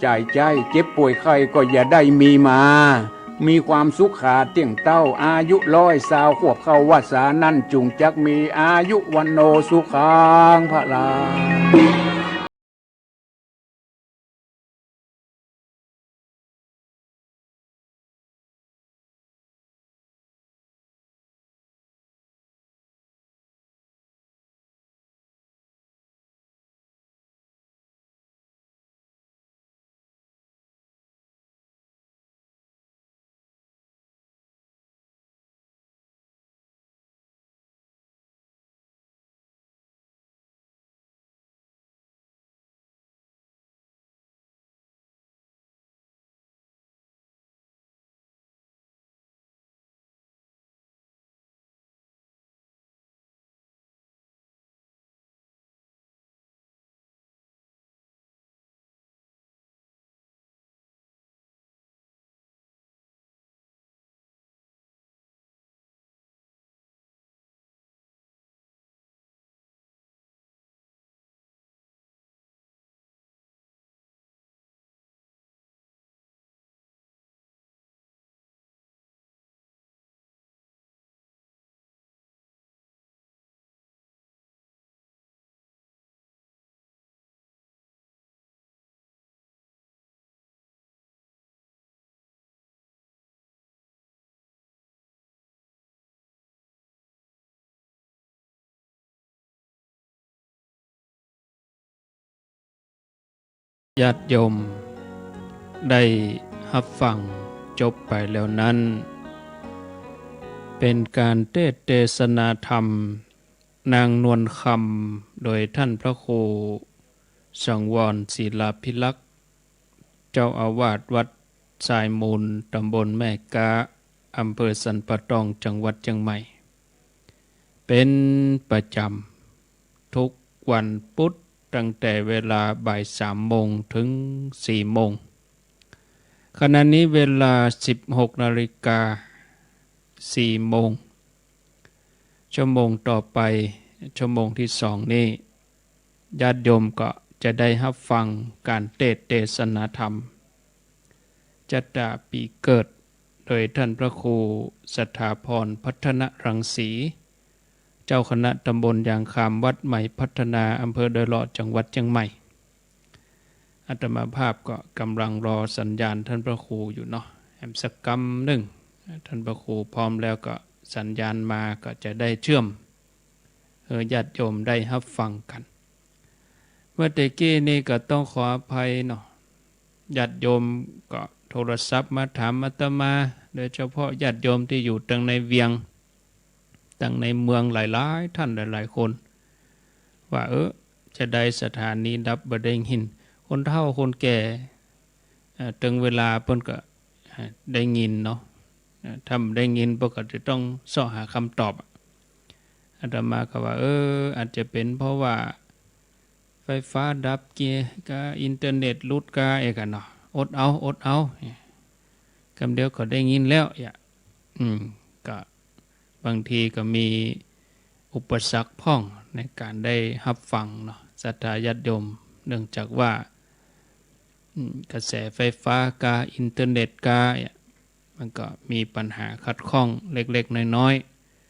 จ่ายใจเจ็บป่วยไข้ก็อย่าได้มีมามีความสุขขาเตี่ยงเต้าอายุ120 ขวบเข้าวัดสานั่นจุงจักมีอายุวันโนสุขังพลัง ญาติโยมได้รับฟังจบไปแล้วนั้น เป็นการเทศนาธรรมนางนวลคำโดยท่านพระครูสังวรศิลาภิลักษ์เจ้าอาวาสวัดสายมูลตำบลแม่กาอำเภอสันปะตองจังหวัดเชียงใหม่เป็นประจำทุกวันพุธตั้งแต่เวลาบ่าย3 โมงถึง4 โมงขณะนี้เวลา 16 นาฬิกา 4 โมงชั่วโมงต่อไปชั่วโมงที่2นี้ญาติโยมก็จะได้รับฟังการเทศนาธรรมจัตตาปีเกิดโดยท่านพระครูสถาพรพัฒนรังสีเจ้าคณะตำบลยางคามวัดใหม่พัฒนาอำเภอดอยหล่อจังหวัดเชียงใหม่อาตมาภาพก็กำลังรอสัญญาณท่านพระครูอยู่เนาะแอมสักกำหนึ่งท่านพระครูพร้อมแล้วก็สัญญาณมาก็จะได้เชื่อมญาติโยมได้รับฟังกันเมื่อตะกี้นี่ก็ต้องขออภัยเนาะญาติโยมก็โทรศัพท์มาถามอาตมาโดยเฉพาะญาติโยมที่อยู่ตั้งในเวียงตั้งในเมืองหลายๆท่านหลายๆคนว่าจะได้สถานีดับบ่ได้ยินคนเฒ่าคนแก่ถึงเวลาเพิ่นก็ได้ยินเนาะถ้าได้ยินเพิ่นก็จะต้องเสาะหาคำตอบอาตมาก็ว่าอาจจะเป็นเพราะว่าไฟฟ้าดับเกียร์ก็อินเทอร์เน็ตรุดกาเอกเนาะอดเอาคำเดียวก็ได้ยินแล้วก็บางทีก็มีอุปสรรคพ่องในการได้รับฟังเนาะศรัทธาญาติโยมเนื่องจากว่ากระแสไฟฟ้ากาอินเทอร์เน็ตกามันก็มีปัญหาขัดข้องเล็กๆน้อย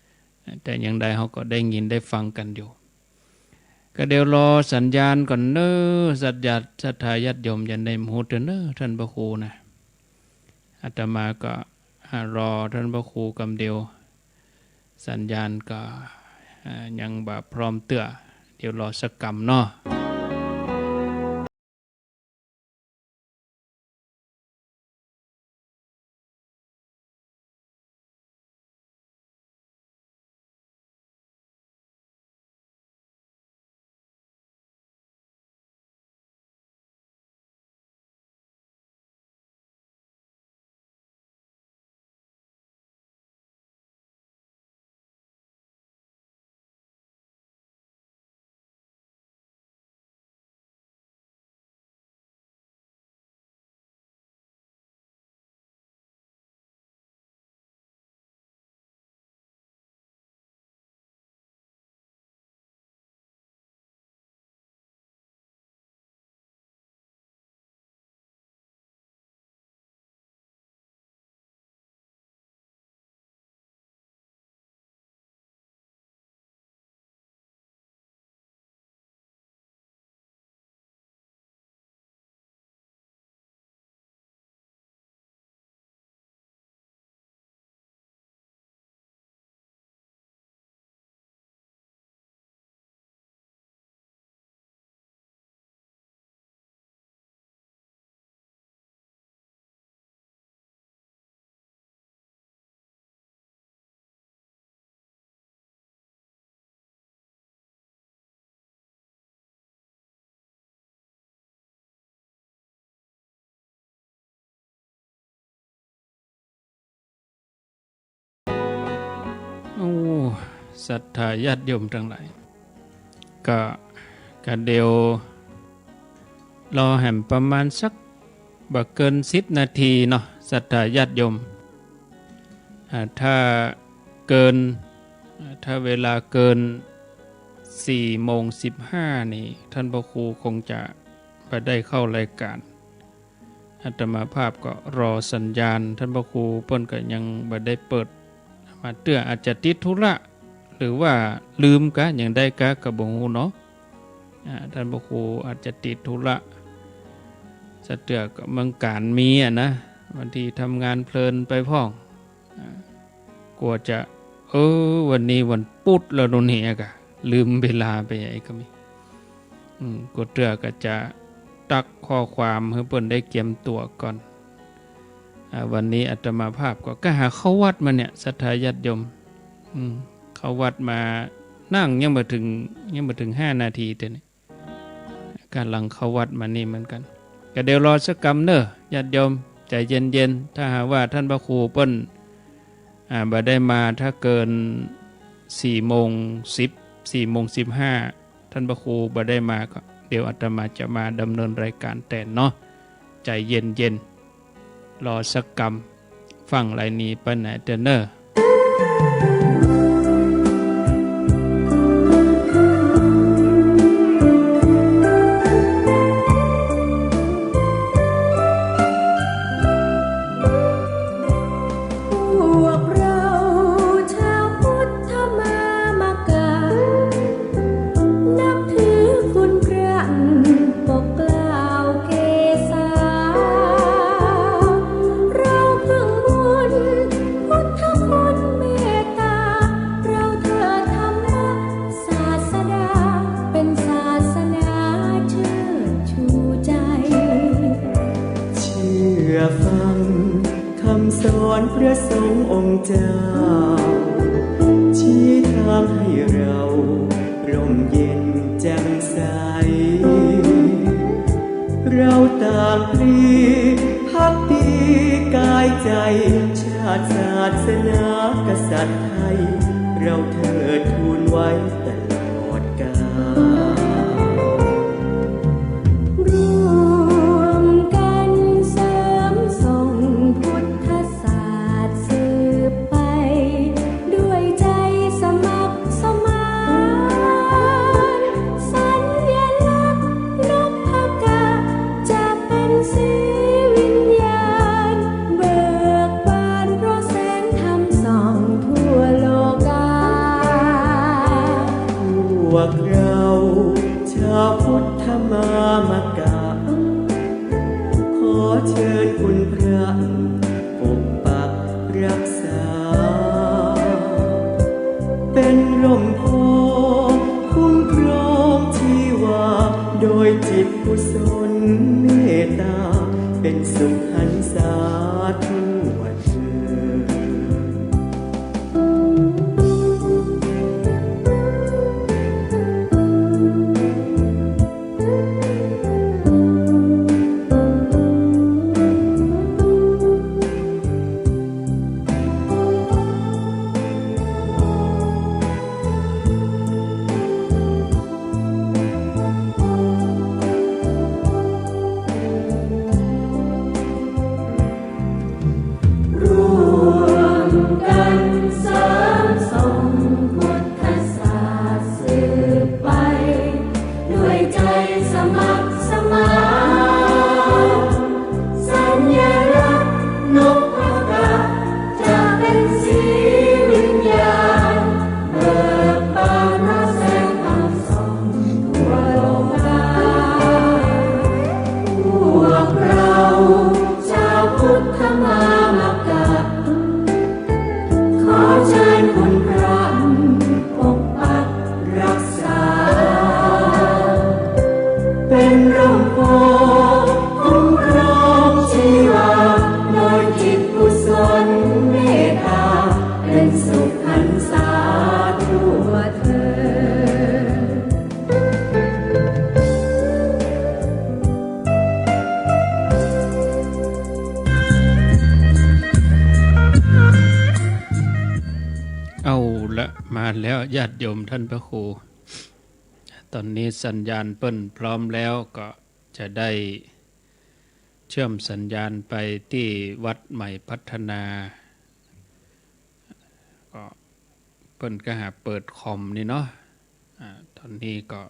ๆแต่อย่างใดเขาก็ได้ยินได้ฟังกันอยู่ก็เดี๋ยวรอสัญญาณก่อนเน้อศรัทธาญาติโยมอย่าได้โมโหเด้อท่านพระครูนะอาตมาก็รอท่านพระครูกำเดียวสัญญาณก็ยังแบบพร้อมเตื้อเดี๋ยวรอสักกำเนาะศรัทธาญาติโยมทั้งหลายก็เดี๋ยวรอแห่มประมาณสักบ่เกิน10 นาทีเนาะศรัทธาญาติโยมถ้าเวลาเกิน4:15นี่ท่านพระครูคงจะไปได้เข้ารายการอาตมาภาพก็รอสัญญาณท่านพระครูเพิ่นก็ยังบ่ได้เปิดมาเตื้ออาจจะติดธุระหรือว่าลืมกะอย่างใดกะก็บ่ฮู้เนาะท่านพระครูอาจจะติดธุระสะเตือก็เมืองการมีนะบางทีทำงานเพลินไปพ้องกลัวจะวันนี้วันพุธแล้วนู่นนี่ก็ลืมเวลาไปไอ้ก็มีก็เตือก็จะ ตักข้อความให้เปิ้นได้เตรียมตัวก่อนวันนี้อาตมาภาพก็หาเข้าวัดมาเนี่ยศรัทธาญาติโยมเข้าวัดมานั่งยังบ่ถึง5 นาทีแต่นี่กำลังเข้าวัดมานี่เหมือนกันก็เดี๋ยวรอสักกำเนอะญาติโยมใจเย็นๆถ้าหากว่าท่านพระครูเปิ้นบ่ได้มาถ้าเกิน4:10 4:15ท่านพระครูบ่ได้มาก็เดี๋ยวอาตมาจะมาดำเนินรายการแต่เนาะใจเย็นๆรอสักกำฟังไรนี้ไปไหนเด้อเนอะสอนพระสงฆ์องค์เจ้าชี้ทางให้เราร่มเย็นแจ่มใสเราต่างพลีภักดีกายใจชาติศาสนากษัตริย์ไทยเราเถิดทูลไว้ตลอดกาลพวกเราชาวพุทธมามกะขอเชิญคุณพระปกปักรักษาเป็นร่มโพคุ้มครองชีวาโดยจิตกุศลเมตตาเป็นสุขหันษาทั่วเธอมาแล้วญาติโยมท่านพระครูตอนนี้สัญญาณเปิ้นพร้อมแล้วก็จะได้เชื่อมสัญญาณไปที่วัดใหม่พัฒนาก็เปิ้นก็หาเปิดคอมนี่เนาะตอนนี้ก็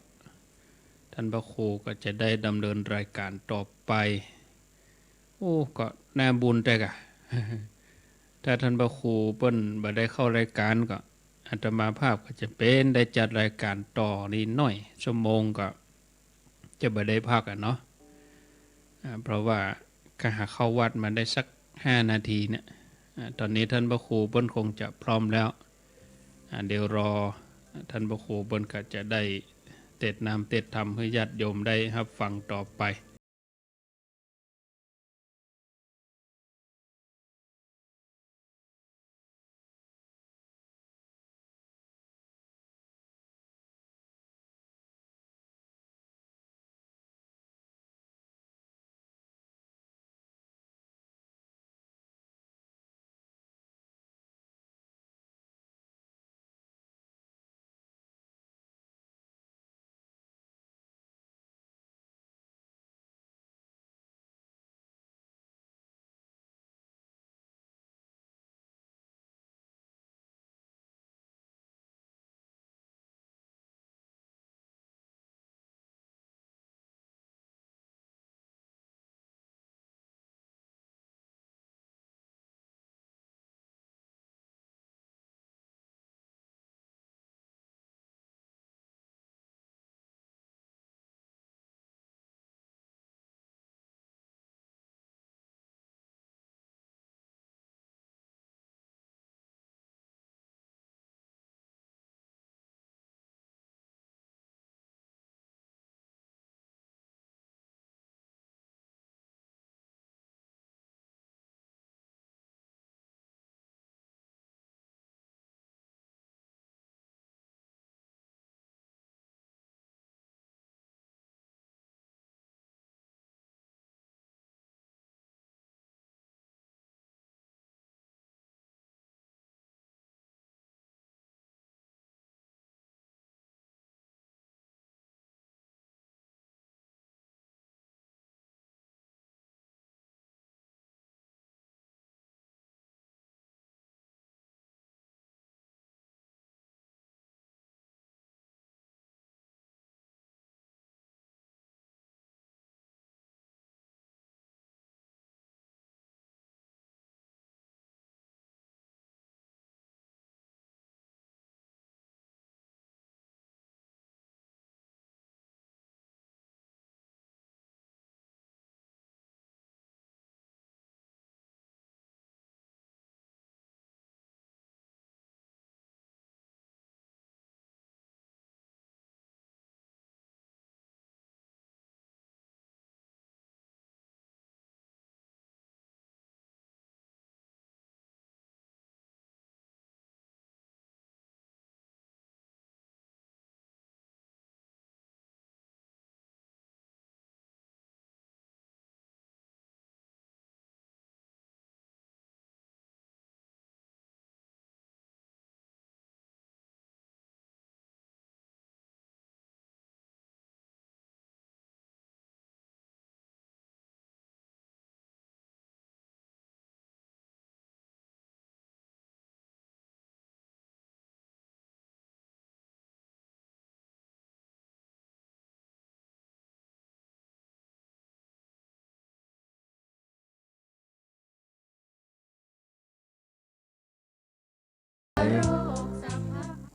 ท่านพระครูก็จะได้ดำเนินรายการต่อไปโอ้ก็น่าบุญแต่กะ ถ้าท่านพระครูเปิ้นบ่ได้เข้ารายการก็อาตมาภาพก็จะเป็นได้จัดรายการต่อนิดหน่อยชั่วโมงก็จะบ่ได้พักเนาะเพราะว่าก็หาเข้าวัดมาได้สัก5 นาทีเนี่ยตอนนี้ท่านพระครูเปิ้นคงจะพร้อมแล้วเดี๋ยวรอท่านพระครูเปิ้นก็จะได้เทศน์นำเทศน์ธรรมให้ญาติโยมได้รับฟังต่อไป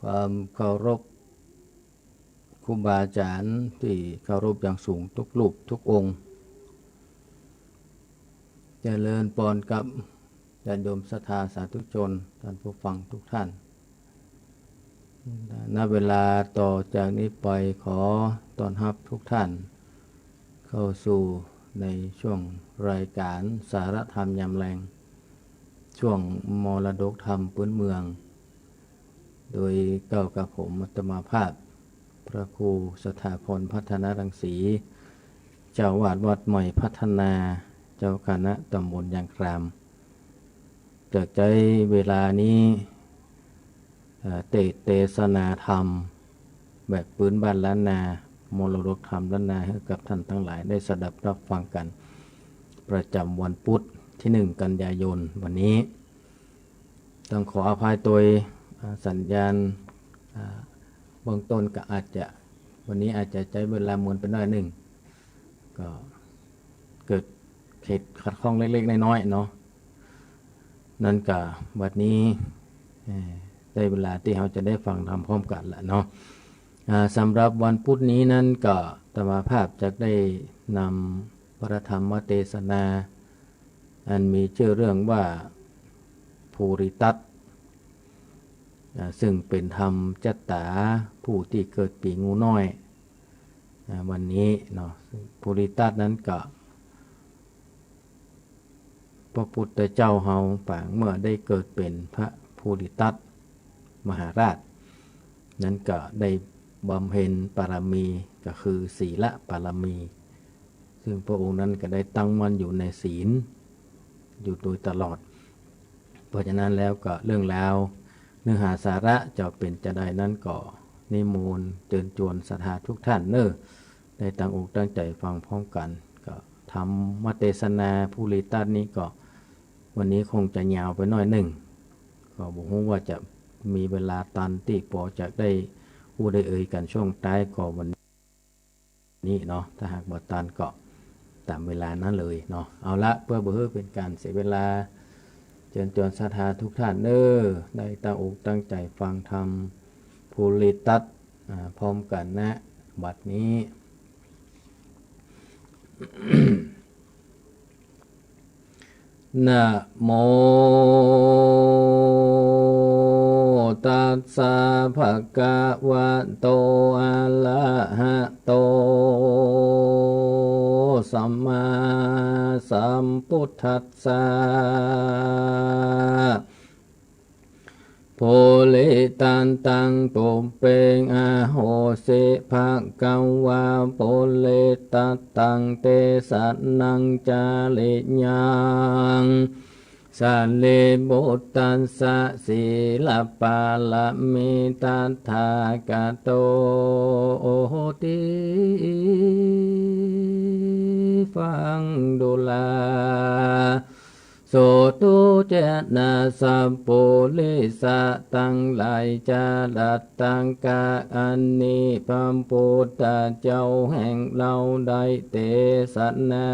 ความเคารพครูบาอาจารย์ที่เคารพอย่างสูงทุกรูปทุกองค์เจริญพรกับญาติโยมศรัทธาสาธุชนท่านผู้ฟังทุกท่านณเวลาต่อจากนี้ไปขอต้อนรับทุกท่านเข้าสู่ในช่วงรายการสารธรรมยามแรงช่วงมรดกธรรมพื้นเมืองโดยเก้ากับผมอัตมาภาพพระครูสถาพรพัฒนารังสีเจ้าวาดวัดใหม่พัฒนาเจ้าคณะตำบลยางครามจากใจเวลานี้เทศนาธรรมแบบปืนบ้านล้านนามรดกธรรมล้านนาให้กับท่านทั้งหลายได้สดับรับฟังกันประจำวันพุธที่1 กันยายนวันนี้ต้องขออภัยตัวสัญญาณเบื้องต้นก็อาจจะวันนี้อาจจะใช้เวลามวนไปหน่อยหนึ่งก็เกิดเหตุขัดข้องเล็กๆน้อยๆเนาะนั่นก็วันนี้ได้เวลาที่เราจะได้ฟังธรรมพร้อมกันแล้วเนาะสำหรับวันพุธนี้นั้นก็อาตมาภาพจะได้นำพระธรรมเทศนาอันมีชื่อเรื่องว่าภูริทัตซึ่งเป็นธรรมจัตตาผู้ที่เกิดปีงูน้อยวันนี้เนาะภูริทัตนั้นก็พระพุทธเจ้าเฮาปางเมื่อได้เกิดเป็นพระภูริทัตมหาราชนั้นก็ได้บำเพ็ญปารมีก็คือศีลปารมีซึ่งพระองค์นั้นก็ได้ตั้งมั่นอยู่ในศีลอยู่โดยตลอดเพราะฉะนั้นแล้วก็เรื่องราวเนื้อหาสาระจะเป็นจะได้นั้นก็นิมนต์เชิญชวนศรัทธาทุกท่านได้ตั้งอกตั้งใจฟังพร้อมกันก็ทำเทศนาภูริทัตนี้ก็วันนี้คงจะยาวไปหน่อยหนึ่งก็บอกว่าจะมีเวลาตันที่พอจะได้พูดได้กันช่วงท้ายก็วันนี้เนาะถ้าหากบ่ตันก็ตามเวลานั้นเลยเนาะเอาละเพื่อบ่ให้เป็นการเสียเวลาเชิญชวนศรัทธาทุกท่านได้ตั้งอกตั้งใจฟังธรรมภูริทัตพร้อมกันนะบัดนี้ นะโมตัสสะภะคะวะโตอะระหะโตสัมมาสัมพุทธัสสะโพลิตันตังปุปเปงอะโหสิภะคะวะโพลิตัตตังเตสันนังจาริยังสันเลบุตตัสสะศีลปาลมิตัฏฐากะโตโอติฟังดูลาโสตุเจนะสัพปุริสะตังหลายจาดัตตังกะอันนี้พัมพุทธเจ้าแห่งเราได้เทศนา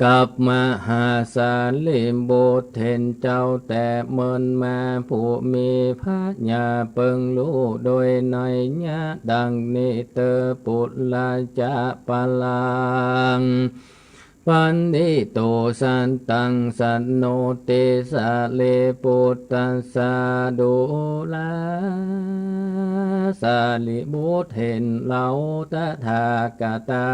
กับมหาสาลิบุตรเห็นเจ้าแต่เมินมาผู้มีพระญาเปิงรู้โดยในญาดังนี้เตอปุตลาจะปะลังปันนิโตสันตังสันโนเตสะเลปุตตัสสะดุลาสาลิบุตรเห็นเราตถากตา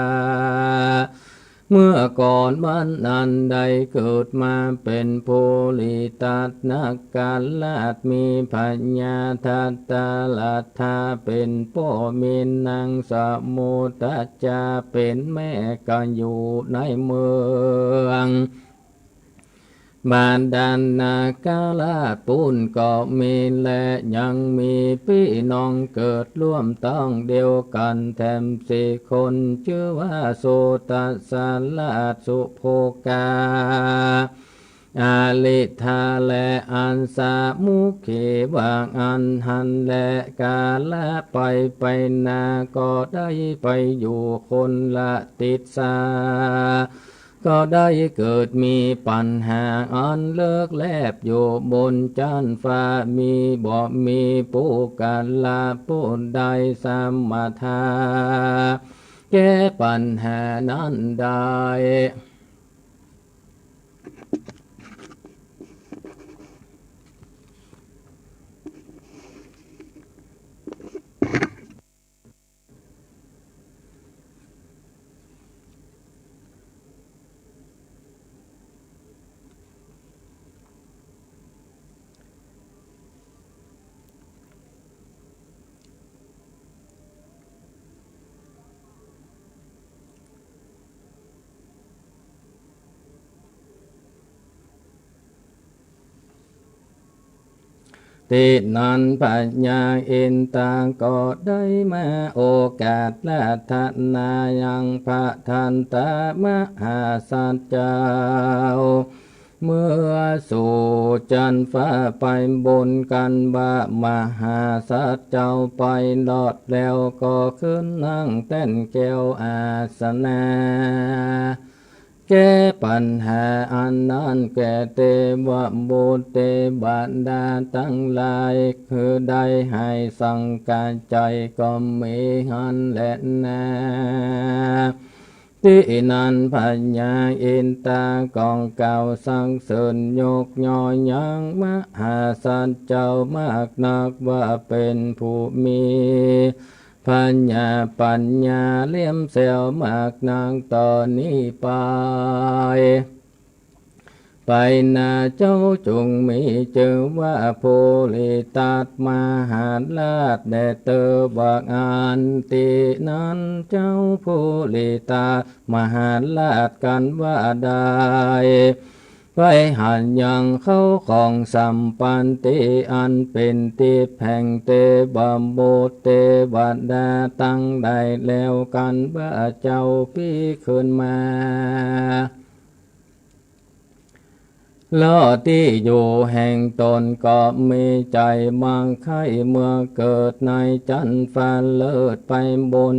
เมื่อก่อนบันนันใดเกิดมาเป็นโพลิตัตนักการลาดมีปัญญาทัตตาลัทธาเป็นพ่อมีนางสมุทัจจาเป็นแม่กันอยู่ในเมืองบานดานนากาลาปุนก็มีและยังมีพี่น้องเกิดร่วมต้องเดียวกันแถม4 คนชื่อว่าโสตัสสะลาสุโภกาอาลิธาและอันสามุขีวางอันหันและกาละไปนาก็ได้ไปอยู่คนละติดสา ก็ได้เกิดมีปัญหาอันเลิกแลบอยู่บนจันฟ้ามีบ่มีปูกาลาปูใดสมถาแก้ปัญหานั้นได้ตินันปัญญาอินตาก็ได้มาโอกาสละทนายังพระทันตมหาสัจเจ้าเมื่อสู่จันฟ้าไปบนกันว่ามหาสัจเจ้าไปลอดแล้วก็ขึ้นนั่งเต้นแก้วอาสนะแก้ปัญหาอันนั้นแก่เทวบุตรเทวดาทั้งหลายคือได้ให้สังกาใจก็มีหันแหละนะที่นันปัญญาอินตากองเก่าสังเสริญยกย่อยังมหาสัจเจ้ามากนักว่าเป็นผู้มีปัญญาเลี่ยมเซลมากนางตอนนี้ไปนาเจ้าจงมีชื่อว่าโพลิตัสมหาราชแด่เตอบากอันตินั้นเจ้าโพลิตัสมหาราชกันว่าได้ไปหันยังเข้าของสัมปันติอันเป็นติแห่งเตบัมโบเตวัดดาตั้งได้แล้วกันว่าเจ้าพี่ขึ้นมาล้อที่อยู่แห่งตนก็มีใจมั่งไข่เมื่อเกิดในจันฟ้าเลิศไปบน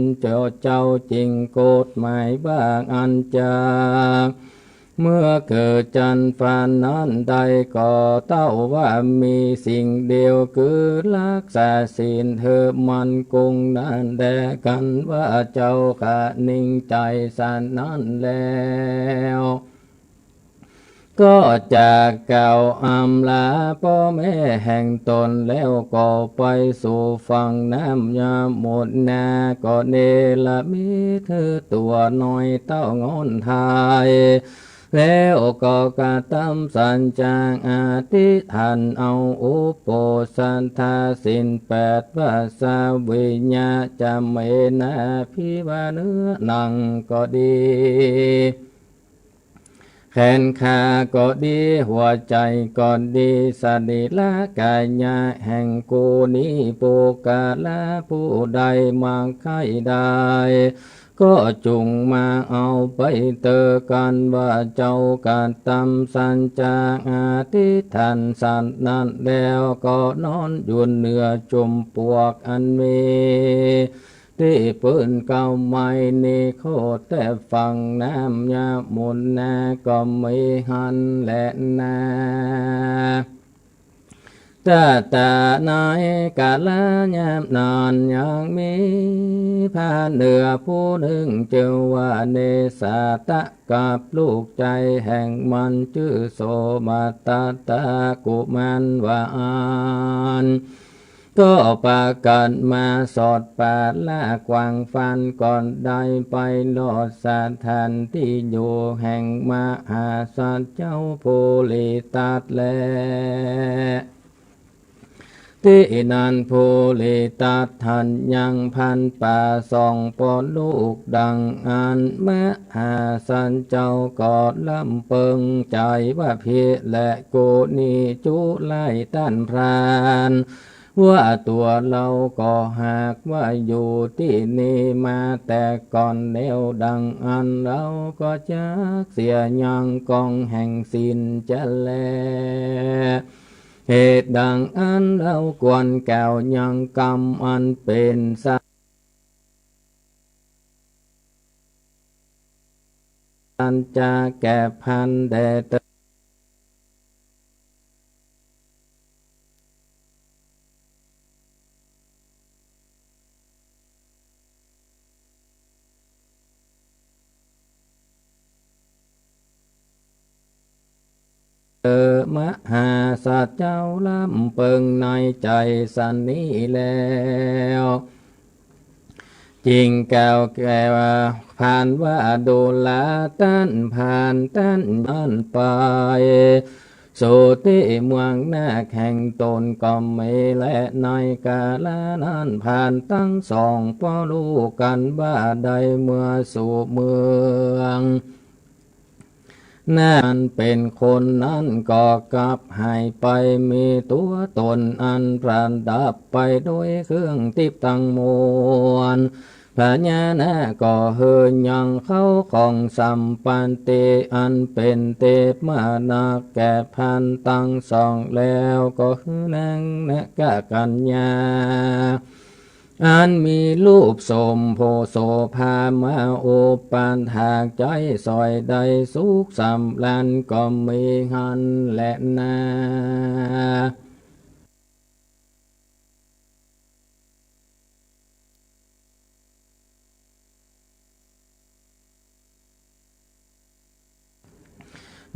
เจ้าจริงกฎหมายบ้างอันจากเมื่อเกิดจันฟ้านั้นใดก็เต้าว่ามีสิ่งเดียวคือรักษาศีลเธอมันคงนั่นแดกันว่าเจ้าขานิ่งใจสันนั้นแล้วก็จากเก่าอำลาพ่อแม่แห่งตนแล้วก็ไปสู่ฝั่งน้ำยาหมดนาก็เนรมิตเธอตัวน้อยเต้างอนทายแล้วก็กระทำสัญจางอธิษฐานเอาอุปโภสันทาสินแปดภาษาวิญญาจำเมนาพิวาเนื้อหนังก็ดีแขนขาก็ดีหัวใจก็ดีสติละกายะแห่งกูนี้ปุกาละผู้ใดมาไข่ได้ก็จงมาเอาไปเตอกันว่าเจ้าการตำสัญจางอธิษฐานสันนั้นแล้วก็นอนอยู่เหนือจุมปวกอันมีที่ปืนเก่าไม้นี่โคแต่ฟังน้ำยามุนนาก็ไม่หันและนาตานายกาลายามนานยังมีพาเหนือผู้หนึ่งเจ้าว่าเนสาตะกับลูกใจแห่งมันชื่อโสมาตตากุมันวานก็ปากันมาสอดปาดละกวางฟันก่อนได้ไปลอดสถานที่อยู่แห่งมหาสัจเจ้าโพลิตัสแลที่นันโพลิตัสทันยังพันป่าสองปอนลูกดังอันมหาสัจเจ้ากอดลำเปิงใจว่าเพียและโกนีจุไล่ต้านพรานว่าตัวเราก็หากว่าอยู่ที่นี่มาแต่ก่อนแนวดังอันเราก็จะเสียยังกองแห่งศีลจะแลเหตุดังอันเราควรแก้วยังกรรมอันเป็นสั อันจะแก่พันแด่เตมหาสัจเจ้าลำเปิงในใจสันนี้แล้วจริงแก้วแก้วผ่านว่าดูลาตันผ่านตันอันไปสุติเมืองหน้าแข่งตนก็ไม่และในกาลนั้นผ่านตั้งสองพ่อลูกกันว่าใดเมื่อสู่เมืองนั่นเป็นคนนั้นก็กลับหายไปมีตัวตนอันพรันดับไปโดยเครื่องทิพย์ตั้งมวลพระญาณก็เฮยยังเข้าของสัมปันติอันเป็นเทพมานาแก่พันตั้งสองแล้วก็คือนางนกกัญญาอันมีรูปสมโพโสภามาโอปันหากใจซอยใดสุขสำลันก็มีหันและนา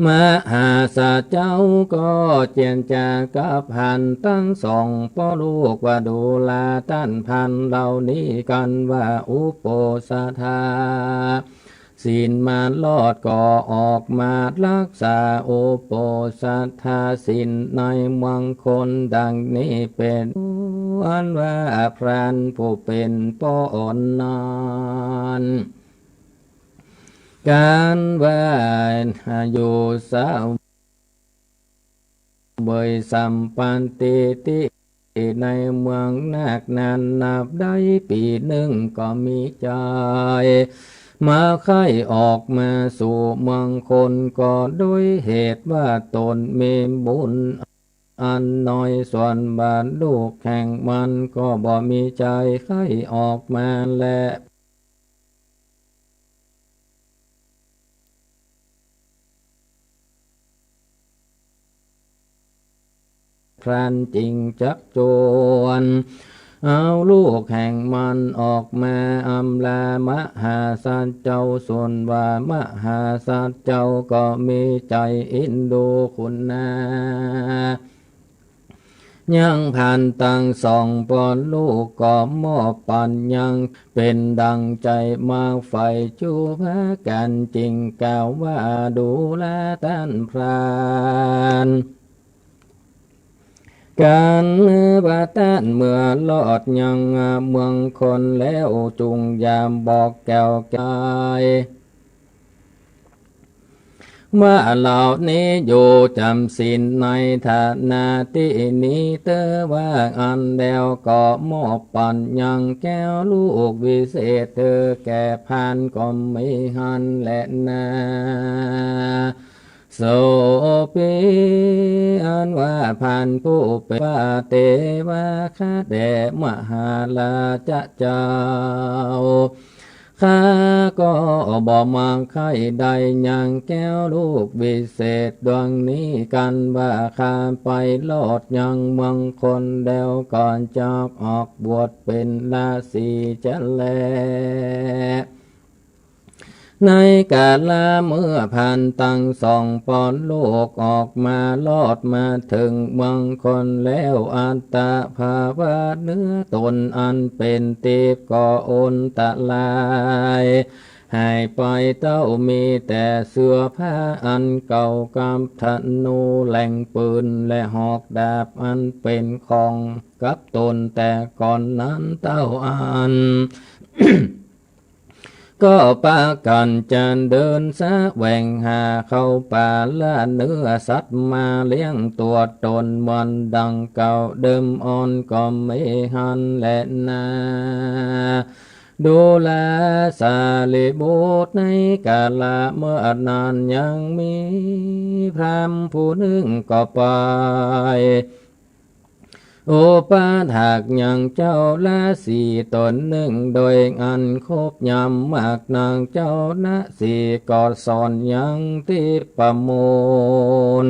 มหาศาลเจ้าก็เจียนจากกับพันตั้งสองพ่อลูกว่าดูลาตั้นพันเหล่านี้กันว่าอุปโภสถาศีลมาลอดก็ออกมารักษาอุปโภสถาศีลในมงคลดังนี้เป็นอันว่าพรานผู้เป็นป้อนนานการว่าอยู่สาวเบยสัมปันติติในเมืองนักนานนับได้ปีหนึ่งก็มีใจมาไข่ออกมาสู่เมืองคนก็ด้วยเหตุว่าตนมีบุญอันน้อยส่วนบาทลูกแข่งมันก็บ่มีใจไข่ออกมาและพรานจริงจักโจรเอาลูกแห่งมันออกมาอำลามหาสัจเจ้าส่วนว่ามหาสัจเจ้าก็มีใจอินดูคุณนายังผ่านตั้งสองปอนลูกก็มอบปันยังเป็นดังใจมาไฟจูพากันจริงกล่าวว่าดูแลท่านพรานการบาตานเมื่อลอดยังเมืองคนแล้วจุงยามบอกแก้วกายว่าเหล่านี้อยู่จำศีลในฐานาที่นี้เตอว่าอันเดียวก็มอบปัญญังแก้วลูกวิเศษเธอแก่พันก็ไม่หันและนาโสปิอันว่าพันผู้เป็นว่าเตวะข้าแด่มหาลาจะเจ้าข้าก็บ่มังใครใดยังแก้วลูกวิเศษดวงนี้กันว่าข้าไปลอดยังเมืองคนเดียวก่อนจากออกบวชเป็นราศีจะแลในกาลเมื่อผ่านตั้งสองปอนโลกออกมาลอดมาถึงเมืองคนแล้วอัตตาภาวะเนื้อตนอันเป็นตีบก็โอนตะลายหายไปเต้ามีแต่เสื้อผ้าอันเก่ากำธนูแหล่งปืนและหอกดาบอันเป็นของกับตนแต่ก่อนนั้นเต้าอัน ก็ปากันจะเดินสะแหวงหาเข้าป่าละเนื้อสัตว์มาเลี้ยงตัวตนวันดังเก่าเดิมอ่อนก็ไม่หันและนาดูแลสาลิบุตรในกาลเมื่อนานยังมีพรามผู้หนึ่งก็ไป โอปาถากยังเจ้าละสี่ตนหนึ่งโดยอันคบยำมากนางเจ้าละสี่กอดสอนยังที่ประโมน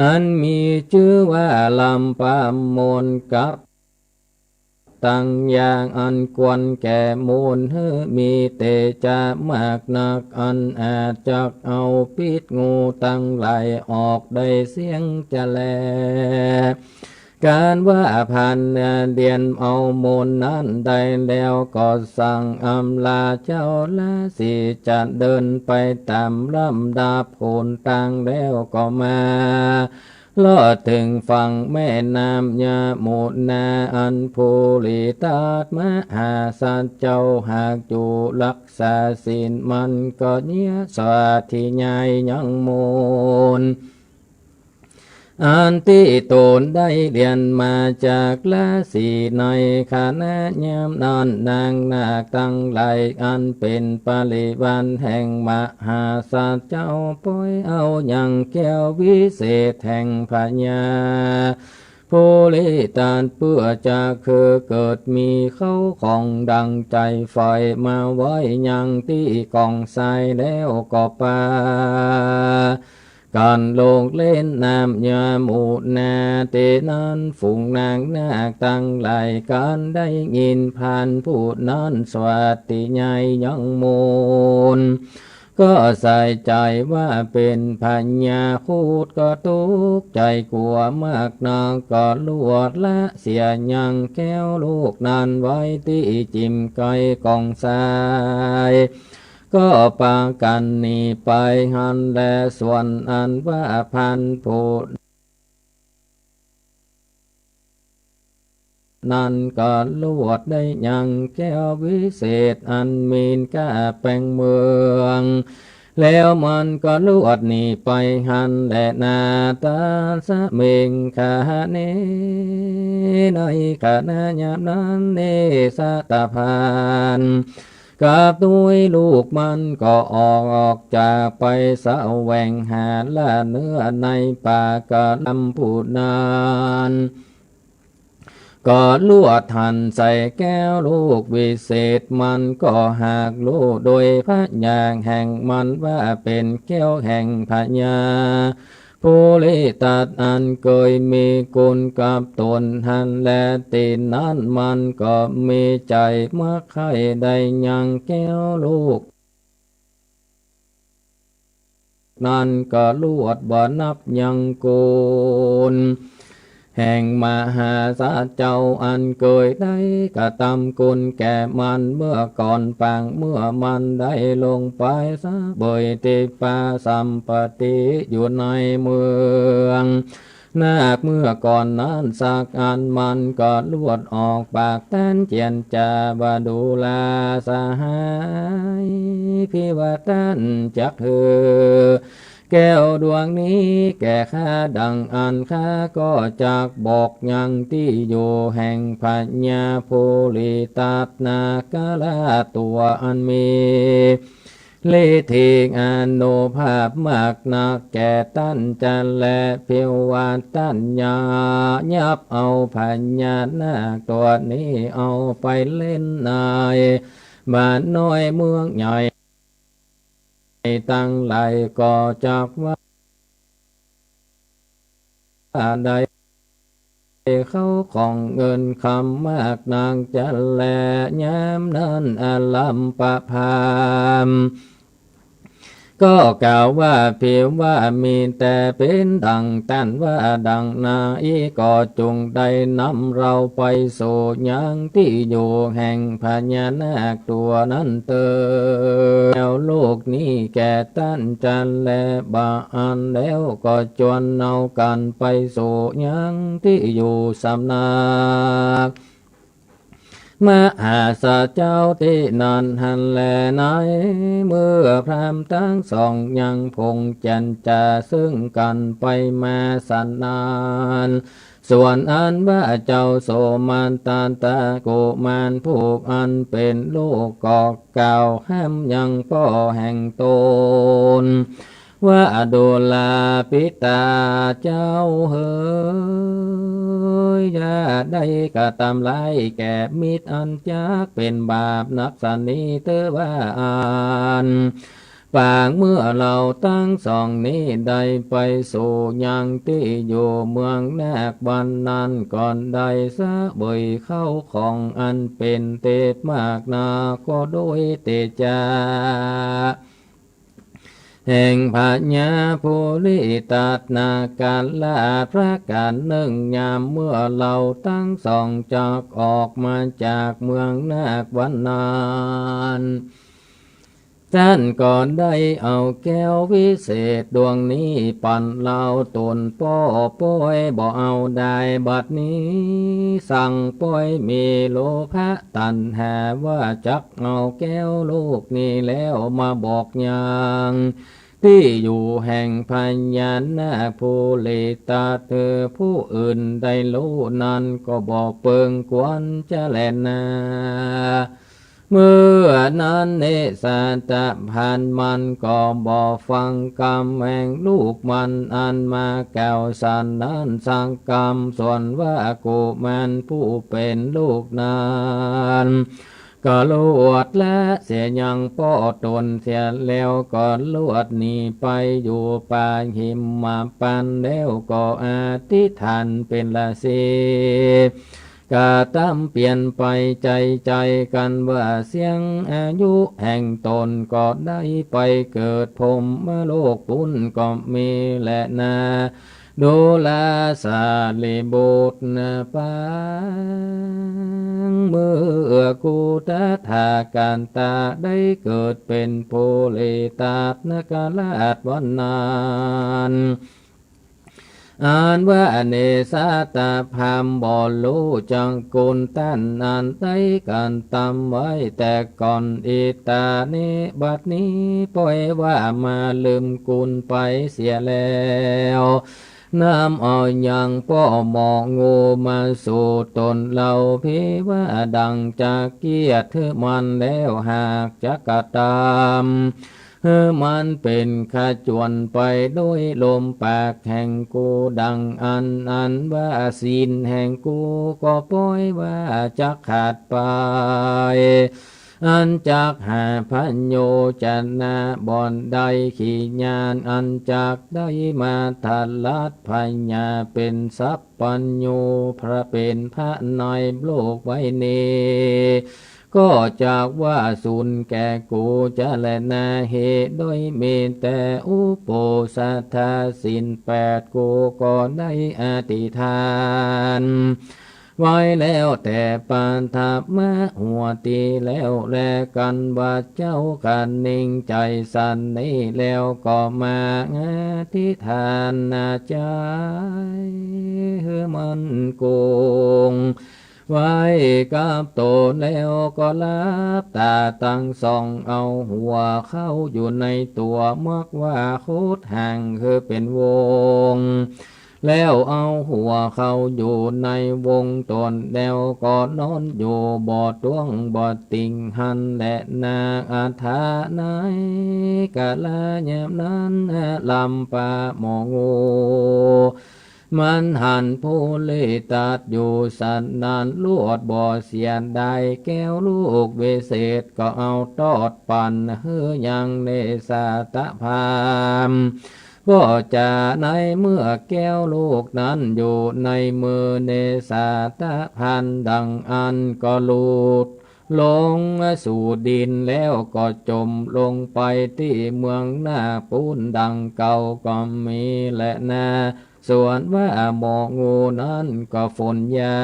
อันมีชื่อว่าลำประโมนกับตั้งอย่างอันควรแก่มูลเฮมีเตจะมากนักอันอาจจักเอาพิษงูตั้งไหลออกได้เสียงจะแลการว่าพันเดียนเอามูลนั้นได้แล้วก็สั่งอำลาเจ้าละสิจะเดินไปตามลำดับโผลต่างแล้วก็มาลอดถึงฝั่งแม่น้ำยามูนาอันภูริตาตมหาสัจเจ้าหากอยู่รักษาศีลมันก็เนียสวัสดิ์ใหญ่ยังมูลอันที่ตนได้เรียนมาจากละสีในคณะยามนอนนางนาคตั้งหลายอันเป็นปริวันแห่งมหาสัจเจ้าปล่อยเอาอย่างแก้ววิเศษแห่งพญาผู้ลิตานเพื่อจะคือเกิดมีเข้าของดังใจไฟมาไว้ยังที่กองทรายแล้วก็ปาการลงเล่นน้ำยาหมูนาเตนั้นฝูงนางนาคตั้งหลายการได้ยินผ่านพูดนั้นสวัสดิใหญ่ยังมูลก็ใส่ใจว่าเป็นพัญญาคูดก็ตุกใจกลัวมากนางก็ลวดละเสียยังแก้วลูกนั้นไว้ที่จิมไก่กองทรายก็ปากันหนีไปหันแลส่วนอันว่าพันผู้นั่นก็ลวดได้ยังแก้ววิเศษอันมีนกาแปลงเมืองแล้วมันก็ลวดหนีไปหันแลนาตาสะเมงขาเนในขาณะยามนั้นเนสะตาพานกับด้วยลูกมันก็ออกจากไปแสวงหาละเนื้อในป่ากะลำพูนานก็ลวดหันใส่แก้วลูกวิเศษมันก็หากลูกโดยพระญาแห่งมันว่าเป็นแก้วแห่งพญาผู้ลิตัดอันเคยมีกุลกับตนหันและตีนนั้นมันก็มีใจมักใครได้ยังแก้วลูกนั่นก็ลวดบ่นับยังกุลแห่งมหาศาลเจ้าอันเคยได้กระทำกุลแก่มันเมื่อก่อนปางเมื่อมันได้ลงไปซะเบยติปาสัมปติอยู่ในเมืองนาคเมื่อก่อนนั้นสักอันมันก็ลวดออกปากแตนเจียนจาบดูลาสหายพิวัตันจักเธอแก้วดวงนี้แก่ข้าดังอันข้าก็จากบอกยังที่อยู่แห่งพัญญาโพลิตาตนากาลาตัวอันมีเลทิงอนุภาพมากนักแก่ตั้นจันและเพียววานตั้นยายับเอาพัญญานาคตัวนี้เอาไปเล่นนายบ้านน้อยเมืองใหญ่ตั้งหลายก็จากว่าใดเขาของเงินคำมากนางจะแลย้ำนั้นอลัมปะพามก็กล่าวว่าเพียงว่ามีแต่เป็นดังตันว่าดังนาอีก็จงได้นำเราไปสู่ยังที่อยู่แห่งพญานาคตัวนั้นเตอแล้วโลกนี้แก่ตันจันและบาอันแล้วก็จวนเอากันไปสู่ยังที่อยู่สำนักมหาสัจเจ้าที่นันหันแลไหนเมื่อพรามทั้งสองยังพงจันจาซึ่งกันไปมาสันนานส่วนอันว่าเจ้าโสมานตาตาโกมานผูกอันเป็นลูกกอกเก่าห้ามยังพ่อแห่งตนว่าดูลาปิตาเจ้าเฮยญา ได้กระทำลายแก่มิตรอันจักเป็นบาปนักสันนี้เตอว่าอ่านปางเมื่อเราตั้งสองนี้ได้ไปสู่ยังที่อยู่เมืองแนกบันนั้นก่อนได้สะเบยเข้าของอันเป็นเตศมากนาก็โดยเตจาแห่งพญาภูริตัดนาการลาพระการหนึ่งยามเมื่อเราตั้งสองจากออกมาจากเมืองนาควันนานท่านก่อนได้เอาแก้ววิเศษดวงนี้ปั่นเราตนป้อป้อยบ่เอาได้บัดนี้สั่งป้อยมีโลภะตัณหาว่าจักเอาแก้วลูกนี้แล้วมาบอกอย่างที่อยู่แห่งพญานาคผู้เลตาเธอผู้อื่นได้รู้นั้นก็บอกเปิงกวนจะแลนาเมื่อนั้นเนสาตะพันมันก็บอกฟังกรรมแห่งลูกมันอันมาแก้วสันนั้นสังกรรมส่วนว่ากูมันผู้เป็นลูกนั้นก็ลวดและเสียยังป้อตนเสียแล้วก็ลวดหนีไปอยู่ป่าหิมมาปันแล้วก็อธิษฐานเป็นละสีกะตามเปลี่ยนไปใจกันว่าเสียงอายุแห่งตนก็ได้ไปเกิดพรหมโลกปุญก็มีแหละนาดูแลสาลีบุตรปังเมื่อกูตถาการตาได้เกิดเป็นโพลิตาตนกาลาดวันนานอ่านว่าเนสาตาพามบ่ลูจังกุลตันอันได้กันตำไว้แต่ก่อนอิตานิบัดนี้ปล่อยว่ามาลืมกุลไปเสียแล้วน้ำเอาอย่างป้อหมองูมาสู่ตนเราพิว่าดังจากเกียรติมันแล้วหากจะกระตามมันเป็นขจวนไปด้วยลมปากแห่งกูดังอันว่าศีลแห่งกูก็ปล่อยว่าจะขาดไปอันจากหาพัญโยจันนาบ่อนใดขีญาณอันจากได้มาทัดลัดพญาเป็นสัพปัญโยพระเป็นพระในโลกไว้เนก็จากว่าสุนแก่กูจะแลนาเหตุโดยมีแต่อุโปสัทธาสินแปดกูก็ได้อธิษฐานไว้แล้วแต่ปานทับมาหัวตีแล้วแลกันว่าเจ้ากันนิ่งใจสันนี้แล้วก็มาอธิษฐานนาใจมันโกงไว้กับตนแล้วก็ลับตาตั้งส่องเอาหัวเข้าอยู่ในตัวมักว่าโคตรห่างคือเป็นวงแล้วเอาหัวเข้าอยู่ในวงตนแล้วก็นอนอยู่บ่อตวงบ่อติ่งหันและนาอาถาไหนกะลาแยมนั้นลำปาหมองูมันหันผู้เลตัดอยู่สันนานลวดบ่อเสียนได้แก้วลูกเวเศษก็เอาตอดปั่นเฮือยังเนสาตะพามบ่จะในเมื่อแก้วลูกนั้นอยู่ในมือเนสาตะพันดังอันก็ลูดลงสู่ดินแล้วก็จมลงไปที่เมืองหน้าปูนดังเก่าก็มีและนาส่วนว่าหมองูนั้นก็ฝนยา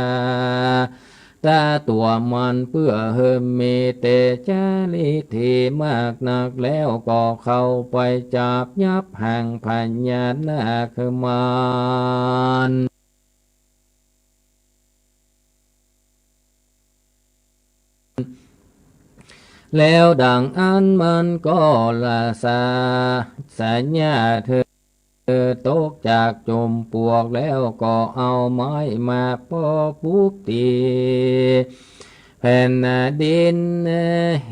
แต่ตัวมันเพื่อเฮิมมีเตจาลิทีมากนักแล้วก็เข้าไปจับยับห่างพญานาคมันแล้วดังอันมันก็ละสัญญาเธอตกจากจมปวกแล้วก็เอาไม้มาป้อปุ๊บตี แผ่นดิน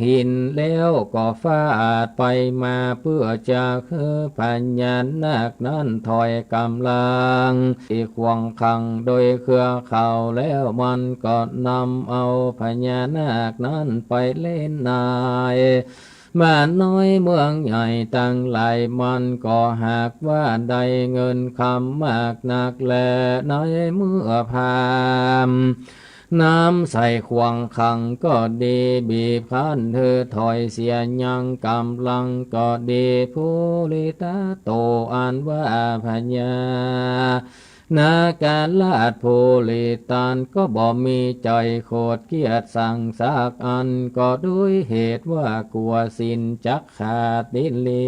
หินแล้วก็ฟาดไปมาเพื่อจะคือพญานาคนั้นถอยกำลังอีกควงขังโดยเครือเขาแล้วมันก็นำเอาพญานาคนั้นไปเล่นนายบ้านน้อยเมืองใหญ่ตั้งหลายมันก็หากว่าได้เงินคำมากนักแลน้อยเมื่อพามน้ำใส่ควงขังก็ดีบีบคั้นเธอถอยเสียยังกำลังก็ดีผู้ลิตาโตอ่านว่าพญานาการลาดโพลิตานก็บ่มีใจโคตรเกียดสั่งซากอันก็ด้วยเหตุว่ากลัวสินจักขาดดินลี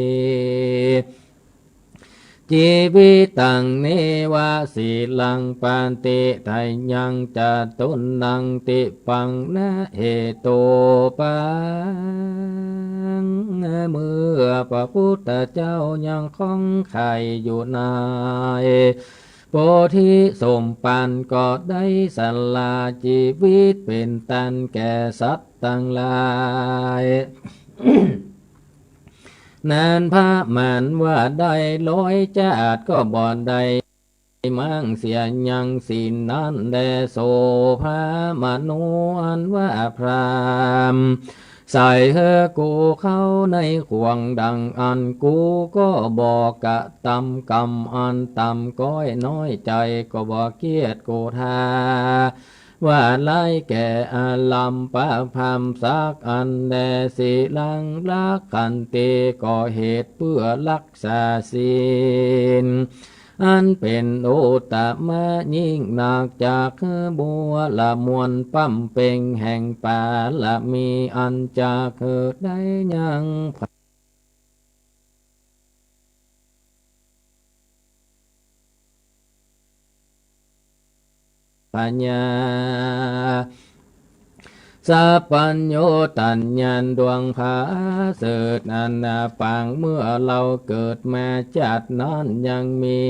ชีวิตตังเนวาสีลังปานติไทยังจะตุนนังติปังนะเหตุปังเมื่อพระพุทธเจ้ายังคงไข่อยู่ในโพธิสมปันก็ได้สละชีวิตเป็นตันแก่สัตว์ทั้งหลายนานพระมันว่าได้ลอยจาดก็บ่ได้มั่งเสียยังสินนั้นแดโสภามนุอันว่าพรามใส่เฮกูเข้าในขวงดังอันกูก็บอกกะตำกำอันตำก้อยน้อยใจก็บอกเกียดกูทาว่าไล่แก่อาลัมปะพามสักอันแดสิลังลักขันติก่อเหตุเพื่อรักษาศีลอันเป็นโอตมะยิ่งหนักจากบัวละมวลปั้มเป่งแห่งป่าละมีอันจะเกิดได้ยังปัญญาสัพพัญโยตัญญันดวงผาเสดอันนาปังเมื่อเราเกิดมาจัดนั้นยังมี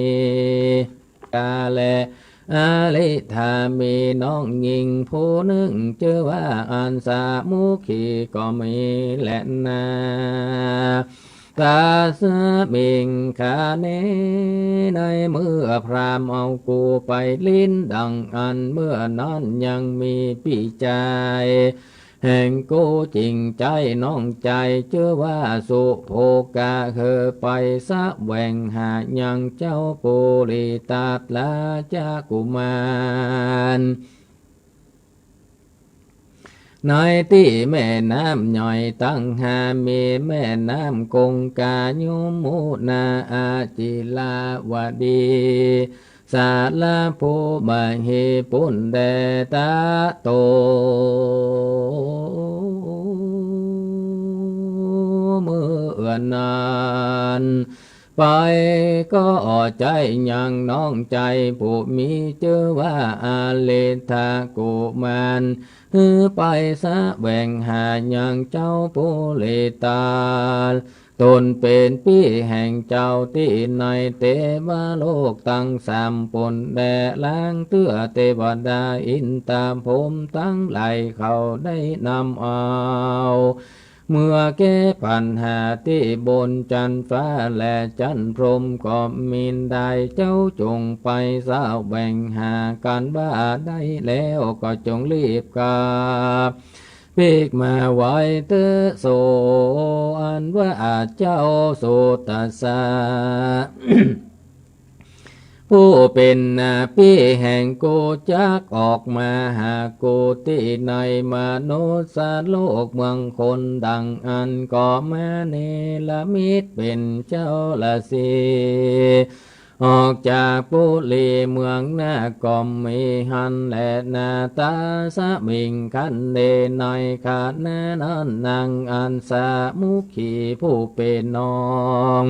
กาแลอาลิธามีน้องหญิงผู้หนึ่งชื่อว่าอันสามุขีก็มีแหละนาตาสมิงขาเนในเมื่อพรามเอากูไปลิ้นดังอันเมื่อนั้นยังมีปีใจแห่งกูจริงใจน้องใจเชื่อว่าสุโภกาเคยไปสะแหวงหายังเจ้าปุริตาตลาจากุมารในที่แม่น้ำย่อยตั้งหามีแม่น้ำคงกายุมุนาอาจิลาวดีสาลาโพบาเฮปุนเดตาโตเมื่อนานไปก็ใจยังน้องใจผู้มีเชื่อว่าอาเลทากุมารไปสะแหวงหายังเจ้าปุเรตาตนเป็นพี่แห่งเจ้าที่ในเทวโลกตั้งสามปนแดล้างเตื้อเทวดาอินตามผมตั้งไหลเขาได้นำเอาเมื่อแก้ปัญหาที่บนจันฟ้าและจันพรหมก็มินได้เจ้าจงไปสาวแบ่งหากันบ้าได้แล้วก็จงรีบกลับปีกมาไว้เตโสอันว่าเจ้าโสตัสสะ ผู้เป็นนาพี่แห่งกูจักออกมาหากูที่ในมนุษย์โลกเมืองคนดังอันก็มาเนลมิตเป็นเจ้าละสีออกจากปุรีเมืองนาก็มีหันและนาตาสมิงคันเดในขาดนั้นนางอันสามุขีผู้เป็นน้อง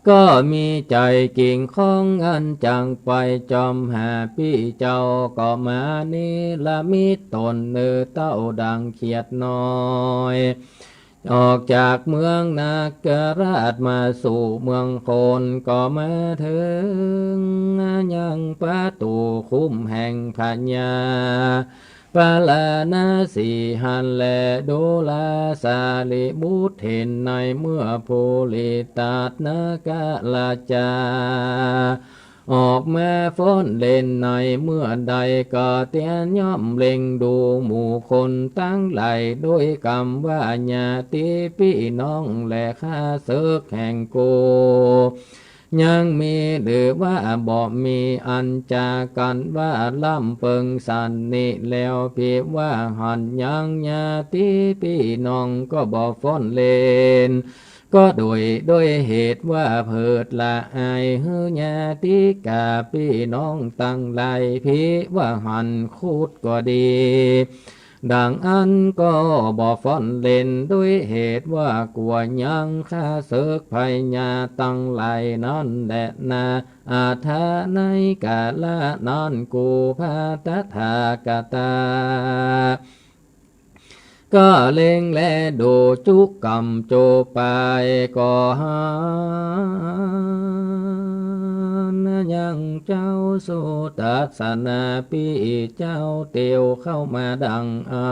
ก็มีใจกิ่งของอันจังไปจอมหาพี่เจ้าก็มานิละมิตตนเนื้อเต้าดังเขียดน้อยออกจากเมืองนาคราชมาสู่เมืองโคนก็มาถึงยังประตูคุ้มแห่งพญา ปาลานาสีหันแลโดลาสาลิบุตรเห็นในเมื่อโพลิตาตนกาลาจาออกมาฟ้อนเล่นในเมื่อใดก็เตียนย่อมเล็งดูหมู่คนตั้งไหลด้วยคำว่าญาติพี่น้องและข้าศึกแห่งกูยังมีหรือว่าบ่มีอันจากันว่าล่ำเปิงสันนิแล้วเพียงว่าหันยังญาติพี่น้องก็บ่ฟ้อนเล่นก็โดยเหตุว่าเพิดละอายฮือญาติกาพี่น้องตั้งไหลพี่ว่าหันคูดก็ดีดังอันก็บ่ฟ้อนเล่นด้วยเหตุว่ากลัวยังข้าศึกภัยญาตั้งไหลนั่นแดดนาอาทาในกาละนั้นกูพาตถากตาก็เล็งแลดูจุกกรรมโจไปก็หานยังเจ้าสุตัสนาปีเจ้าเตียวเข้ามาดังอั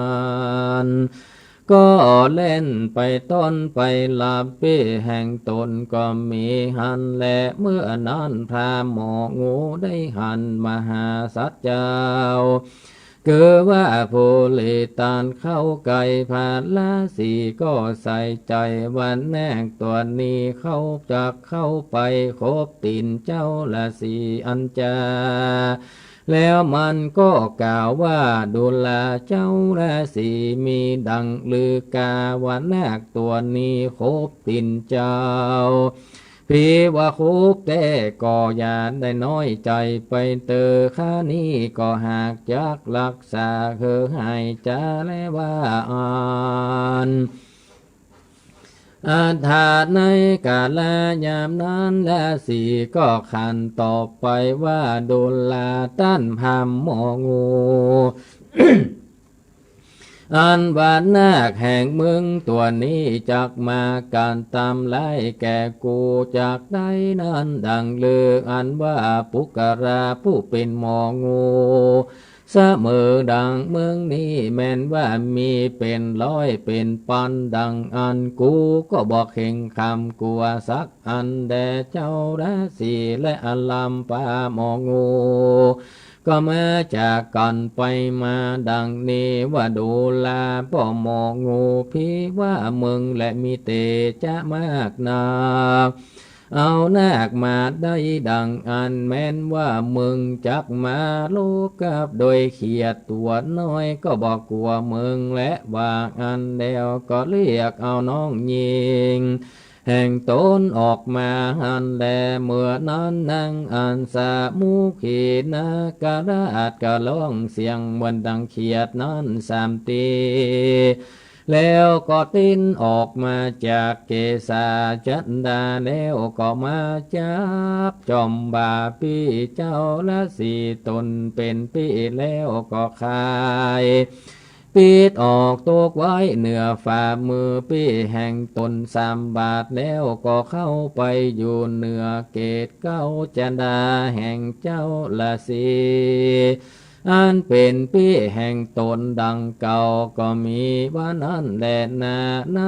นก็เล่นไปต้นไปลาปีแห่งตนก็มีหันและเมื่อนั้นพระหมองูได้หันมหาสัจเจ้าเกิดว่าโพลิตานเข้าไก่ผาลาสีก็ใส่ใจวันแนกตัวนี้เข้าจากเข้าไปคบตินเจ้าละสีอันจาแล้วมันก็กล่าวว่าดูแลเจ้าละสีมีดังลือกาวันแนกตัวนี้คบตินเจ้าพี่ว่าคุบแต่ก็อย่าได้น้อยใจไปเตอข้านี้ก็หากจักรักษาเธอให้จะและว่าอ่านอาถาในกาลยามนั้นและสีก็ขันต่อไปว่าดุลาต้านพามหมองู อันบานนาคแห่งเมืองตัวนี้จักมาการตามไล่แก่กูจากได้นั้นดังเลืออันว่าปุกราผู้เป็นหมองูเสมอดังเมืองนี้แม้นว่ามีเป็นร้อยเป็นพันดังอันกูก็บอกเข่งคำกลัวสักอันแด่เจ้าราศีและอลัมปาหมองูก็มาจากกันไปมาดังนี้ว่าดูลาป่อหมองูพี่ว่ามึงและมีเตจะมากนักเอานาคมาได้ดังอันแม้นว่ามึงจักมาลูกกับโดยเขียดตัวน้อยก็บอกกลัวมึงและว่าอันเดียวก็เรียกเอาน้องยิงแห่งตนออกมาหันแลเมื่อนั้นนั่งอันสามุขีนากาลาดกะร้องเสียงเหมือนดังเขียดนั้นสามตีแล้วก็ติ้นออกมาจากเกศาจันดาแล้วก็มาจับจอมบาปีเจ้าละสีตนเป็นปีแล้วก็คายปิดออกตกไว้เหนือฝ่ามือปีแห่งตน3 บาทแล้วก็เข้าไปอยู่เหนือเกตเก้าจันดาแห่งเจ้าละสีอันเป็นปีแห่งตนดังเก่าก็มีว่านั้นแลนาใน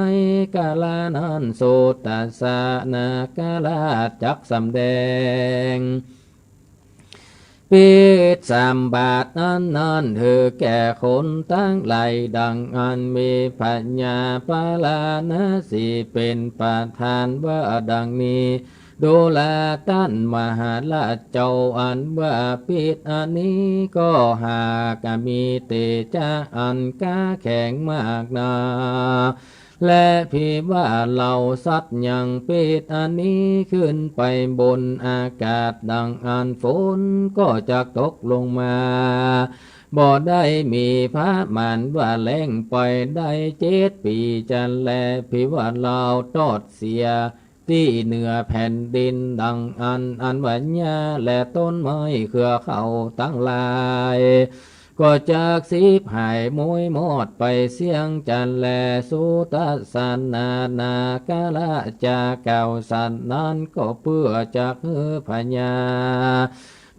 กาลานั้นโสตัสสะนากาลาจักสำแดงปิด3 บาทนั้นเธอแก่คนตั้งไหลดังอันมีปัญญาปาลานาสีเป็นประธานว่าดังนี้ดูแลต้านมหาลาเจ้าอันว่าปิดอันนี้ก็หากมีเตจะอันกาแข็งมากนาและพี่ว่าเราสัตว์ยังปิดอันนี้ขึ้นไปบนอากาศดังอันฝนก็จะตกลงมาบ่ได้มีพระมันว่าแรงไปได้7 ปีจันแลพี่ว่าเราตอดเสียที่เหนือแผ่นดินดังอันวัญญาและต้นไม้เครือเขาตั้งหลายก็จากสิบหายมวยมอดไปเสียงจันแลสุตัสสนานากาละจากเก่าสันนั้นก็เพื่อจากพญา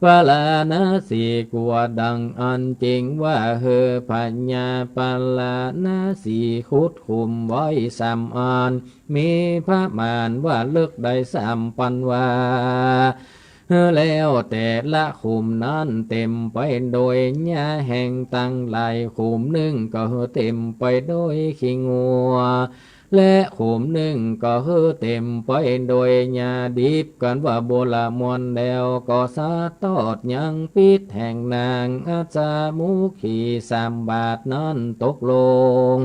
ปลานาสีกว่าดังอันจริงว่าเฮอปัญญาปลานาสีคุดคุมไว้สามอันมีพระมานว่าเลิกได้สามปันว่าแล้วแต่ละขุมนั้นเต็มไปโดยหญ้าแห่งตั้งหลายขุมหนึ่งก็เต็มไปโดยขี้งัวและขุมหนึ่งก็เต็มไปโดยหญ้าดิบกันว่าโบราณมวลแล้วก็สาตอดยังปิดแห่งนางอาจามุขีสามบาทนั้นตกลง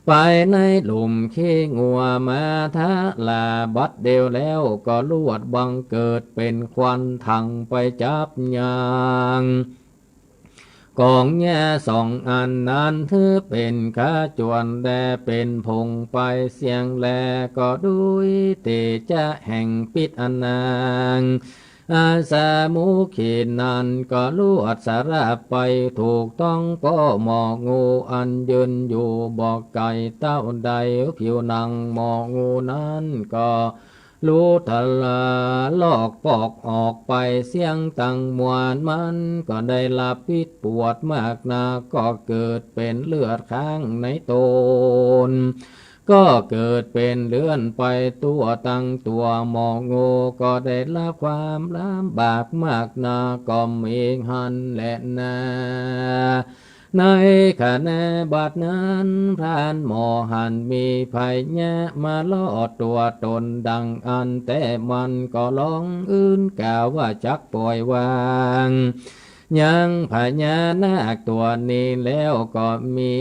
ไปในหลุมขี้งัวมาทะลาบัดเดียวแล้วก็ลวดบังเกิดเป็นควันทังไปจับยางกองแง่สองอันนั้นถือเป็นขาจวนแลเป็นพงไปเสียงแลก็ด้วยเตจะแห่งปิดอนนางอาสามุขีนันก็ลวดสาระไปถูกต้องก็หมองูอันยืนอยู่บอกไก่เต้าใดผิวหนังหมองูนั้นก็รู้ทลาลอกปอกออกไปเสียงตังมวลมันก็ได้ลับพิษปวดมากนาก็เกิดเป็นเลือดข้างในตนก็เกิดเป็นเลื่อนไปตัวตั้งตัวมองงูก็ได้ละความลำบากมากนาก็มีหันและนาในขณะบัดนั้นพรานหมอหันมีภัยแย่มาล่อตัวตนดังอันแต่มันก็ร้องอื่นกล่าวว่าจักปล่อยวางยังพญานาคตัวนี้แล้วก็มี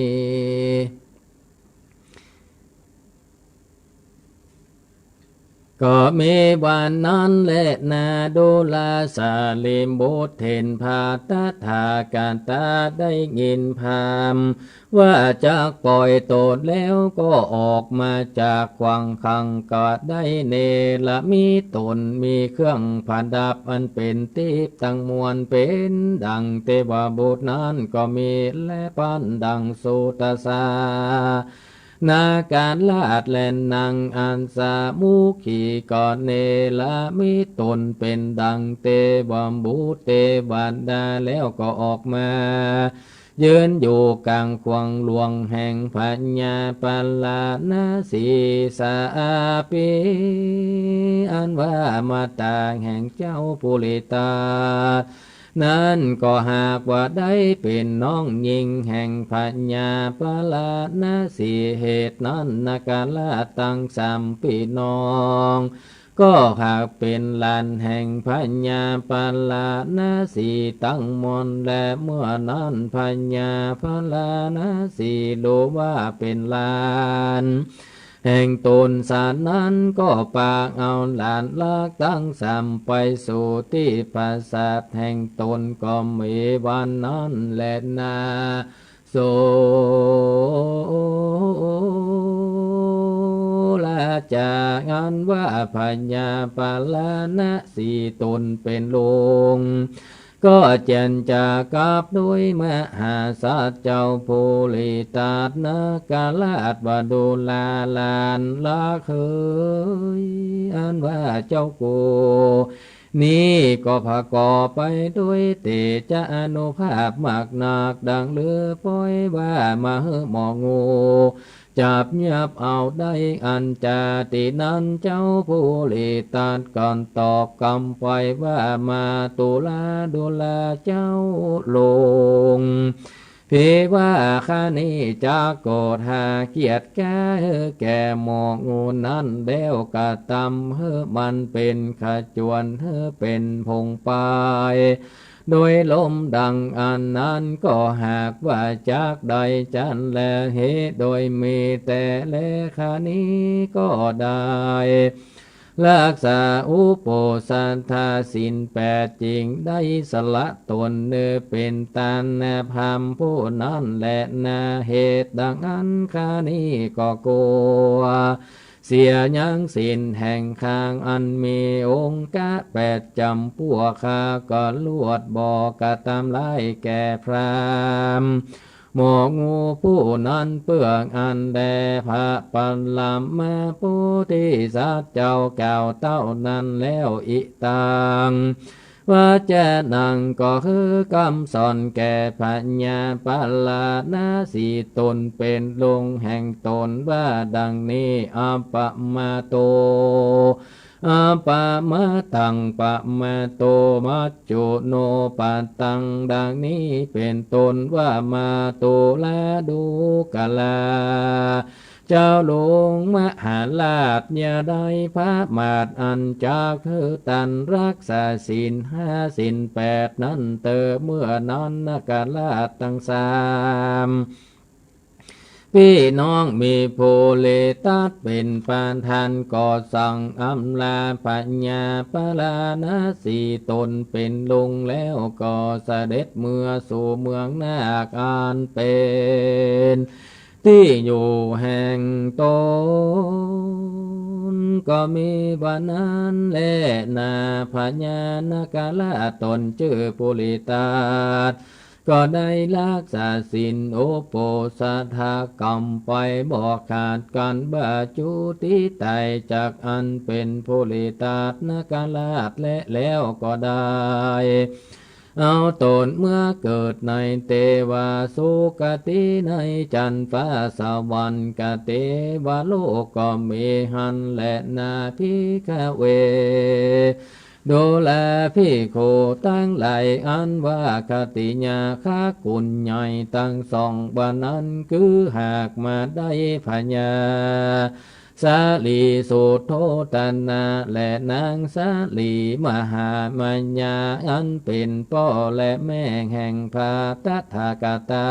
ก็มีวันนั้นและนาดูลาสาลิมบุตรเห็นพาตถาการตาได้ยินพามว่าจากปล่อยโตดแล้วก็ออกมาจากขวางขังก็ได้เนละมีตนมีเครื่องผ่านดับอันเป็นทิพย์ตั้งมวลเป็นดังเทวบุตรนั้นก็มีและปันดังสุตสานาการลาดแลนนางอันสามุขีก่อนเนละมิตนเป็นดังเตบอมบูเตบันดาแล้วก็ออกมายืนอยู่กลางควงหลวงแห่งพัญญาปลานาสีสาปีอันว่ามาตาแห่งเจ้าปุริตานั้นก็หากว่าได้เป็นน้องหญิงแห่งพัญญาปลานาสีเหตุนั้นนาการลาตั้งสามพี่น้องก็หากเป็นลานแห่งพัญญาปลานาสีตั้งมนและเมื่อนั้นพัญญาปลานาสีรู้ว่าเป็นลานแห่งตนสารนั้นก็ปากเอาหลานลากตั้งสามไปสู่ที่ปราสาทแห่งตนก็มีวันนั้นแลนาโสลาจากงานว่าพัญญาปลานะสีตนเป็นลุงก็เจนจากกับด้วยมหาสัจเจ้าภูริตาตนากาลาดวดูลาลานละเคยอันว่าเจ้ากูนี่ก็พาก่อไปด้วยเตจะอนุภาพมากนักดังเลือปล่อยว่ามาหมองูจับยับเอาได้อันจาตินั้นเจ้าผู้ลิตาก่อนตอบคำไปว่ามาตุลาดูลาเจ้าลงเพว่าข้านี้จะโกรธหาเกียรติแก่หมองูนั้นแล้วกะตำเฮมันเป็นขจวนเฮเป็นพงปายโดยลมดังอันนั้นก็หากว่าจากใดจันแลเหตุโดยมีแต่เลขานี้ก็ได้รักษาอุโปสันทาสินแปดจริงได้สละตนเนื้อเป็นตาแนพามผู้นั้นและนาเหตุดังอันขานี้ก็กลัวเสียยังสินแห่งข้างอันมีองค์กะแปดจำพวกข้าก็ลวดบอกกะตามไล่แก่พรามหมองูผู้นั้นเปื้องอันแดพระปัลลามมาผู้ที่สัตว์เจ้าแก้วเต้านั้นแล้วอิตัง ว่าจะนังก็คือกำสอนแก่ปัญญาปาลานาสีตนเป็นลงแห่งตนว่าดังนี้อัปปมาโตอัปปมาตังปะมาโตมัจจุโนปัตตังดังนี้เป็นตนว่ามาโตละดูกาลาเจ้าหลวงมหาลาชอย่าได้พระมาดอันจากคือตันรักษาศีล5ศีล8นั้นเตอเมื่อนั้นนกาลาชตั้ง3พี่น้องมีโพเลตัสเป็นปานทันก่อสั่งอำลาปัญญาปลานาสีตนเป็นลุงแล้วก็เสด็จเมื่อสู่เมืองนาคอันเป็นที่อยู่แห่งตนก็มีวันนั้นและนาพญานกาลาตนชื่อปุริตาสก็ได้รักษาศีลโอโปสัทธากรรมไปบอกขาดกันบาจุติไตจากอันเป็นปุริตาสนกาลาสและแล้วก็ได้เอาตนเมื่อเกิดในเทวาสุกติในจันทร์ฟ้าสวรรค์กเทวโลกก็มีหันและนาภิกขเวดูแลพี่โคตั้งหลายอันว่าคติญาค้ากุญใหญ่ตั้งสองบานั้นคือหากมาได้พญาสาลีสุโธตนาและนางสาลีมหามัญญาอันเป็นพ่อและแม่แห่งพระตถาคตา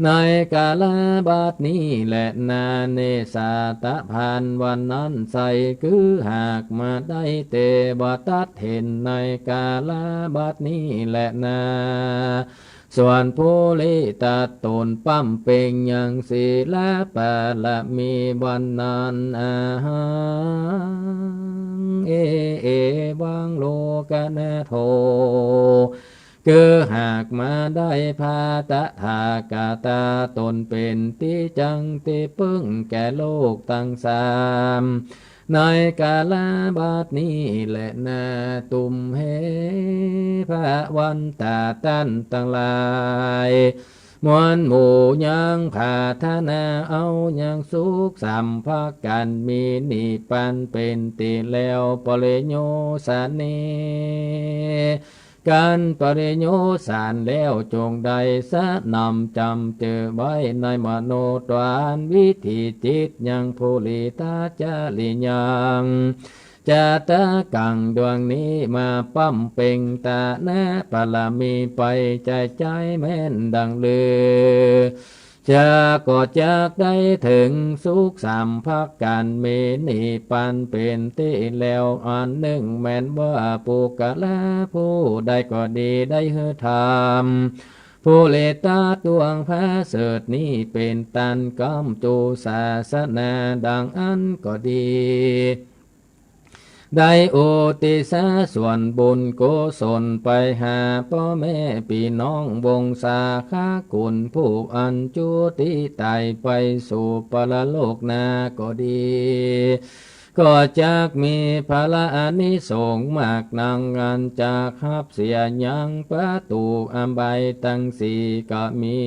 ในกาลบัดนี้และนาเนสาตะพันวันนั้นใสคือหากมาได้เตวตัดเห็นในกาลบัดนี้และนาส่วนผู้ลิตาตนปั้มเป่งยังศีลปาละมีวันนั้นเอวังโลกนาโทคือหากมาได้พาตถากตาตนเป็นที่จังที่พึ่งแก่โลกตั้งสามในกาลบัดนี้แหละนาตุมเหพระวันตาตันตั้งหลายมวลหมู่ยังผาธนาเอายังสุขสัมภากันมีนิพพานเป็นติแล้วปริโยสานีการปริโยสารแล้วจงใดสะนำจำเจอไว้ในมโนตวานวิธีจิตยังภูริตาจาริยังจะตะกังดวงนี้มาปั้มเป่งตาแนปลามีไปใจแม่นดังลือจะก็จะได้ถึงสุขสัมภากันมีนิพพานเป็นที่แล้วอันหนึ่งแม้นว่าปุกละผู้ใดก็ดีได้เฮือธรรมผู้เลตาดวงพระเสดนี้เป็นตันกำจูศาสนาดังอันก็ดีได้โอติสาส่วนบุญกุศลไปหาพ่อแม่พี่น้องวงศาขากุลผู้อันจุติตายไปสู่ปรโลกนาก็ดีก็จักมีพระอานิสงส์มากนังอันจากหับเสียยังประตูอันใบตั้งสี่ก็มี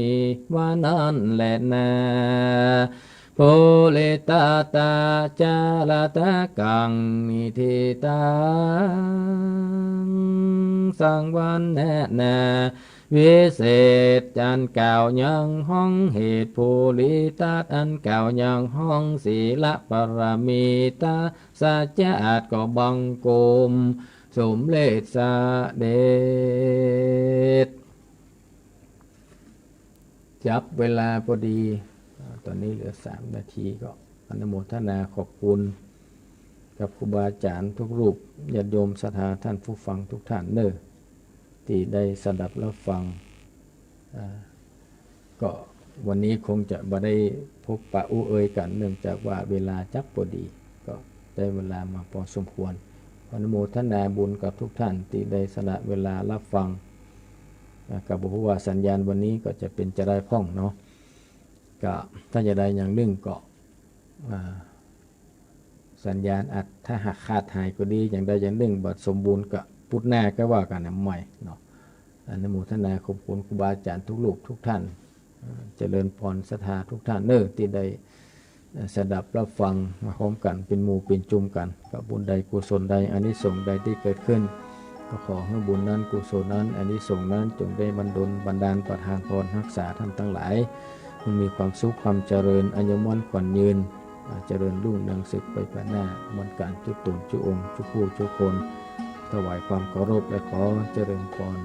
ว่านั้นแหละนาโพเลตาตาจาลาตะกังนิทิตังสังวันแน่นาวิเศษอันเก่ายังห้องเหตุภูริตาอันเก่ายังห้องศีลปรมีตาสัจจะอาจก็บังกุมสมเลศสเดชจับเวลาพอดีตอนนี้เหลือ3 นาทีก็อนุโมทนาขอบคุณกับครูบาอาจารย์ทุกรูปญาติโยมศรัทธาท่านผู้ฟังทุกท่านเนอที่ได้สดับรับฟังก็วันนี้คงจะบ่ได้พบปะอุเอยกันเนื่องจากว่าเวลาจักพอดีก็ได้เวลามาพอสมควรอนุโมทนาบุญกับทุกท่านที่ได้สละเวลารับฟังกับบอกว่าสัญญาณวันนี้ก็จะเป็นจะได้พ่องเนาะก็ถ้าจะได้อย่างหนึ่งก็สัญญาณอัดถ้าหากขาดหายก็ดีอย่างใดอย่างหนึ่งบัดสมบูรณ์ก็ พุทธหน้าก็ว่ากันใหม่เนาะอนุโมทนาขอบคุณครูบาอาจารย์ทุกลูกทุกท่านเจริญพรศรัทธาทุกท่านที่ได้สดับรับฟังมาพร้อมกันเป็นหมู่เป็นจุ่มกันกับบุญใดกุศลใดอานิสงส์ใดที่เกิดขึ้นก็ขอให้บุญนั้นกุศลนั้นอานิสงส์นั้นจงได้บันดาลประทานพรรักษาท่านทั้งหลายมันมีความสุขความเจริญอายุมั่นขวัญยืนเจริญรุ่งเรืองสืบไปภายหน้ามันการจุตนจุองค์จุผู้จุคนถวายความเคารพและขอเจริญพร